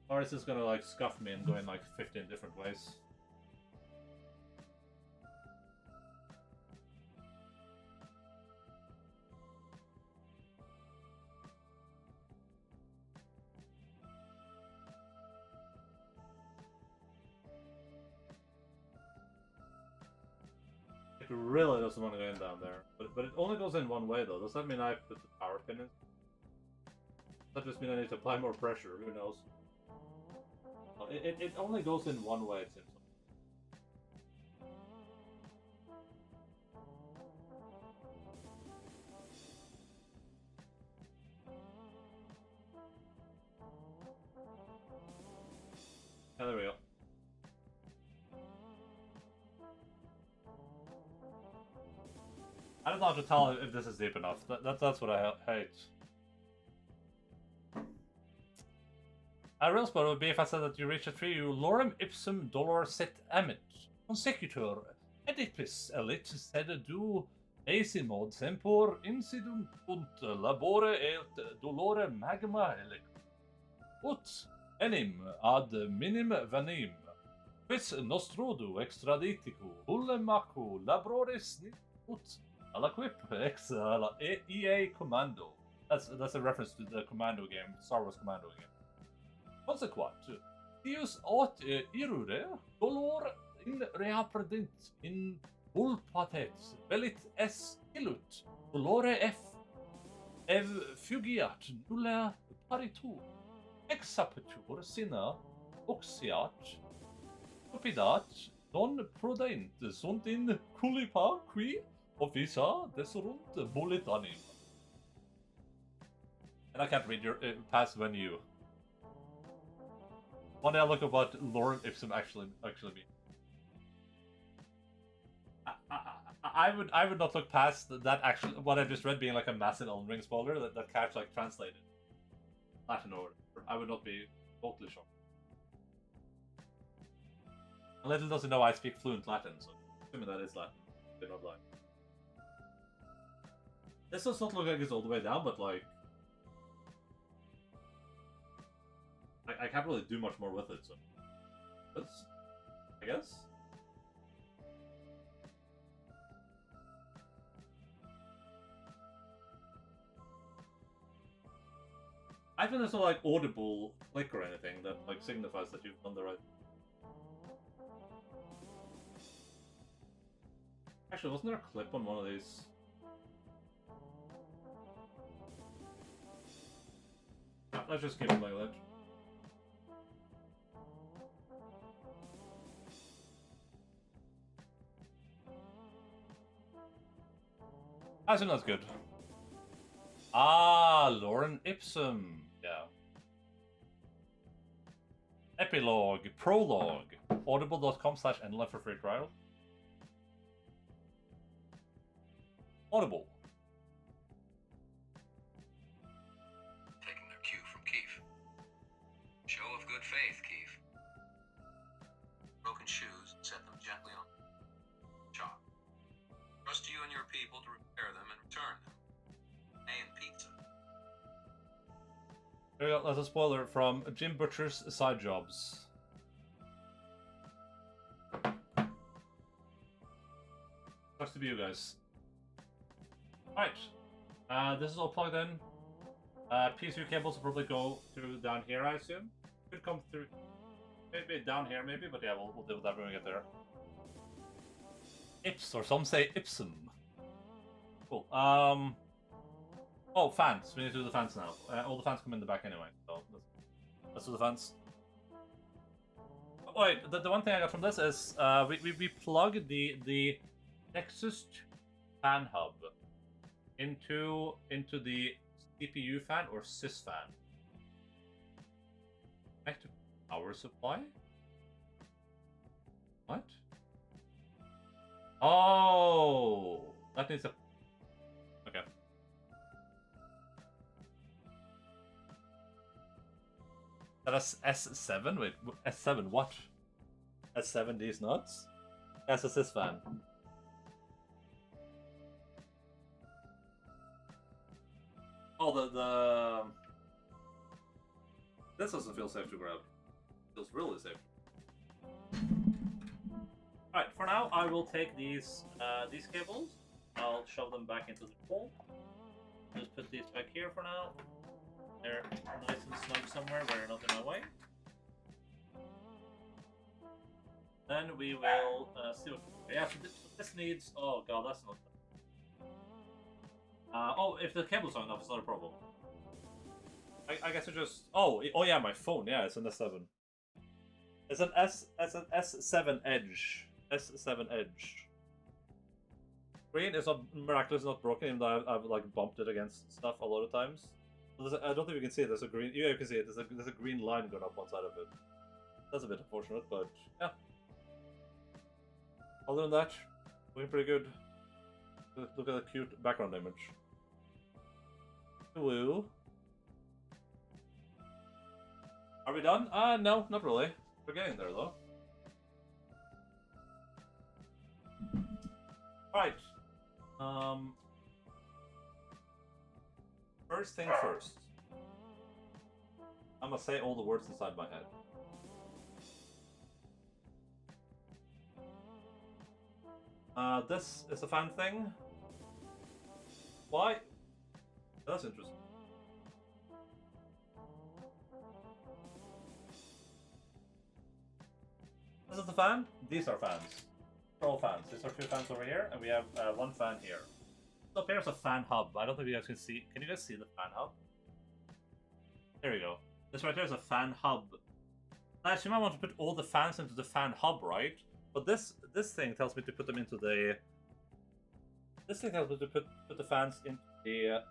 Or is this gonna like scuff me and go in like 15 different ways? It really doesn't want to go in down there. But it only goes in one way though. Does that mean I put the power pin in? Does that just mean I need to apply more pressure? Who knows? It only goes in one way, it seems like. Yeah, there we go. I don't know how to tell if this is deep enough. That's what I hate. A real spot would be if I said that you reach a tree, you lorem ipsum dolor sit amit. Consecutor, Oedipus elit sed du esimod tempor incidum punt labore et dolore magma elic. Ut enim ad minim vanim. Quis nostrodu extraditicu ulemacu labroris ut alaquip ex EA Commando. That's a reference to the Commando game, Star Wars Commando game. Consequent, Deus aut irure dolor in reapredint in ulpatet velit es illut dolore ev fugiat nulla paritur exapetur sina oxiat stupidat non prodent sunt in culipa qui officia deserunt bullet anim. And I can't read your past when you. One day I'll look at what lorem ipsum actually means. I would not look past that actually what I just read being like a massive Elden Ring spoiler that Catch like translated Latin or I would not be totally shocked. And Little doesn't know I speak fluent Latin, so assuming that is Latin. Did not lie. This does not look like it's all the way down, but like I can't really do much more with it, so that's, I guess. I think there's no like audible click or anything that like signifies that you've done the right. Actually, wasn't there a clip on one of these? Let's just keep it like that. I think that's good. Ah, lorem ipsum. Yeah. Epilogue, prologue, audible.com/endlife for free trial. Audible. Taking their cue from Keith. Show of good faith, Keith. Broken shoes, set them gently on. Chop. Trust you and your people to repair them and return them. There we go, that's a spoiler from Jim Butcher's Side Jobs. Sucks to be you guys. Alright. This is all plugged in. PSU cables will probably go through down here, I assume. Could come through. Maybe down here, maybe, but yeah, we'll deal with that when we get there. Ips, or some say Ipsum. Cool. Oh, fans. We need to do the fans now. All the fans come in the back anyway, so let's do the fans. Oh, wait, the one thing I got from this is we plug the Nexus fan hub into the CPU fan or sys fan. Connect to power supply? What? Oh, that needs a... Okay. That's S7? Wait, S7 what? S7 these nuts? That's a sys fan. Oh, the... This doesn't feel safe to grab. It feels really safe. Alright, for now I will take these cables. I'll shove them back into the hole. Just put these back here for now. They're nice and snug somewhere where they're not in my way. Then we will see what... Yeah, so this needs... Oh god, that's not... oh, if the cable's not enough, it's not a problem. I guess it just... Oh yeah, my phone. Yeah, it's an S7. It's an S7 Edge. S7 Edge. Screen is not miraculously not broken, even though I've like bumped it against stuff a lot of times. I don't think you can see it. There's a green. Yeah, you can see it. There's a green line going up one side of it. That's a bit unfortunate, but yeah. Other than that, looking pretty good. Look at the cute background image. Woo. Are we done? No, not really. We're getting there though. Right. First thing first. I'm gonna say all the words inside my head. This is a fan thing. Why? That's interesting. This is the fan. These are fans. They're all fans. These are two fans over here, and we have one fan here. So up here's a fan hub. I don't think you guys can see. Can you guys see the fan hub? There we go. This right there is a fan hub. I assume I want to put all the fans into the fan hub, right? But this thing tells me to put them into the... This thing tells me to put the fans into the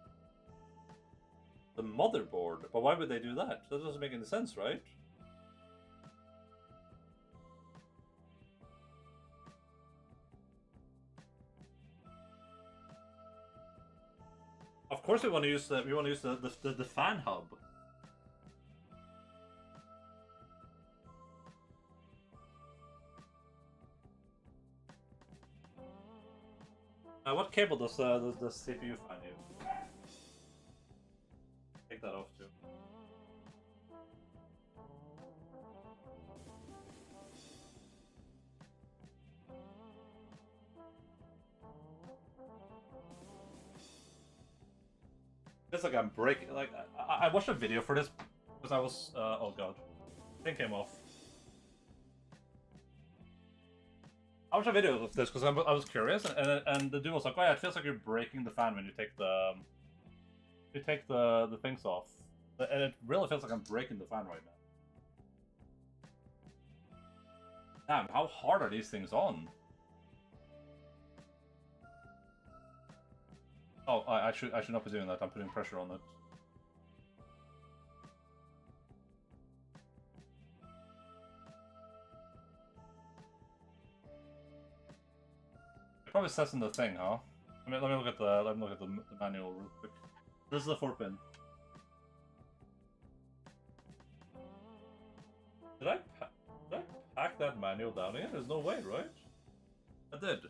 motherboard. But why would they do that? That doesn't make any sense, right? Of course we want to use the fan hub. What cable does the CPU fan use? Take that off too. It's like I'm breaking. Like I watched a video for this because I was. Oh god, thing came off. I watched a video of this because I was curious, and the dude was like, "Oh yeah, it feels like you're breaking the fan when you take the things off," and it really feels like I'm breaking the fan right now. Damn, how hard are these things on? Oh, I should not be doing that. I'm putting pressure on it. It probably says in the thing, huh? Let me look at the manual real quick. This is the 4-pin. Did I pack that manual down here? There's no way, right? I did.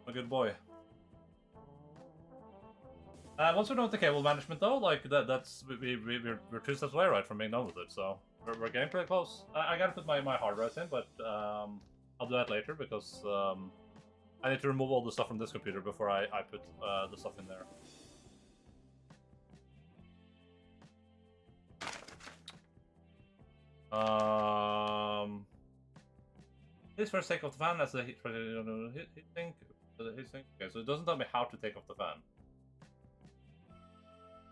A good boy. Once we know the cable management, though, like that's we're 2 steps away, right, from being done with it. So we're getting pretty close. I gotta put my hard drives in, but I'll do that later because I need to remove all the stuff from this computer before I put the stuff in there. Please first take off the fan as the heat sink. Okay, so it doesn't tell me how to take off the fan.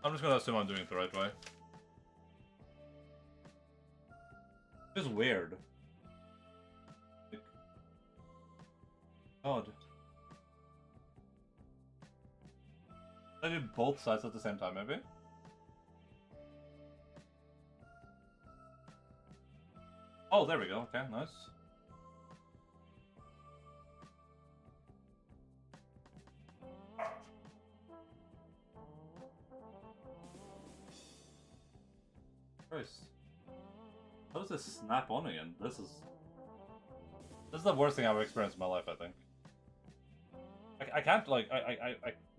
I'm just gonna assume I'm doing it the right way. It's weird. God. I do both sides at the same time, maybe? Oh, there we go. Okay, nice. Christ. How does this snap on again? This is the worst thing I've experienced in my life, I think. I can't, like,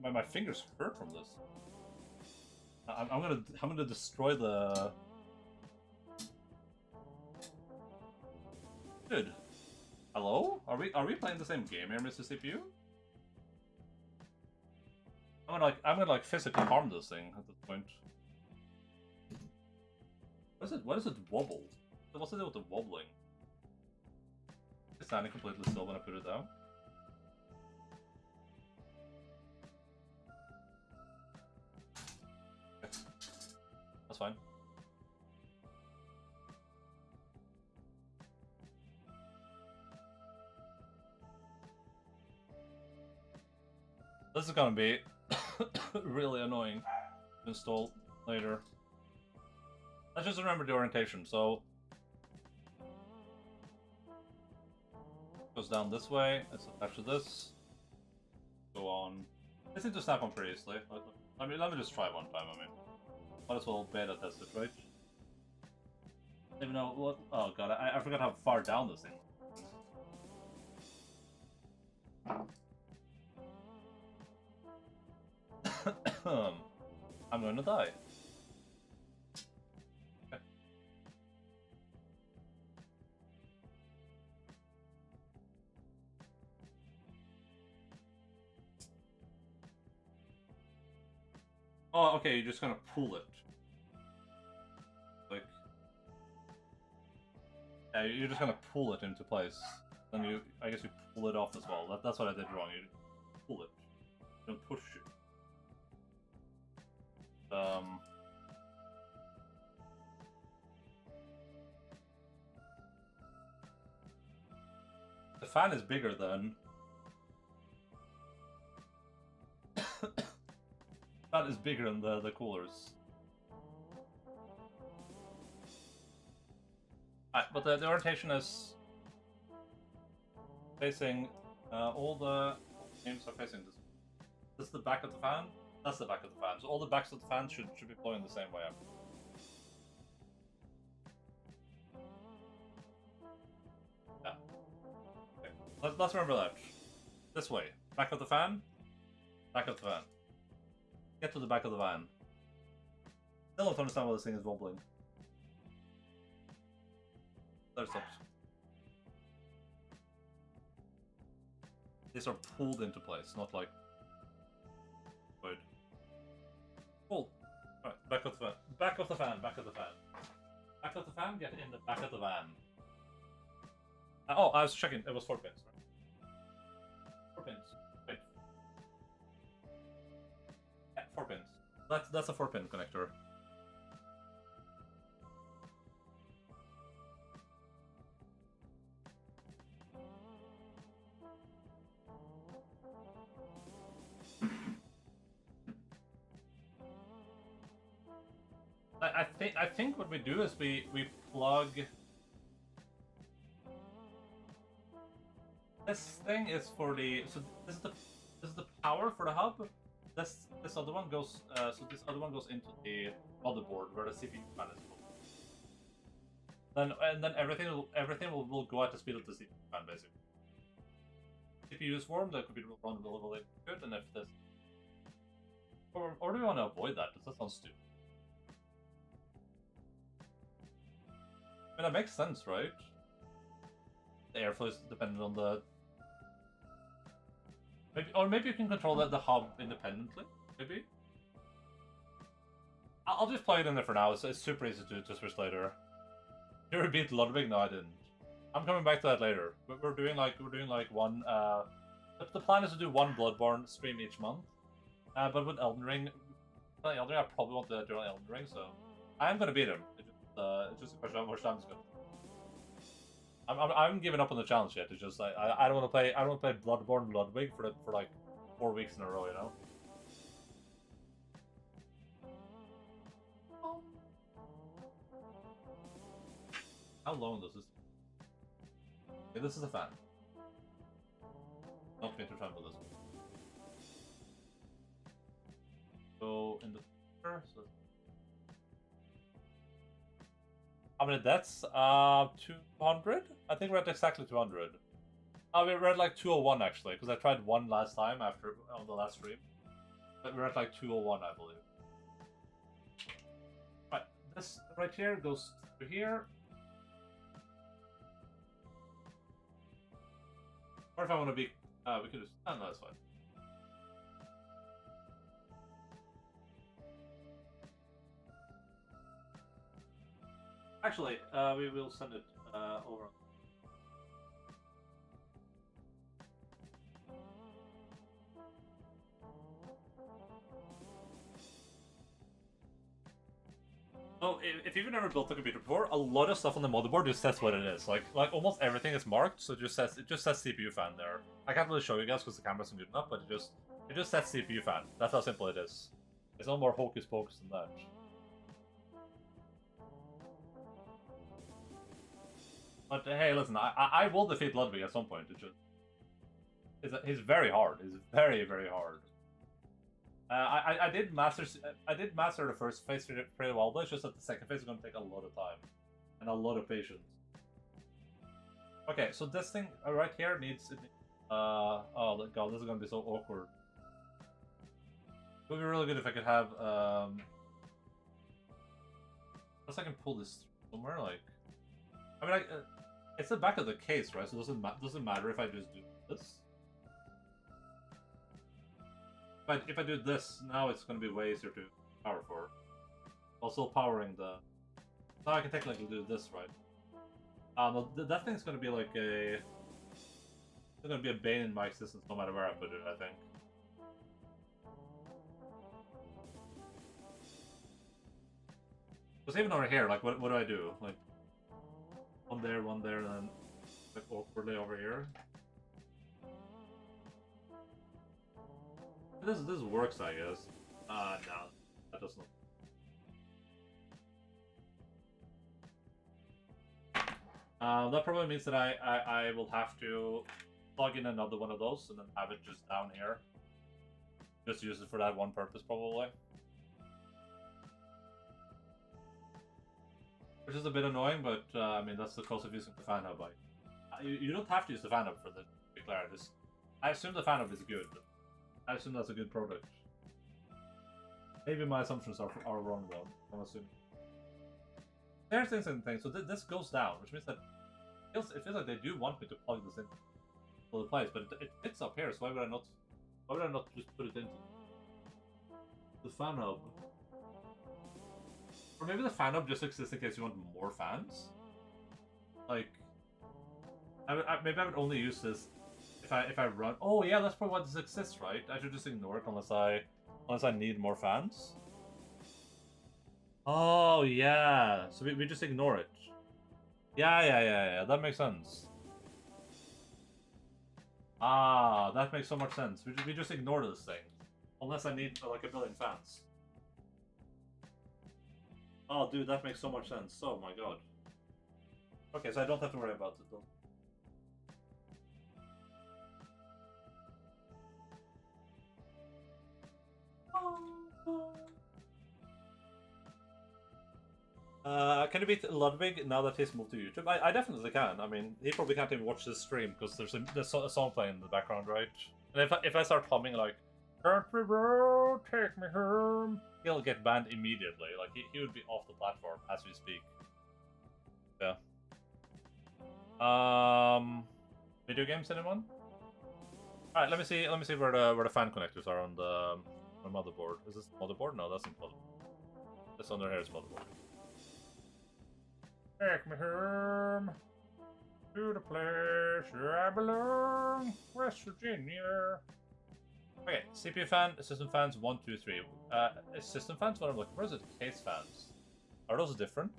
my fingers hurt from this. I'm gonna destroy the... Dude. Hello? Are we playing the same game here, Mr. CPU? I'm gonna like physically harm this thing at this point. What is it wobble? What's it do with the wobbling? It's standing completely still when I put it down. Okay. That's fine. This is gonna be really annoying to install later. Let's just remember the orientation. So goes down this way. It's attached to this. Go on. This needs to snap on pretty easily. Let me just try one time. I mean, might as well beta test it, right? Even though what? Oh god, I forgot how far down this thing. I'm going to die. Okay. Oh, okay, you're just gonna pull it. Like... Yeah, you're just gonna pull it into place. Then I guess you pull it off as well. That's what I did wrong. You pull it. You don't push it. The fan is bigger than... Fan is bigger than the coolers. But the orientation is facing... all the games are facing this. This is the back of the fan. That's the back of the fan. So all the backs of the fans should be blowing the same way up. Yeah. Okay. Let's remember that. This way. Back of the fan. Back of the fan. Get to the back of the van. Still don't understand why this thing is wobbling. There it stops. These are pulled into place, not like... Wait. Pull. Alright, back of the fan. Back of the fan, back of the fan. Back of the fan, get in the back of the van. Oh, I was checking. It was 4 pins, right? 4 pins. Wait. Yeah, 4 pins. That's a 4-pin connector. I think what we do is we plug this thing is for the this is the power for the hub. This other one goes this other one goes into the motherboard where the CPU fan is. Then everything will go at the speed of the CPU fan basically. CPU is warm, the computer will run a little bit good, and if this or do avoid that. That sounds stupid. I mean, that makes sense, right? The airflow is dependent on the... Maybe you can control the hub independently, maybe? I'll just play it in there for now. It's super easy to switch later. Did you beat Ludwig? No, I didn't. I'm coming back to that later. We're doing like one. The plan is to do one Bloodborne stream each month. But with Elden Ring, I probably want to do Elden Ring, so I am gonna beat him. It's just a question of how much time it's gonna. I haven't given up on the challenge yet. It's just I don't want to play. I don't want to play Bloodborne Ludwig for like 4 weeks in a row, you know. How long does this? Okay, this is a fan. Not going to try for this one. So in the so how many deaths? 200? I think we're at exactly 200. We're at like 201 actually, because I tried one last time after on the last stream. But we're at like 201, I believe. Right, this right here goes to here. Or if I want to be, we could just. Oh, no, that's fine. Actually, we will send it over. So, if you've never built a computer before, a lot of stuff on the motherboard just says what it is. Like almost everything is marked, so it just says CPU fan there. I can't really show you guys because the camera isn't good enough, but it just says CPU fan. That's how simple it is. It's no more hocus pocus than that. But hey, listen, I will defeat Ludwig at some point. He's very hard. He's very, very hard. I did master the first phase pretty well, but it's just that the second phase is going to take a lot of time and a lot of patience. Okay, so this thing right here needs. Oh god, this is going to be so awkward. It would be really good if I could have. Unless I can pull this somewhere, like. I mean, it's the back of the case, right? So it doesn't matter if I just do this. If I do this, now it's going to be way easier to power for. Also powering the... Now I can technically do this, right? No, that thing's going to be like a... It's going to be a bane in my existence no matter where I put it, I think. Because even over here, like, what do I do? Like, one there, and then like awkwardly over here. This works, I guess. No, that doesn't. That probably means that I will have to plug in another one of those and then have it just down here. Just use it for that one purpose, probably. Which is a bit annoying, but I mean that's the cost of using the fan hub. You don't have to use the fan hub for the declare this. I assume the fan hub is good. I assume that's a good product. Maybe my assumptions are wrong though. I'm assuming. There's the interesting thing. So this goes down, which means that it feels like they do want me to plug this in to the place, but it fits up here. So why would I not? Why would I not just put it into the fan hub? Or maybe the fan hub just exists in case you want more fans. Like, maybe I would only use this if I run. Oh yeah, that's probably why this exists, right? I should just ignore it unless I need more fans. Oh yeah, so we just ignore it. Yeah. That makes sense. Ah, that makes so much sense. We just ignore this thing unless I need like a billion fans. Oh, dude, that makes so much sense. Oh my god. Okay, so I don't have to worry about it though. Can you beat Ludwig now that he's moved to YouTube? I definitely can. I mean, he probably can't even watch this stream because there's a song playing in the background, right? And if I start humming like Hurt me, bro. Take me home. He'll get banned immediately. Like he would be off the platform as we speak. Yeah. Video games, anyone? All right, let me see where the fan connectors are on the motherboard. Is this motherboard? No, that's not motherboard. This under here is motherboard. Take me home to the place where I belong, West Virginia. Okay, CPU fan, system fans, 1, 2, 3. System fans, what I'm looking for is it case fans? Are those different?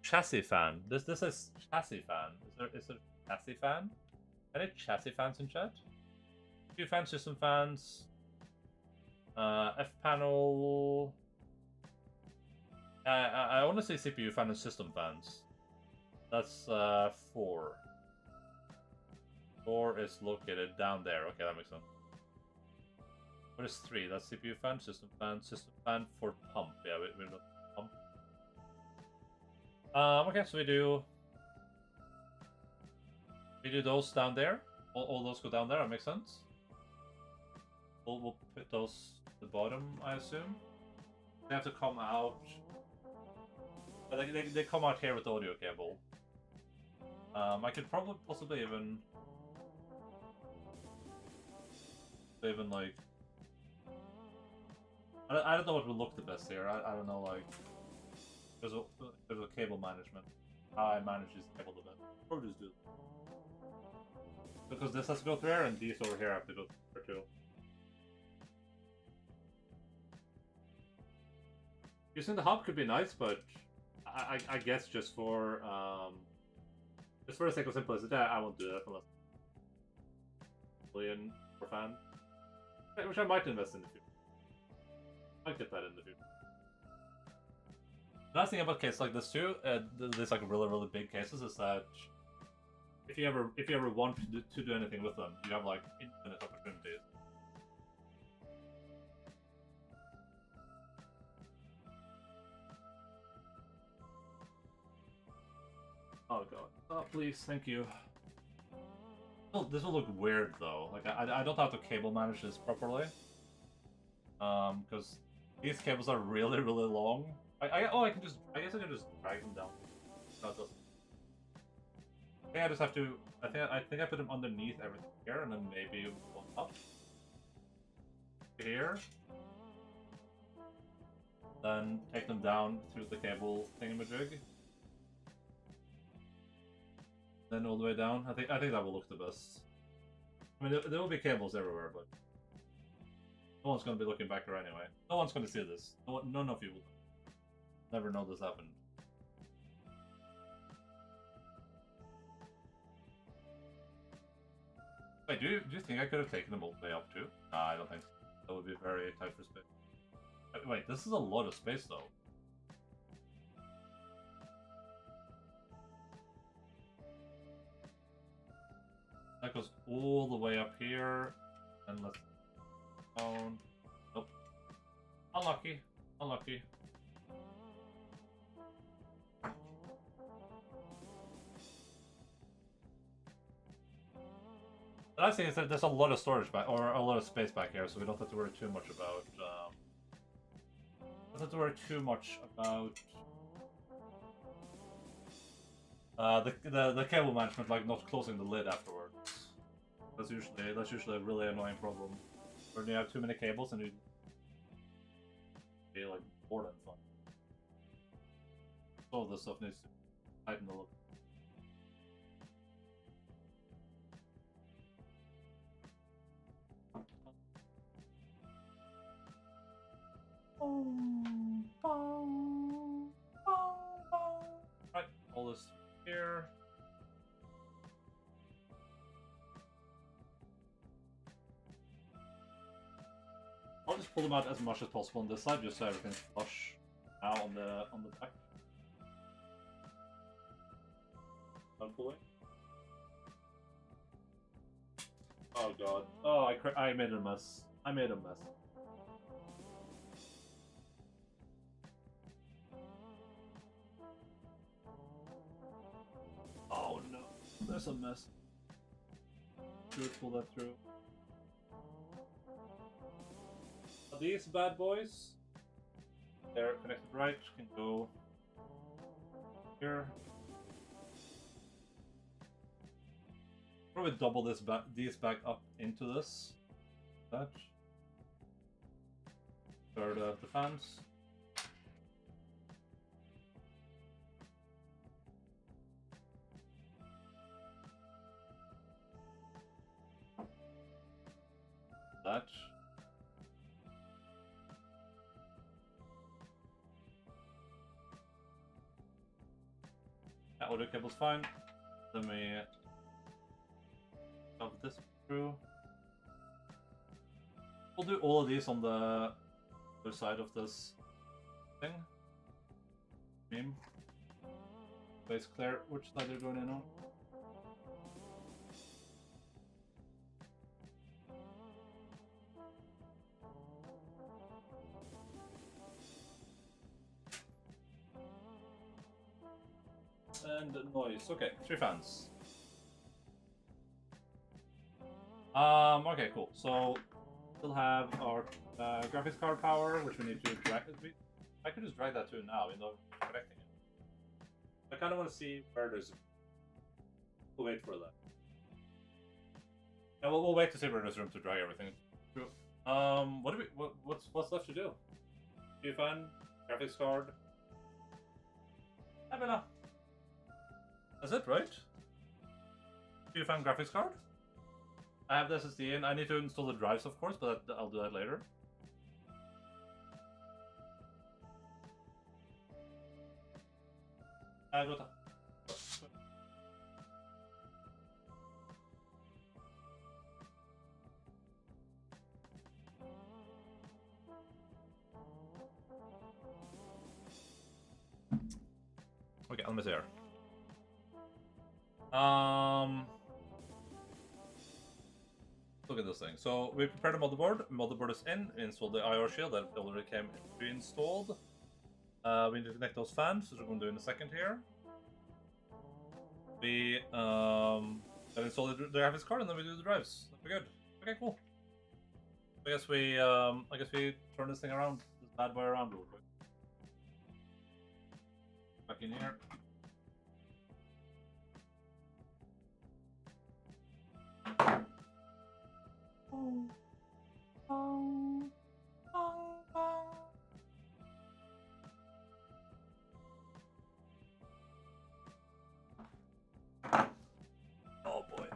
Chassis fan. This is chassis fan. Is there chassis fan? Any chassis fans in chat? CPU fans, system fans. F panel. I want to say CPU fan and system fans. That's 4. 4 is located down there. Okay, that makes sense. What is 3? That's CPU fan for pump. Yeah, we don't pump. Okay, so we do those down there. All those go down there. That makes sense. We'll put those at the bottom, I assume. They have to come out. They come out here with the audio cable. I could possibly even like. I don't know what would look the best here. I don't know, like, there's a cable management. How I manage this cable the best. Probably just do it. Because this has to go through here, and these over here have to go through too. Using the hub could be nice, but I guess just for the sake of simplicity, I won't do that unless million per fan, which I might invest in the future. Might get that in the future. The nice thing about cases like this too, these like really big cases, is that if you ever want to do anything with them, you have like infinite opportunities. Oh god. Oh please, thank you. Oh, this will look weird though. Like I don't have to cable manage this properly. Because these cables are really long. I guess I can just drag them down. No, it doesn't. I think I just have to. I think I put them underneath everything here, and then maybe one up here. Then take them down through the cable thingamajig. Then all the way down. I think that will look the best. I mean, there will be cables everywhere, but no one's going to be looking back there anyway. No one's going to see this. None of you will never know this happened. Wait, do you think I could have taken them all the way up too? Nah, I don't think so. That would be very tight for space. Wait, this is a lot of space though. That goes all the way up here, and let's down. Nope. Unlucky. Unlucky. The nice thing is that there's a lot of storage back, or a lot of space back here, so we don't have to worry too much about. Don't have to worry too much about the cable management, like not closing the lid afterwards. That's usually a really annoying problem. When you have too many cables and you be like bored and fun. All of this stuff needs to tighten a little. Right, all this here. I'll just pull them out as much as possible on this side, just so everything's flush now on the back. Unpulling. Oh god. Oh, I made a mess. I made a mess. Oh no, that's a mess. Should pull that through. these bad boys, they're connected right, can go here. Probably double these back up into this. That. Third of the fans. That. That audio cable's fine. Let me shove this through. We'll do all of these on the other side of this thing. Meme. So it's clear which side they're going in on. And noise. Okay, 3 fans. Okay, cool. So we'll have our graphics card power, which we need to drag. I could just drag that to now, you know, connecting it. I kind of want to see where there's. We'll wait for that. Yeah, we'll wait to see where there's room to drag everything. What's left to do? CPU fan, graphics card. I don't know. That's it, right? CPU fan, graphics card. I have the SSD in. I need to install the drives, of course, but I'll do that later. Go to. Okay, let me see here. Look at this thing. So we prepared a motherboard. Motherboard is in. We installed the IR shield that already came pre-installed. We need to connect those fans, which we're going to do in a second here. We then install the graphics card and then we do the drives. That'll be good. Okay, cool. I guess we turn this thing around, this bad boy around real quick. Back in here. Oh boy.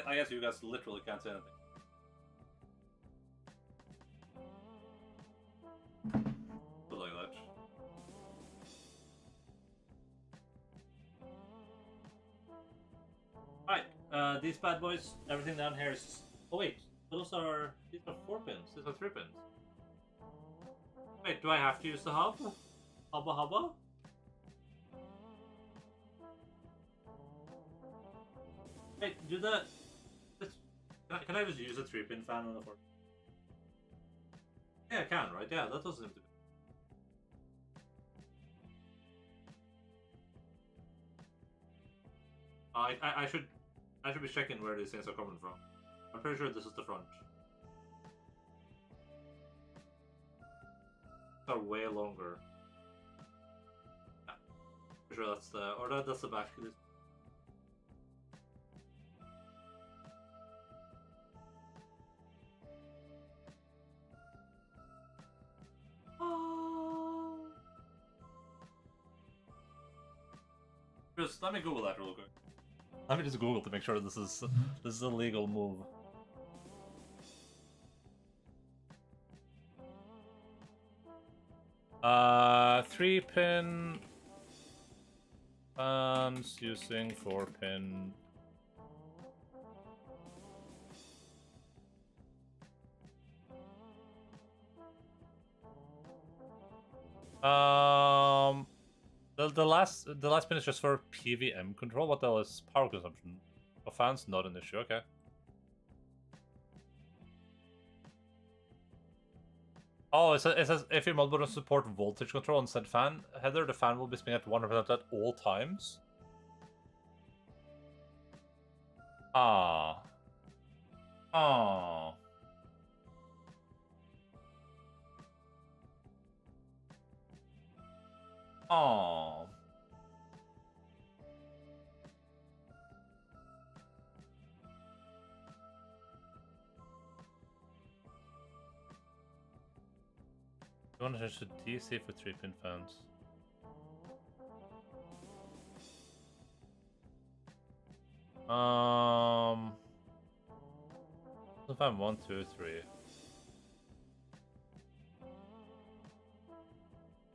I guess you guys literally can't say anything. But like that. Alright, these bad boys, everything down here is... Oh wait, these are 4 pins, these are 3 pins. Wait, do I have to use the hub? Hubba? Wait, can I just use a 3-pin fan on the 4? Yeah, I can, right? Yeah, that doesn't seem to be. I should be checking where these things are coming from. I'm pretty sure this is the front. These are way longer. Yeah. Pretty sure that's the, or that's the back. Just let me Google that real quick. Let me just Google to make sure this is a legal move. Three pin fans using 4-pin. The last pin is just for PWM control. What the hell is power consumption? For fans, not an issue. Okay. Oh, it says if your motherboard doesn't support voltage control on said fan header, the fan will be spinning at 100% at all times. Ah. Oh. Oh. You want to change to DC for 3-pin fans? Fan 1, 2, 3.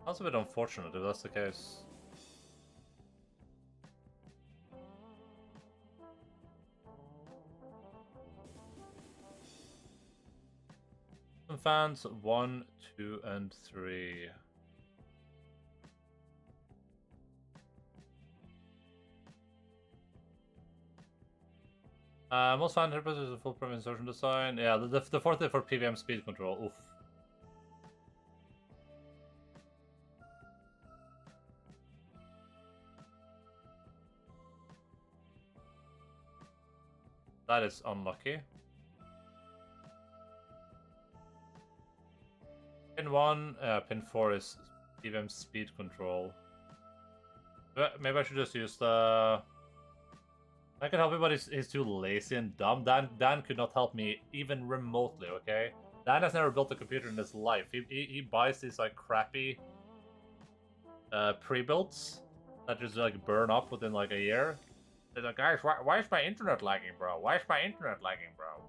That's a bit unfortunate if that's the case. Fans 1, 2, and 3. Most fan purpose is a full prime insertion design. Yeah, the fourth is for PVM speed control. Oof. That is unlucky. Pin 1, pin 4 is PVM speed control. Maybe I should just use the... I can help you, but he's too lazy and dumb. Dan could not help me even remotely, okay? Dan has never built a computer in his life. He buys these like crappy pre-builds that just like burn up within like a year. He's like, guys, why is my internet lagging, bro? Why is my internet lagging, bro?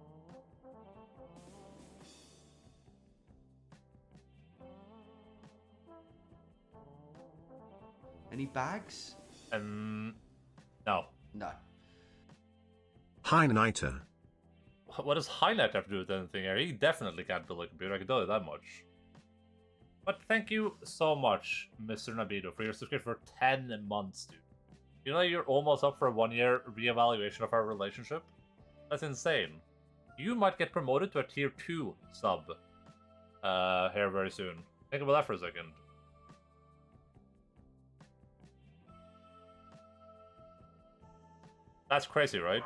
Any bags? No. No. Highlighter. What does Highlight have to do with anything here? He definitely can't build a computer, I can tell you that much. But thank you so much, Mr. Nabido, for your subscription for 10 months, dude. You know you're almost up for a 1-year reevaluation of our relationship? That's insane. You might get promoted to a tier 2 sub here very soon. Think about that for a second. That's crazy, right?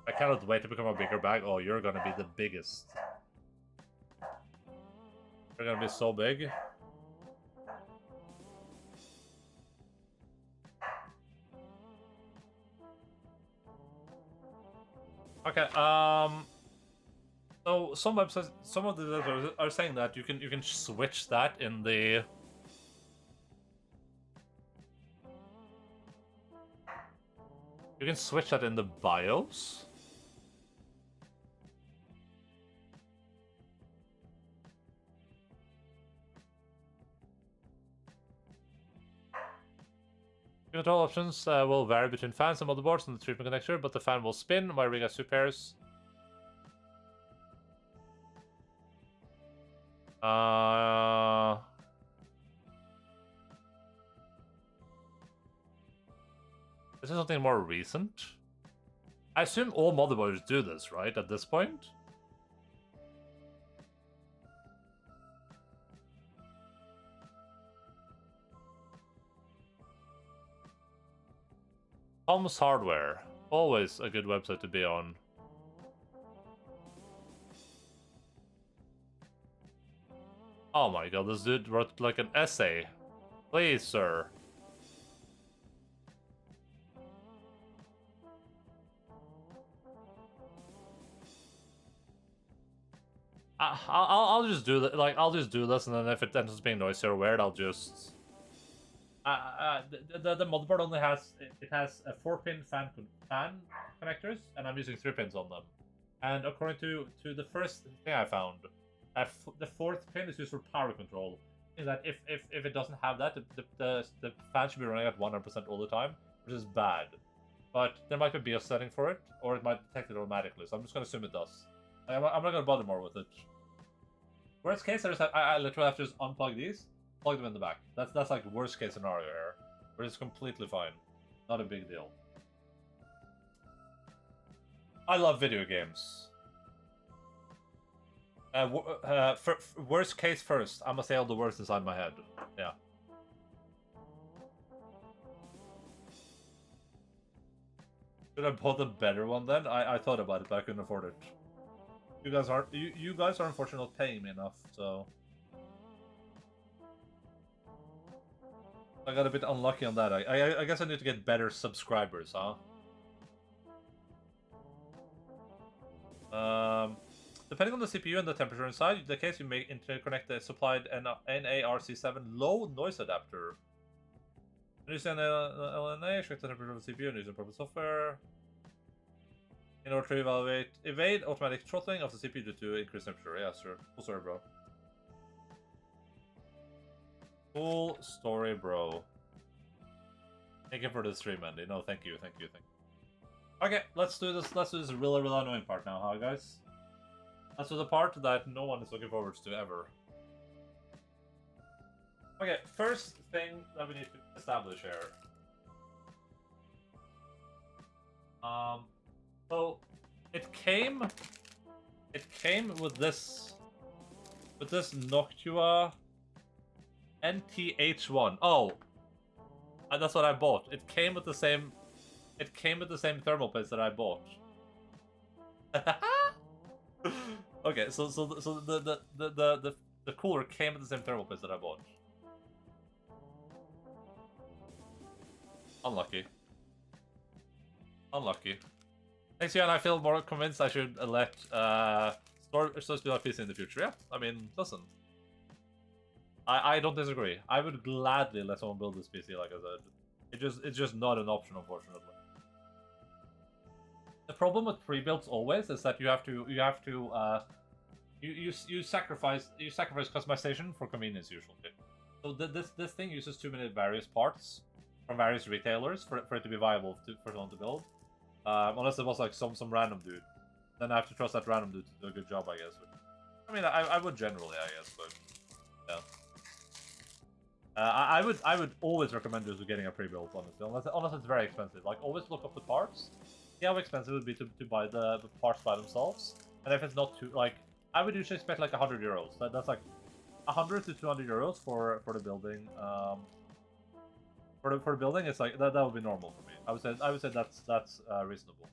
I cannot wait to become a bigger bag. Oh, you're gonna be the biggest. You're gonna be so big. Okay, so some websites, some of the developers are saying that you can switch that in the You can switch that in the BIOS. Control options will vary between fans and motherboards and the treatment connector, but the fan will spin. My rig has 2 pairs. This is something more recent. I assume all motherboards do this, right, at this point? Tom's Hardware. Always a good website to be on. Oh my god, this dude wrote like an essay. Please, sir. I'll just do that. Like, I'll just do this, and then if it ends up being noisy or weird, I'll just. The motherboard only has 4-pin fan connectors, and I'm using 3 pins on them. And according to the first thing I found, the 4th pin is used for power control. Meaning that if it doesn't have that, the fan should be running at 100% all the time, which is bad. But there might be a BIOS setting for it, or it might detect it automatically. So I'm just gonna assume it does. I'm not gonna bother more with it. Worst case, I literally have to just unplug these, plug them in the back. That's like worst case scenario here, but it's completely fine. Not a big deal. I love video games. Worst case first. I'm gonna say all the worst inside my head. Yeah. Should I bought a better one then? I thought about it, but I couldn't afford it. You guys are unfortunately not paying me enough, so I got a bit unlucky on that. I guess I need to get better subscribers, huh? Depending on the CPU and the temperature inside the case, you may interconnect the supplied NARC7 low noise adapter. Use an LNA, check the temperature of the CPU and use proper software. In order to evade automatic throttling of the CPU due to increased temperature. Yeah, sure. Cool story, bro. Cool story, bro. Thank you for the stream, Andy. No, thank you. Okay, let's do this. Let's do this really annoying part now, huh, guys? Let's do the part that no one is looking forward to ever. Okay, first thing that we need to establish here. So it came with this Noctua NTH1. Oh, and that's what I bought. It came with the same thermal paste that I bought. Okay, so the cooler came with the same thermal paste that I bought. Unlucky. Thanks, Jan. I feel more convinced I should let Stores be my PC in the future. Yeah, I mean, listen. I don't disagree. I would gladly let someone build this PC, like I said. It's just not an option, unfortunately. The problem with pre-builds always is that you sacrifice customization for convenience usually. So this thing uses too many various parts from various retailers for it to be viable for someone to build. Unless it was like some random dude, then I have to trust that random dude to do a good job, I guess. But, I mean, I would generally, I guess, but yeah. I would always recommend just getting a pre-built, honestly, unless it's very expensive. Like, always look up the parts. See how expensive it would be to buy the parts by themselves. And if it's not too, like, I would usually expect like 100 euros. That's like 100 to 200 euros for the building. For the building, it's like that would be normal for me. I would say that's reasonable.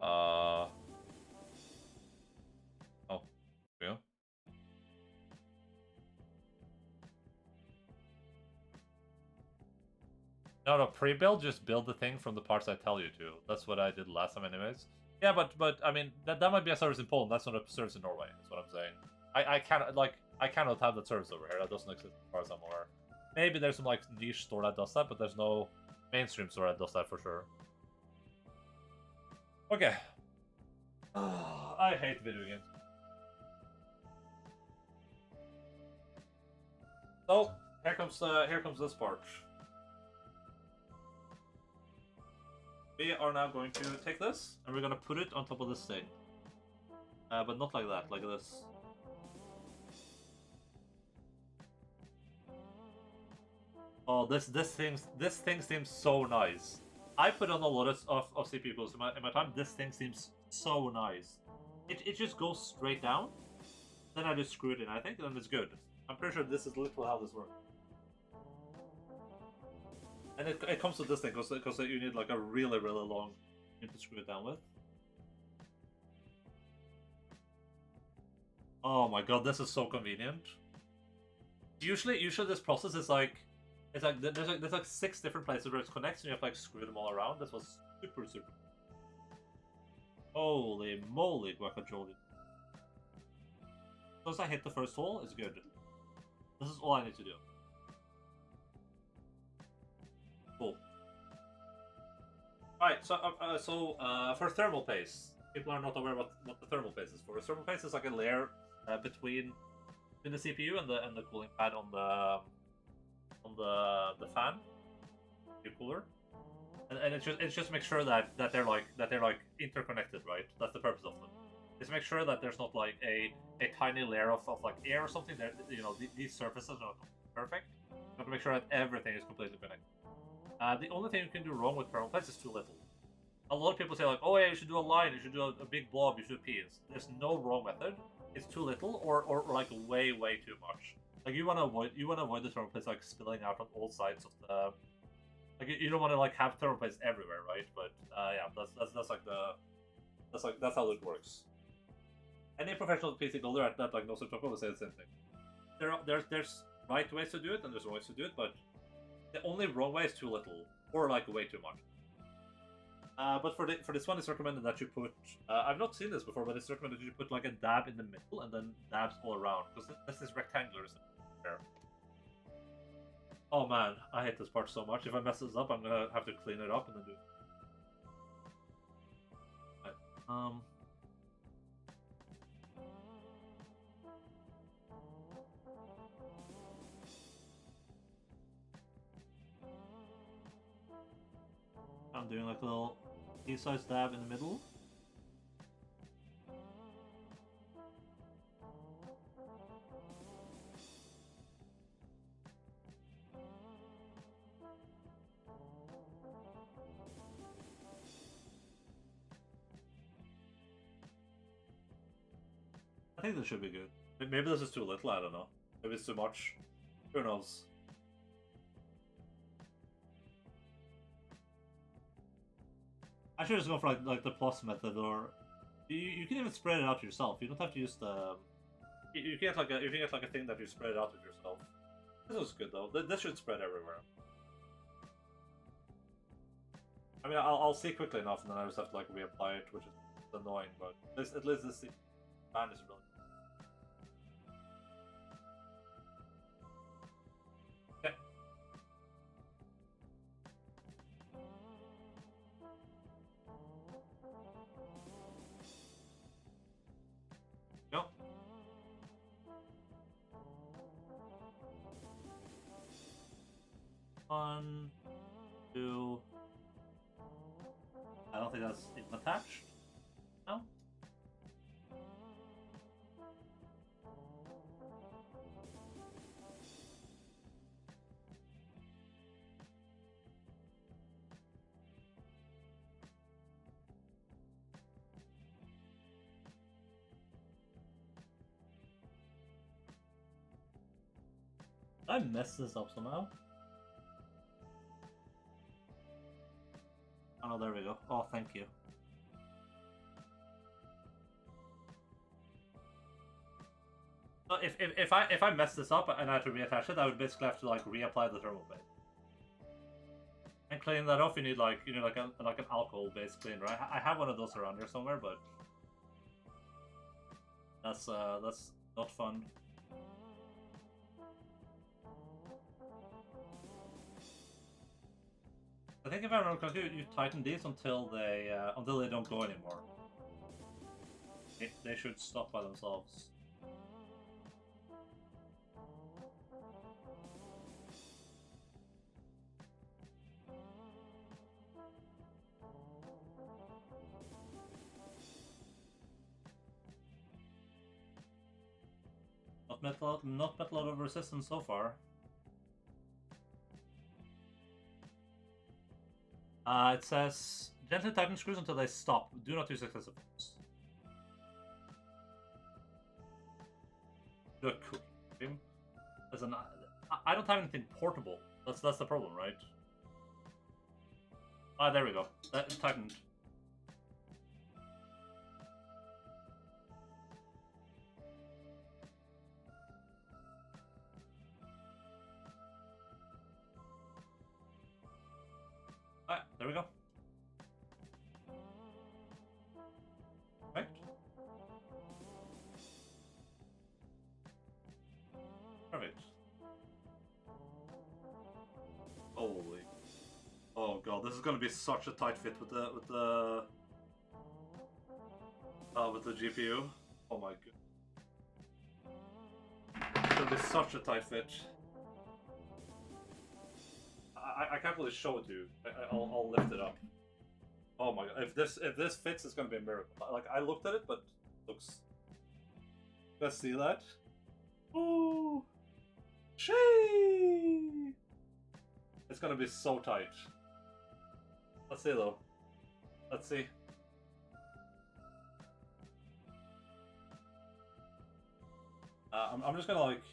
Oh, yeah. No, pre-build, just build the thing from the parts I tell you to. That's what I did last time anyways. Yeah, but I mean, that might be a service in Poland, that's not a service in Norway, that's what I'm saying. I cannot have that service over here, that doesn't exist as far as I'm aware. Maybe there's some like niche store that does that, but there's no mainstream store that does that for sure. Okay. I hate video games. So, here comes this part. We are now going to take this, and we're going to put it on top of this thing. But not like that, like this. Oh, this thing seems so nice. I put on a lot of CPU cores in my time. This thing seems so nice. It just goes straight down. Then I just screw it in, I think, and it's good. I'm pretty sure this is literally how this works. And it comes with this thing, because you need like a really long thing to screw it down with. Oh my god, this is so convenient. Usually this process is like, there's like 6 different places where it connects, and you have to like screw them all around. This was super. Holy moly, guacamole. Once I hit the first hole, it's good. This is all I need to do. Cool. Alright, so for thermal paste, people are not aware what the thermal paste is for. Thermal paste is like a layer between the CPU and the cooling pad on the fan, the cooler, and it's just make sure that they're like interconnected, right? That's the purpose of them. Just make sure that there's not like a tiny layer of like air or something. That, you know, these surfaces are not perfect. You have to make sure that everything is completely connected. The only thing you can do wrong with thermal paste is too little. A lot of people say like, oh yeah, you should do a line, you should do a big blob, you should do peas. There's no wrong method. It's too little or like way too much. Like you want to avoid the thermal paste like spilling out on all sides Like you don't want to like have thermal plates everywhere, right? But yeah, that's like that's how it works. Any professional PC builder that like knows what I'm talking about will say the same thing. There's right ways to do it and there's wrong ways to do it, but the only wrong way is too little or like way too much. But for this one, it's recommended that you put. I've not seen this before, but it's recommended that you put like a dab in the middle and then dabs all around because this is rectangular. Oh man, I hate this part so much. If I mess this up, I'm gonna have to clean it up and then do it. Right. I'm doing like a little pea-sized dab in the middle. I think this should be good. Maybe this is too little, I don't know. Maybe it's too much. Who knows? I should just go for like the plus method, or you can even spread it out yourself. You don't have to use the. You can get like a thing that you spread it out with yourself. This is good though. This should spread everywhere. I mean, I'll see quickly enough, and then I just have to like reapply it, which is annoying. But at least this band is really. Okay. Go. One, two. I don't think that's even attached. No. I messed this up somehow. Oh, there we go. Oh, thank you. So if I mess this up and I had to reattach it, I would basically have to like reapply the thermal paste. And cleaning that off, you need like an alcohol-based cleaner. I have one of those around here somewhere, but that's not fun. I think if I remember correctly, you tighten these until they don't go anymore. They should stop by themselves. Not met a lot of resistance so far. It says, gently tighten screws until they stop. Do not use excessive force. Do a cooking. I don't have anything portable. That's the problem, right? Ah, there we go. That tightened. Ah, there we go. Right. Perfect. Holy. Oh god, this is gonna be such a tight fit with the GPU. Oh my god. It's gonna be such a tight fit. I can't really show it to you. I'll lift it up. Oh my god! If this fits, it's gonna be a miracle. Like I looked at it, but it looks. Let's see that. Ooh, shee! It's gonna be so tight. Let's see though. Let's see. I'm just gonna like.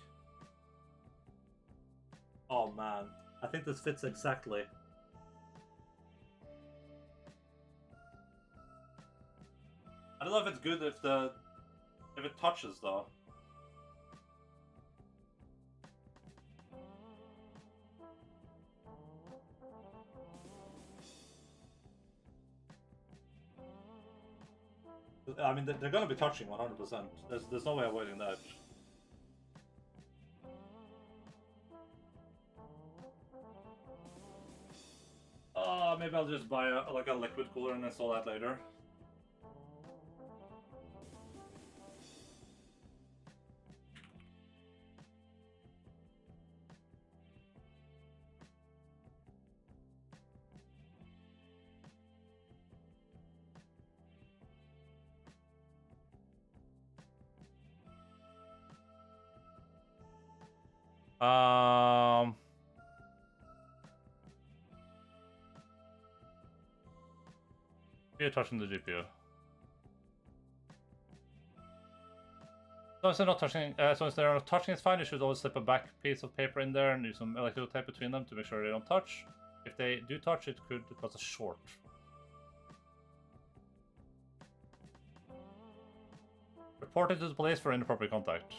Oh man. I think this fits exactly. I don't know if it's good if it touches though. I mean, they're gonna be touching 100%. There's no way avoiding that. Maybe I'll just buy a liquid cooler and install that later. You're touching the GPU. So if they're not touching, it's fine. You should always slip a back piece of paper in there and use some electrical tape between them to make sure they don't touch. If they do touch, it could cause a short. Report it to the police for inappropriate contact.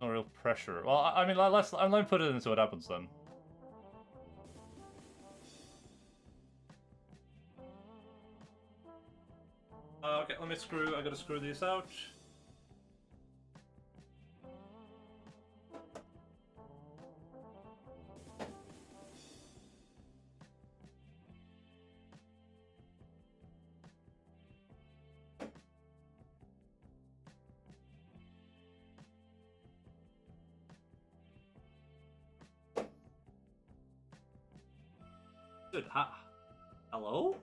No real pressure. Well, I mean, let me put it in and see what happens then. Okay, let me screw. I gotta screw these out. Dude, hello?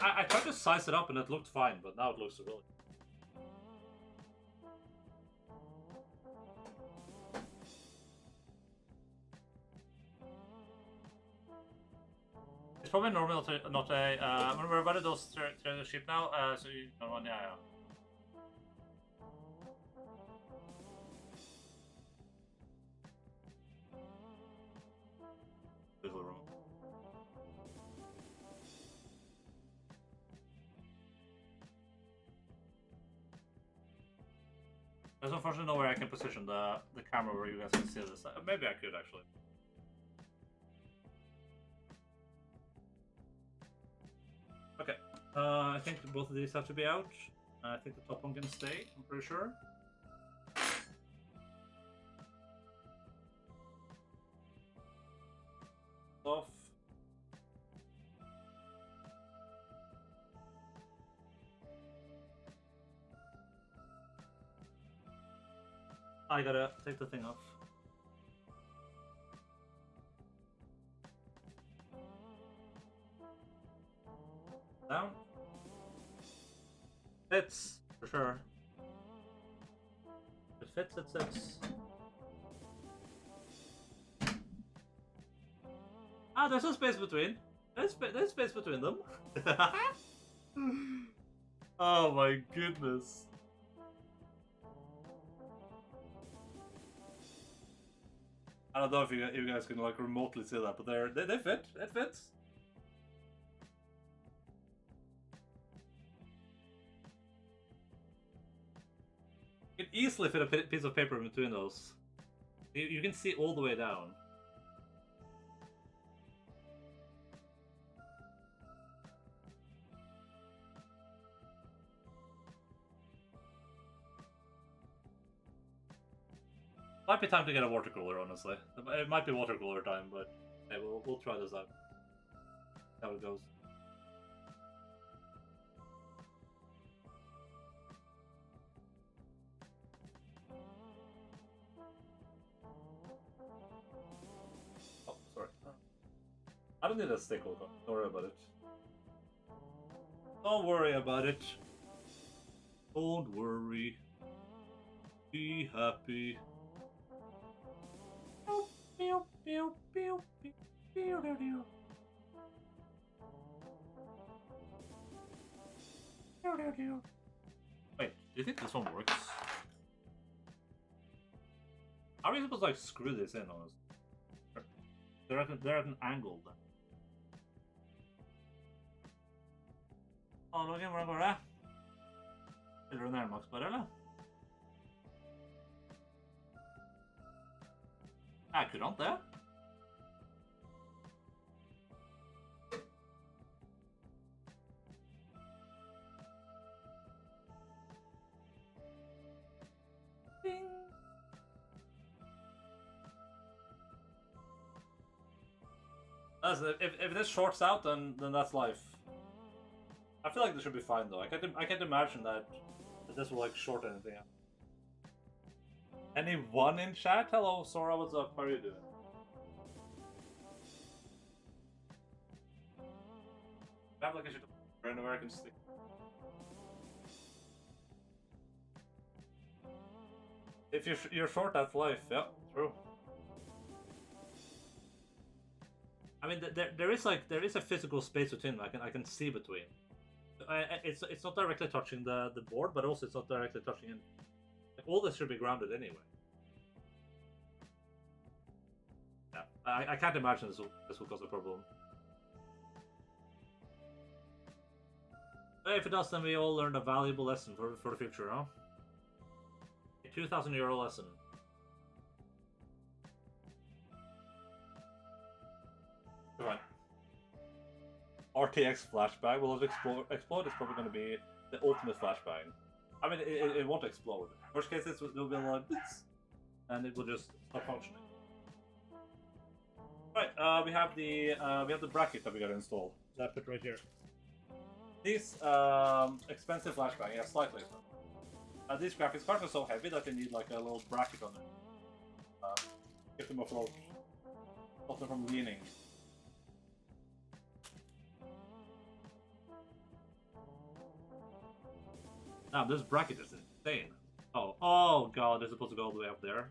I tried to size it up and it looked fine, but now it looks really... It's probably normal to not a... we're about to those the ship now, so you know, yeah. Little room. There's unfortunately nowhere I can position the camera where you guys can see this. Maybe I could actually. Okay, I think both of these have to be out. I think the top one can stay, I'm pretty sure. Off. I gotta take the thing off. Down. Fits, for sure. If it fits, it sits. Ah, there's no space between. There's space between them. Oh my goodness. I don't know if you guys can like remotely see that, but they fit. It fits. You can easily fit a piece of paper in between those. You can see all the way down. Might be time to get a water cooler, honestly. It might be water cooler time, but hey, we'll try this out. See how it goes. Oh, sorry. I don't need a stick, don't worry about it. Don't worry about it. Don't worry. Be happy. Meow. Pew, pew, pew, pew, pew, pew. Wait, do you think this one works? How are we supposed to like screw this in on us? They're at an angle then. Noen, hvordan går det? Eller du nærmere bare, eller? Akkurat det. Ding. If this shorts out, then that's life. I feel like this should be fine though. I can't imagine that this will like short anything out. Anyone in chat? Hello, Sora, what's up? How are you doing? I have like a shit an American stick. If you're short, that's life. Yeah, true. I mean, there is a physical space between them. I can see between. It's not directly touching the board, but also it's not directly touching it. All this should be grounded anyway. Yeah, I can't imagine this will cause a problem. But if it does, then we all learned a valuable lesson for the future, huh? A €2,000 lesson. Right. RTX flashbang. Will it explode? It's probably going to be the ultimate flashbang. I mean, it won't explode. Worst case, it will be like this, and it will just stop functioning. Right. We have the bracket that we got to install. That put right here. These expensive flashbang, yeah, slightly. These graphics cards are so heavy that they need like a little bracket on it. Get them afloat. Stop them from leaning. Now this bracket is insane. Oh god, it's supposed to go all the way up there.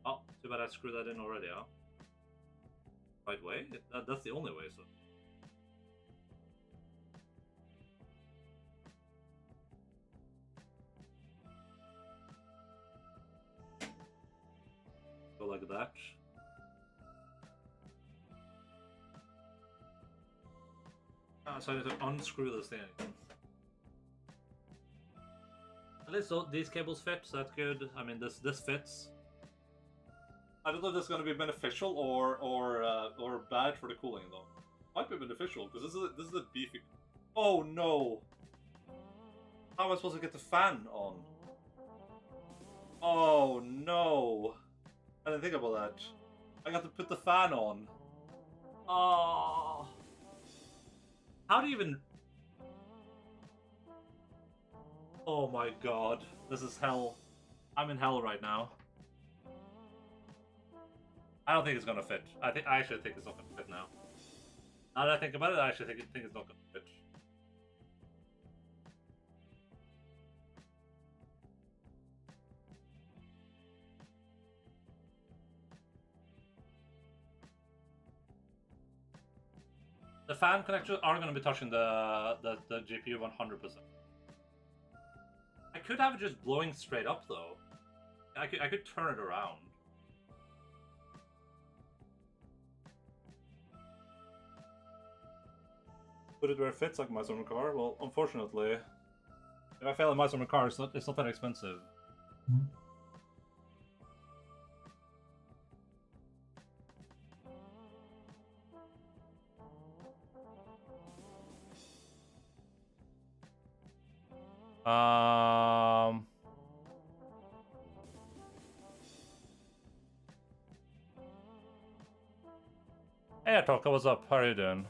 Oh, too bad I screwed that in already, huh? Right way? That's the only way, so. Go like that. So I need to unscrew this thing. At least these cables fit, so that's good. I mean, this fits. I don't know if this is going to be beneficial or bad for the cooling though. Might be beneficial because this is a beefy. Oh no! How am I supposed to get the fan on? Oh no! I didn't think about that. I got to put the fan on. Oh! How do you even? Oh my god, this is hell. I'm in hell right now. I don't think it's gonna fit. I actually think it's not gonna fit now. Now that I think about it, I actually think it's not gonna fit. The fan connectors are gonna be touching the GPU 100%. I could have it just blowing straight up though. I could turn it around. Put it where it fits, like my summer car. Well, unfortunately, if I fail in my summer car, it's not that expensive. Hey, Atoka, what's up? How are you doing?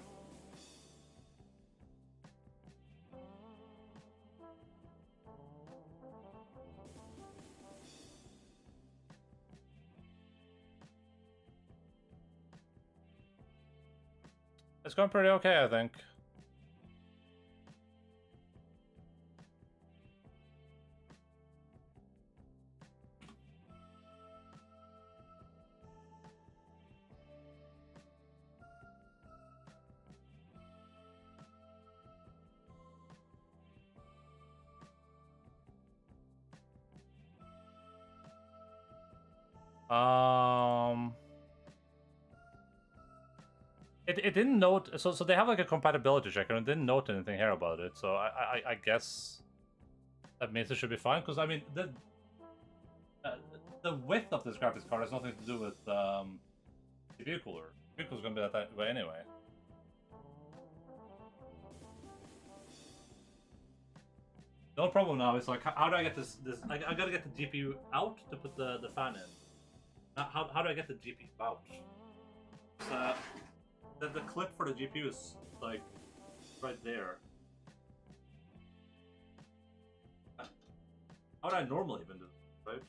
It's going pretty okay, I think. It didn't note, so they have like a compatibility checker and it didn't note anything here about it. So I guess that means it should be fine. Because I mean the width of this graphics card has nothing to do with CPU cooler. CPU cooler is gonna be that way anyway. The only problem now is like how do I get this? I gotta get the GPU out to put the fan in. How do I get the GPU out? The clip for the GPU is like right there. How would I normally even do this, right?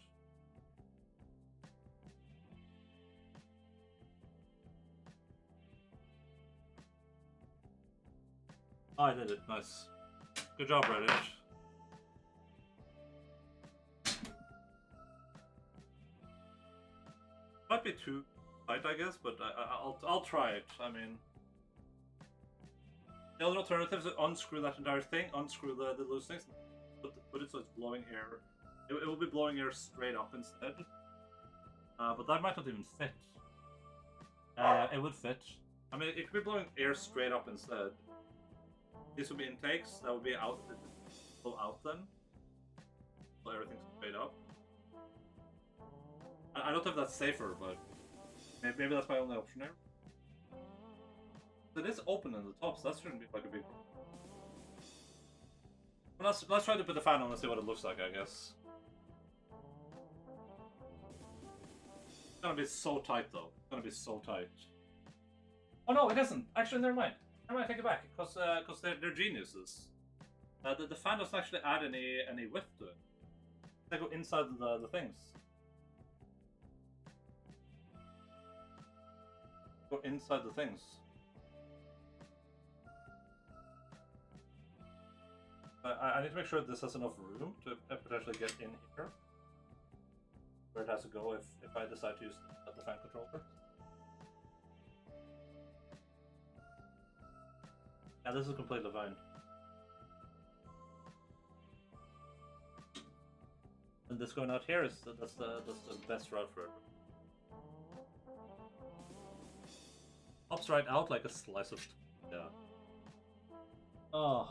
Oh, I did it. Nice. Good job, Reddit. Might be too tight, I guess, but I'll try it. I mean, the other alternative is to unscrew that entire thing, unscrew the loose things, put it so it's blowing air. It will be blowing air straight up instead. But that might not even fit. It would fit. I mean, it could be blowing air straight up instead. These would be intakes. That would be out. Blow out then. So everything's straight up. I don't know if that's safer, but maybe that's my only option here. It is open in the top, so that shouldn't be like a big problem. Let's try to put the fan on and see what it looks like, I guess. It's gonna be so tight though. It's gonna be so tight. Oh no, it isn't. Actually, never mind. Never mind, take it back, because they're geniuses. The fan doesn't actually add any width to it. They go inside the things. Go inside the things. I need to make sure this has enough room to potentially get in here. Where it has to go if I decide to use the fan controller. Yeah, this is completely fine. And this going out here is that's the best route for it. Pops right out like a slice of yeah. Oh,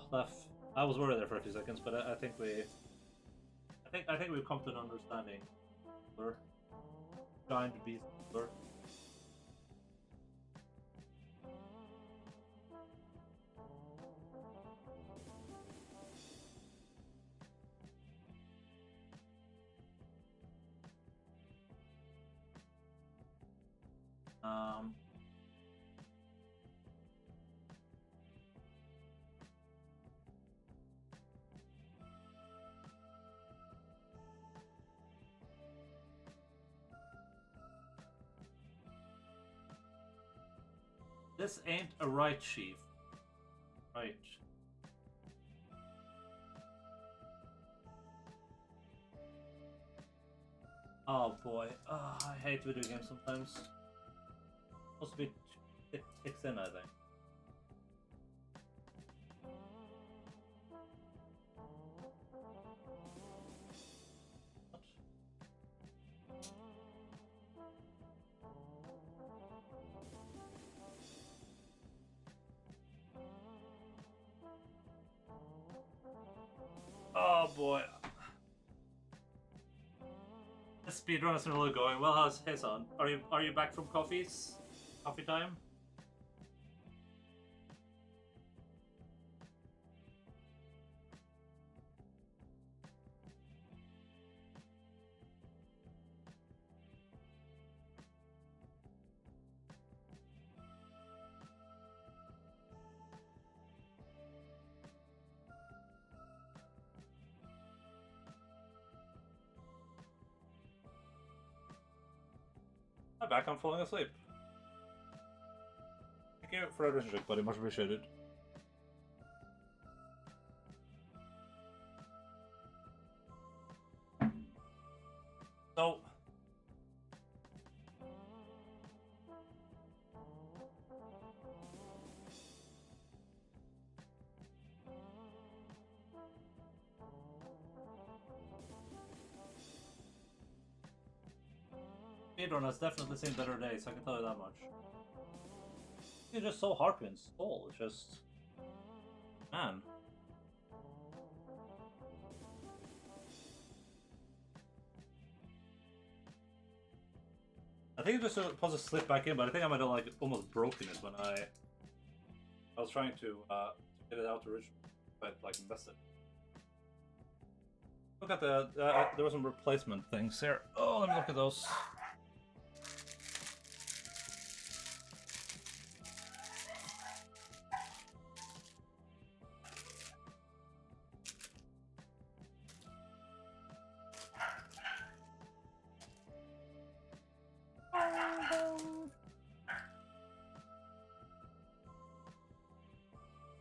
I was worried there for a few seconds, but I think we've come to an understanding. We're trying to be simpler. This ain't a right sheaf. Right. Oh boy. Oh, I hate video games sometimes. Supposed to be ticks in, I think. Oh boy. The speedrun isn't really going well. How's his on? Are you back from coffees? Coffee time? I'm back, I'm falling asleep. Thank you for the drink, buddy, much appreciated. So... Speedrun has definitely seen better days, I can tell you that much. It's just so hard to install, it's just... Man. I think it just supposed to slip back in, but I think I might have like almost broken it when I was trying to get it out originally, but like messed it. Look at the there were some replacement things here. Oh, let me look at those.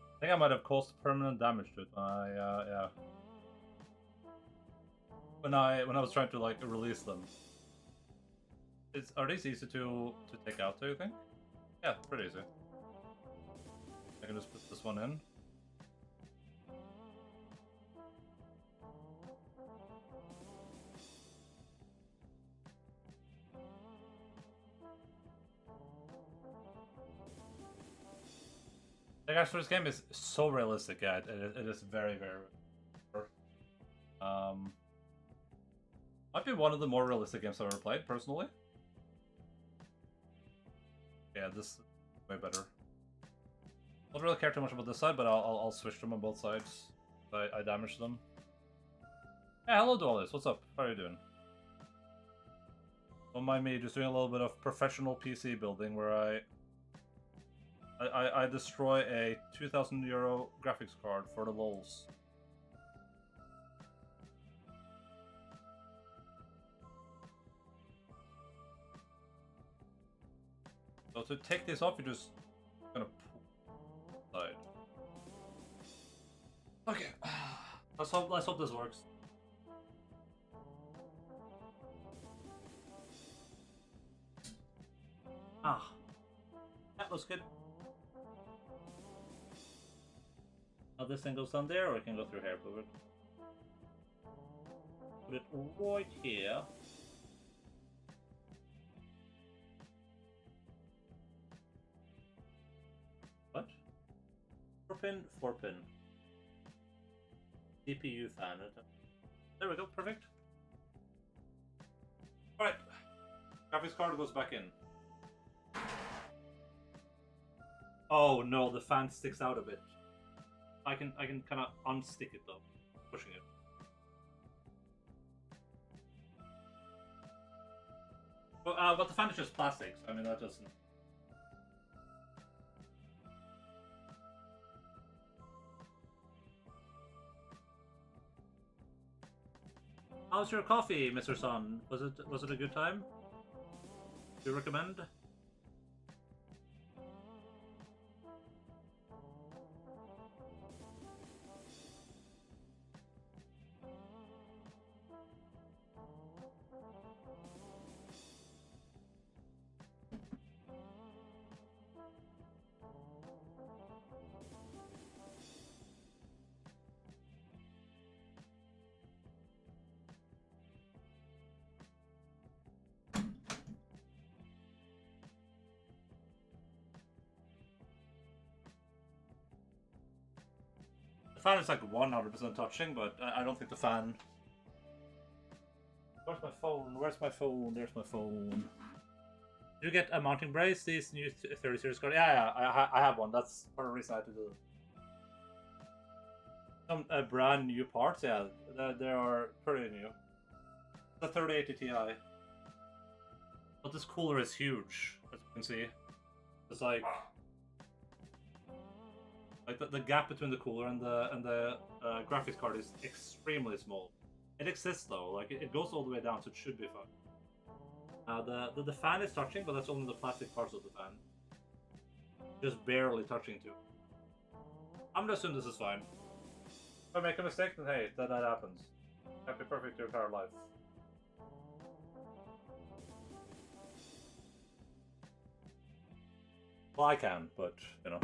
I think I might have caused permanent damage to it. Yeah. When I was trying to like release them. Are these easy to take out? Do you think? Yeah, pretty easy. I can just put this one in. Like, actually, this game is so realistic, yeah, it is very, very... Might be one of the more realistic games I've ever played, personally. Yeah, this is way better. I don't really care too much about this side, but I'll switch them on both sides. I damage them. Yeah, hello Dualis, what's up? How are you doing? Don't mind me just doing a little bit of professional PC building where I destroy a €2,000 graphics card for the lols. So to take this off, you're just gonna pull aside. Okay, let's hope this works. Ah, that looks good. Now this thing goes down there, or it can go through here. Put it right here. What? 4-pin, 4-pin. CPU fan. There we go, perfect. Alright. Graphics card goes back in. Oh no, the fan sticks out a bit. I can kind of unstick it though, pushing it. But the fan is just plastic, so I mean that doesn't. How's your coffee, Mr. Sun? Was it a good time? Do you recommend? The fan is like 100% touching, but I don't think the fan... Where's my phone? Where's my phone? There's my phone. Did you get a mounting brace? These new 30 series card? Yeah, I have one. That's part of the reason I had to do it. Some brand new parts, yeah. They are pretty new. The 3080 Ti. But this cooler is huge, as you can see. It's like the gap between the cooler and the graphics card is extremely small. It exists though, like it goes all the way down, so it should be fine. The fan is touching, but that's only the plastic parts of the fan. Just barely touching too. I'm gonna assume this is fine. If I make a mistake, then hey, that happens. Can't be perfect your entire life. Well, I can, but you know.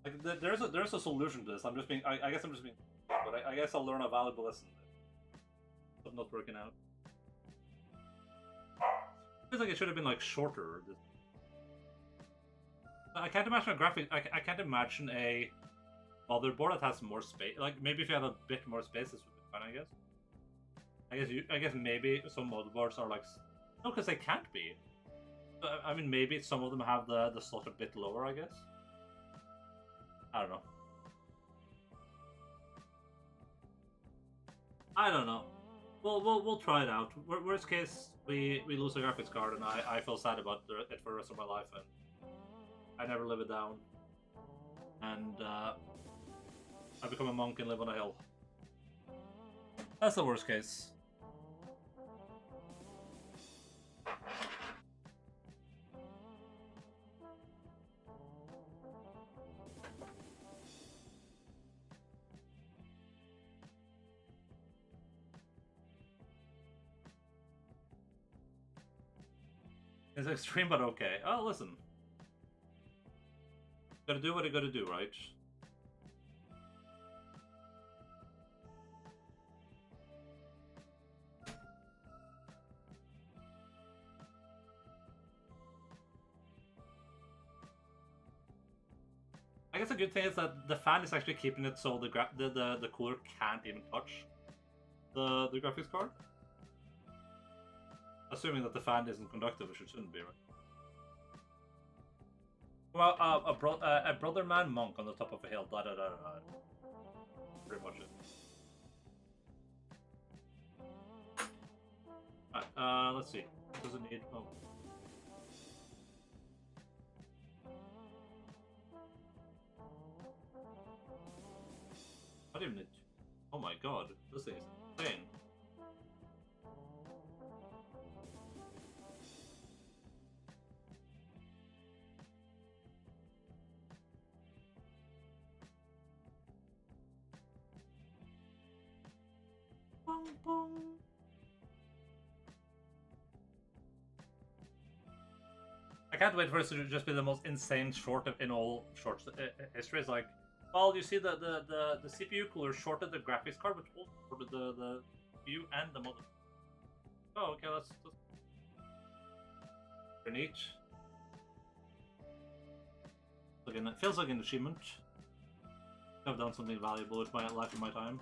Like, there's a solution to this. I guess I'm just being, but I guess I'll learn a valuable lesson. But not working out. Feels like it should have been like shorter. I can't imagine a graphic. I can't imagine a motherboard that has more space. Like maybe if you had a bit more space, this would be fine. I guess maybe some motherboards are like no, because they can't be. I mean, maybe some of them have the slot a bit lower. I guess. I don't know. I don't know. We'll try it out. Worst case, we lose a graphics card, and I feel sad about it for the rest of my life, and I never live it down. And I become a monk and live on a hill. That's the worst case. It's extreme, but okay. Oh, listen. Gotta do what you gotta do, right? I guess a good thing is that the fan is actually keeping it so the cooler can't even touch the graphics card. Assuming that the fan isn't conductive, which it shouldn't be, right? Well, a brother man monk on the top of a hill. Pretty much it. Alright, let's see. What does it need? Oh. What even need? Oh my god, this thing is insane. I can't wait for it to just be the most insane short in all shorts history. It's like, well, you see the CPU cooler shorted the graphics card, which also shorted the CPU and the mother. Oh, okay, that's pretty neat. Again, it feels like an achievement. I've done something valuable with my life and my time.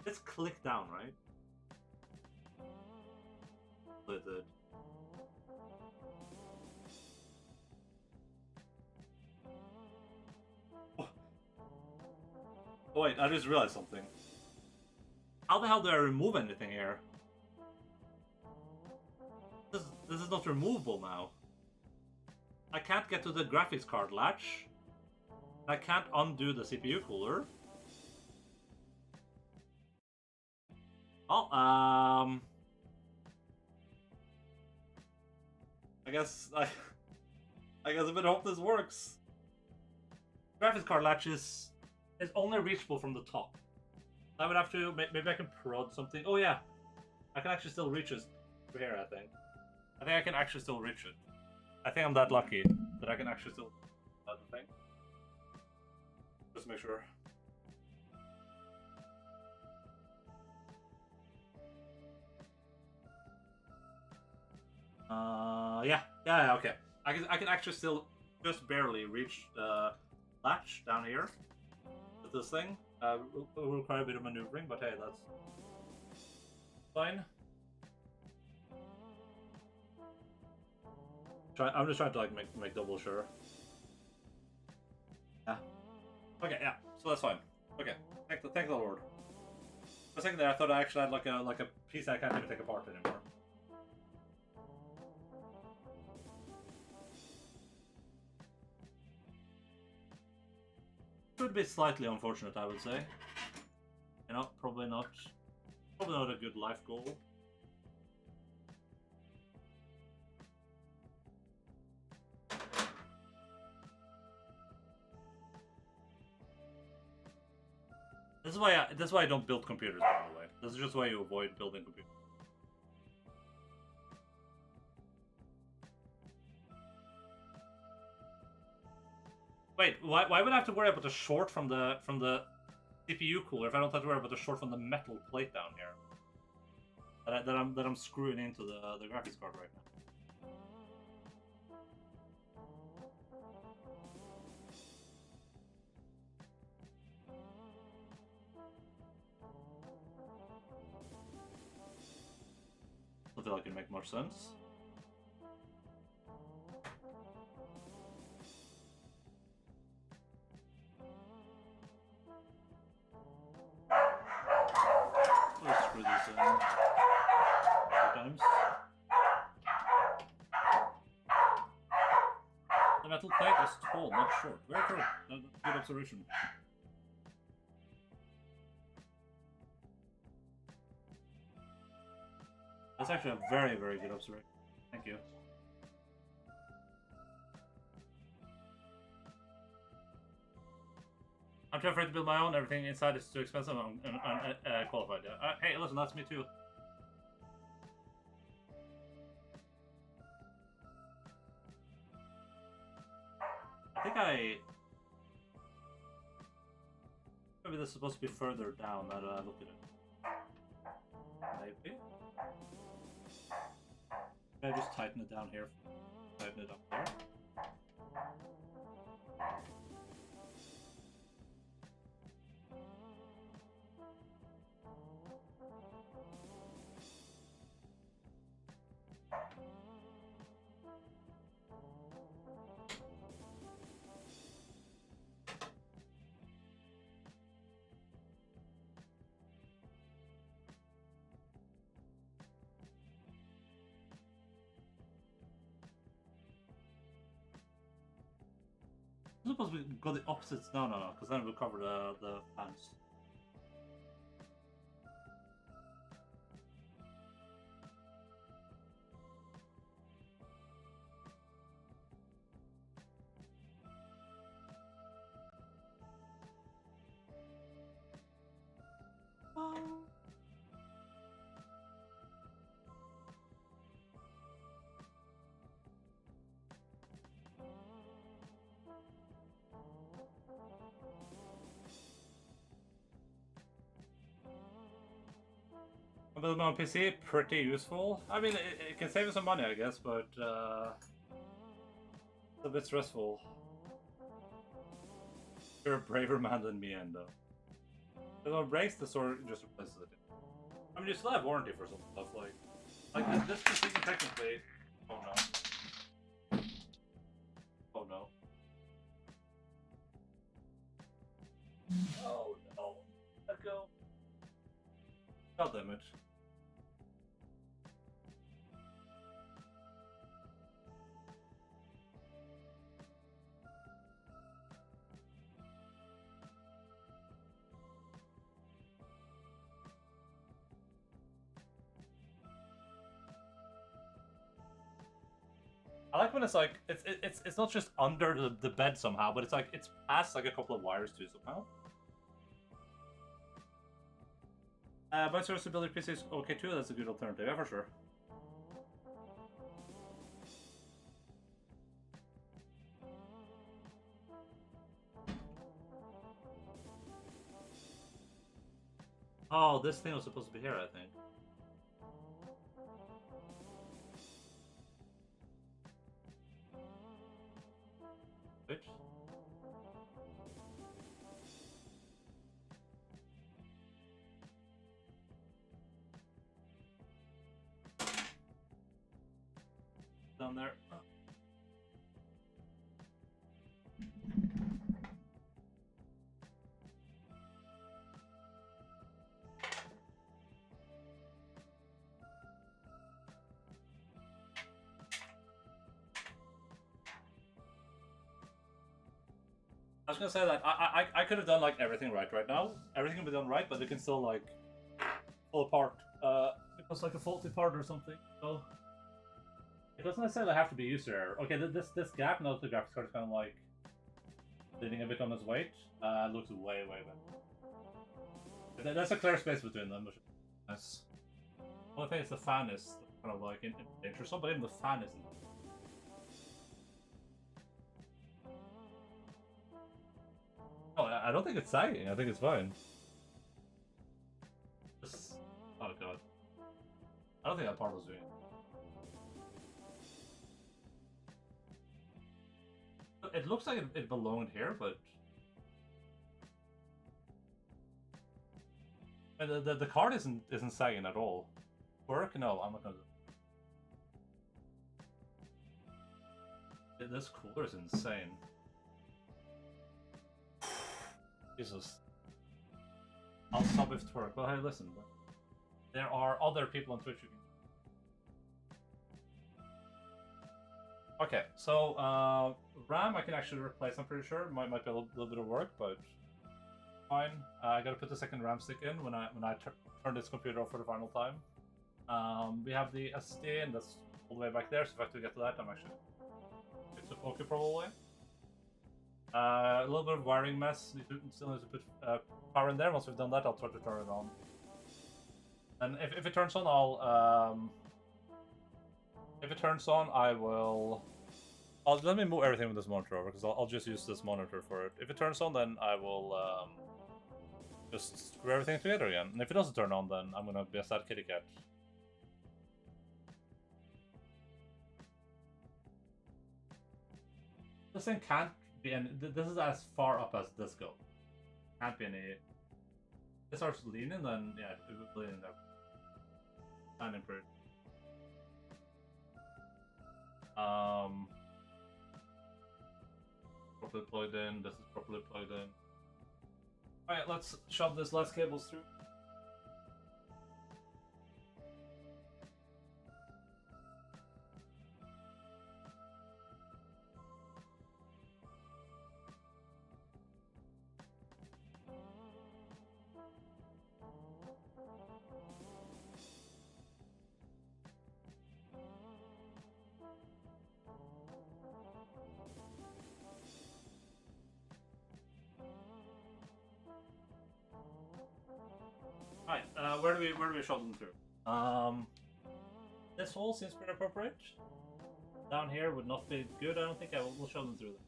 Let's click down, right? It did. Oh wait, I just realized something. How the hell do I remove anything here? This is not removable now. I can't get to the graphics card latch. I can't undo the CPU cooler. Well, I guess I better hope this works. Graphics card latch is only reachable from the top. I would have to maybe I can prod something. Oh yeah, I can actually still reach it through here. I think I can actually still reach it. I think I'm that lucky that I can actually still that thing. Just to make sure. Yeah, okay. I can actually still just barely reach the latch down here with this thing. It will require a bit of maneuvering, but hey, that's fine. I'm just trying to like make double sure. Yeah. Okay, yeah. So that's fine. Okay. Thank the Lord. For a second there, I thought I actually had like a piece I can't even take apart anymore. Could be slightly unfortunate, I would say. You know, probably not a good life goal. This is why I don't build computers, by the way. This is just why you avoid building computers. Wait, why would I have to worry about the short from the CPU cooler if I don't have to worry about the short from the metal plate down here? that I'm screwing into the graphics card right now. I feel like it make more sense. Let's screw this in 2 times. The metal plate is tall, not short. Very true. That's a good observation. That's actually a very, very good observation. Thank you. I'm too afraid to build my own. Everything inside is too expensive and qualified. Hey, listen, that's me too. I think maybe this is supposed to be further down now that I look at it. Maybe? Maybe I just tighten it down here. Tighten it up there. I suppose we go the opposites. No, because then we'll cover the fans. Building on PC, pretty useful. I mean, it can save you some money, I guess, but it's a bit stressful. You're a braver man than me, Endo. If it breaks, the sword just replaces it. I mean, you still have warranty for some stuff, like this precision technically. Oh no. Oh no. Oh no. Let go. God damn it. I like when it's like it's not just under the bed somehow, but it's like it's past like a couple of wires too somehow. But serviceability PC is okay too. That's a good alternative, yeah, for sure. Oh, this thing was supposed to be here, I think. Which? Down there. I was gonna say that I could have done like everything right now. Everything can be done right, but it can still like fall apart. Because like a faulty part or something. So it doesn't necessarily have to be user error. Okay, this gap now the graphics card is kind of like leaning a bit on its weight. Looks way better. There's a clear space between them, which is nice. Only thing is the fan is kind of like interesting, but even the fan isn't. Oh, I don't think it's sagging. I think it's fine. Oh god. think that part was doing. It looks like it belonged here, but and the card isn't sagging at all. Work? No, I'm not gonna. This cooler is insane. Jesus. I'll stop if twerk. Well, hey, listen. There are other people on Twitch who can. Okay, so RAM I can actually replace. I'm pretty sure might be a little bit of work, but fine. I gotta put the second RAM stick in when I turn this computer off for the final time. We have the SD, and that's all the way back there. So if I have to get to that, I'm actually it's a poker probably. A little bit of wiring mess. Still need to put power in there. Once we've done that, I'll try to turn it on. And if it turns on, I'll if it turns on, I will. Let me move everything with this monitor over because I'll just use this monitor for it. If it turns on, then I will just screw everything together again. And if it doesn't turn on, then I'm gonna be a sad kitty cat. This thing can't be any. This is as far up as this goes. Can't be any. If it starts leaning, then yeah, it will lean there. And improve. Properly plugged in. This is properly plugged in. Alright, let's shove this last cables through. Alright, where do we shove them through? This hole seems pretty appropriate. Down here would not be good. I don't think we'll shove them through there.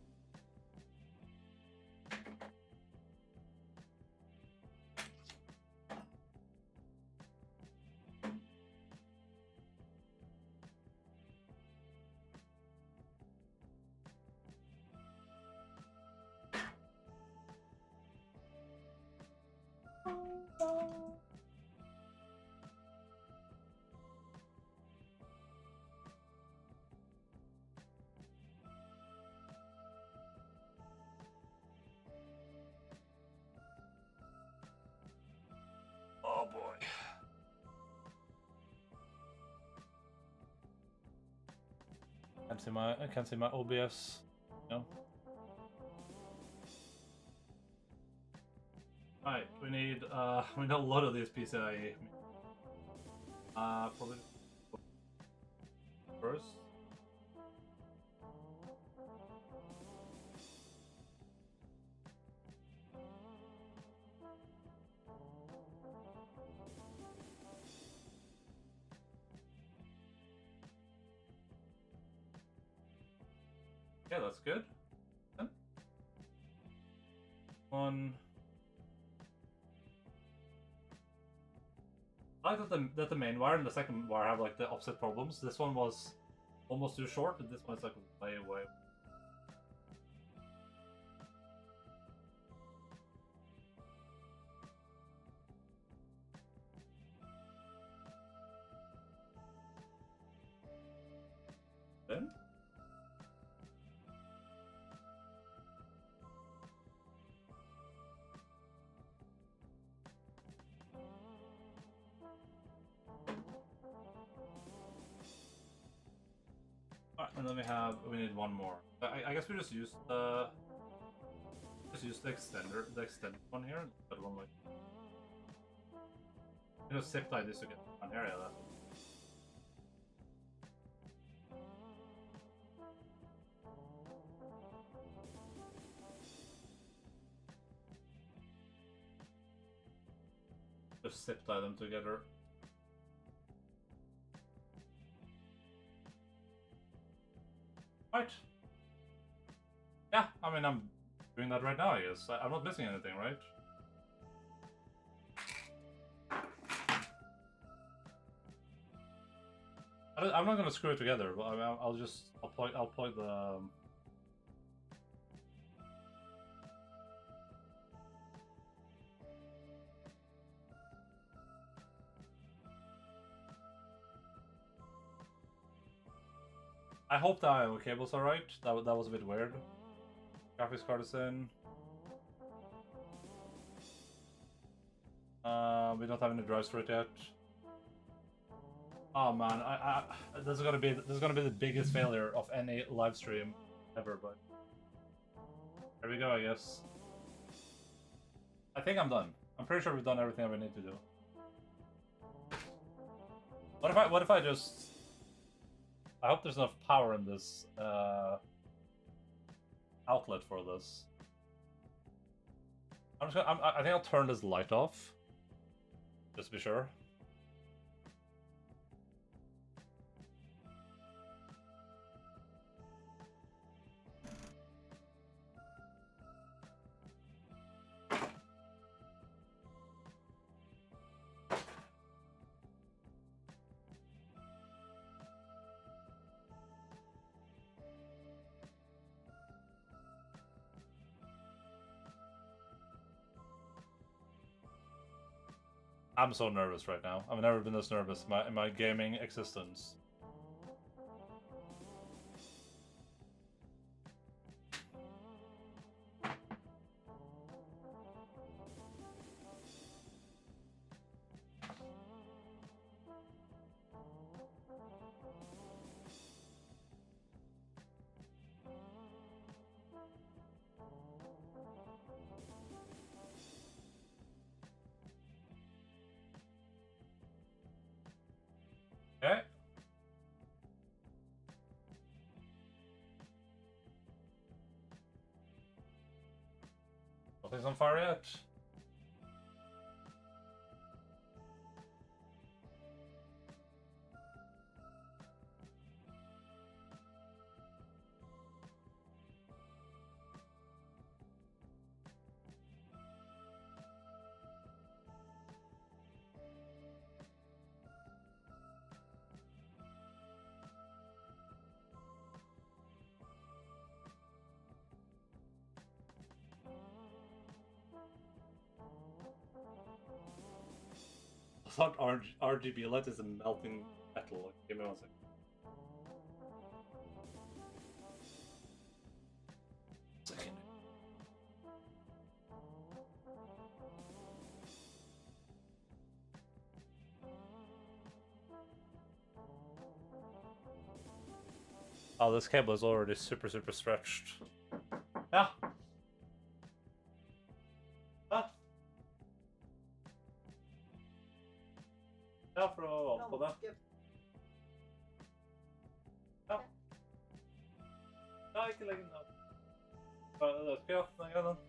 Oh boy. I can't see my OBS. No. Alright, we need a lot of these PCIe. Probably first. Yeah, that's good. One. I like that the main wire and the second wire have like the opposite problems. This one was almost too short, and this one's like way away. Then. Alright, and then we need one more. I guess we just use the extender, the extended one here, and put one like. You know, zip tie this to get one area that. Just zip tie them together. Right. Yeah, I mean, I'm doing that right now, I guess. I'm not missing anything, right? I'm not gonna screw it together, but I'll plug the. I hope the IO cable's alright. That was a bit weird. Graphics card is in. We don't have any drives for it yet. Oh man, this is gonna be the biggest failure of any live stream ever. But there we go, I guess. I think I'm done. I'm pretty sure we've done everything we need to do. What if I just? I hope there's enough power in this outlet for this. I think I'll turn this light off, just to be sure. I'm so nervous right now. I've never been this nervous in my gaming existence. Okay. Nothing's on fire yet. I thought RGB light is a melting metal. Give me 1 second. Oh, this cable is already super stretched. Yeah. Ja, for å holde på det. Ja. Ja, ikke legg den der. Det skal jeg, den greia den.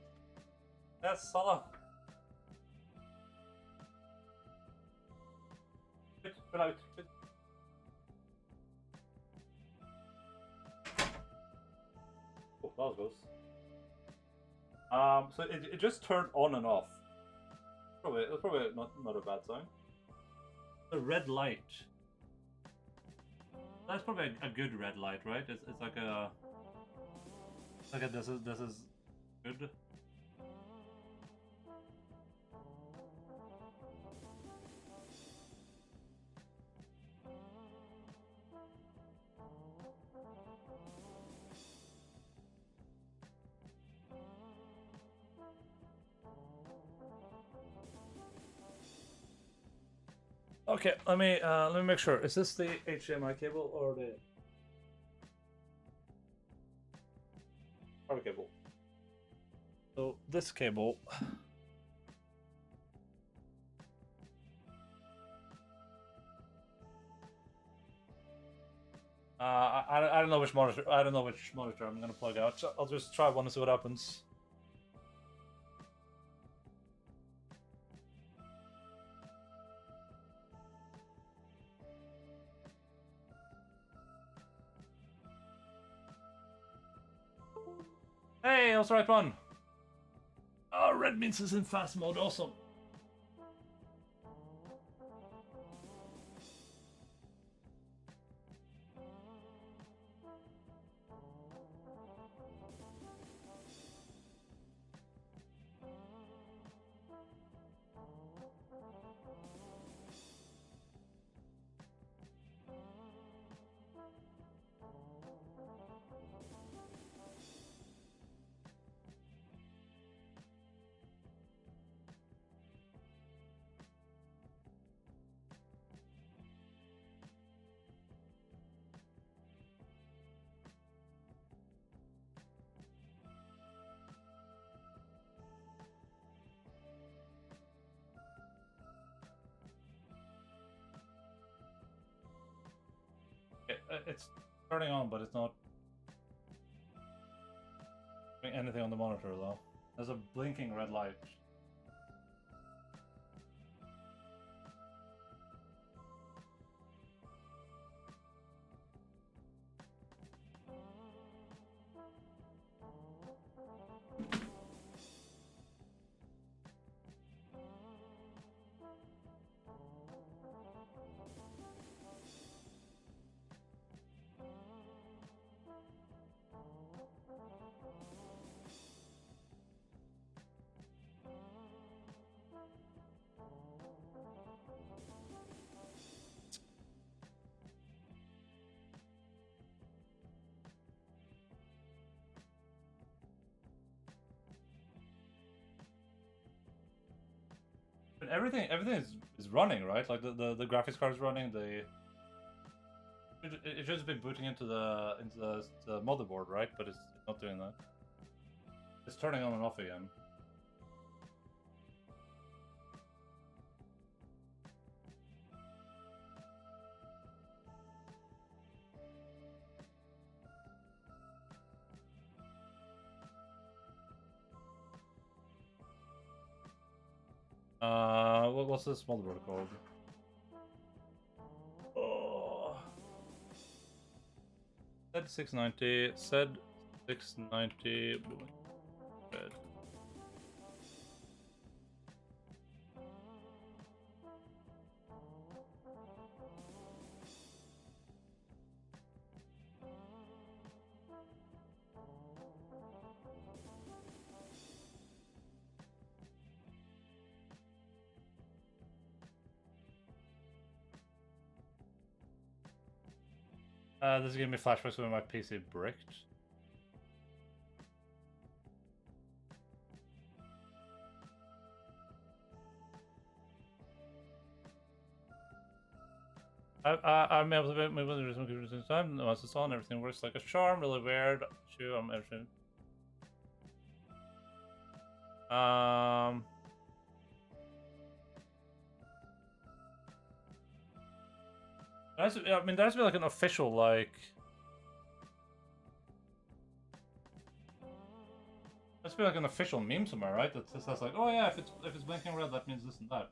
Yes, sa da. Spill ut. Oh, that was close. So it just turned on and off. That's probably not a bad sign. The red light. That's probably a good red light, right? It's like a this is good. Okay, let me make sure. Is this the HDMI cable or the power cable? So this cable. I don't know which monitor. I don't know which monitor I'm gonna plug out. So I'll just try one and see what happens. Hey, that's the right one. Oh, red means it's in fast mode. Awesome. it's turning on, but it's not doing anything on the monitor though. There's a blinking red light. But everything is running, right? Like the graphics card is running. It should be booting into the motherboard, right? But it's not doing that. It's turning on and off again. What's this motherboard called? Oh. Z690, Z690, red. This is giving me flashbacks when my PC bricked. I'm able to move on some computers in time. Once it's on, everything works like a charm. Really weird. Shoot, I'm everything. I mean, there has to be like an official, like... There has to be like an official meme somewhere, right? That says like, oh yeah, if it's blinking red, that means this and that.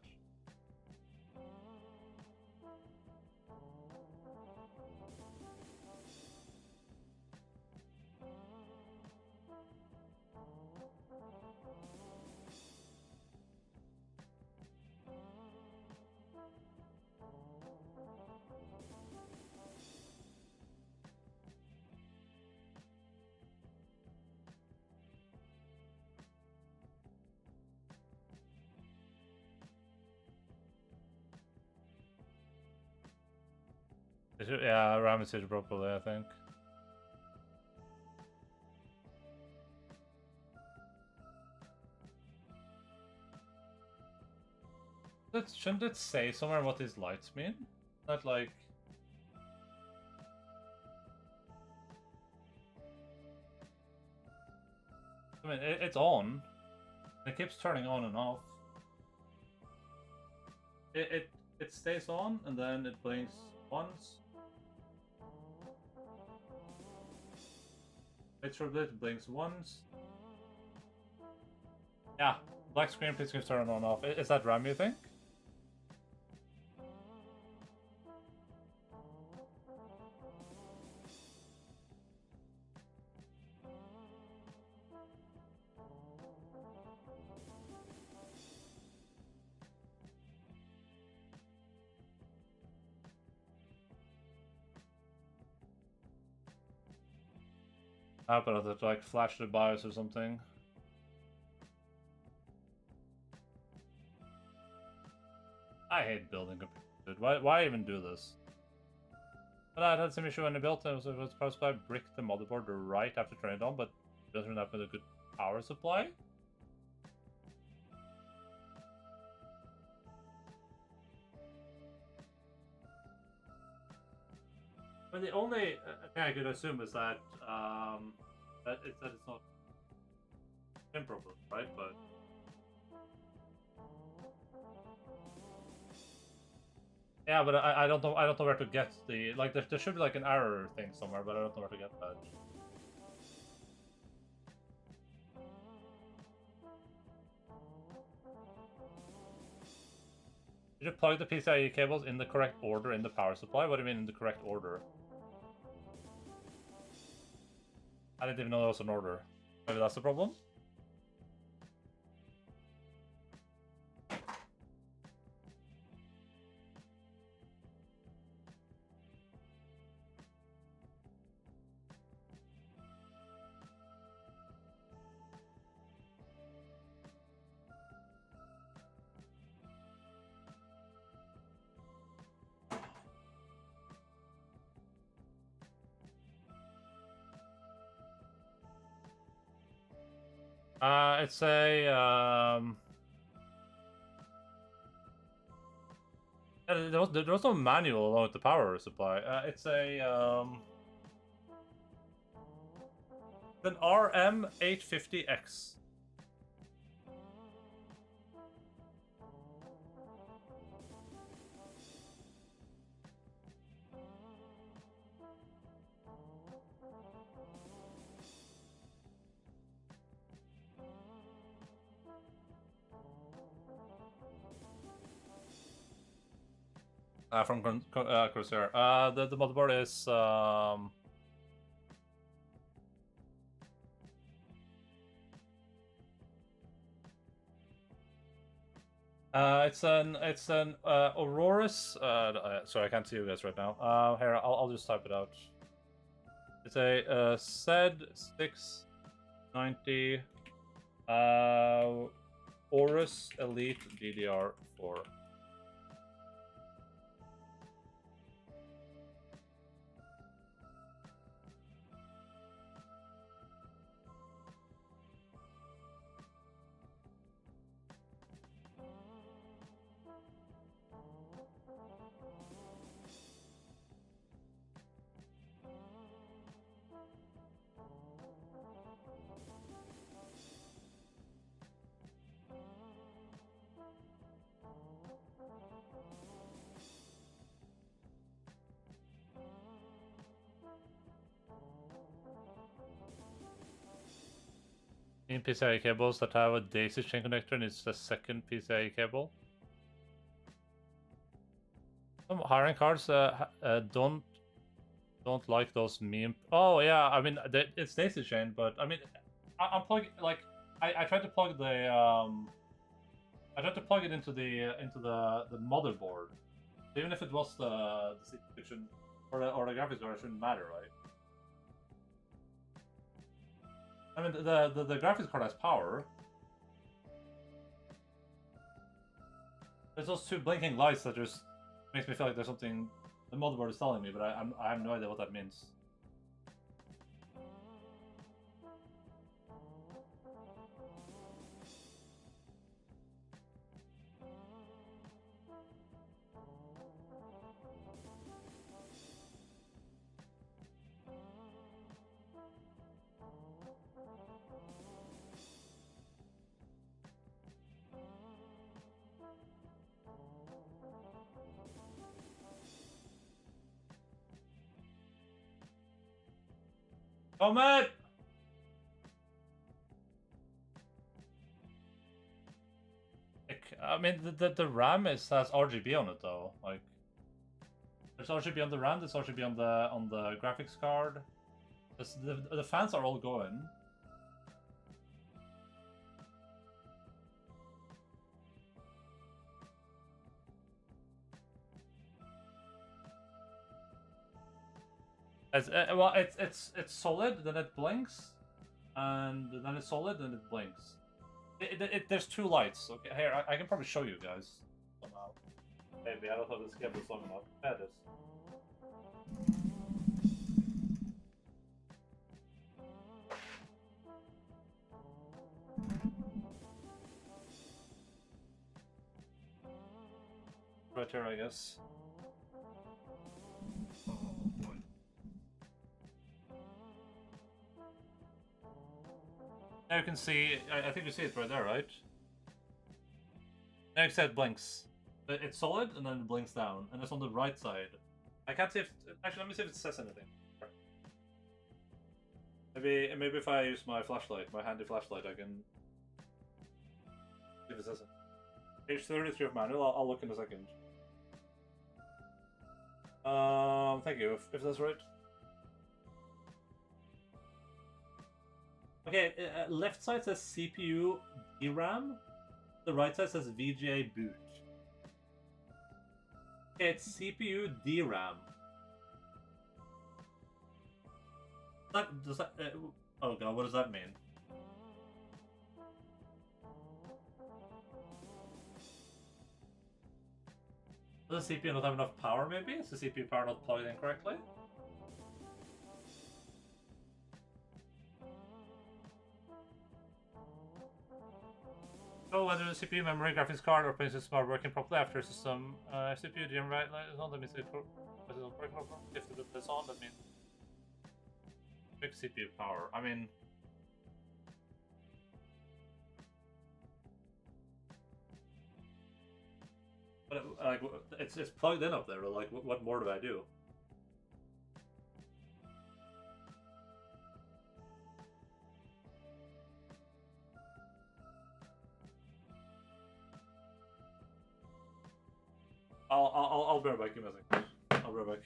Yeah, RAM is properly, I think. Shouldn't it say somewhere what these lights mean? Not like... I mean, it's on. It keeps turning on and off. It stays on and then it blinks once. Waits for a bit, it blinks once. Yeah, black screen, please keep turning on and off. Is that RAM, you think? But I'll have to like flash the BIOS or something. I hate building computers, dude. Why even do this? But I had some issue when I built it. So it was supposed to brick the motherboard right after turning it on, but it doesn't have a good power supply. But the only thing I could assume is that that it's not improper, right? But Yeah, but I don't know where to get the like. There should be like an error thing somewhere, but I don't know where to get that. Did you plug the PCIe cables in the correct order in the power supply? What do you mean in the correct order? I didn't even know there was an order. Maybe that's the problem? It's a there was no manual along with the power supply. It's a an RM850X. From Corsair. The motherboard is it's an Aurorus. Sorry, I can't see you guys right now. Here, I'll just type it out. It's a SED 690 Aorus Elite DDR4. In PCIe cables that have a daisy chain connector, and it's the second PCIe cable. Some hiring cards don't like those meme. Oh yeah, I mean it's daisy chain, but I mean I'm plugging like I tried to plug the I tried to plug it into the motherboard. Even if it was the situation or the graphics card, it shouldn't matter, right? I mean, the graphics card has power. There's those two blinking lights that just makes me feel like there's something the motherboard is telling me, but I have no idea what that means. Oh man! I mean, the RAM has RGB on it though. Like, there's RGB on the RAM, there's RGB on the graphics card. The fans are all going. Well, it's solid, then it blinks, and then it's solid, then it blinks. There's two lights. Okay, here I can probably show you guys somehow. Maybe I don't have this cable long enough. There it is. Right here, I guess. Now you can see, I think you see it right there, right? Now you see it blinks. It's solid, and then it blinks down, and it's on the right side. I can't see if... Actually, let me see if it says anything. Maybe if I use my flashlight, my handy flashlight, I can... see if it says it. Page 33 of manual, I'll look in a second. Thank you, if that's right. Okay, left side says CPU DRAM. The right side says VGA boot. Okay, it's CPU DRAM. Does that oh god, what does that mean? Does the CPU not have enough power, maybe? Is the CPU power not plugged in correctly? Oh, whether the CPU, memory, graphics card, or operating system are working properly after system CPU DRAM right on, that means it's not working properly. If the boot is on, that means big CPU power. I mean, but like it's plugged in up there. Like, what more do I do? I'll be right back. Give me a second. I'll be right back.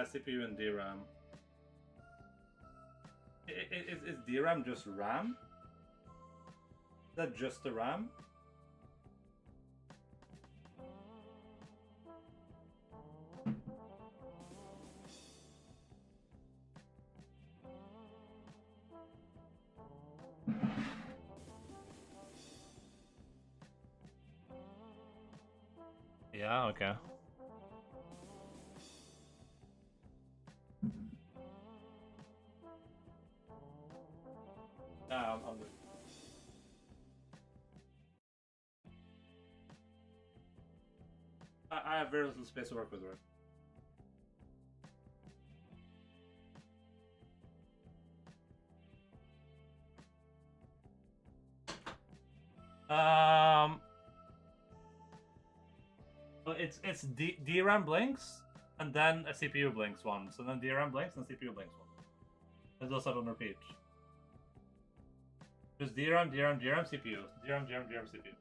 CPU and DRAM. Is DRAM just RAM? Is that just the RAM? Yeah, okay. I have very little space to work with, right? Well, it's DRAM blinks, and then a CPU blinks once, and then DRAM blinks and CPU blinks once. And those are on repeat. Just DRAM, CPU. DRAM, CPU.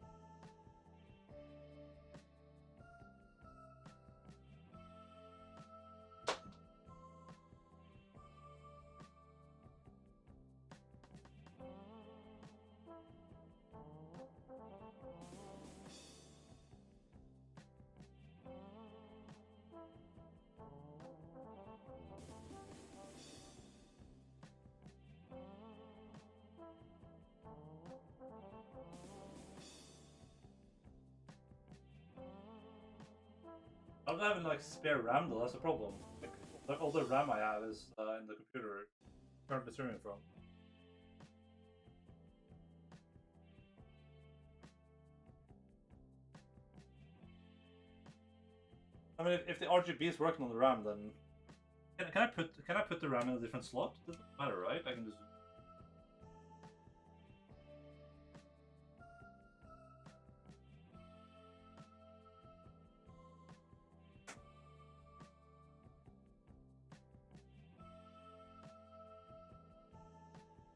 I'm not having like spare RAM though, that's a problem. Like all the RAM I have is in the computer currently streaming from. I mean, if the RGB is working on the RAM, then can I put the RAM in a different slot? Doesn't matter, right? I can just.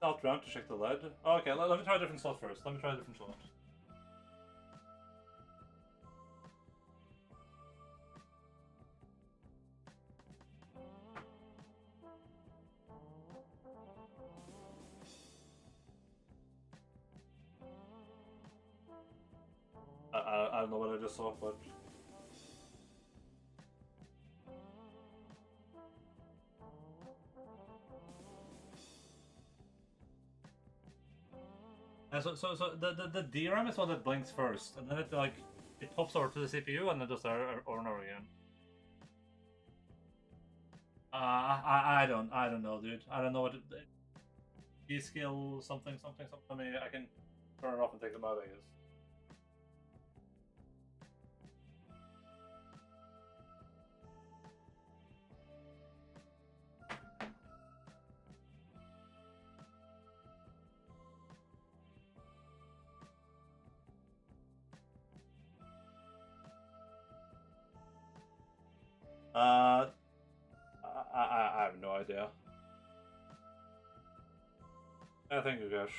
Alt round to check the lead. Oh, okay, let me try a different slot first. Let me try a different slot. I don't know what I just saw, but... So the DRAM is one that blinks first, and then it pops over to the CPU and then does over and over again. I don't know, dude. I don't know what D-skill something. I mean, I can turn it off and take them out, I guess. I have no idea. Thank you, Gosh.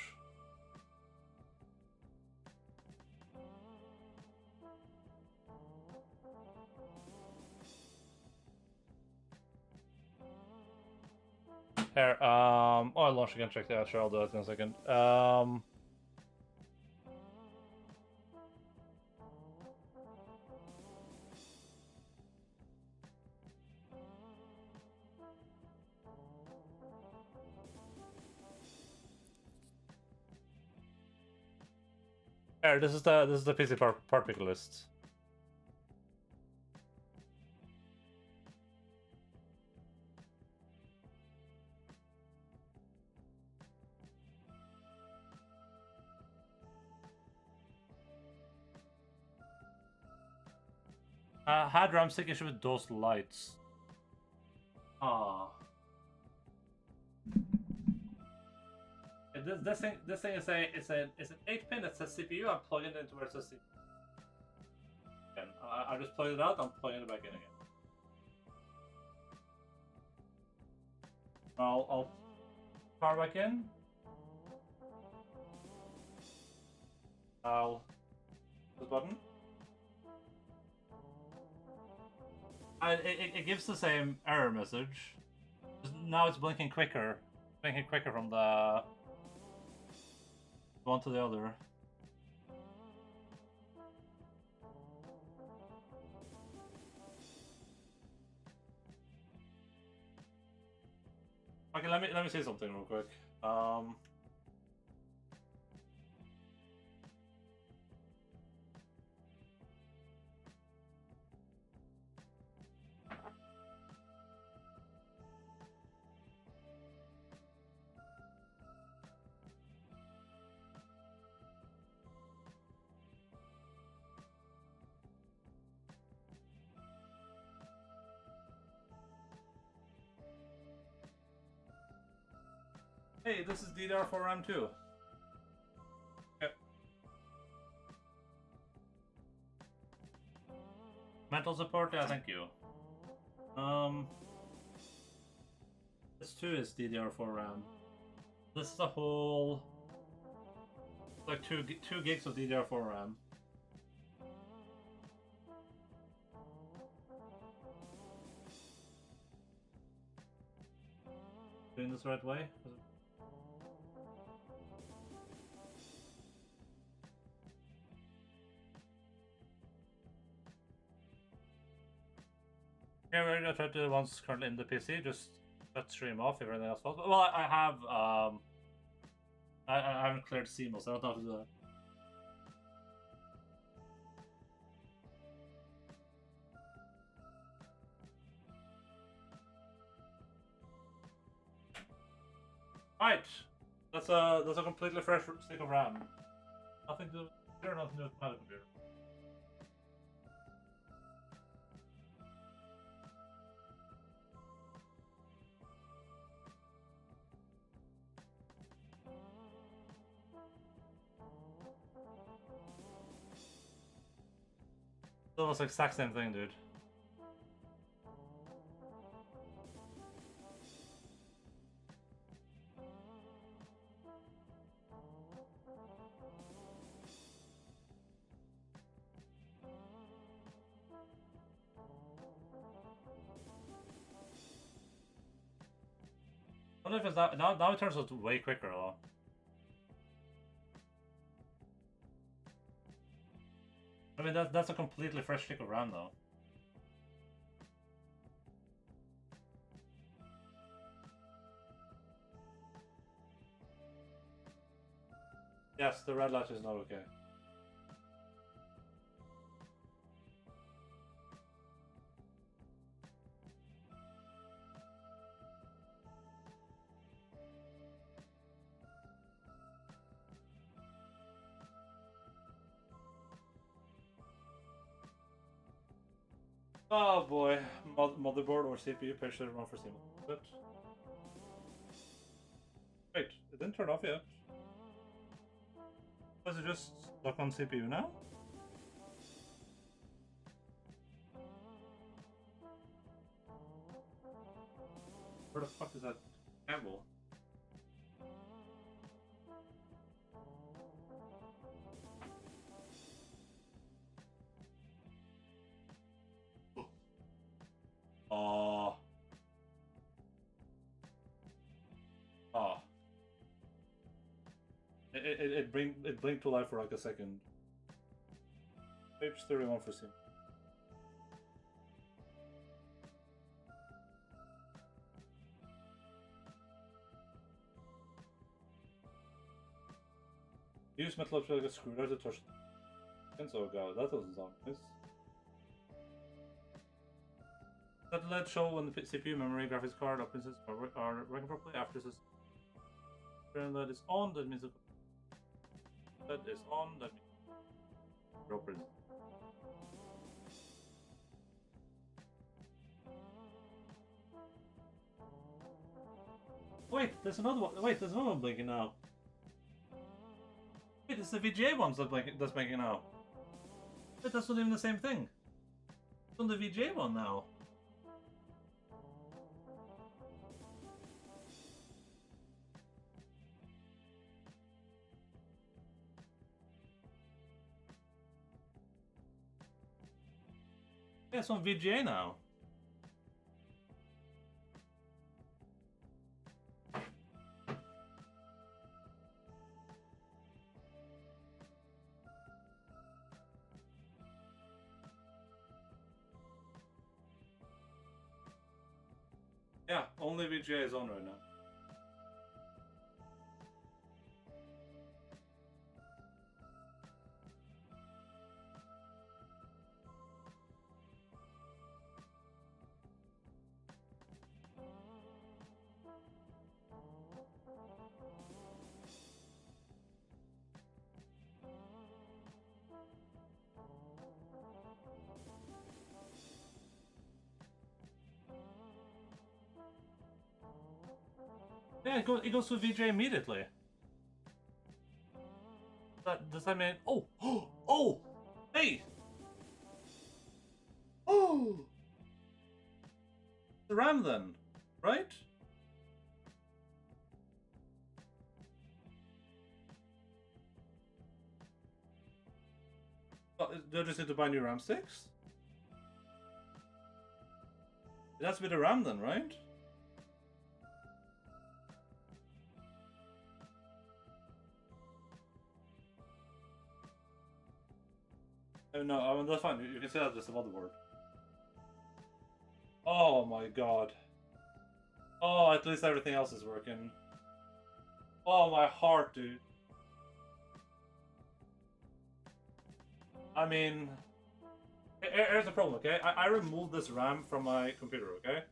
Here, oh, I launched again, check that out, sure, I'll do it in a second. Here, this is the PC part pick list. Had Ramstick issue with those lights. Ah. This thing is it's an 8-pin that says CPU. I'm plugging it into where it says CPU. Again, I just plugged it out. I'm plugging it back in again. I'll power back in. I'll this button. It gives the same error message. Now it's blinking quicker from the one to the other. Okay, let me say something real quick. Hey, this is DDR4 RAM2. Yep. Mental support, yeah, thank you. This too is DDR4 RAM. This is a whole like 2 gigs of DDR4 RAM. Doing this the right way? Yeah, we're gonna try to do the ones currently in the PC, just shut stream off if everything else falls. Well, I have, I haven't cleared CMOS, I don't know how to do that. Right, that's a completely fresh stick of RAM. Nothing to do, nothing to do with my computer. It's almost the exact same thing, dude. I wonder if it's now it turns out way quicker though. I mean that's a completely fresh stick of RAM though. Yes, the red light is not okay. Oh boy, motherboard or CPU picture run for Steam. But wait, it didn't turn off yet. Was it just stuck on CPU now? Where the fuck is that cable? Oh. It blinked to life for like a second. Page 31 for Steam. Use metal like a screwdriver to touch. Oh god, that doesn't sound nice. That LED show when the CPU, memory, graphics card, options are working properly after this. When LED is on, that means the LED is on, that means proper. Wait, there's another one. Wait, there's another one blinking now. Wait, it's the VGA ones that's blinking now. Wait, that's not even the same thing. It's on the VGA one now. Yeah, it's on VGA now. Yeah, only VGA is on right now. Yeah, it goes to VGA immediately. Does that mean... Oh! Oh! Hey! Oh! The RAM then, right? Do I just need to buy new RAM sticks? It has to be the RAM then, right? Oh no, I mean, that's fine. You can say that's just a motherboard. Oh my god. Oh, at least everything else is working. Oh, my heart, dude. I mean... Here's the problem, okay? I removed this RAM from my computer, okay?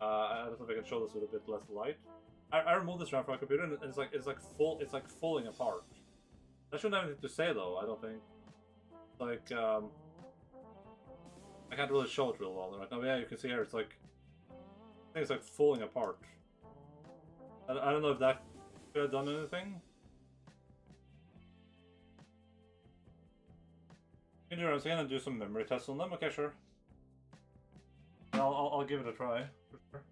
I don't know if I can show this with a bit less light. I removed this RAM from my computer and it's like falling apart. That shouldn't have anything to say though, I don't think. Like, I can't really show it real well right now. But yeah, you can see here, it's like, I think it's like falling apart. I don't know if that could have done anything. You can do again and do some memory tests on them. Okay, sure. I'll give it a try for sure.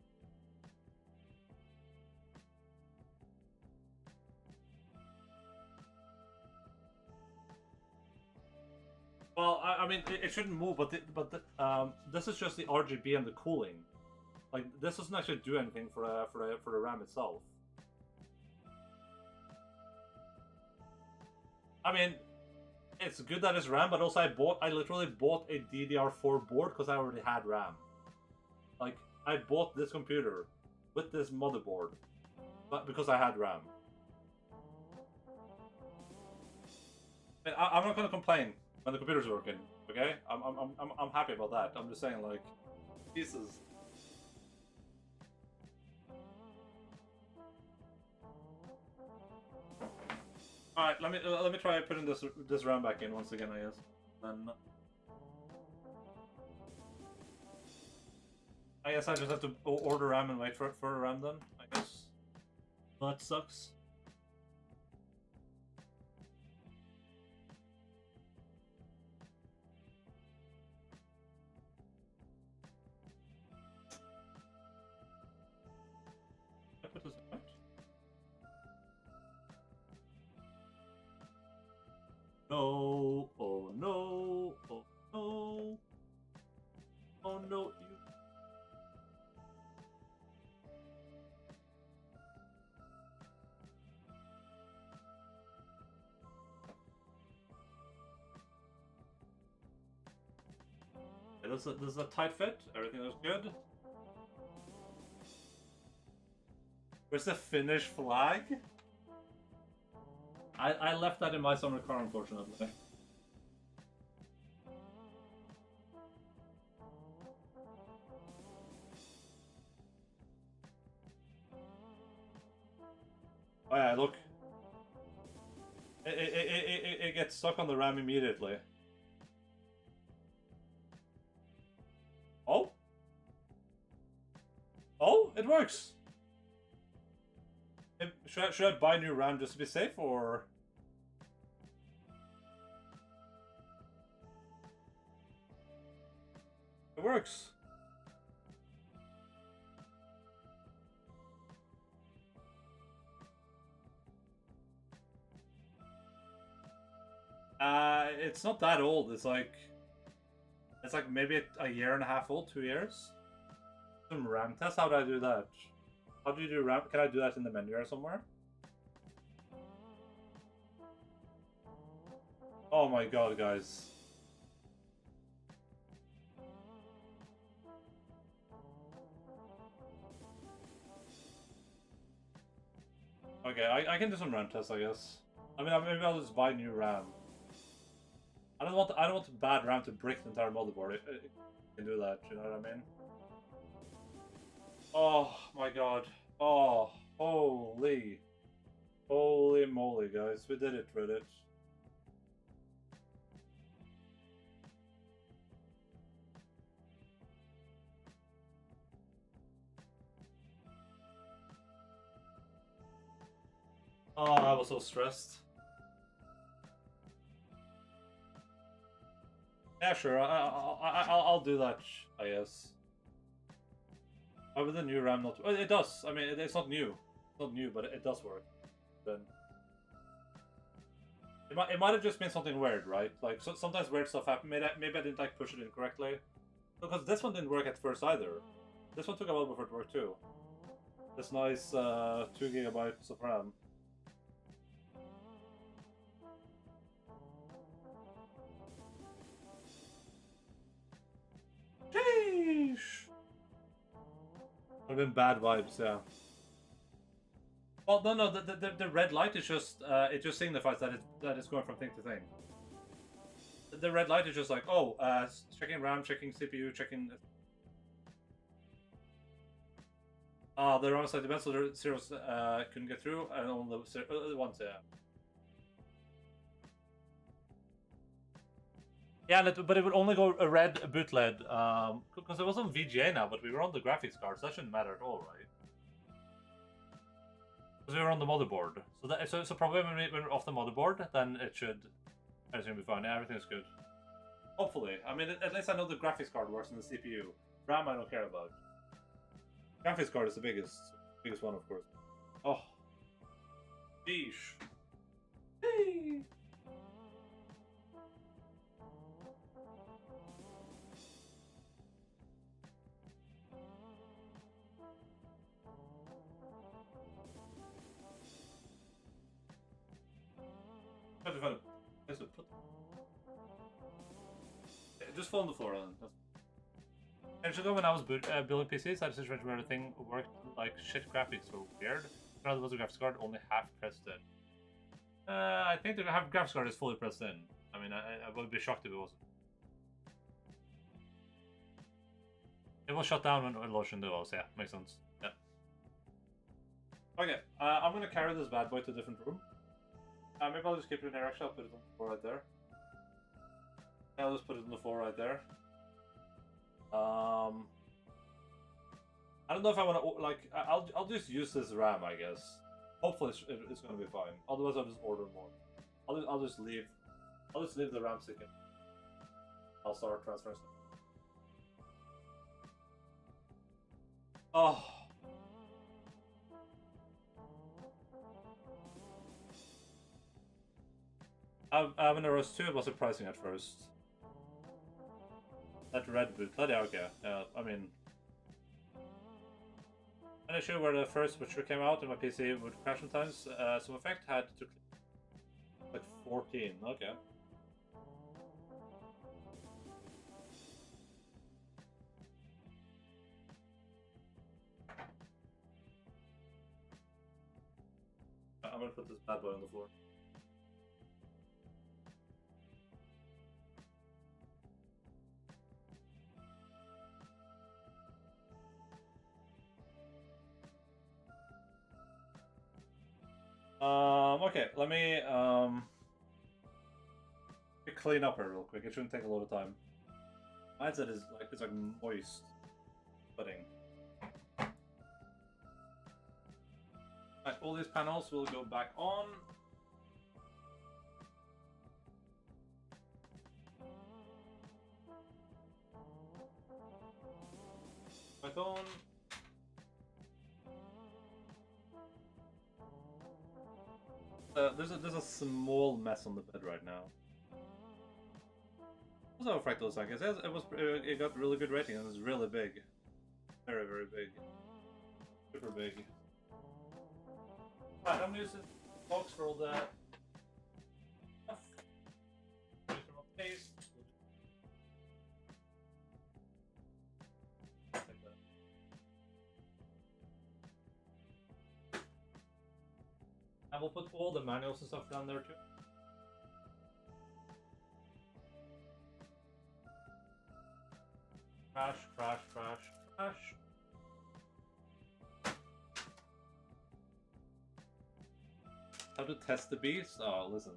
Well, I mean, it shouldn't move, but this is just the RGB and the cooling. Like this doesn't actually do anything for the RAM itself. I mean, it's good that it's RAM, but also I literally bought a DDR4 board because I already had RAM. Like I bought this computer with this motherboard, but because I had RAM. I'm not gonna complain when the computer's working. Okay, I'm happy about that. I'm just saying, like, Jesus. All right, let me try putting this RAM back in once again, I guess. Then I guess I just have to order RAM and wait for a RAM then. I guess. Well, that sucks. No, oh no, oh no, oh no, you. Does a tight fit? Everything looks good. Where's the Finnish flag? I left that in my summer car, unfortunately. Oh yeah, look. It gets stuck on the RAM immediately. Oh? Oh, it works! Should I buy new RAM just to be safe, or...? It works. It's not that old. It's like maybe a year and a half old, 2 years. Some RAM test. How do I do that? How do you do RAM? Can I do that in the menu or somewhere? Oh my god, guys. Okay, I can do some RAM tests, I guess. I mean, maybe I'll just buy new RAM. I don't want bad RAM to break the entire motherboard. It can do that. You know what I mean? Oh my god. Oh, holy moly, guys. We did it, Reddit. Oh, I was so stressed. Yeah, sure. I'll do that, I guess. Why would the new RAM not? Well, it does. I mean, it's not new. It's not new, but it does work. Then it might have just been something weird, right? Like sometimes weird stuff happens. Maybe I didn't like push it in correctly. Because this one didn't work at first either. This one took a while before it worked too. This nice 2 gigabytes of RAM. Sheesh. Would have been bad vibes, yeah. Well, no, the red light is just it just signifies that it's going from thing to thing. The red light is just like, oh, checking RAM, checking CPU, checking. The wrong side event, so the zeros couldn't get through, and only the ones, yeah. Yeah, but it would only go a red boot LED, because it was on VGA now, but we were on the graphics card, so that shouldn't matter at all, right? Because we were on the motherboard. So probably when we're off the motherboard, then everything will be fine. Yeah, everything's good. Hopefully. I mean, at least I know the graphics card works in the CPU. RAM I don't care about. Graphics card is the biggest one, of course. Oh. Sheesh. Hey. just fall on the floor then. Years ago when I was building PCs, I had a situation where everything worked like shit graphics were weird. Now the graphics card only half pressed in. I think the graphics card is fully pressed in. I mean, I would be shocked if it wasn't. It was shut down when Lotion was, yeah, makes sense. Yeah. Okay, I'm gonna carry this bad boy to a different room. Maybe I'll just keep it in here, actually, I'll put it on the floor right there. Yeah, I'll just put it on the floor right there. I don't know if I want to, like, I'll just use this RAM, I guess. Hopefully it's gonna be fine. Otherwise I'll just order more. I'll just leave the RAM stick in. I'll start transferring stuff. Oh. I'm in a Rust 2, it was surprising at first. That red bootlet, yeah, okay. I mean... An issue where the first Witcher came out and my PC would crash sometimes. Some effect had to... like 14, okay. I'm gonna put this bad boy on the floor. Okay, let me clean up here real quick. It shouldn't take a lot of time. My headset is like, it's like moist pudding. Alright, all these panels will go back on. Back on. There's a small mess on the bed right now. What's our Fractal Sack? It got really good rating and it's really big. Very, very big. Super big. Alright, I'm gonna use this box for all that stuff. Paste. And we'll put all the manuals and stuff down there too. Crash, crash, crash, crash. How to test the beast? Oh, listen.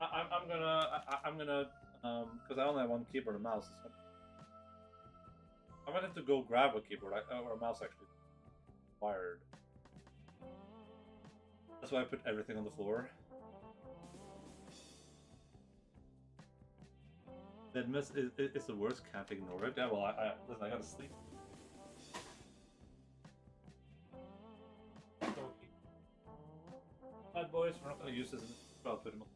I'm gonna because I only have one keyboard and mouse. I'm gonna have to go grab a keyboard or a mouse actually. Wired. That's why I put everything on the floor. Bedmess is the worst, can't ignore it. Yeah, well, listen, I gotta sleep. Bad boys, we're not gonna use this in the put him on.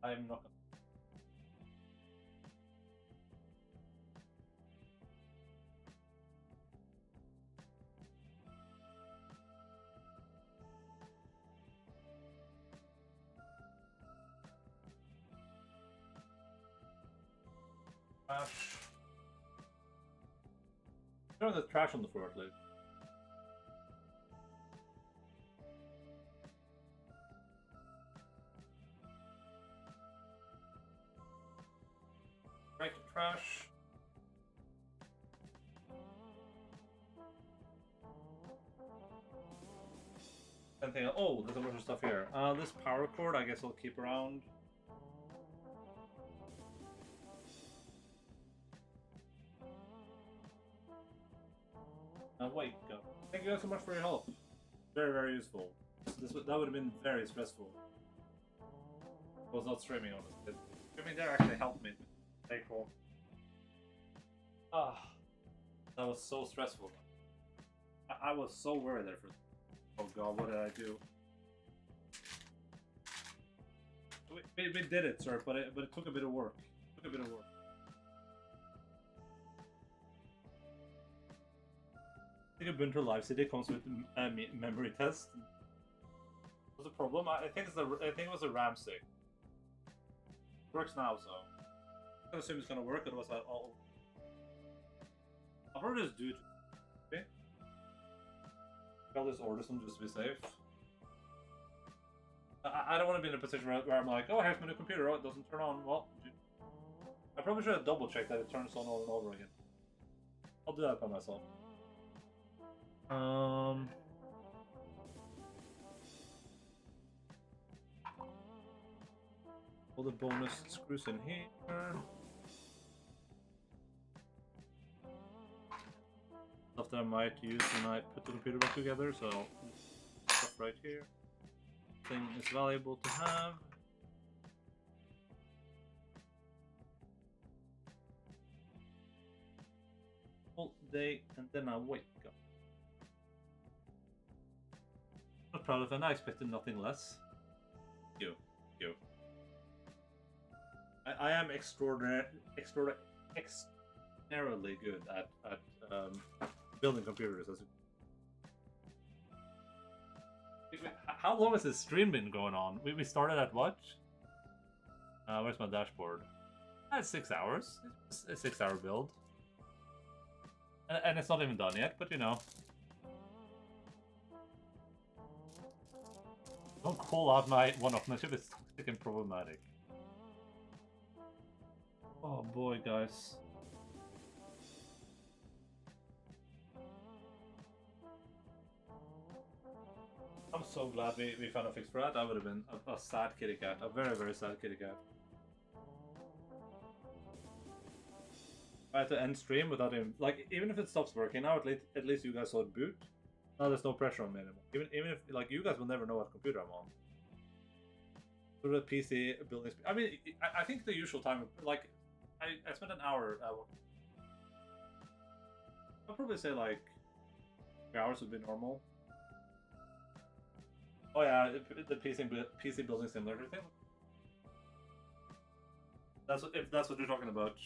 I'm not gonna. Trash. Throw the trash on the floor, please. Right to trash. Anything else? Oh, there's a bunch of stuff here. This power cord, I guess I'll keep around. Wait, go. Thank you guys so much for your help. Very, very useful. That would have been very stressful. I was not streaming on it. Streaming there actually helped me. Very cool. Ah, that was so stressful. I was so worried there for. Oh god, what did I do? We did it, sir, but it took a bit of work. It took a bit of work. Ubuntu Live CD comes with memory test. What's the problem? I think it was a RAM stick. It works now, so I assume it's gonna work. Otherwise, I'll probably just do it. Okay. I'll just order some just to be safe. I don't want to be in a position where I'm like, oh, here's my new computer. Oh, it doesn't turn on. Well, I probably should have double checked that it turns on over and over again. I'll do that by myself. All the bonus screws in here. Stuff that I might use when I put the computer back together, so stuff right here. Thing is valuable to have. All day, and then I wake up. I'm proud of it, and I expected nothing less. You. I am extraordinarily good at building computers. How long has this stream been going on? We started at what? Where's my dashboard? That's 6 hours. It's a 6-hour build. And it's not even done yet, but you know. Don't call out my one-upmanship, it's toxic and problematic. Oh boy, guys. I'm so glad we found a fix for that. That would have been a sad kitty cat. A very, very sad kitty cat. I had to end stream without him. Like, even if it stops working now, at least you guys saw it boot. Now there's no pressure on me anymore. Even if, like, you guys will never know what computer I'm on. Sort of PC building. I mean, I think the usual time, like, I spent an hour. I'll probably say like 3 hours would be normal. Oh yeah, the PC building simulator thing. If that's what you're talking about.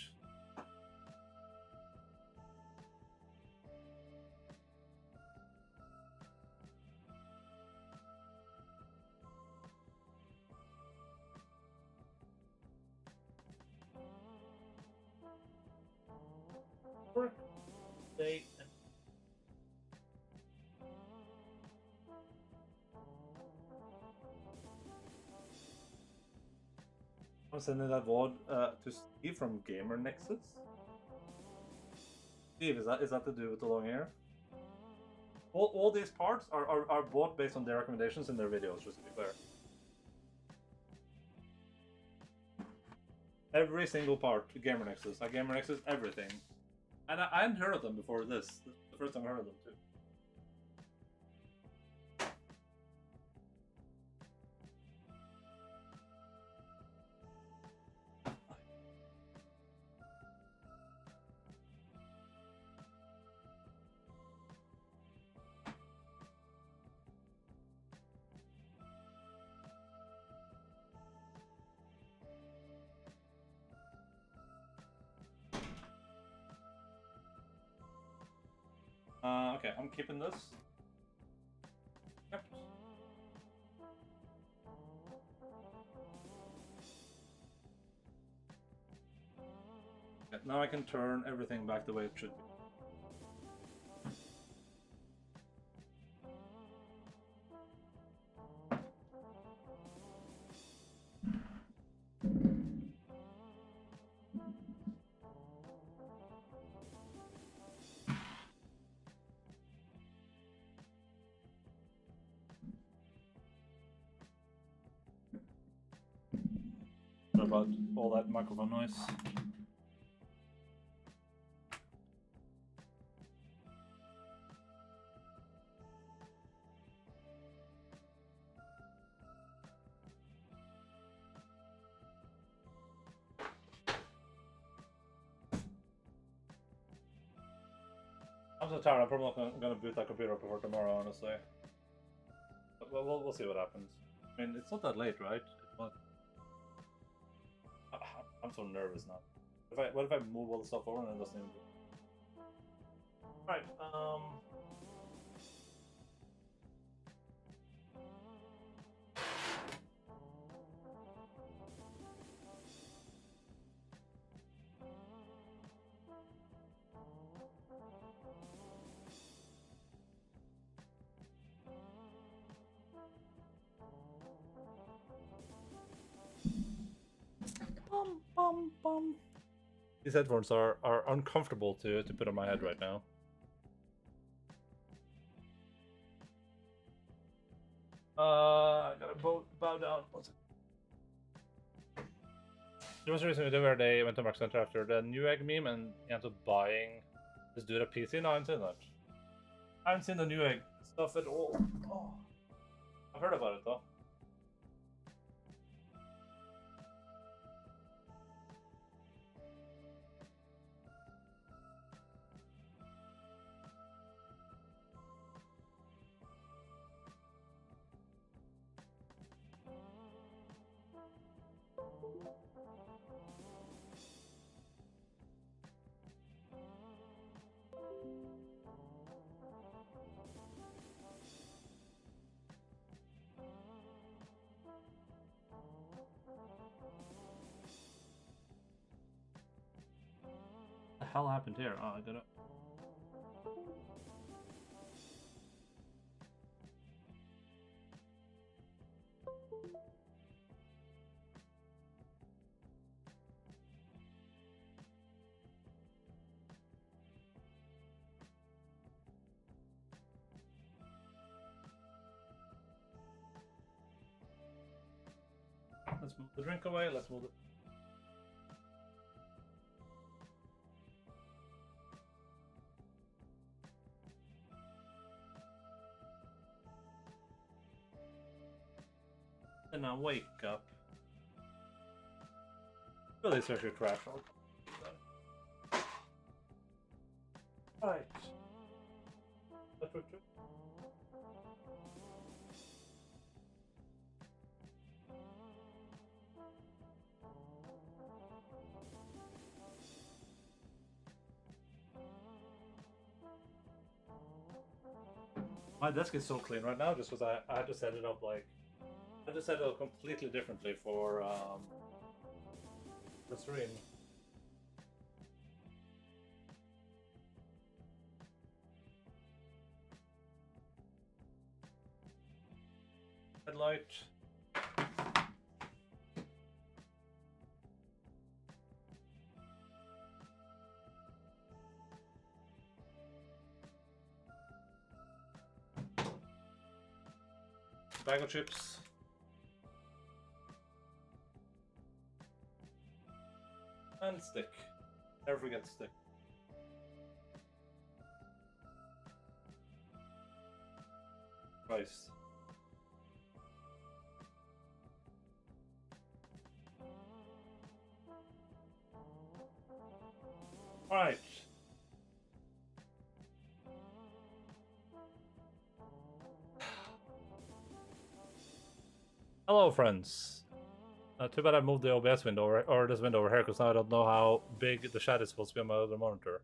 Work day. I'm sending that VOD to Steve from Gamer Nexus. Steve, is that to do with the long hair? All these parts are bought based on their recommendations in their videos, just to be clear. Every single part, Gamer Nexus, Gamer Nexus, everything. And I hadn't heard of them before this. This is the first time I heard of them too. Okay, I'm keeping this. Yep. Okay, now I can turn everything back the way it should be. About all that microphone noise. I'm so tired, I'm probably not gonna boot that computer up before tomorrow, honestly. But we'll see what happens. I mean, it's not that late, right? It's not... I'm so nervous now. What if I move all the stuff over and it doesn't even do it? Right, These headphones are uncomfortable to put on my head right now. I gotta bow down. There was a recent video where they went to Mark Center after the Newegg meme and he ended up buying this dude a PC. No, I haven't seen that. I haven't seen the Newegg stuff at all. Oh. I've heard about it though. What the hell happened here? Oh, I got it. Let's move the drink away. Let's move it. And now wake up. Really search your trash. Right. That's what my desk is so clean right now just because I had to set it up like I just set it up completely differently for the stream. Headlight. Bag of chips. And stick. Never forget stick. Rice. Alright. Hello, friends. Too bad I moved the OBS window or this window over here because now I don't know how big the chat is supposed to be on my other monitor.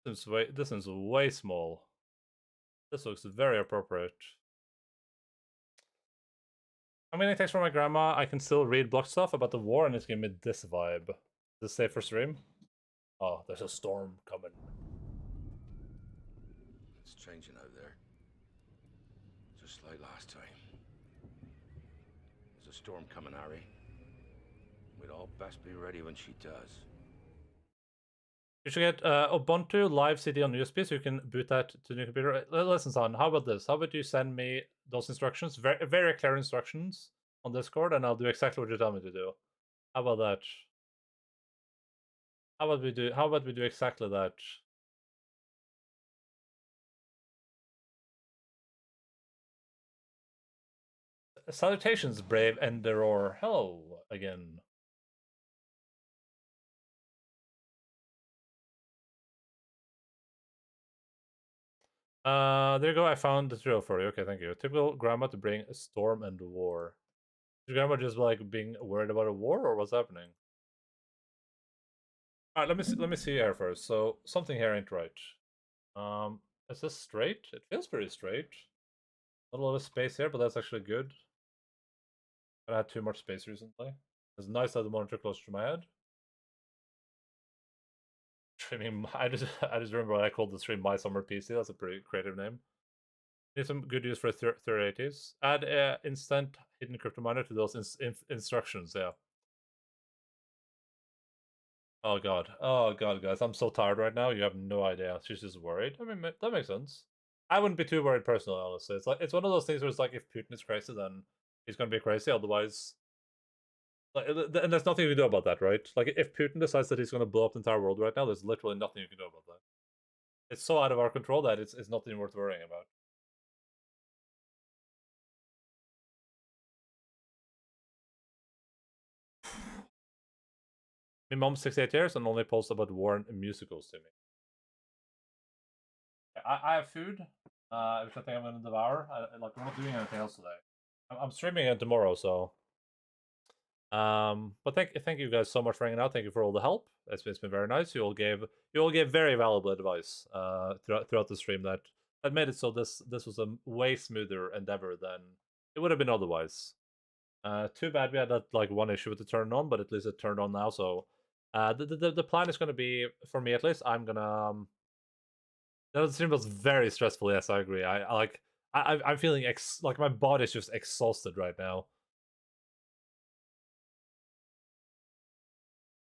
This is way small. This looks very appropriate. I'm getting text from my grandma. I can still read block stuff about the war and it's giving me this vibe. Is this safe for stream? Oh, there's a storm coming. It's changing out there. Just like last time. There's a storm coming, Harry. We'd all best be ready when she does. You should get Ubuntu Live CD on USB so you can boot that to the new computer. Listen, son, how about this? How about you send me those instructions, very, very clear instructions on Discord, and I'll do exactly what you tell me to do. How about that? How about we do exactly that? Salutations, brave Enderor. Hello again. There you go. I found the drill for you. Okay, thank you. Typical grandma to bring a storm and war. Is grandma just like being worried about a war, or what's happening? All right, let me see here first. So something here ain't right. Is this straight? It feels pretty straight. Not a lot of space here, but that's actually good. I had too much space recently. It's nice to have the monitor closer to my head. Streaming, I just remember when I called the stream My Summer PC. That's a pretty creative name. Need some good use for 3080s. Add instant hidden crypto miner to those instructions. Yeah. Oh god, guys, I'm so tired right now. You have no idea. She's just worried. I mean, that makes sense. I wouldn't be too worried personally, honestly. It's one of those things where it's like if Putin is crazy, then he's gonna be crazy. Otherwise, like, and there's nothing you can do about that, right? Like if Putin decides that he's gonna blow up the entire world right now, there's literally nothing you can do about that. It's so out of our control that it's nothing worth worrying about. My mom's 68 years and only posts about war and musicals to me. I have food, which I think I'm going to devour. Like, we're not doing anything else today. I'm streaming it tomorrow, so... but thank you guys so much for hanging out. Thank you for all the help. It's been very nice. You all gave very valuable advice throughout the stream that made it so this was a way smoother endeavor than it would have been otherwise. Too bad we had that like one issue with the turn on, but at least it turned on now. So the plan is going to be, for me at least, I'm gonna. That stream was very stressful. Yes, I agree. I'm feeling like my body's just exhausted right now.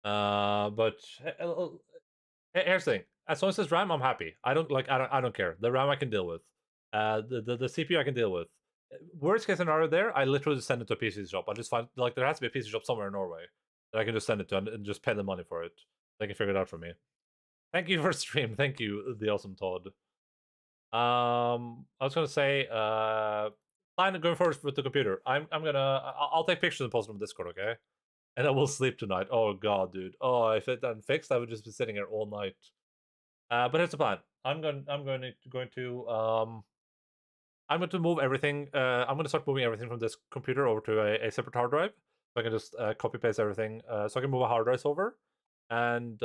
But here's the thing. As long as it's RAM, I'm happy. I don't care. The RAM I can deal with. The CPU I can deal with. Worst case scenario there, I literally just send it to a PC shop. I just find like there has to be a PC shop somewhere in Norway that I can just send it to and just pay the money for it. They can figure it out for me. Thank you for stream. Thank you, the awesome Todd. I was gonna say, plan going forward with the computer. I'll take pictures and post them on Discord, okay? And I will sleep tonight. Oh god, dude. Oh, if it hadn't fixed, I would just be sitting here all night. But here's the plan. I'm going to move everything. I'm going to start moving everything from this computer over to a separate hard drive. So I can just copy paste everything. So I can move a hard drive over. And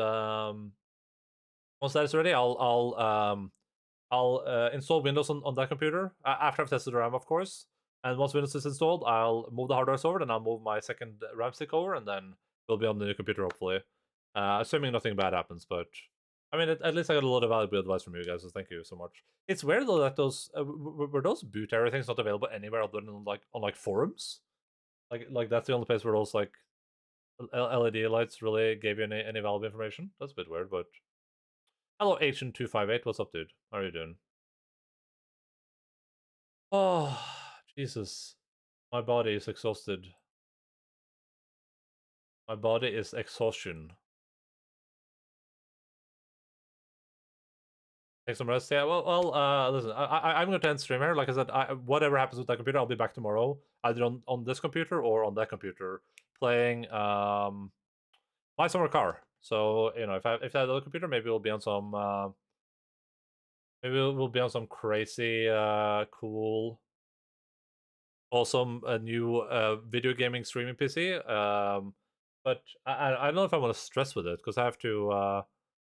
once that is ready, I'll install Windows on that computer after I've tested the RAM, of course. And once Windows is installed, I'll move the hard drives over, then I'll move my second RAM stick over, and then we'll be on the new computer, hopefully. Assuming nothing bad happens, but... I mean, at least I got a lot of valuable advice from you guys, so thank you so much. It's weird, though, that those... were those boot error things not available anywhere other than, on forums? Like, that's the only place where those, LED lights really gave you any valuable information? That's a bit weird, but... Hello, Agent258, what's up, dude? How are you doing? Oh... Jesus. My body is exhausted. My body is exhaustion. Take some rest. Yeah, well, listen, I'm going to end stream here. Like I said, whatever happens with that computer, I'll be back tomorrow. Either on this computer or on that computer. Playing My Summer Car. So, you know, if I have that other computer, maybe we'll be on some... maybe we'll be on some crazy, cool... awesome new video gaming streaming PC, but I don't know if I want to stress with it because I have to.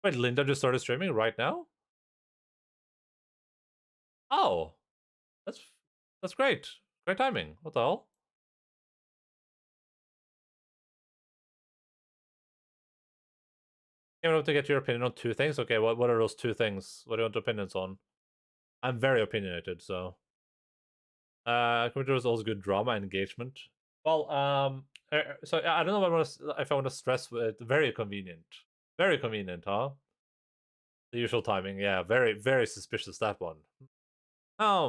Wait, Linda just started streaming right now. Oh, that's great, great timing. What the hell? Came up to get your opinion on two things. Okay, what are those two things? What do you want opinions on? I'm very opinionated, so. Computer is also good drama and engagement. Well, so I don't know if I want to stress with very convenient, huh? The usual timing, yeah, very, very suspicious, that one. I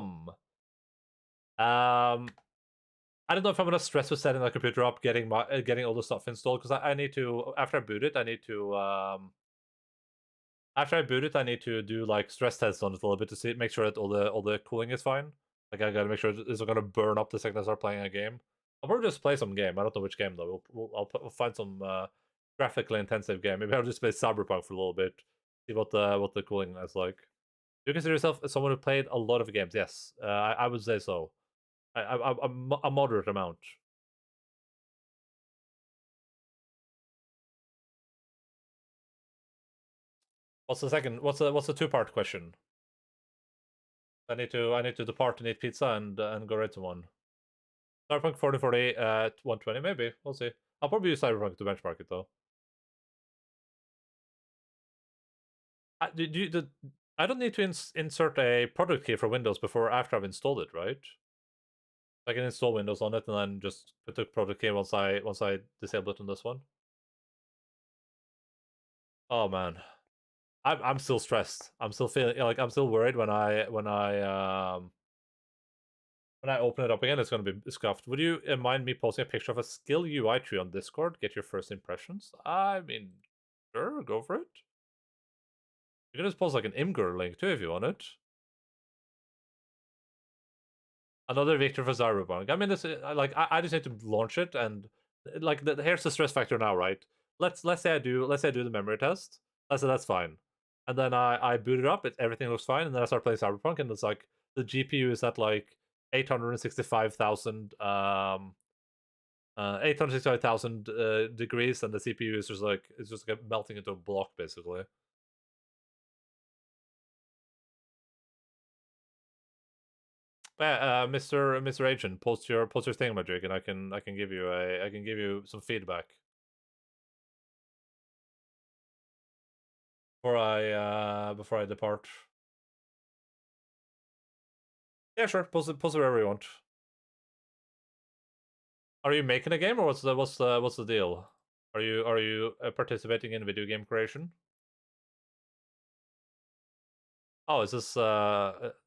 don't know if I'm gonna stress with setting the computer up, getting all the stuff installed, because I need to, after I boot it, I need to do like stress tests on it a little bit to make sure that all the cooling is fine. Like I gotta make sure it's not gonna burn up the second I start playing a game. I'll probably just play some game. I don't know which game though. I'll find some graphically intensive game. Maybe I'll just play Cyberpunk for a little bit. See what the cooling is like. Do you consider yourself as someone who played a lot of games? Yes, I would say so. A moderate amount. What's the two-part question? I need to depart and eat pizza and go right to one. Cyberpunk 4040 at 120, maybe. We'll see. I'll probably use Cyberpunk to benchmark it though. I don't need to insert a product key for Windows before after I've installed it, right? I can install Windows on it and then just put the product key once I disable it on this one. Oh man, I'm still stressed. I'm still feeling like I'm still worried when I open it up again. It's gonna be scuffed. Would you mind me posting a picture of a skill UI tree on Discord? Get your first impressions. I mean, sure, go for it. You can just post like an Imgur link too if you want it. Another victory for Cyberpunk. I mean, this like I just need to launch it, and like here's the stress factor now, right? Let's say I do the memory test. Let's say that's fine, and then I boot it up. Everything looks fine, and then I start playing Cyberpunk, and it's like the GPU is at like 865,000 degrees, and the CPU is just like melting into a block basically. Yeah, Mr. Agent, post your thingamajig, and I can give you some feedback before I depart. Yeah, sure. Post it wherever you want. Are you making a game, or what's the deal? Are you participating in video game creation? Oh, is this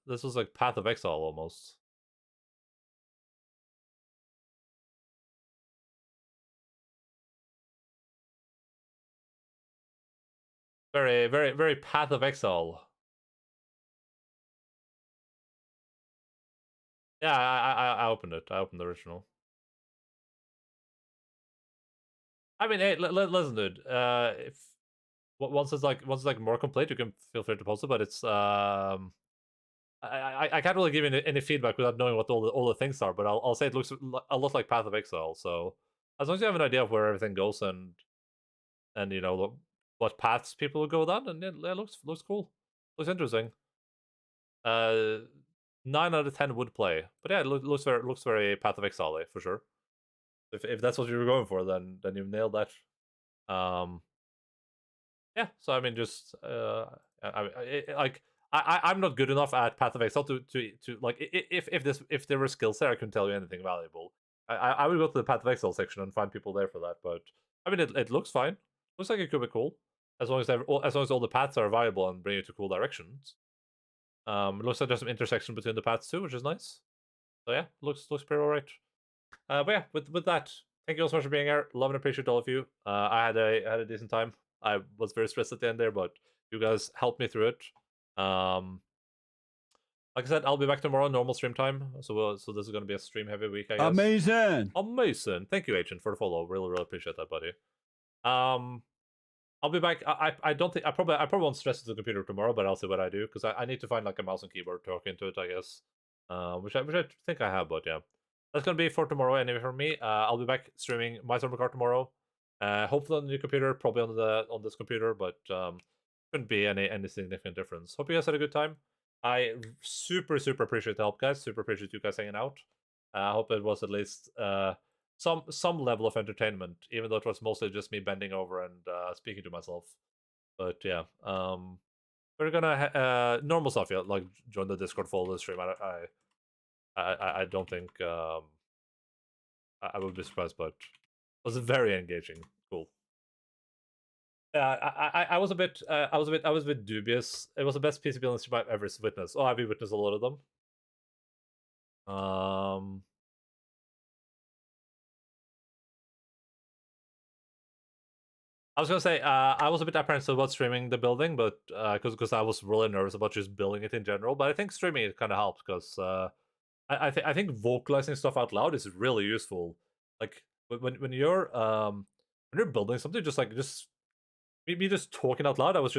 this was like Path of Exile almost. Very, very, very Path of Exile. Yeah, I opened it. I opened the original. I mean, hey, listen, dude. If once it's like more complete, you can feel free to post it. But it's I can't really give you any feedback without knowing what all the things are. But I'll say it looks a lot like Path of Exile. So as long as you have an idea of where everything goes and you know what paths people will go down, and it looks cool. Looks interesting. 9 out of 10 would play, but yeah, it looks very Path of Exile for sure. If that's what you were going for, then you've nailed that. Yeah. So I mean, just I'm not good enough at Path of Exile to like if there were skills there, I couldn't tell you anything valuable. I would go to the Path of Exile section and find people there for that. But I mean, it looks fine. Looks like it could be cool as long as all the paths are viable and bring you to cool directions. It looks like there's some intersection between the paths too, which is nice. So yeah, looks pretty alright. But yeah, with that, thank you all so much for being here. Love and appreciate all of you. I had a decent time. I was very stressed at the end there, but you guys helped me through it. Like I said, I'll be back tomorrow, normal stream time. So this is going to be a stream heavy week, I guess. Amazing. Thank you, Agent, for the follow. Really, really appreciate that, buddy. I'll be back. I don't think I probably won't stress the computer tomorrow, but I'll see what I do because I need to find like a mouse and keyboard to hook into it, I guess. Which I think I have, but yeah, that's gonna be for tomorrow anyway for me. I'll be back streaming my Stormblood card tomorrow. Hopefully on the new computer, probably on this computer, but shouldn't be any significant difference. Hope you guys had a good time. I super appreciate the help, guys. Super appreciate you guys hanging out. I hope it was at least some level of entertainment, even though it was mostly just me bending over and speaking to myself. But yeah, we're gonna normal stuff. Yeah, like join the Discord, follow the stream. I don't think I would be surprised, but it was very engaging. Cool. I was a bit dubious. It was the best PC building stream I've ever witnessed. Oh, I've witnessed a lot of them. I was gonna say I was a bit apprehensive about streaming the building, but because I was really nervous about just building it in general. But I think streaming it kind of helped because I think vocalizing stuff out loud is really useful. Like when you're building something, just me just talking out loud. I was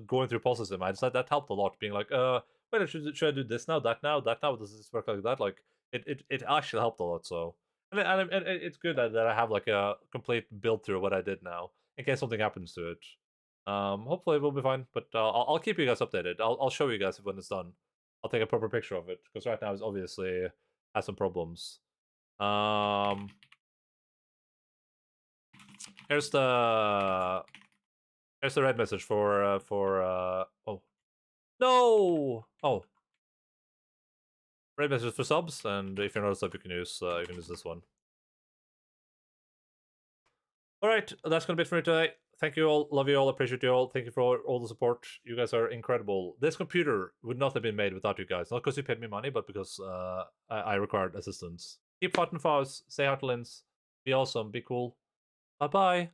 going through processing. I decided that helped a lot. Being like, wait, should I do this now, that now, that now? Does this work like that? Like it actually helped a lot. So and it's good that I have like a complete build through what I did now in case something happens to it. Hopefully it will be fine, but I'll keep you guys updated. I'll show you guys when it's done. I'll take a proper picture of it because right now it's obviously has some problems. Here's the red message for oh No! Oh. Red messages for subs, and if you're not a sub, you can use this one. Alright, that's gonna be it for me today. Thank you all, love you all, appreciate you all. Thank you for all the support. You guys are incredible. This computer would not have been made without you guys. Not because you paid me money, but because I required assistance. Keep fighting for us. Say hi to Linz. Be awesome. Be cool. Bye-bye.